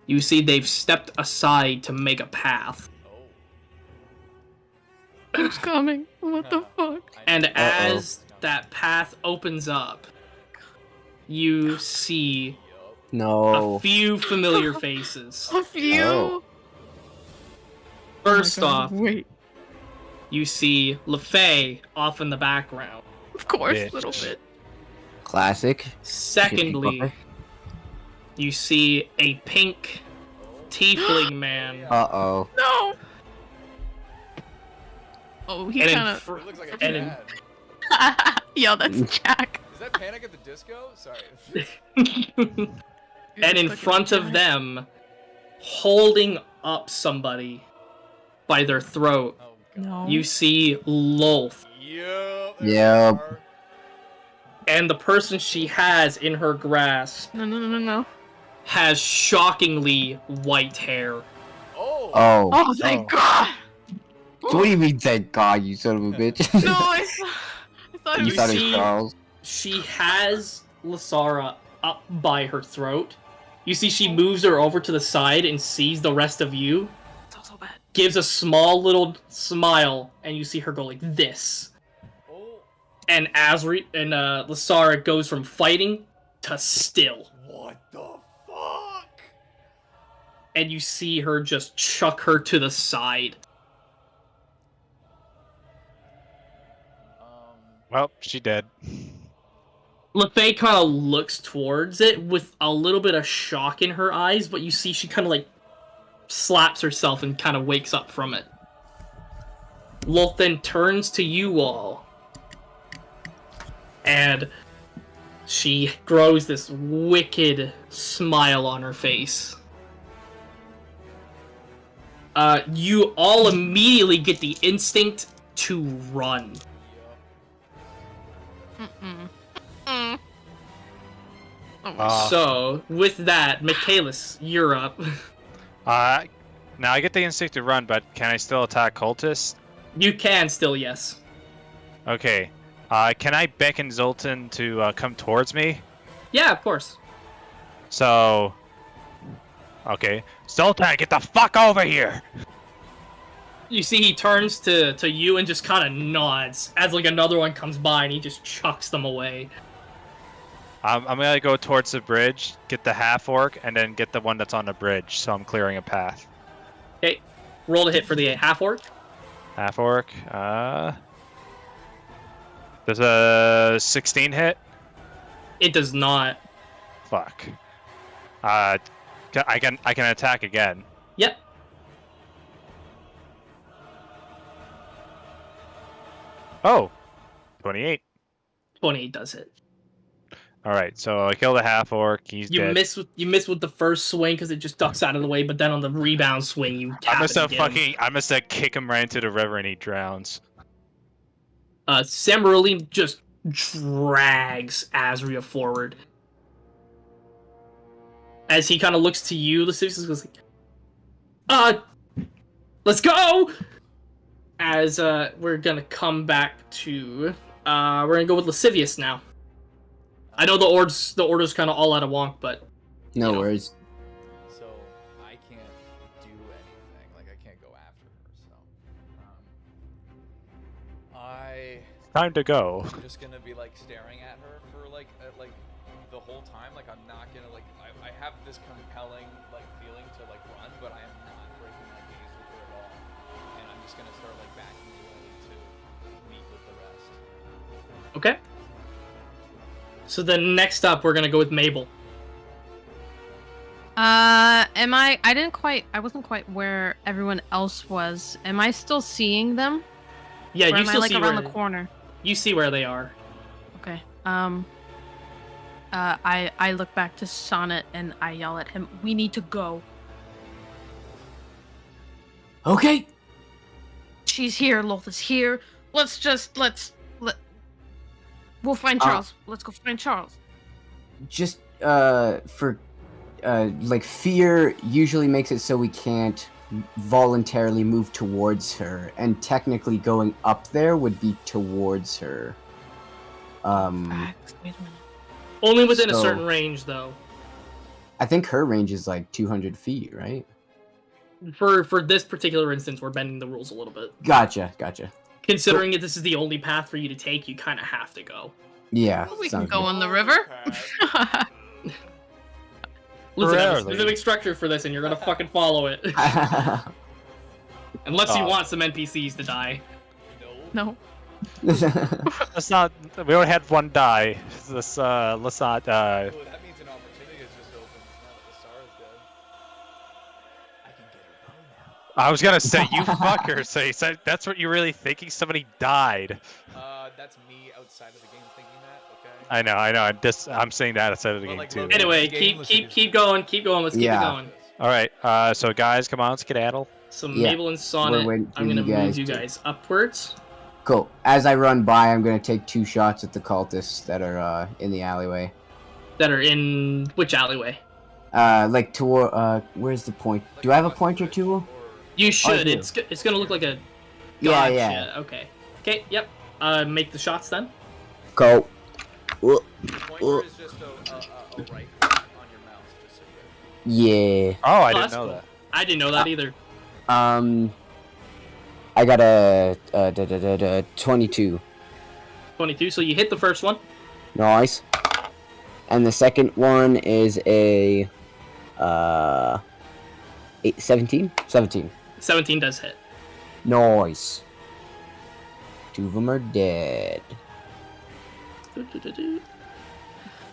You see they've stepped aside to make a path. Oh. Who's coming? What the fuck? And as that path opens up, you see No. a few familiar faces. A few. Oh. First Oh my God, off, wait. you see LaFay off in the background. Of course, Bitch. a little bit. Classic. Secondly, Fucker. you see a pink tiefling man. Uh-oh. No. Oh, he And in kind It looks like a And in- dad. of. Yo, that's Jack. Is that Panic at the Disco? Sorry. And in front of them, holding up somebody by their throat, Oh god. No. you see Lolth. Yep. Yep. And the person she has in her grasp No. has shockingly white hair. Oh. Oh. Oh, thank God. So what do you mean, thank God, you son of a bitch? No, I thought it You was thought it was see- Charles? She has Lasara up by her throat. You see she moves her over to the side and sees the rest of you, so bad. gives a small little smile, and you see her go like this. Oh. And Lasara goes from fighting to still. What the fuck? And you see her just chuck her to the side. Well, she dead. LaFay kind of looks towards it with a little bit of shock in her eyes, but you see she kind of like slaps herself and kind of wakes up from it. Lolth then turns to you all, and she grows this wicked smile on her face. You all immediately get the instinct to run. Mm-mm. Mm. Oh my Uh, So, with that, Michaelis, you're up. Now I get the instinct to run, but can I still attack cultists? You can still, yes. Okay. Can I beckon Zoltan to come towards me? Yeah, of course. So... Okay. Zoltan, get the fuck over here! You see he turns to you and just kind of nods as like another one comes by and he just chucks them away. I'm gonna go towards the bridge, get the half-orc, and then get the one that's on the bridge, so I'm clearing a path. Okay, roll to hit for the half-orc. Half-orc, Does a 16 hit? It does not. Fuck. I can attack again. Yep. Oh, 28. 28 does hit. All right, so I kill the half orc. He's You dead. miss with the first swing because it just ducks out of the way, but then on the rebound swing you tap I must have kick him right into the river and he drowns. Samarili just drags Azria forward. As he kind of looks to you, Lascivious goes like, let's go! As we're gonna come back to we're gonna go with Lascivious now. I know the order's kind of all out of wonk, but No worries. So I can't do anything. Like I can't go after her. So Time to go. I'm just gonna be like staring at her for like the whole time. Like I'm not gonna like I have this compelling like feeling to like run, but I am not breaking my gaze with her at all. And I'm just gonna start like backing away to meet with the rest. okay. So then next up, we're gonna go with Mabel. I wasn't quite where everyone else was. Am I still seeing them? Yeah, Or you am still I like see around where the corner? you see where they are. Okay. I look back to Sonnet and I yell at him, "We need to go. Okay. She's here, Lotha's here. We'll find Charles. Let's go find Charles." Just for like fear usually makes it so we can't voluntarily move towards her, and technically going up there would be towards her. Facts. Wait a minute. Only within a So- certain range, though. I think her range is like 200 feet, right? For this particular instance, we're bending the rules a little bit. Gotcha. Considering that this is the only path for you to take, you kind of have to go. Yeah. We can sounds go good. on the river. Listen, I have a Rarely. specific structure for this, and you're gonna fucking follow it. Unless you Oh. want some NPCs to die. No. Let's not. We only had one die. Let's not. Oh, that means an opportunity has just opened now that the star is dead. I can get her bow now. I was gonna say you fucker. So you said that's what you're really thinking. Somebody died. That's me outside of the game thinking that. Okay. I know. I'm saying that outside of the Well, game like, too. look- Anyway, Game keep going. Let's keep Yeah. it going. All right. So guys, come on, skedaddle. So Yeah, Mabel and Sonnet, waiting for I'm gonna you guys move you to- guys upwards. Cool. As I run by, I'm gonna take 2 shots at the cultists that are in the alleyway. That are in which alleyway? Like toward. Where's the point? Do I have a pointer tool? You should. do. It's gonna look like a. Yeah, Gotcha. yeah. Okay. Okay. Yep. Make the shots then. Go. The pointer is just a right on your mouse, just so you Yeah. Oh, I Oh, didn't that's know cool. that. I didn't know that either. I got a 22. 22. So you hit the first one. Nice. And the second one is a 17? 17. 17 does hit. Nice. 2 of them are dead. So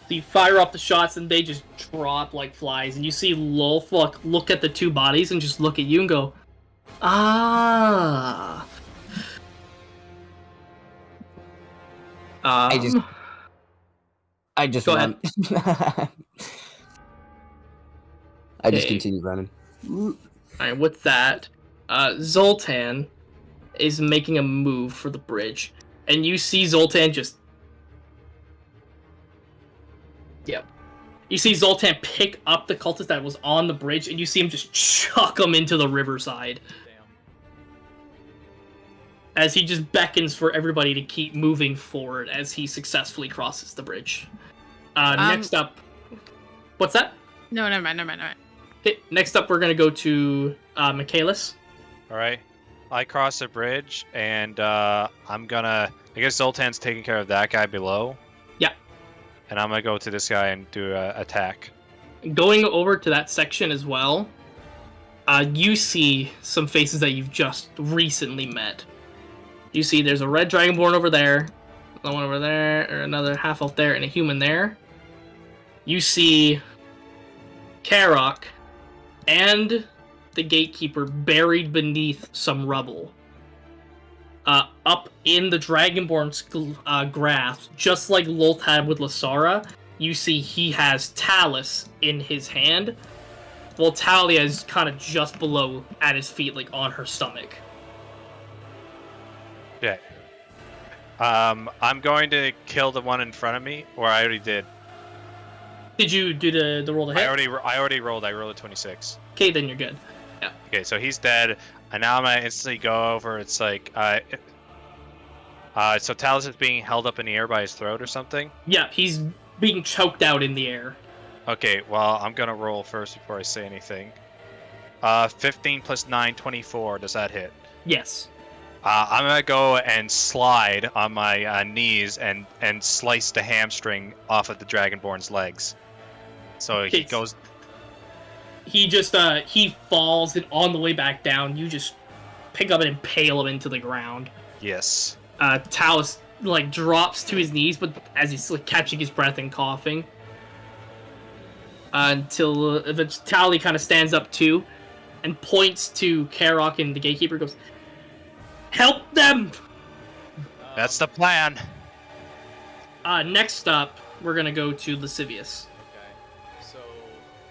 you fire off the shots and they just drop like flies, and you see Lolthuk look at the 2 bodies and just look at you and go, ah. I just Go run. I just Okay. continue running. Alright, with that, Zoltan is making a move for the bridge, and you see Zoltan just. Yep. You see Zoltan pick up the cultist that was on the bridge, and you see him just chuck him into the riverside. Damn. As he just beckons for everybody to keep moving forward as he successfully crosses the bridge. Next up. What's that? No, never mind. Okay, next up, we're going to go to Michaelis. All right. I cross the bridge, and I'm gonna. I guess Zoltan's taking care of that guy below. Yeah. And I'm gonna go to this guy and do a attack. Going over to that section as well, you see some faces that you've just recently met. You see there's a red dragonborn over there, one over there, or another half elf there, and a human there. You see Karok and the gatekeeper buried beneath some rubble. Up in the Dragonborn's grasp, just like Lolth had with Lasara, you see he has Talus in his hand, while Talia is kind of just below at his feet, like on her stomach. Yeah. I'm going to kill the one in front of me, or I already did. Did you do the roll to hit? I already rolled. I rolled a 26. Okay, then you're good. Yeah. Okay, so he's dead, and now I'm gonna instantly go over. It's like, so Talus is being held up in the air by his throat or something. Yeah, he's being choked out in the air. Okay, well, I'm gonna roll first before I say anything. 15 plus 9, 24. Does that hit? Yes. I'm gonna go and slide on my knees and slice the hamstring off of the Dragonborn's legs. So he goes. He just he falls, and on the way back down, you just pick up and impale him into the ground. Yes. Talus like drops to his knees, but as he's like catching his breath and coughing, until Tally kind of stands up too, and points to Karok and the gatekeeper. Goes, "Help them!" That's the plan. Next up, we're gonna go to Lascivious. Okay, so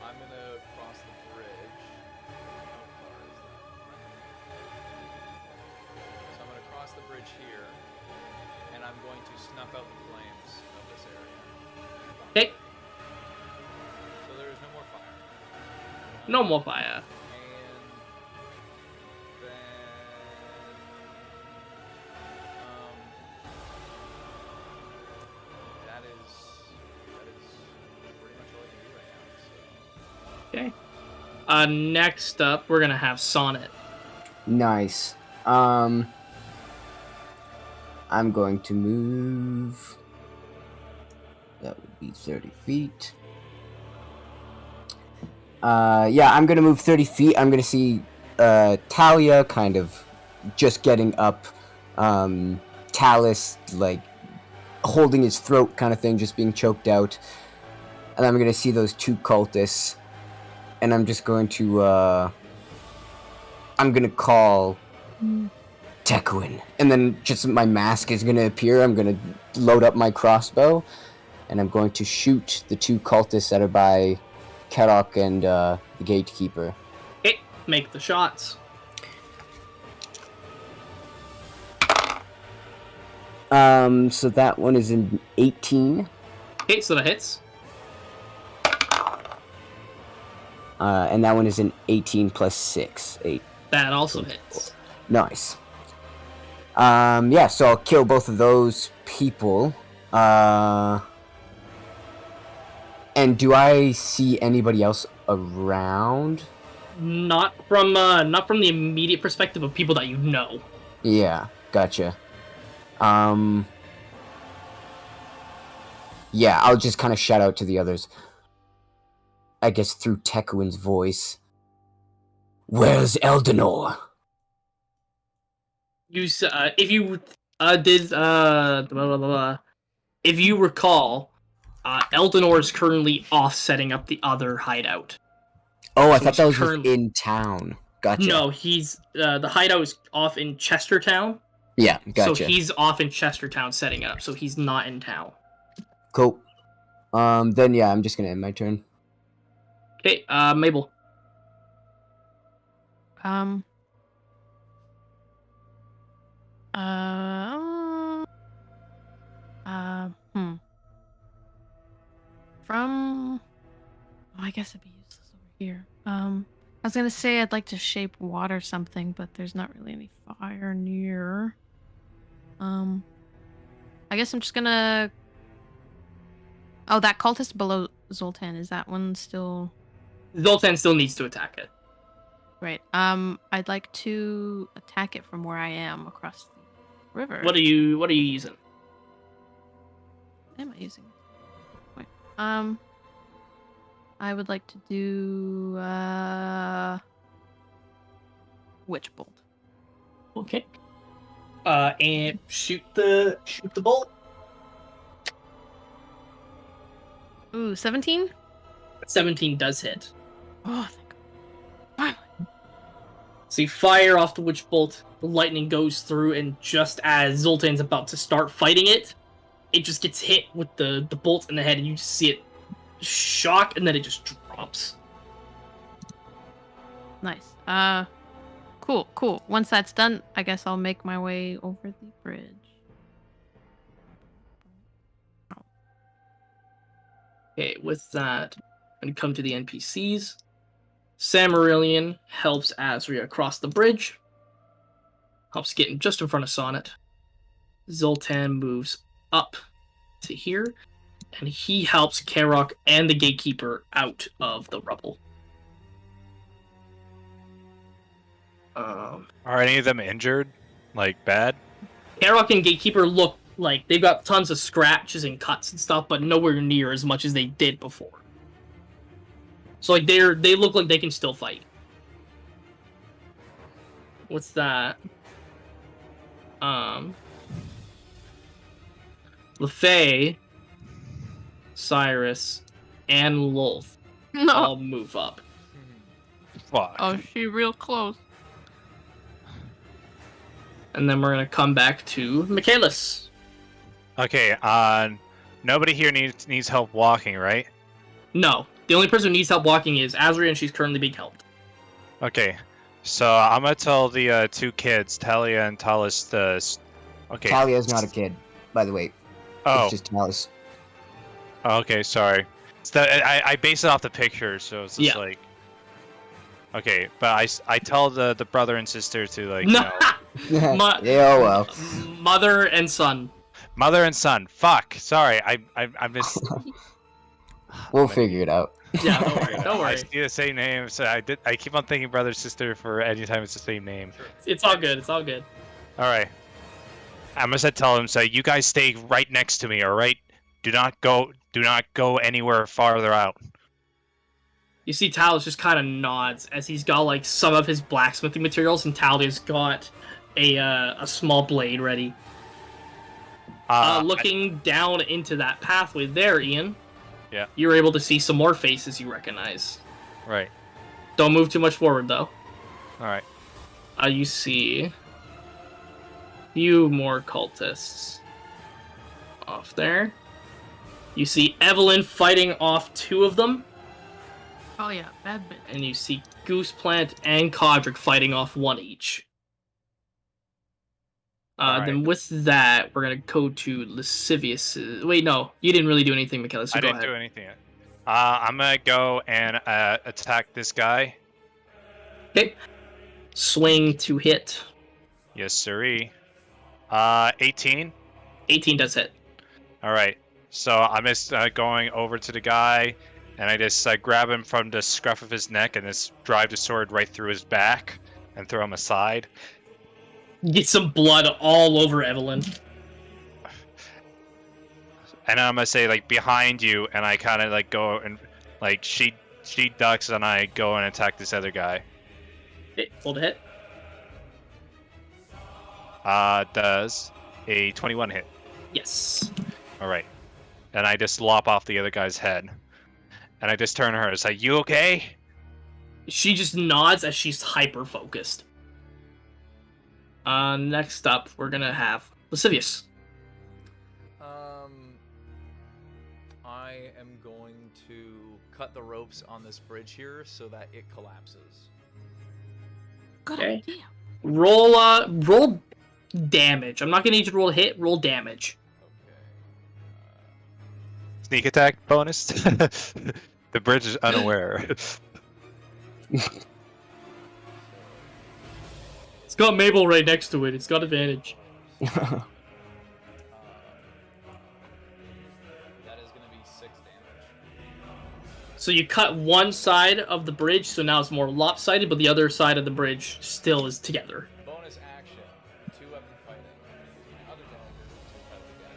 I'm gonna cross the bridge. How far is that? So I'm gonna cross the bridge here, and I'm going to snuff out the flames of this area. Okay. So there is no more fire. No more fire. And then, that is pretty much all I can do right now. So. Okay. Next up, we're gonna have Sonnet. Nice. I'm going to move. That would be 30 feet. Yeah, I'm gonna move 30 feet. I'm gonna see Talia kind of just getting up. Talus like holding his throat kind of thing, just being choked out. And I'm gonna see those two cultists. And I'm just going to I'm gonna call Tekuin. And then just my mask is gonna appear. I'm gonna load up my crossbow. And I'm going to shoot the two cultists that are by Karok and the gatekeeper. Okay, make the shots. So that one is an 18. Okay, so that hits. And that one is an 18 plus 6. 8. That also hits. Nice. Yeah, so I'll kill both of those people. And do I see anybody else around? Not from the immediate perspective of people that you know. Yeah, gotcha. Yeah, I'll just kind of shout out to the others. I guess through Tekuin's voice. Where's Eldenor? You if you if you recall, Eldenor is currently off setting up the other hideout. Oh, I So thought that was he's just currently- in town. Gotcha. No, he's the hideout is off in Chestertown. Yeah, gotcha. So he's off in Chestertown setting up, so he's not in town. Cool. Then yeah, I'm just gonna end my turn. Okay, Mabel. I guess it'd be useless over here. I was gonna say I'd like to shape water something, but there's not really any fire near. I guess I'm just gonna. Oh, that cultist below Zoltan, is that one still? Zoltan still needs to attack it. Right. I'd like to attack it from where I am across the river. What are you using? What am I using? Wait. I would like to do Witch Bolt. Okay. And shoot the bolt. Ooh, 17? 17 does hit. Oh, thank God. Finally. So you fire off the witch bolt, the lightning goes through, and just as Zoltan's about to start fighting it, it just gets hit with the bolt in the head, and you just see it shock, and then it just drops. Nice. Cool. Once that's done, I guess I'll make my way over the bridge. Okay, with that, I'm going to come to the NPCs. Samarillion helps Azria across the bridge. Helps get just in front of Sonnet. Zoltan moves up to here. And he helps Karok and the Gatekeeper out of the rubble. Are any of them injured? Like, bad? Karok and Gatekeeper look like they've got tons of scratches and cuts and stuff, but nowhere near as much as they did before. So like they look like they can still fight. What's that? LeFay, Cyrus, and Lolth No. all move up. Fuck. Oh, she real close. And then we're gonna come back to Michaelis. Okay, nobody here needs help walking, right? No. The only person who needs help walking is Azria, and she's currently being helped. Okay, so I'm gonna tell the two kids, Talia and Talis, okay. Talia's not a kid, by the way. Oh, It's just Talis. okay, sorry. I base it off the picture, so it's just like. Okay, but I tell the brother and sister to like. No. Yeah, oh well. Mother and son. Mother and son. Fuck. Sorry, I missed. We'll figure it out. Yeah, don't worry. Don't I worry. see the same name, so I keep on thinking brother sister for any time it's the same name. It's all good. It's all good. All right. I must have tell him, so you guys stay right next to me, all right? Do not go anywhere farther out. You see Talis just kind of nods as he's got like some of his blacksmithing materials, and Talia's got a small blade ready. Looking down into that pathway there, Ian. Yeah. You're able to see some more faces you recognize. Right. Don't move too much forward though. All right. You see a few more cultists off there. You see Evelyn fighting off two of them. Oh yeah, bad bit. And you see Gooseplant and Codric fighting off one each. Then with that, we're going to go to Lascivious. Wait, no. You didn't really do anything, Michaela, so I go didn't ahead. do anything yet. I'm gonna go and attack this guy. Okay. Swing to hit. Yes, sirree. 18. 18 does hit. All right. So I'm just going over to the guy, and I just grab him from the scruff of his neck and just drive the sword right through his back and throw him aside. Get some blood all over Evelyn. And I'm gonna say like behind you, and I kind of like go and like she ducks, and I go and attack this other guy. Okay, hold a hit. Does a 21 hit? Yes. All right. And I just lop off the other guy's head, and I just turn to her and say, "You okay?" She just nods as she's hyper focused. Next up, we're gonna have Lascivious. I am going to cut the ropes on this bridge here so that it collapses. Good Okay. idea. Roll damage. I'm not gonna need you to roll a hit. Roll damage. Okay. Sneak attack bonus. The bridge is unaware. It's got Mabel right next to it. It's got advantage. That is going to be 6 damage. So you cut one side of the bridge, so now it's more lopsided, but the other side of the bridge still is together. Bonus action. 2 weapon fighting. My other dagger to cut it again.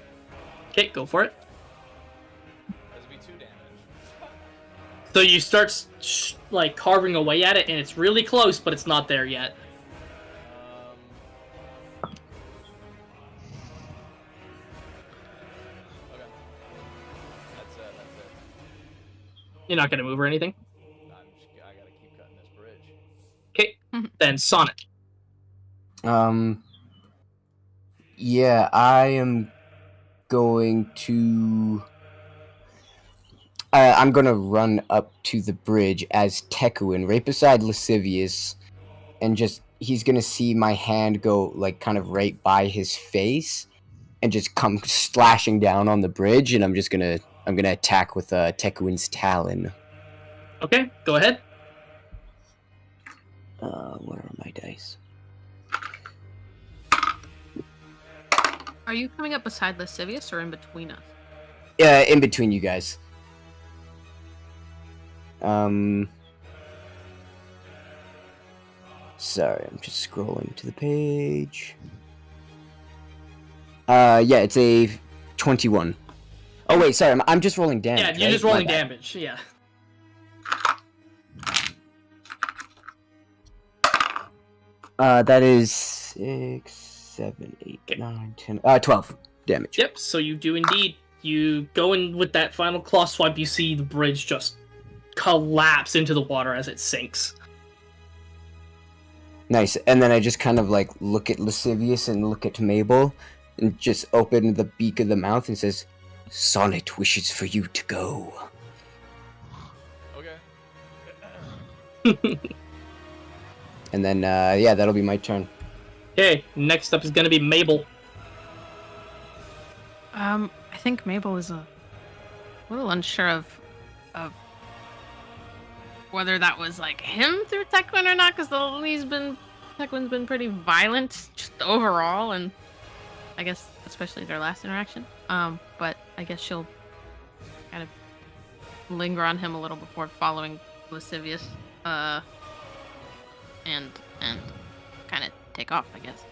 Okay, go for it. That would be 2 damage. So you start like carving away at it, and it's really close, but it's not there yet. Okay. That's it. You're not gonna move or anything. I gotta keep cutting this bridge. Okay, then Sonic. Yeah, I am going to. I'm gonna run up to the bridge as Tekuin, right beside Lascivious, and he's gonna see my hand go like kind of right by his face, and just come slashing down on the bridge, and I'm gonna attack with Tekuin's Talon. Okay, go ahead. Where are my dice? Are you coming up beside Lascivious or in between us? In between you guys. Sorry, I'm just scrolling to the page. Yeah, it's a 21. Oh wait, sorry, I'm just rolling damage. Yeah, you're right? just rolling damage. Yeah. That is 6, 7, 8, 9, 10, 12 damage. Yep. So you do indeed. You go in with that final claw swipe. You see the bridge just collapse into the water as it sinks. Nice. And then I just kind of like look at Lascivious and look at Mabel, and just open the beak of the mouth and says, "Sonnet wishes for you to go." Okay. And then yeah, that'll be my turn. Okay. Next up is gonna be Mabel. I think Mabel is a little unsure of whether that was like him through Tekuin or not, because Tekuin's been pretty violent just overall, and I guess especially their last interaction. But I guess she'll kind of linger on him a little before following Lascivious, and kind of take off, I guess.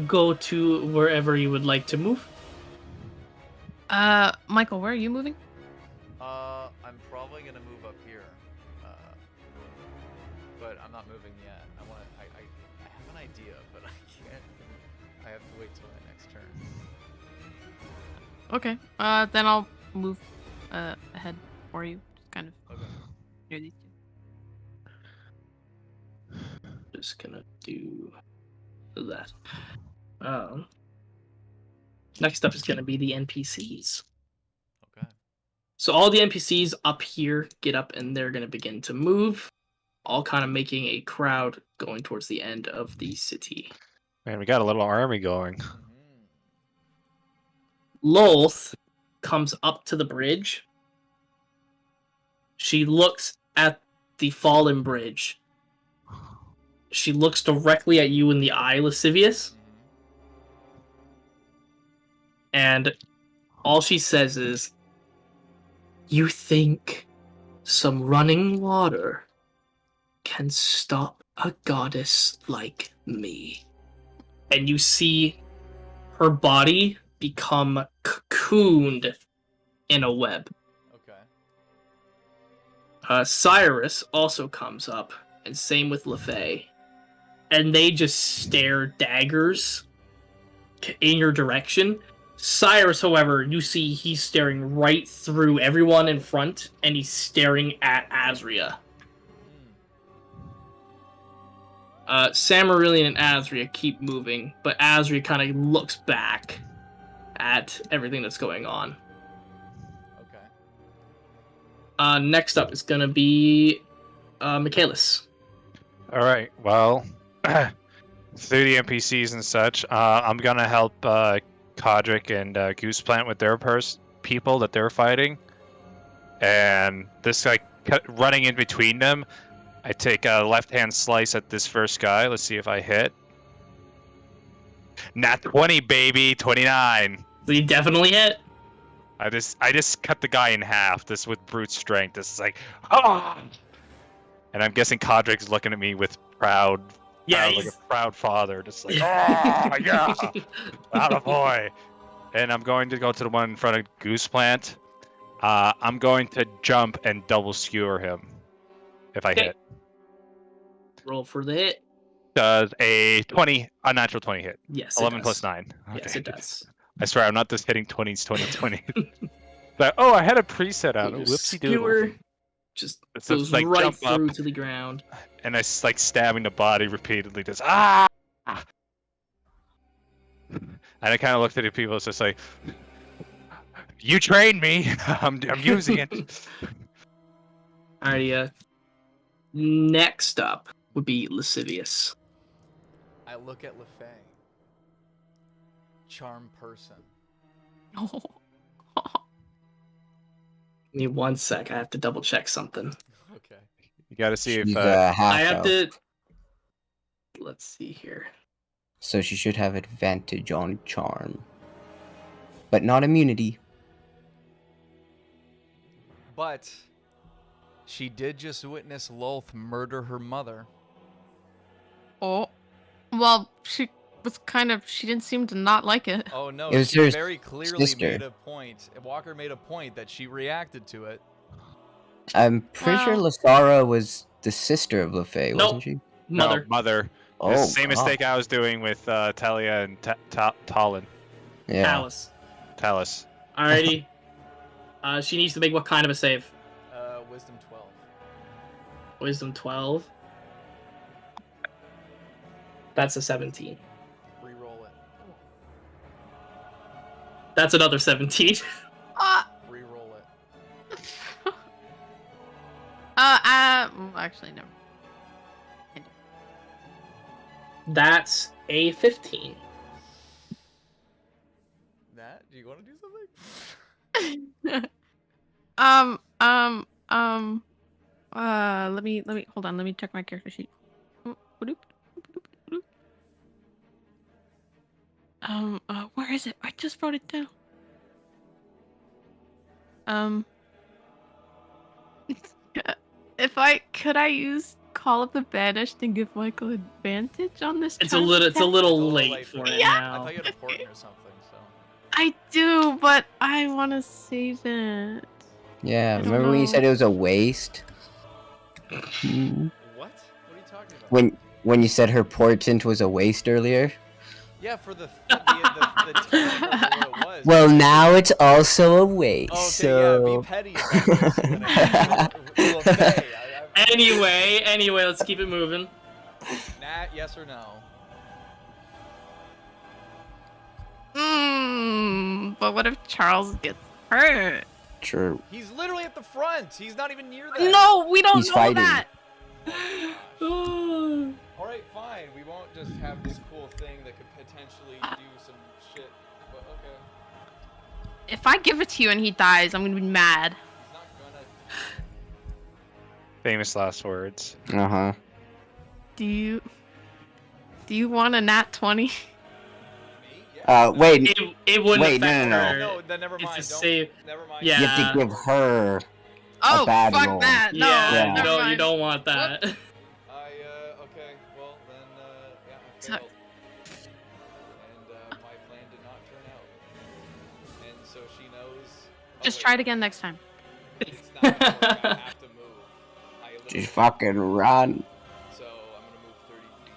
Go to wherever you would like to move. Michael, where are you moving? I'm probably gonna move up here, but I'm not moving yet. I have an idea, but I can't. I have to wait till my next turn. Okay. Then I'll move ahead for you, just kind of near these two. Just gonna do that. Next up is gonna be the NPCs. Okay. So all the NPCs up here get up and they're gonna begin to move, all kind of making a crowd going towards the end of the city. Man, we got a little army going. Lolth comes up to the bridge. She looks at the fallen bridge. She looks directly at you in the eye, Lascivious. And all she says is, "You think some running water can stop a goddess like me?" And you see her body become cocooned in a web. Okay. Cyrus also comes up, and same with LaFay. And they just stare daggers in your direction. Cyrus, however, you see he's staring right through everyone in front, and he's staring at Azria. Samarillion and Azria keep moving, but Azria kind of looks back at everything that's going on. Okay. Next up is going to be Michaelis. All right. Well, through the NPCs and such, I'm gonna help Codric and Gooseplant with their people that they're fighting, and this guy running in between them. I take a left-hand slice at this first guy. Let's see if I hit. Nat 20, baby, 29. So you definitely hit. I just cut the guy in half. This with brute strength. This is like, ah. And I'm guessing Codric's looking at me with proud. Yeah, like a proud father, just like, oh yeah, atta boy. And I'm going to go to the one in front of Gooseplant. I'm going to jump and double skewer him if I hit. Roll for the hit. Does a natural 20 hit? Yes, 11 it plus does. 9. Yes, Okay. it does. I swear, I'm not just hitting 20s, 20. Like, oh, I had a preset out. Your Whoopsie doodle. skewer just It's goes just, like, right jump up. through to the ground. And I like stabbing the body repeatedly. Just ah. And I kind of looked at the people. It's just like, you trained me. I'm using it. Alrighty. Next up would be Lascivious. I look at LeFay. Charm person. Oh. Give me 1 sec. I have to double check something. Okay. You got to see She's if half I have elf, to. Let's see here. so she should have advantage on charm, but not immunity. But she did just witness Lolth murder her mother. Oh. Well, she was she didn't seem to not like it. Oh no, It was she her very clearly sister. made a point. Walker made a point that she reacted to it. I'm pretty sure Well- Lasara was the sister of LeFay, Nope. wasn't she? Mother. No, mother. Oh, The same God. mistake I was doing with Talia and Talon. Yeah. Alice. Talus. Alrighty. She needs to make what kind of a save? Wisdom 12. Wisdom 12. That's a 17. Reroll it. That's another 17. Reroll it. Actually, never. That's a 15. Nat, do you want to do something? Let me hold on. Let me check my character sheet. Where is it? I just wrote it down. Could I use Call of the Banished and give Michael advantage on this? It's test? a little late late for for it it. Yeah. I now. thought you had a portent or something, so. I do, but I want to save it. Yeah, I don't remember when you know. said it was a waste? Mhm. What? What are you talking about? When you said her portent was a waste earlier? Yeah, for the time for what it was. Well, now it's also a waste, Oh, okay, so... yeah, be petty about this. When it comes to Anyway, let's keep it moving. Nat, yes or no? But what if Charles gets hurt? True. He's literally at the front. He's not even near that. No, we don't He's know fighting. that. All right, fine. We won't just have this cool thing that could potentially do some shit. But okay, If I give it to you and he dies, I'm gonna be mad. he's not gonna. Famous last words. Uh-huh. Do you want a nat 20? Me? Yeah. Wait, It wouldn't Wait, affect no. her. No, then never It's mind. a Don't. save. Never mind. Yeah. you have to give her... Oh, bad fuck roll. that. No, Yeah, never you mind. don't want that. Okay. Well then, yeah, I So- failed. And my plan did not turn out. And so she knows. Oh, Just wait, try it again next time. It's not gonna work. I have to move. I Just eliminated. fucking run. So I'm gonna move 30 feet.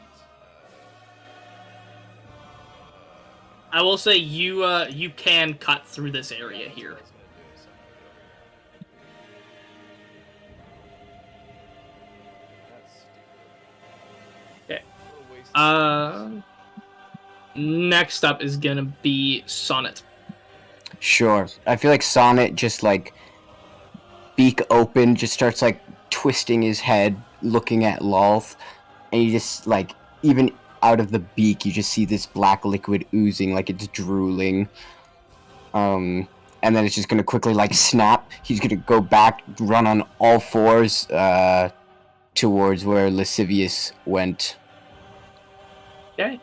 I will say you can cut through this area That's here. what I was gonna do, so I'm gonna go over here. That's stupid. Okay. What a waste of Next up is gonna be Sonnet. Sure. I feel like Sonnet just, like, beak open, just starts, like, twisting his head, looking at Lolth, and you just, like, even out of the beak, you just see this black liquid oozing, like it's drooling. And then it's just gonna quickly, like, snap. He's gonna go back, run on all fours, towards where Lascivious went. Okay.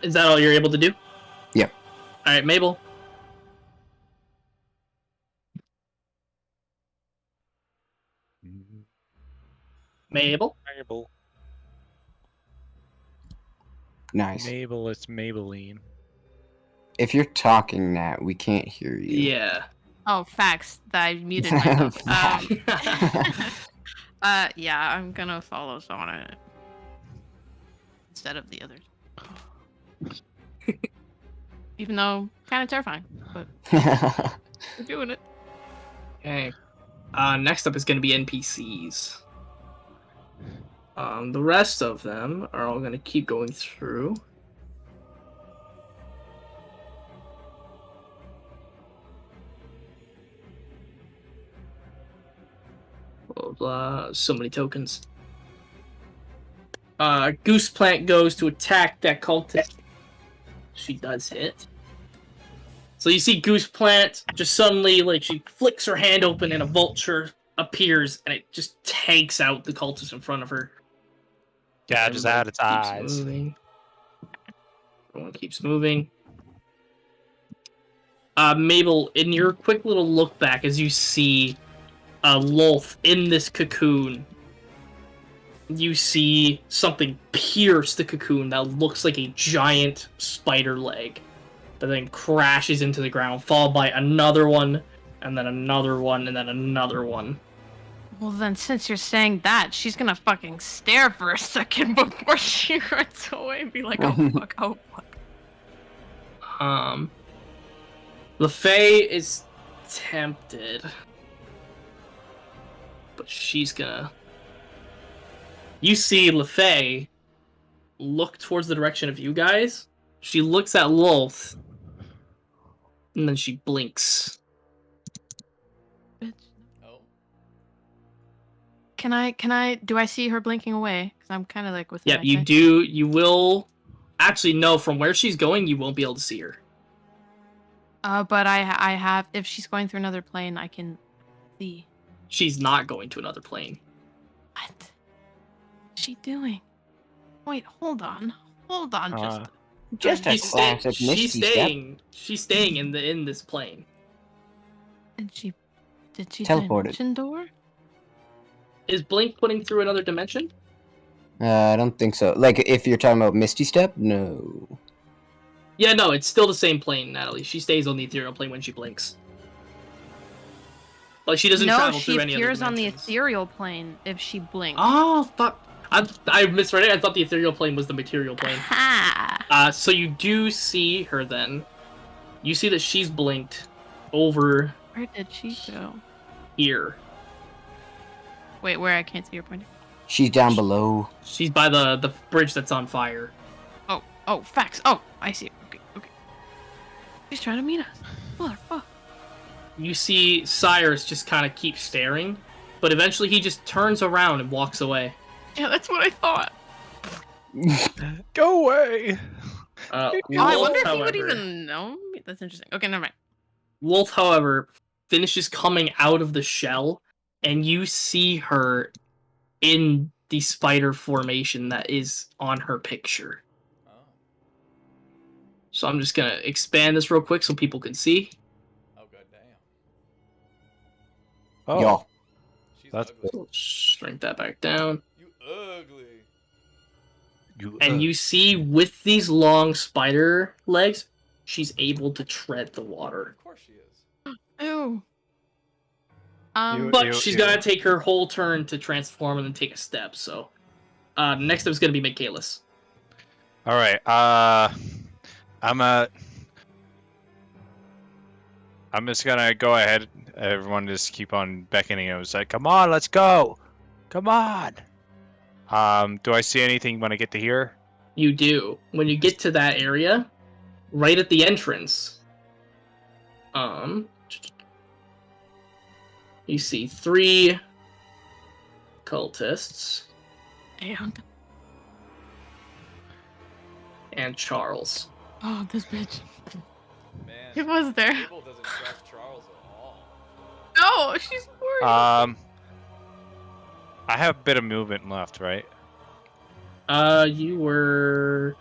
Is that all you're able to do? Yep. All right, Mabel. Mabel. Mabel. Nice. Mabel, it's Maybelline. If you're talking, Nat, we can't hear you. Yeah. Oh, facts. I muted myself. Facts. Yeah, I'm gonna follow Sonnet instead of the others. Even though kind of terrifying, but we're doing it. Okay. Next up is going to be NPCs. The rest of them are all going to keep going through. Blah, blah, so many tokens. Goose Plant goes to attack that cultist. She does hit. So you see Goose Plant just suddenly, like, she flicks her hand open and a vulture appears and it just takes out the cultist in front of her. Gouges out its eyes. Everyone keeps moving. Mabel, in your quick little look back as you see Lolth in this cocoon, you see something pierce the cocoon that looks like a giant spider leg that then crashes into the ground, followed by another one, and then another one, and then another one. Well, then, since you're saying that, she's gonna fucking stare for a second before she runs away and be like, oh fuck, oh fuck. LeFay is tempted, but she's gonna... You see LeFay look towards the direction of you guys. She looks at Lolth, and then she blinks. Bitch. Oh. Do I see her blinking away? Because I'm kind of like with Yeah, you do. You will... Actually, no, from where she's going, you won't be able to see her. But I have, if she's going through another plane, I can see. She's not going to another plane. What? What's she doing? Wait, hold on, Just a classic Misty step. She's staying in this plane. And did she Teleported. dimension door? Is Blink putting through another dimension? I don't think so. Like, if you're talking about Misty Step, no. Yeah, no, it's still the same plane, Natalie. She stays on the ethereal plane when she blinks. Like, she doesn't travel through any other dimensions. No, she appears on the ethereal plane if she blinks. Oh, fuck. I misread it. I thought the ethereal plane was the material plane. Ha! So you do see her then. You see that she's blinked over Where did she go? here. Wait, where? I can't see your pointer. She's down below. She's by the bridge that's on fire. Oh, facts. Oh, I see. Okay. She's trying to meet us. Motherfucker. You see Cyrus just kind of keep staring, but eventually he just turns around and walks away. Yeah, that's what I thought. Go away! I Wolf, wonder if he however, would even know me. That's interesting. Okay, never mind. Wolf, however, finishes coming out of the shell, and you see her in the spider formation that is on her picture. Oh. So I'm just going to expand this real quick so people can see. Oh, god damn. Oh, Y'all. She's That's ugly. Shrink that back down. You ugly. And you see, with these long spider legs, she's able to tread the water. Of course she is. Ew. But she's got to take her whole turn to transform and then take a step, so... next up is going to be Michaelis. Alright, I'm just gonna go ahead. Everyone just keep on beckoning. I was like, come on, let's go! Come on! Do I see anything when I get to here? You do. When you get to that area, right at the entrance, you see 3 cultists and Charles. Oh, this bitch. Man, He was there. Mabel doesn't trust Charles at all. No, she's worried. I have a bit of movement left, right? You were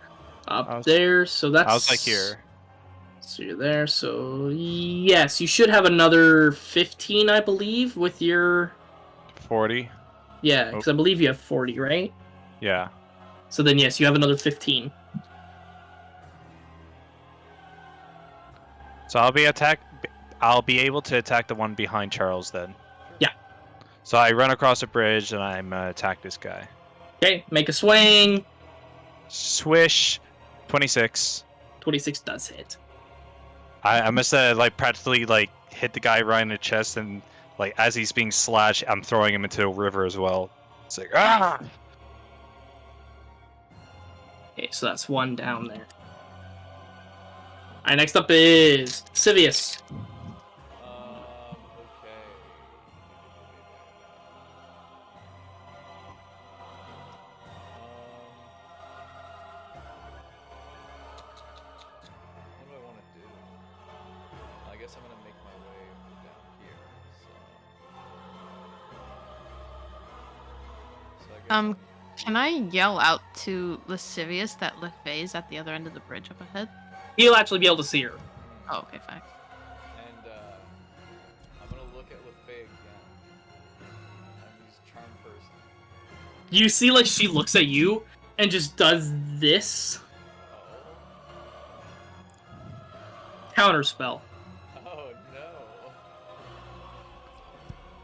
up I was- there, so that's... I was like here. So you're there, so yes, you should have another 15, I believe, with your... 40? Yeah, because I believe you have 40, right? Yeah. So then yes, you have another 15. So I'll be able to attack the one behind Charles then. Yeah. So I run across a bridge and I'm attack this guy. Okay, make a swing. Swish. 26. 26 does hit. I must have like practically like hit the guy right in the chest, and like as he's being slashed, I'm throwing him into the river as well. It's like ah. Okay, so that's one down there. Alright, next up is Sivius. Okay. What do I want to do? I guess I'm gonna make my way down here. So I guess Can I yell out to Lascivious that Lefay's at the other end of the bridge up ahead? He'll actually be able to see her. Oh, okay, fine. And I'm gonna look at Lefay again. And use Charm Person. You see, like, she looks at you and just does this. Counterspell. Oh no.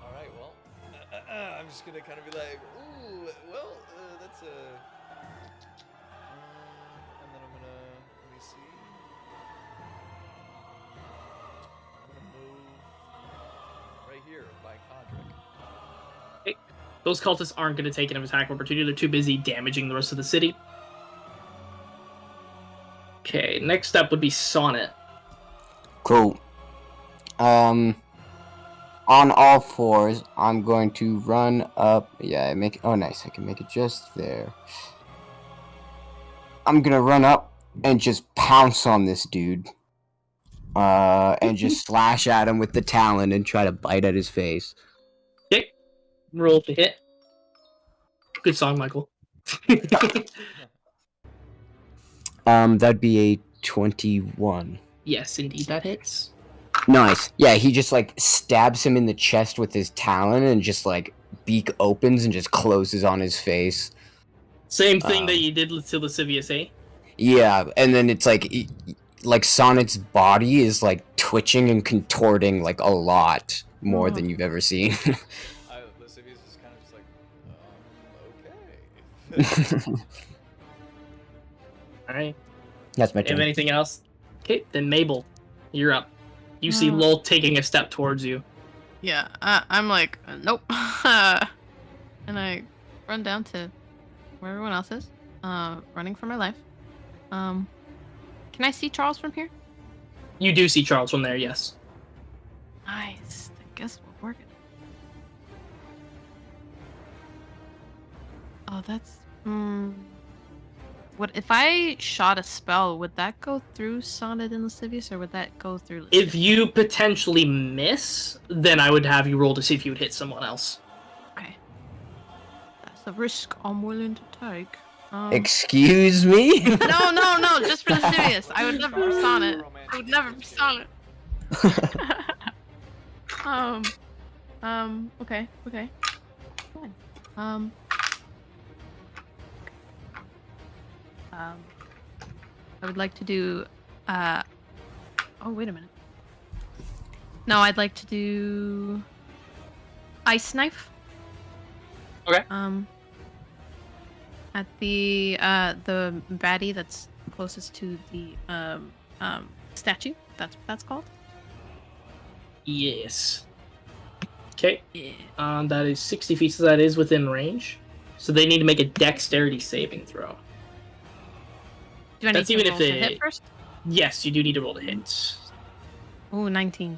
Alright, well, I'm just gonna kind of be like, ooh, well, that's a. And then I'm gonna, let me see. I'm gonna move right here by Kodrick. Those cultists aren't going to take an attack of opportunity. They're too busy damaging the rest of the city. Okay, next up would be Sonnet. Cool. On all fours, I'm going to run up. Yeah, I make. Oh, nice. I can make it just there. I'm gonna run up and just pounce on this dude. And just slash at him with the talon and try to bite at his face. Okay, roll to hit. Good song, Michael. That'd be a 21. Yes, indeed, that hits. Nice. Yeah, he just like stabs him in the chest with his talon and just like beak opens and just closes on his face. Same thing that you did to Lascivious, eh? Yeah, and then it's like Sonnet's body is like twitching and contorting like a lot more than you've ever seen. Lascivious is kind of just like, okay. Alright. That's my Have turn. anything else? Okay, then Mabel, you're up. You see Lowell taking a step towards you. Yeah, I'm like, nope. And I run down to where everyone else is, running for my life. Can I see Charles from here? You do see Charles from there, yes. Nice. I guess we're working. Oh, that's... What if I shot a spell? Would that go through Sonnet and Lascivious, or would that go through? Lascivious? If you potentially miss, then I would have you roll to see if you would hit someone else. Okay. That's a risk I'm willing to take. Excuse me? No, just for Lascivious. I would never for Sonnet. I would never for Sonnet. Okay. Fine. I would like to do, oh, wait a minute. No, I'd like to do Ice Knife. Okay. At the baddie that's closest to the, statue. That's what that's called? Yes. Okay. Yeah. That is 60 feet, so that is within range. So they need to make a dexterity saving throw. Do I need That's to even roll if to they- hit first? Yes, you do need to roll to hit. Ooh, 19.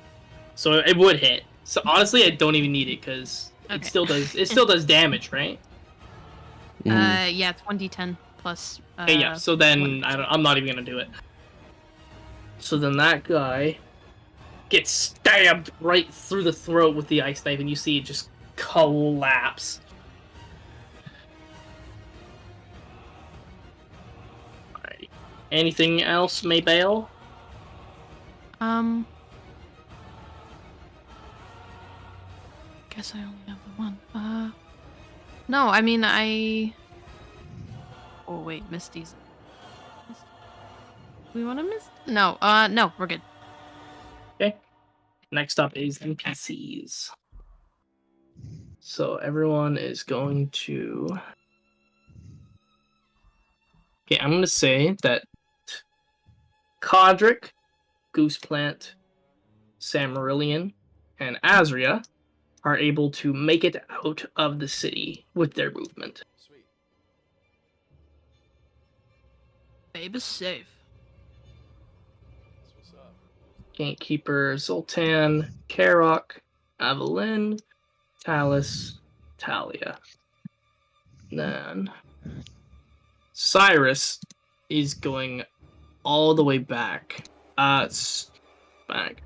So it would hit. So honestly, I don't even need it because Okay. it still does damage, right? Yeah, it's 1d10 plus. Okay, yeah. So then 1d6. I'm not even gonna do it. So then that guy gets stabbed right through the throat with the ice knife, and you see it just collapse. Alrighty. Anything else, Maybell? Guess I only have the one. No, I mean Oh wait, Misty's. We want to miss? No, no, we're good. Okay. Next up is NPCs. So everyone is going to. Okay, I'm going to say that Codric, Gooseplant, Samarillion, and Azria are able to make it out of the city with their movement. Sweet. Babe is safe. That's what's up. Gatekeeper, Zoltan, Karok, Evelyn, Talus, Talia. Then Cyrus is going all the way back. Back.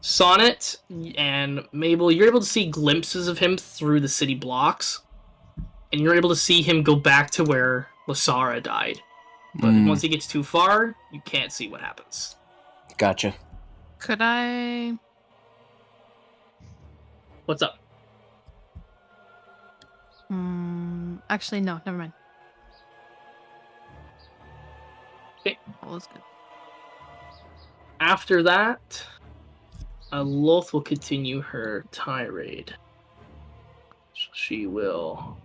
Sonnet and Mabel, you're able to see glimpses of him through the city blocks, and you're able to see him go back to where Lasara died. But once he gets too far, you can't see what happens. Gotcha. Could I? What's up? Actually, no. Never mind. Okay. All is good. After that, Loth will continue her tirade. She will.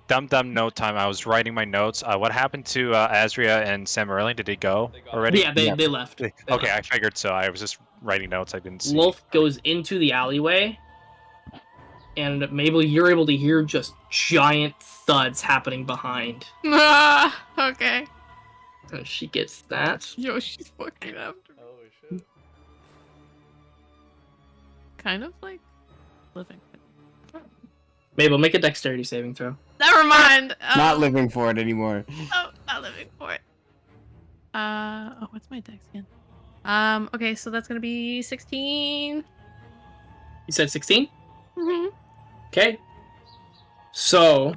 Dumb note time. I was writing my notes. What happened to Azria and Samarillion? Did they go already? Yeah, they left. They Okay, left. I figured so. I was just writing notes. I didn't see. Loth goes into the alleyway, and Mabel, you're able to hear just giant thuds happening behind. Okay. And she gets that. Yo, she's fucking after me. Holy shit. Kind of like living. Mabel, make a dexterity saving throw. Never mind. Not living for it anymore. Oh, not living for it. What's my dex again? Okay, so that's gonna be 16. You said 16? Mm-hmm. Okay. So,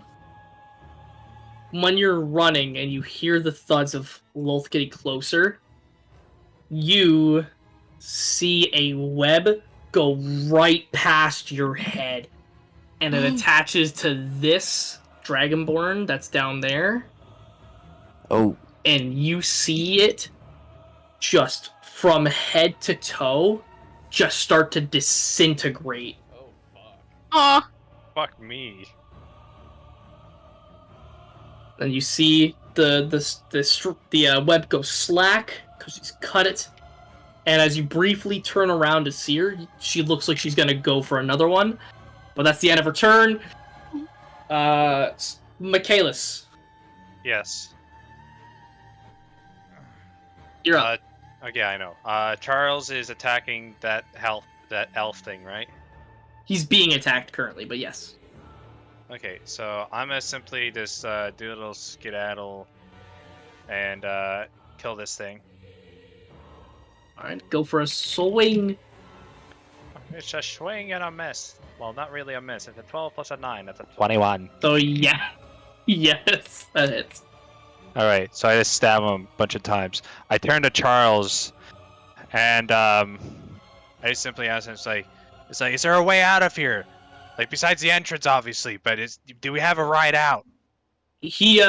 when you're running and you hear the thuds of Loth getting closer, you see a web go right past your head. And it attaches to this Dragonborn that's down there. Oh, And you see it just from head to toe just start to disintegrate. Oh, fuck. Aw. Fuck me. And you see the web go slack because she's cut it. And as you briefly turn around to see her, she looks like she's gonna go for another one. But that's the end of her turn. Michaelis, Yes. you're up. Okay, I know. Charles is attacking that elf thing, right? He's being attacked currently, but yes. Okay, so I'm gonna simply just do a little skedaddle and kill this thing. Alright, go for a swing. It's a swing and a miss. Well, not really a miss. It's a 12 plus a 9. That's a 21. So yeah. Yes, that hits. Alright, so I just stab him a bunch of times. I turn to Charles, and I just simply ask him, it's like, is there a way out of here? Like, besides the entrance, obviously, but do we have a ride out? He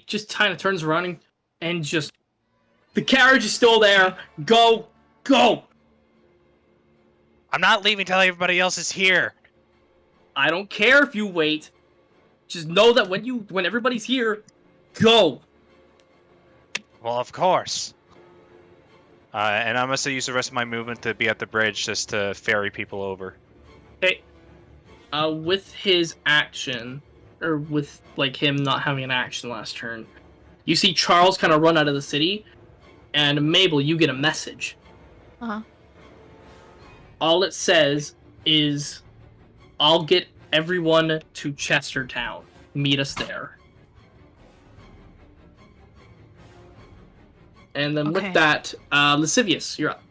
just kind of turns around and just... The carriage is still there. Go! Go! I'm not leaving till everybody else is here. I don't care if you wait. Just know that when everybody's here, go! Well, of course. And I'm going to use the rest of my movement to be at the bridge just to ferry people over. Okay. With his action, or with, like, him not having an action last turn, you see Charles kind of run out of the city, and Mabel, you get a message. Uh-huh. All it says is, I'll get everyone to Chestertown. Meet us there. And then Okay. with that, Lascivious, you're up.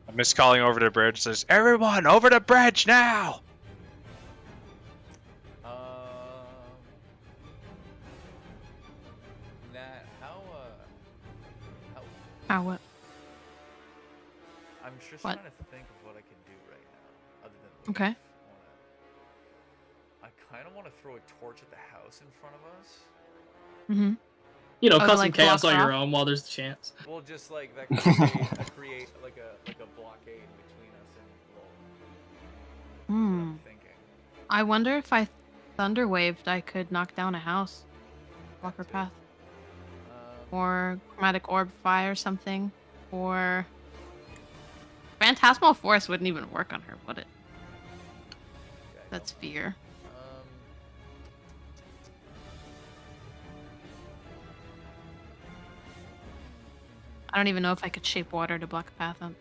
I'm just calling over the bridge. Says, everyone, over the bridge now! Nat, How what? I'm just What? trying to think of what I can do right now, other than Okay. I kind of want to throw a torch at the house in front of us. Mm-hmm. You know, Oh, cause some like chaos block on your off? own while there's the chance. Well, just like that could create like a blockade between us and Lowell. Hmm. I'm thinking. I wonder if I Thunder waved, I could knock down a house. Block her path. Or chromatic orb fire something. Or phantasmal force wouldn't even work on her, would it? Okay. That's fear. I don't even know if I could shape water to block a path on.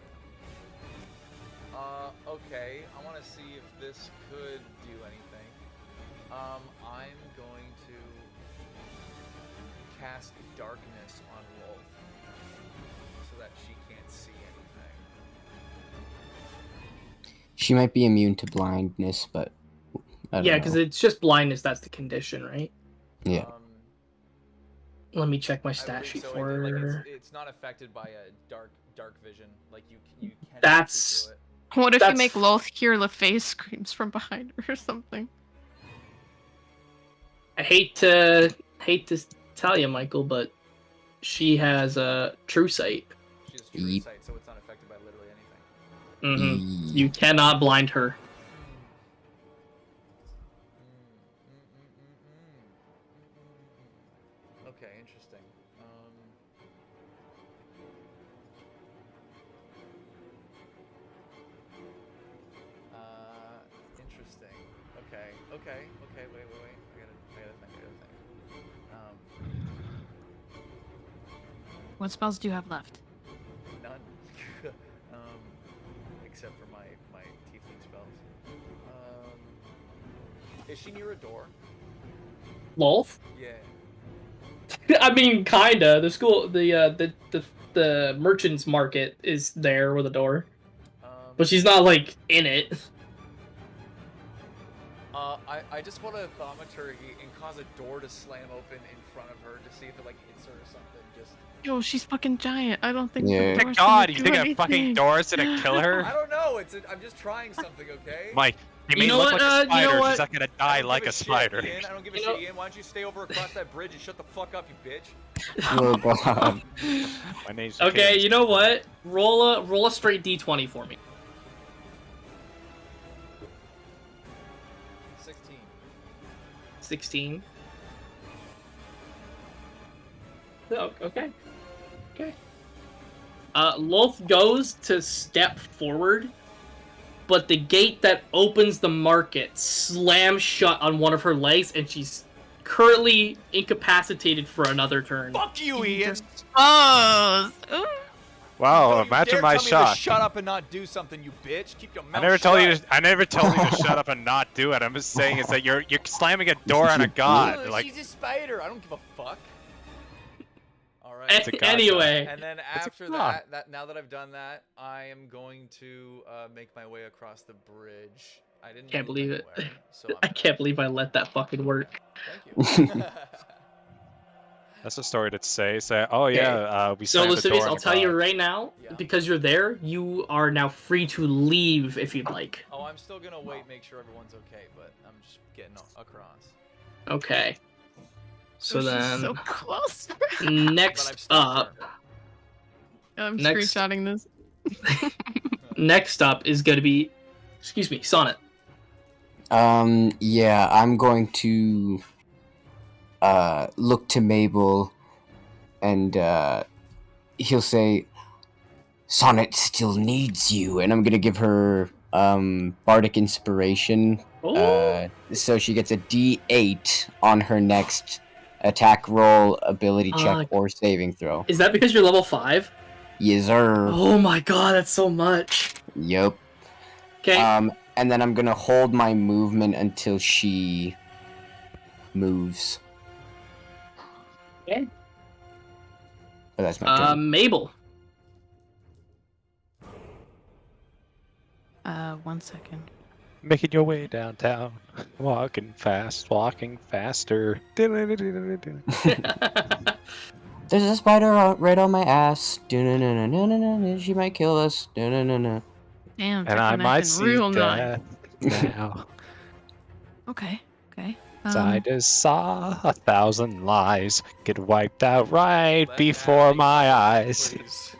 Okay, I want to see if this could do anything. I'm going to cast darkness on Wolf so that she can't see anything. She might be immune to blindness, but I don't Yeah, know. because it's just blindness. That's the condition, right? Yeah. Let me check my I stat believe sheet so. for her. It's not affected by a dark vision. Like you can't. That's- Do it. What if you That's- make Loth hear LaFace screams from behind her or something? I hate to tell you, Michael, but she has a true sight. She has true Yeep. sight, so it's not affected by literally anything. You cannot blind her. Okay, interesting. Interesting. Okay. Wait. I gotta think. What spells do you have left? None. Except for my tiefling spells. Is she near a door? Lolth? Yeah. I mean, kinda. The school, the merchant's market is there with a door, but she's not like in it. I just want to thaumaturgy and cause a door to slam open in front of her to see if it like hits her or something. Just. Yo, she's fucking giant. I don't think Yeah. the My door's God, gonna you do think a anything. fucking door's gonna kill her? I don't know. I'm just trying something, okay? Mike, you may You know look what, like a you know spider, what? she's not gonna I die don't like give a shit, spider. Ian. I don't give a You shit, know- Ian. Why don't you stay over across that bridge and shut the fuck up, you bitch? Oh god. My name's Okay, Michaela. you know what? Roll a straight d20 for me. 16. 16. Oh, okay. Lolth goes to step forward, but the gate that opens the market slams shut on one of her legs, and she's currently incapacitated for another turn. Fuck you, Ian! Oh, ooh. Wow, Don't you imagine dare my tell me shot. to shut up and not do something, you bitch. Keep your mouth I never told you. shut. I never told you to shut up and not do it. I'm just saying is that you're slamming a door on a god. Oh, Like she's a spider. I don't give a fuck. All right. It's a god Anyway, And then It's a after god. that, now that I've done that, I am going to make my way across the bridge. I didn't Can't move believe it. anywhere, so I can't believe I let that fucking work. Thank you. that's a story to say. Say, oh yeah, we So, slammed the Lascivious, door on I'll a tell you god. right now, Yeah. because you're there, you are now free to leave if you'd like. Oh, I'm still gonna wait, make sure everyone's okay, but I'm just getting across. Okay. So She's then, so close. But I've next stopped up, I'm Next. screenshotting this. next up is going to be, excuse me, Sonnet. Yeah, I'm going to look to Mabel and he'll say Sonnet still needs you, and I'm gonna give her bardic inspiration. Oh, So she gets a D8 on her next attack roll, ability check, or saving throw. is that because you're level 5? Yes, sir. Oh my god, that's so much. Yep. Okay, And then I'm gonna hold my movement until she moves. Okay. But that's my turn. Mabel. 1 second. Making your way downtown, walking fast, walking faster. There's a spider right on my ass. Do-na-na-na-na-na-na. She might kill us. Do-na-na-na. Damn, And I Techno might acting see real nice. death now. Okay. 'Cause I just saw 1,000 lies get wiped out right before my eyes. Please.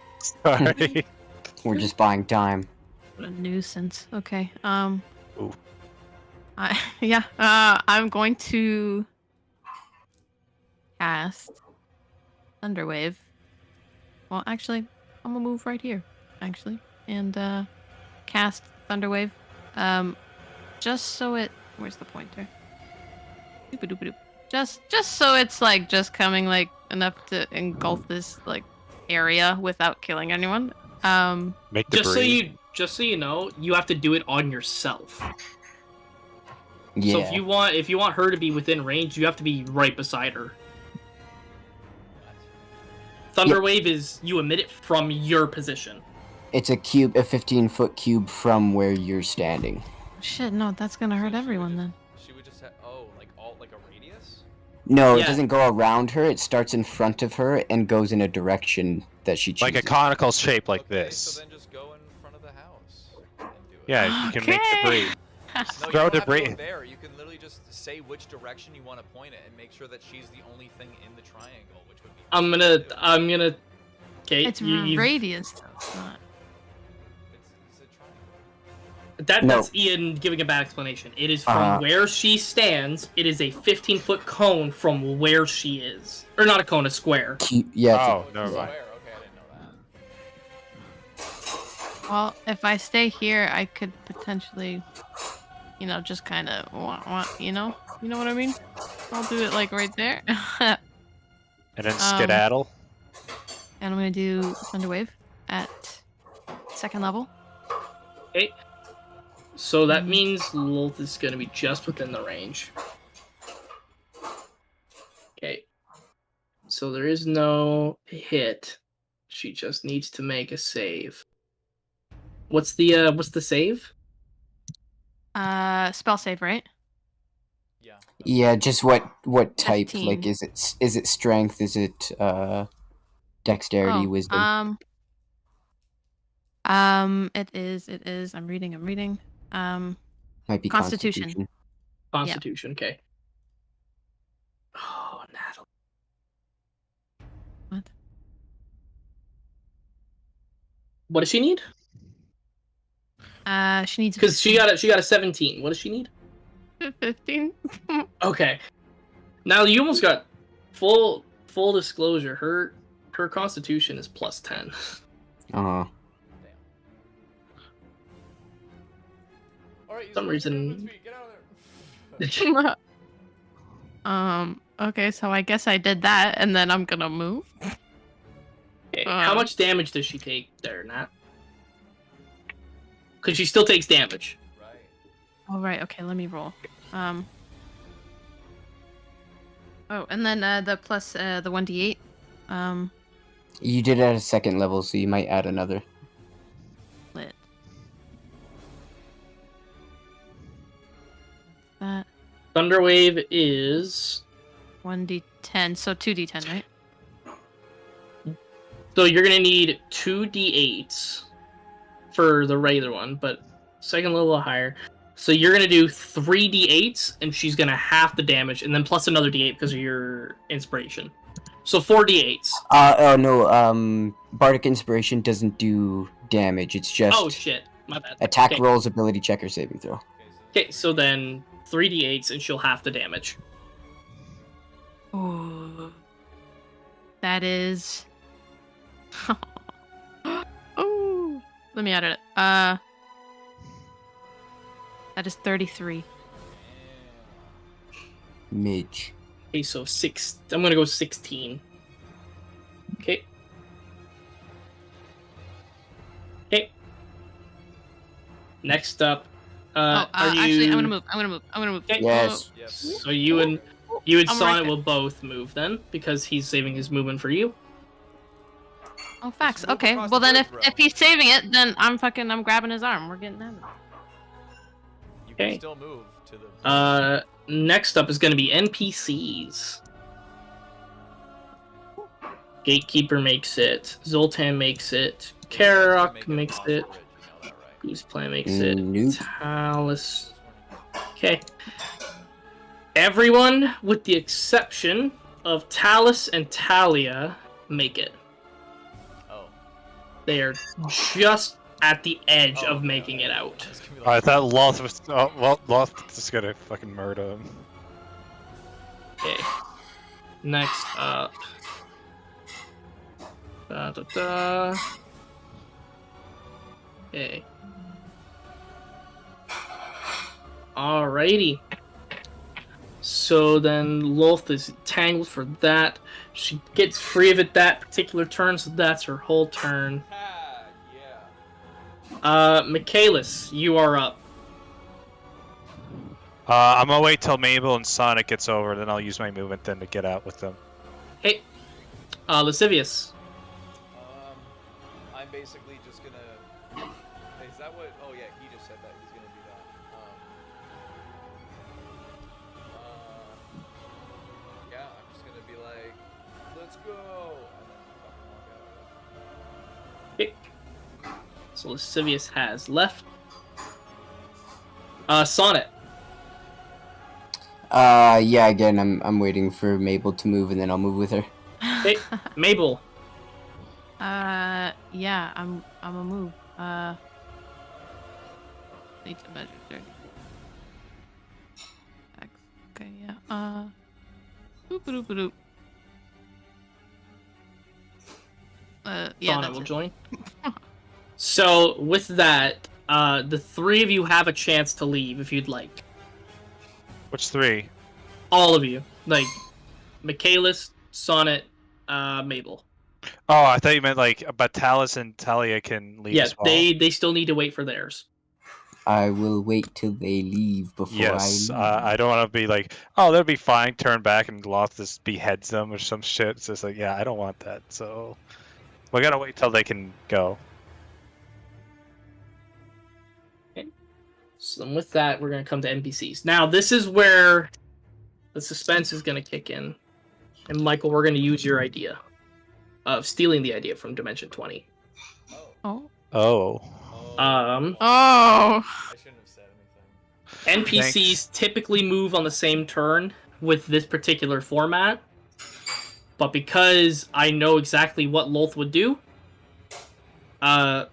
Sorry. We're just buying time. What a nuisance. Okay. Ooh. Yeah. I'm going to cast Thunderwave. Well, actually, I'm gonna move right here, actually, and cast Thunderwave. Just so it. Where's the pointer? Doop-a-doop-a-doop. Just so it's like just coming like enough to engulf this like area without killing anyone. Make the Just so you know, you have to do it on yourself. Yeah. So if you want her to be within range, you have to be right beside her. Thunderwave is you emit it from your position. It's a 15-foot cube from where you're standing. Shit, no, that's gonna hurt everyone then. She would just have like a radius. No, Yeah. it doesn't go around her. It starts in front of her and goes in a direction that she chooses. like a conical shape like Okay, this. So then just go in front of the house and do it. Yeah, you can make Okay. debris. No, Throw you don't have to debris. go there. You can literally just say which direction you want to point it and make sure that she's the only thing in the triangle, which would be. I'm gonna. Okay. It's you- radius though. It's not. It's a triangle. No. That's Ian giving a bad explanation. It is from Uh-huh. where she stands. It is a 15-foot cone from where she is, or not a cone, a square. Yeah. Oh, It's never a mind. square. Okay, I didn't know that. Well, if I stay here, I could potentially, just kind of, you know what I mean? I'll do it like right there. And then skedaddle. And I'm gonna do Thunderwave at 2nd level. Okay. So that means Lilith is gonna be just within the range. Okay. So there is no hit. She just needs to make a save. What's the save? Spell save, right? Yeah. Yeah, just what type? 15. Like, is it strength? Is it dexterity, wisdom? It is. I'm reading. Might be Constitution. Constitution. Okay. Oh, Natalie. What? What does she need? She needs Because she got a 17. What does she need? 15. Okay. Now you almost got full disclosure. Her constitution is plus 10. Uh-huh. All right. Some reason- Get out of there. Okay, so I guess I did that, and then I'm gonna move. Okay, how much damage does she take there, Nat? Because she still takes damage. Right. All right. Okay, let me roll. Oh, and then the plus the 1d8. You did it at a 2nd level, so you might add another. Lit. That Thunderwave is 1d10, so 2d10, right? so you're gonna need 2d8s for the regular one, but 2nd level or higher. So you're gonna do 3d8s, and she's gonna half the damage, and then plus another d8 because of your inspiration. So 4d8s. Oh no, Bardic Inspiration doesn't do damage. It's just Oh shit, my bad. attack Okay. rolls, ability check, or saving throw. Okay, so then 3d8s, and she'll half the damage. Ooh. That is. Oh, let me add it. That is 33. Midge. Okay, so I'm gonna go 16. Okay. Okay. Next up, are you? Actually, I'm gonna move. Okay. Yes. Yes. So you and I'm Sonnet right will both move then, because he's saving his movement for you. Oh, facts. Just move Okay. across Well, the then bridge, if bro. he's saving it, then I'm grabbing his arm. We're getting out of it. You can Okay. still move to the. Next up is gonna be NPCs. Gatekeeper makes it. Zoltan makes it. Karok Make makes off the it. bridge, you know that, right? Goose Plan makes it. Nope. Talus. Okay. Everyone, with the exception of Talus and Talia, make it. Oh. They are just at the edge Oh, of making it out. It's gonna be I like, thought Loth was. Loth was just gonna fucking murder him. Okay. Next up. Da, da, da. Okay. Alrighty. So then Loth is tangled for that. She gets free of it that particular turn, so that's her whole turn. yeah. Michaelis, you are up. I'm gonna wait till Mabel and Sonic gets over, then I'll use my movement then to get out with them. Hey. Lascivious. I'm basically just gonna. Is that what? Oh yeah, he just said that he's gonna do that. Yeah, I'm just gonna be like, let's go, and then fucking walk out. Okay. So Lascivious has left. Sonnet. Yeah, again, I'm waiting for Mabel to move, and then I'll move with her. Hey, Mabel. Yeah, I'm a move. Need to measure 30. Okay, yeah. Boop. Yeah, Sonnet that's will it. join. So with that, the three of you have a chance to leave if you'd like. Which three? All of you, like Michaelis, Sonnet, Mabel. Oh, I thought you meant like, but Talus and Talia can leave Yeah, as well. they still need to wait for theirs. I will wait till they leave before Yes, I leave. I don't want to be like, oh, they'll be fine. Turn back and Loth just beheads them or some shit. It's just like, yeah, I don't want that. So we gotta wait till they can go. So then with that, we're gonna come to NPCs. Now this is where the suspense is gonna kick in, and Michael, we're gonna use your idea of stealing the idea from Dimension 20. Oh. Oh. Um, Oh. I shouldn't have said anything. NPCs typically move on the same turn with this particular format, but because I know exactly what Loth would do, I'm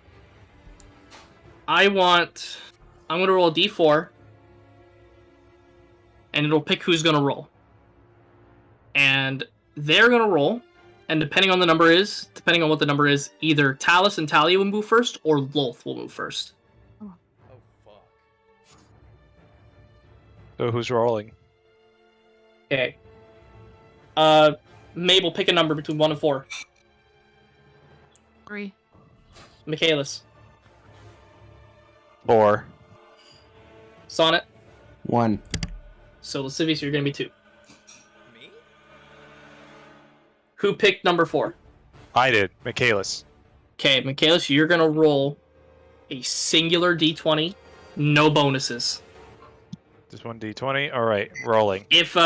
gonna roll a d4, and it'll pick who's gonna roll. And they're gonna roll, and depending on what the number is, either Talus and Talia will move first, or Loth will move first. Oh fuck. So who's rolling? Okay. Mabel, pick a number between 1 and 4. 3. Michaelis. 4. Sonnet. 1. So Lascivious, you're gonna be 2. Me? Who picked number 4? I did. Michaelis. Okay, Michaelis, you're gonna roll a singular d20, no bonuses. Just 1d20. All right, rolling. If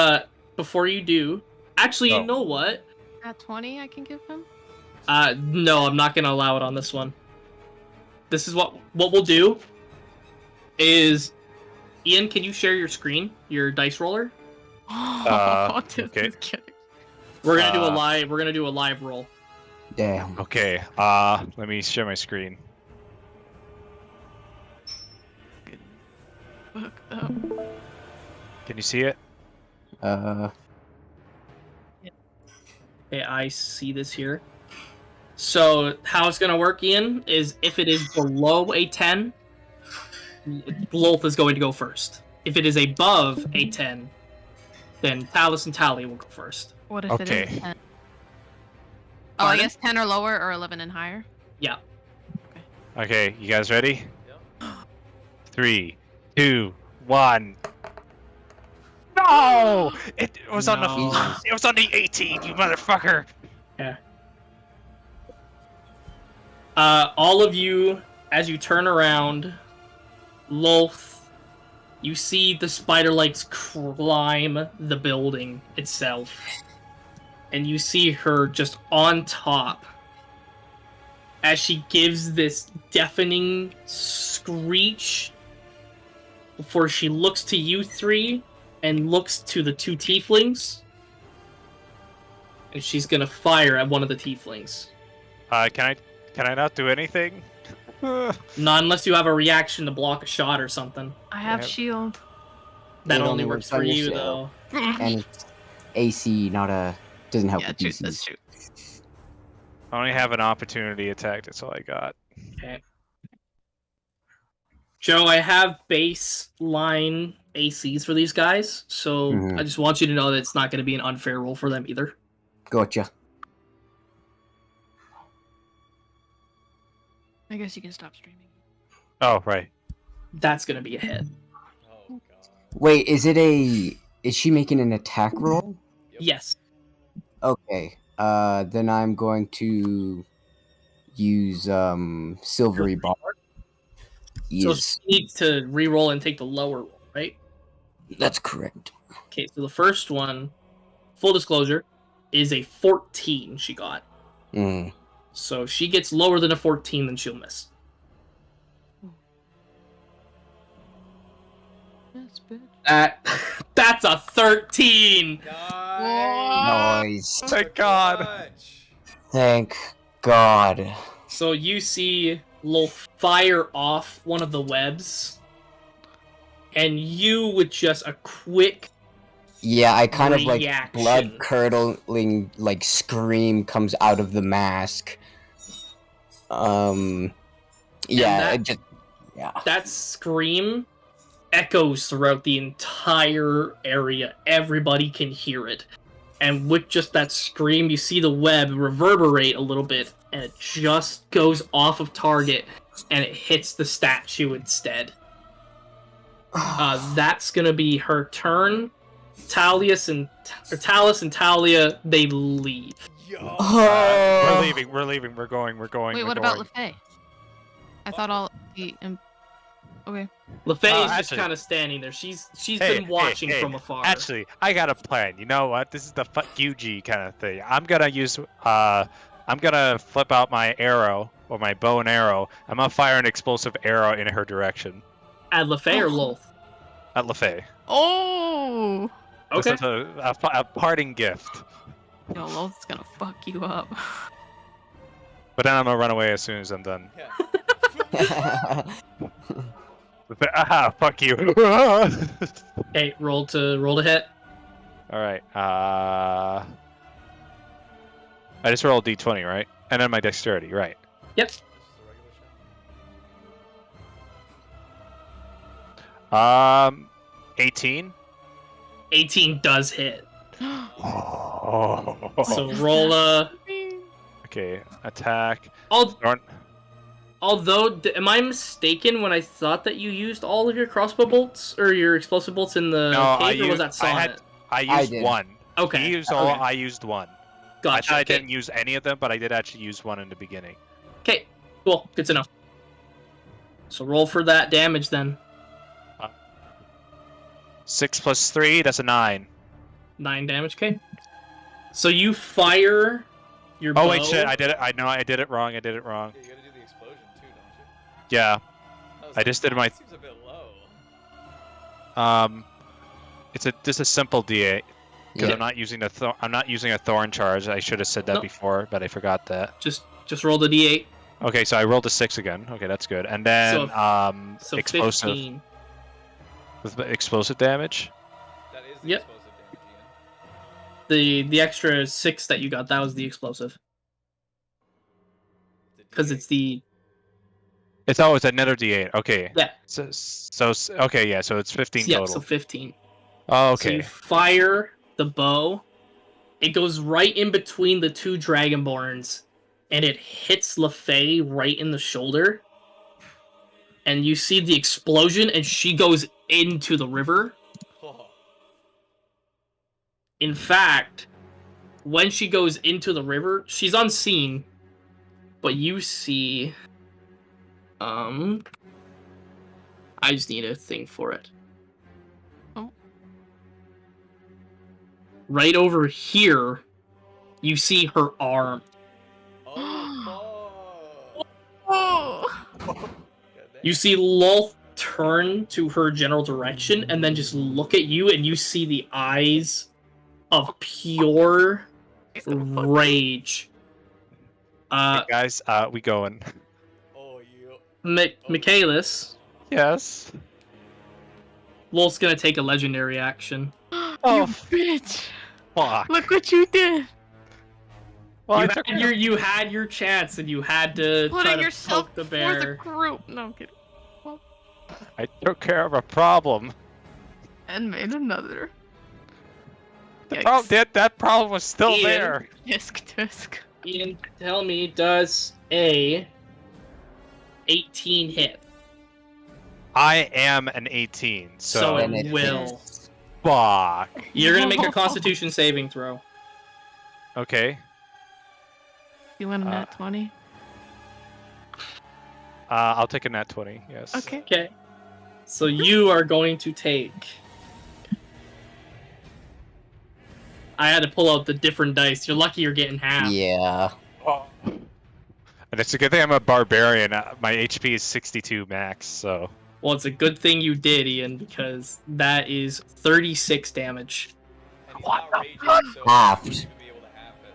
before you do, actually, you Oh. know what? At 20, I can give him. No, I'm not gonna allow it on this one. This is what we'll do. Is Ian, can you share your screen, your dice roller? This okay. is kidding. We're gonna do a live. We're gonna do a live roll. Damn. Okay. Let me share my screen. Fuck up. Can you see it? Okay, I see this here. So how it's gonna work, Ian, is if it is below a 10, Loth is going to go first. If it is above a 10, then Talus and Talia will go first. What if it Okay. is 10? Oh, I Pardon? guess 10 or lower, or 11 and higher. Yeah. Okay, you guys ready? Yeah. 3, 2, 1. No! It was on No. the. It was on the 18, you motherfucker. All of you, as you turn around, Loth, you see the spider legs climb the building itself. And you see her just on top as she gives this deafening screech before she looks to you three and looks to the 2 tieflings. And she's gonna fire at one of the tieflings. Can I not do anything? Not unless you have a reaction to block a shot or something. I have Yep. shield. That It only works for on your you, shield. though. And it's AC, not a doesn't help Yeah, with true. DCs. That's true. I only have an opportunity attack. That's all I got. Okay. Joe, I have baseline ACs for these guys, so Mhm. I just want you to know that it's not going to be an unfair roll for them either. Gotcha. I guess you can stop streaming. Oh, right. That's going to be a hit. Oh god. Wait, is she making an attack roll? Yes. Okay. Then I'm going to use silvery bar. So Yes, she needs to re-roll and take the lower roll, right? that's correct. Okay, so the first one, full disclosure, is a 14 she got. Mm. So if she gets lower than a 14, then she'll miss. Yes, bitch. That's a 13! Nice. Thank God. Thank God. So you see Lil fire off one of the webs, and you with just a quick Yeah, I kind of like reaction. blood curdling like scream comes out of the mask. Yeah, that- it just yeah. that scream echoes throughout the entire area. Everybody can hear it. And with just that scream, you see the web reverberate a little bit, and it just goes off of target, and it hits the statue instead. That's gonna be her turn. Talus and Talia, they leave. Yo. We're leaving. We're leaving. We're going. We're going. Wait, we're what going. about LeFay? I thought all the. Okay. LeFay's just actually- kind of standing there. She's Hey, been watching hey, from afar. Actually, I got a plan. You know what? This is the fuck UG kind of thing. I'm gonna flip out my arrow or my bow and arrow. I'm gonna fire an explosive arrow in her direction At LeFay or Lolth? at LeFay. Oh! Okay. This is a parting gift. Yo, Lolth's gonna fuck you up. But then I'm gonna run away as soon as I'm done. Yeah. Aha! Fuck you. Okay, roll to hit. All right. I just rolled D20, right? And then my dexterity, right? Yep. 18. 18 does hit. Oh. So roll Okay, attack. Although, am I mistaken when I thought that you used all of your crossbow bolts or your explosive bolts in the No, cave, or was that Sonnet? I used did. one. Okay. He used all. Okay. I used one. Gotcha. I Okay. didn't use any of them, but I did actually use one in the beginning. Okay. Cool. Good to know. So roll for that damage then. 6 plus 3, that's a 9. 9 damage. Okay. So you fire your bow. Oh wait, shit! I did it. I know I did it wrong. I did it wrong. Yeah, you gotta do the explosion too, don't you? Yeah. was I just did my- that seems a bit low. It's just a simple D8 because Yeah. I'm not using a thorn charge. I should have said that No. before, but I forgot that. Just roll the d8. Okay, so I rolled a 6 again. Okay, that's good. And then So explosive 15. with the explosive damage. That is the Yep. explosive damage, Ian. The extra 6 that you got, that was the explosive. Because it's the It's always another D8. Okay. yeah. So okay, yeah. So it's 15 Yeah, total. so 15. Oh, So okay. you fire the bow. It goes right in between the two dragonborns, and it hits LeFay right in the shoulder. And you see the explosion, and she goes into the river. Oh. In fact, when she goes into the river, she's unseen, but you see. I just need a thing for it. Oh. Right over here, you see her arm. Oh, Oh! fuck. God damn. You see Lolth turn to her general direction and then just look at you, and you see the eyes of pure He's gonna fuck rage. Hey guys, we going. Oh, you. Michaelis, Yes. Wolf's gonna take a legendary action. Oh, You bitch! fuck. Look what you did! Well, You had your chance, and you had to try Putting to yourself poke the before the bear. group. No, I'm kidding. I took care of a problem. And made another. That problem was still Ian. there. Tisk tisk. Ian, tell me, does a 18 hit? I am an 18, So so Then it it will. fuck. You're gonna make a Constitution saving throw. Okay. You want a nat 20? I'll take a nat 20. Yes. Okay. Okay. So you are going to take. I had to pull out the different dice. You're lucky you're getting half. Yeah. Oh. And it's a good thing I'm a barbarian. My HP is 62 max, so. Well, it's a good thing you did, Ian, because that is 36 damage. And he's not raging, so Halved. he should be able to half it.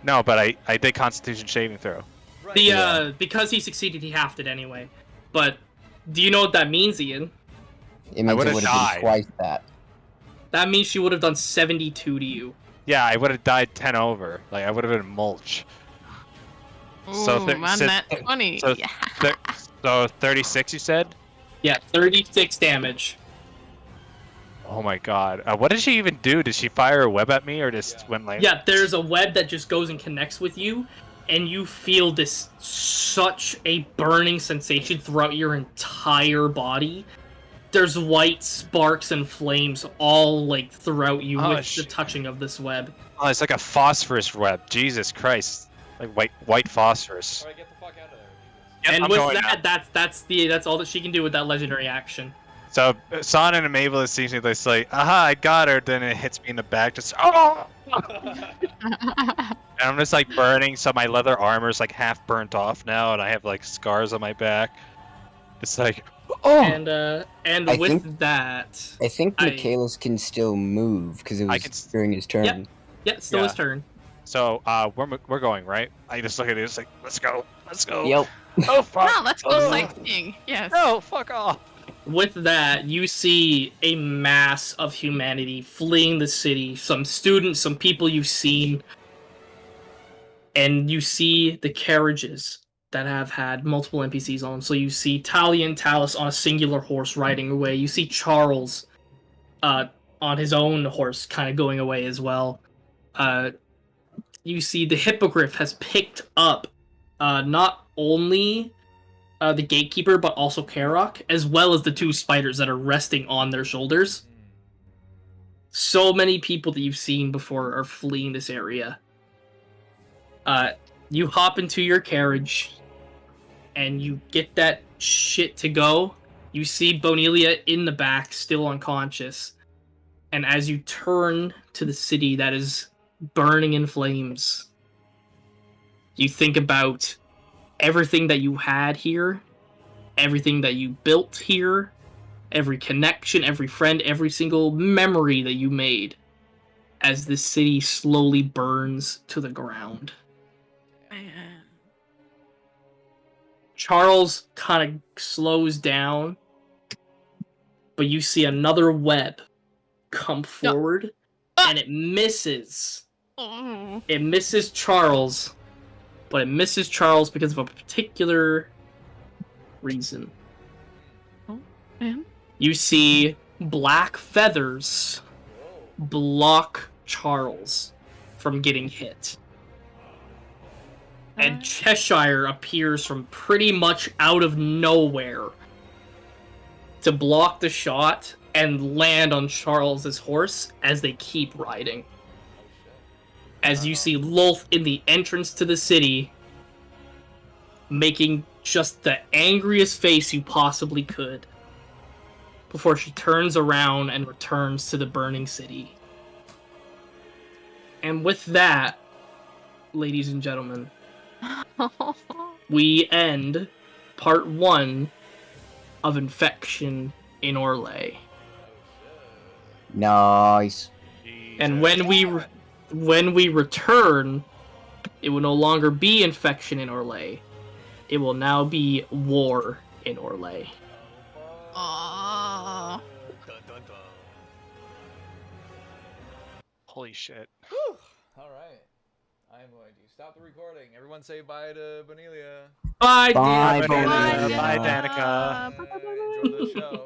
No, but I did Constitution saving throw. Right. The because he succeeded, he halved it anyway. But do you know what that means, Ian? It means it would've would have died. been twice that. That means she would have done 72 to you. Yeah, I would have died 10 over. Like, I would have been mulch. So Ooh, th- my so- nat 20. so- Yeah. So 36, you said? Yeah, 36 damage. Oh my god. What did she even do? Did she fire a web at me or just went like... Yeah, there's a web that just goes and connects with you, and you feel this such a burning sensation throughout your entire body. There's white sparks and flames all like throughout you Oh, with the shit. touching of this web. Oh, it's like a phosphorus web. Jesus Christ. Like white phosphorus. Alright, get the fuck out of there. Jesus. Yep, And I'm with going that, now. that's all that she can do with that legendary action. So Son and Mabel seems to be like, aha, I got her. Then it hits me in the back. Just, oh! And I'm just like burning. So my leather armor's like half burnt off now. And I have like scars on my back. It's like, oh! And I with think- that, I think I- Michaelis can still move because it I was can during his turn. Yep. yeah, still his Yeah. turn. So we're going, right? I just look at it. It's like, let's go. Let's go. Yep. Oh, fuck. No, let's go Oh. sightseeing. Yes. No, fuck off. With that, you see a mass of humanity fleeing the city. Some students, some people you've seen. And you see the carriages that have had multiple NPCs on them. So you see Talia and Talus on a singular horse riding away. You see Charles on his own horse kind of going away as well. You see the Hippogriff has picked up not only the Gatekeeper, but also Karok, as well as the two spiders that are resting on their shoulders. So many people that you've seen before are fleeing this area. You hop into your carriage, and you get that shit to go. You see Bonelia in the back, still unconscious. And as you turn to the city that is burning in flames, you think about everything that you had here, everything that you built here, every connection, every friend, every single memory that you made as the city slowly burns to the ground. Man. Charles kind of slows down, but you see another web come forward, and it misses. Oh. It misses Charles, but it misses Charles because of a particular reason. Man. You see black feathers block Charles from getting hit. And Cheshire appears from pretty much out of nowhere to block the shot and land on Charles's horse as they keep riding. As you see Lolth in the entrance to the city, making just the angriest face you possibly could, before she turns around and returns to the burning city. And with that, ladies and gentlemen, we end part 1 of Infection in Orlais. Nice. And when we return, it will no longer be Infection in Orlais. it will now be war in Orlais. Oh. Holy shit. Whew. All right. I'm going to stop the recording. Everyone say bye to Bonelia. Bye, Bye, Dan. Bonelia. Bye, Danica. Enjoy the show.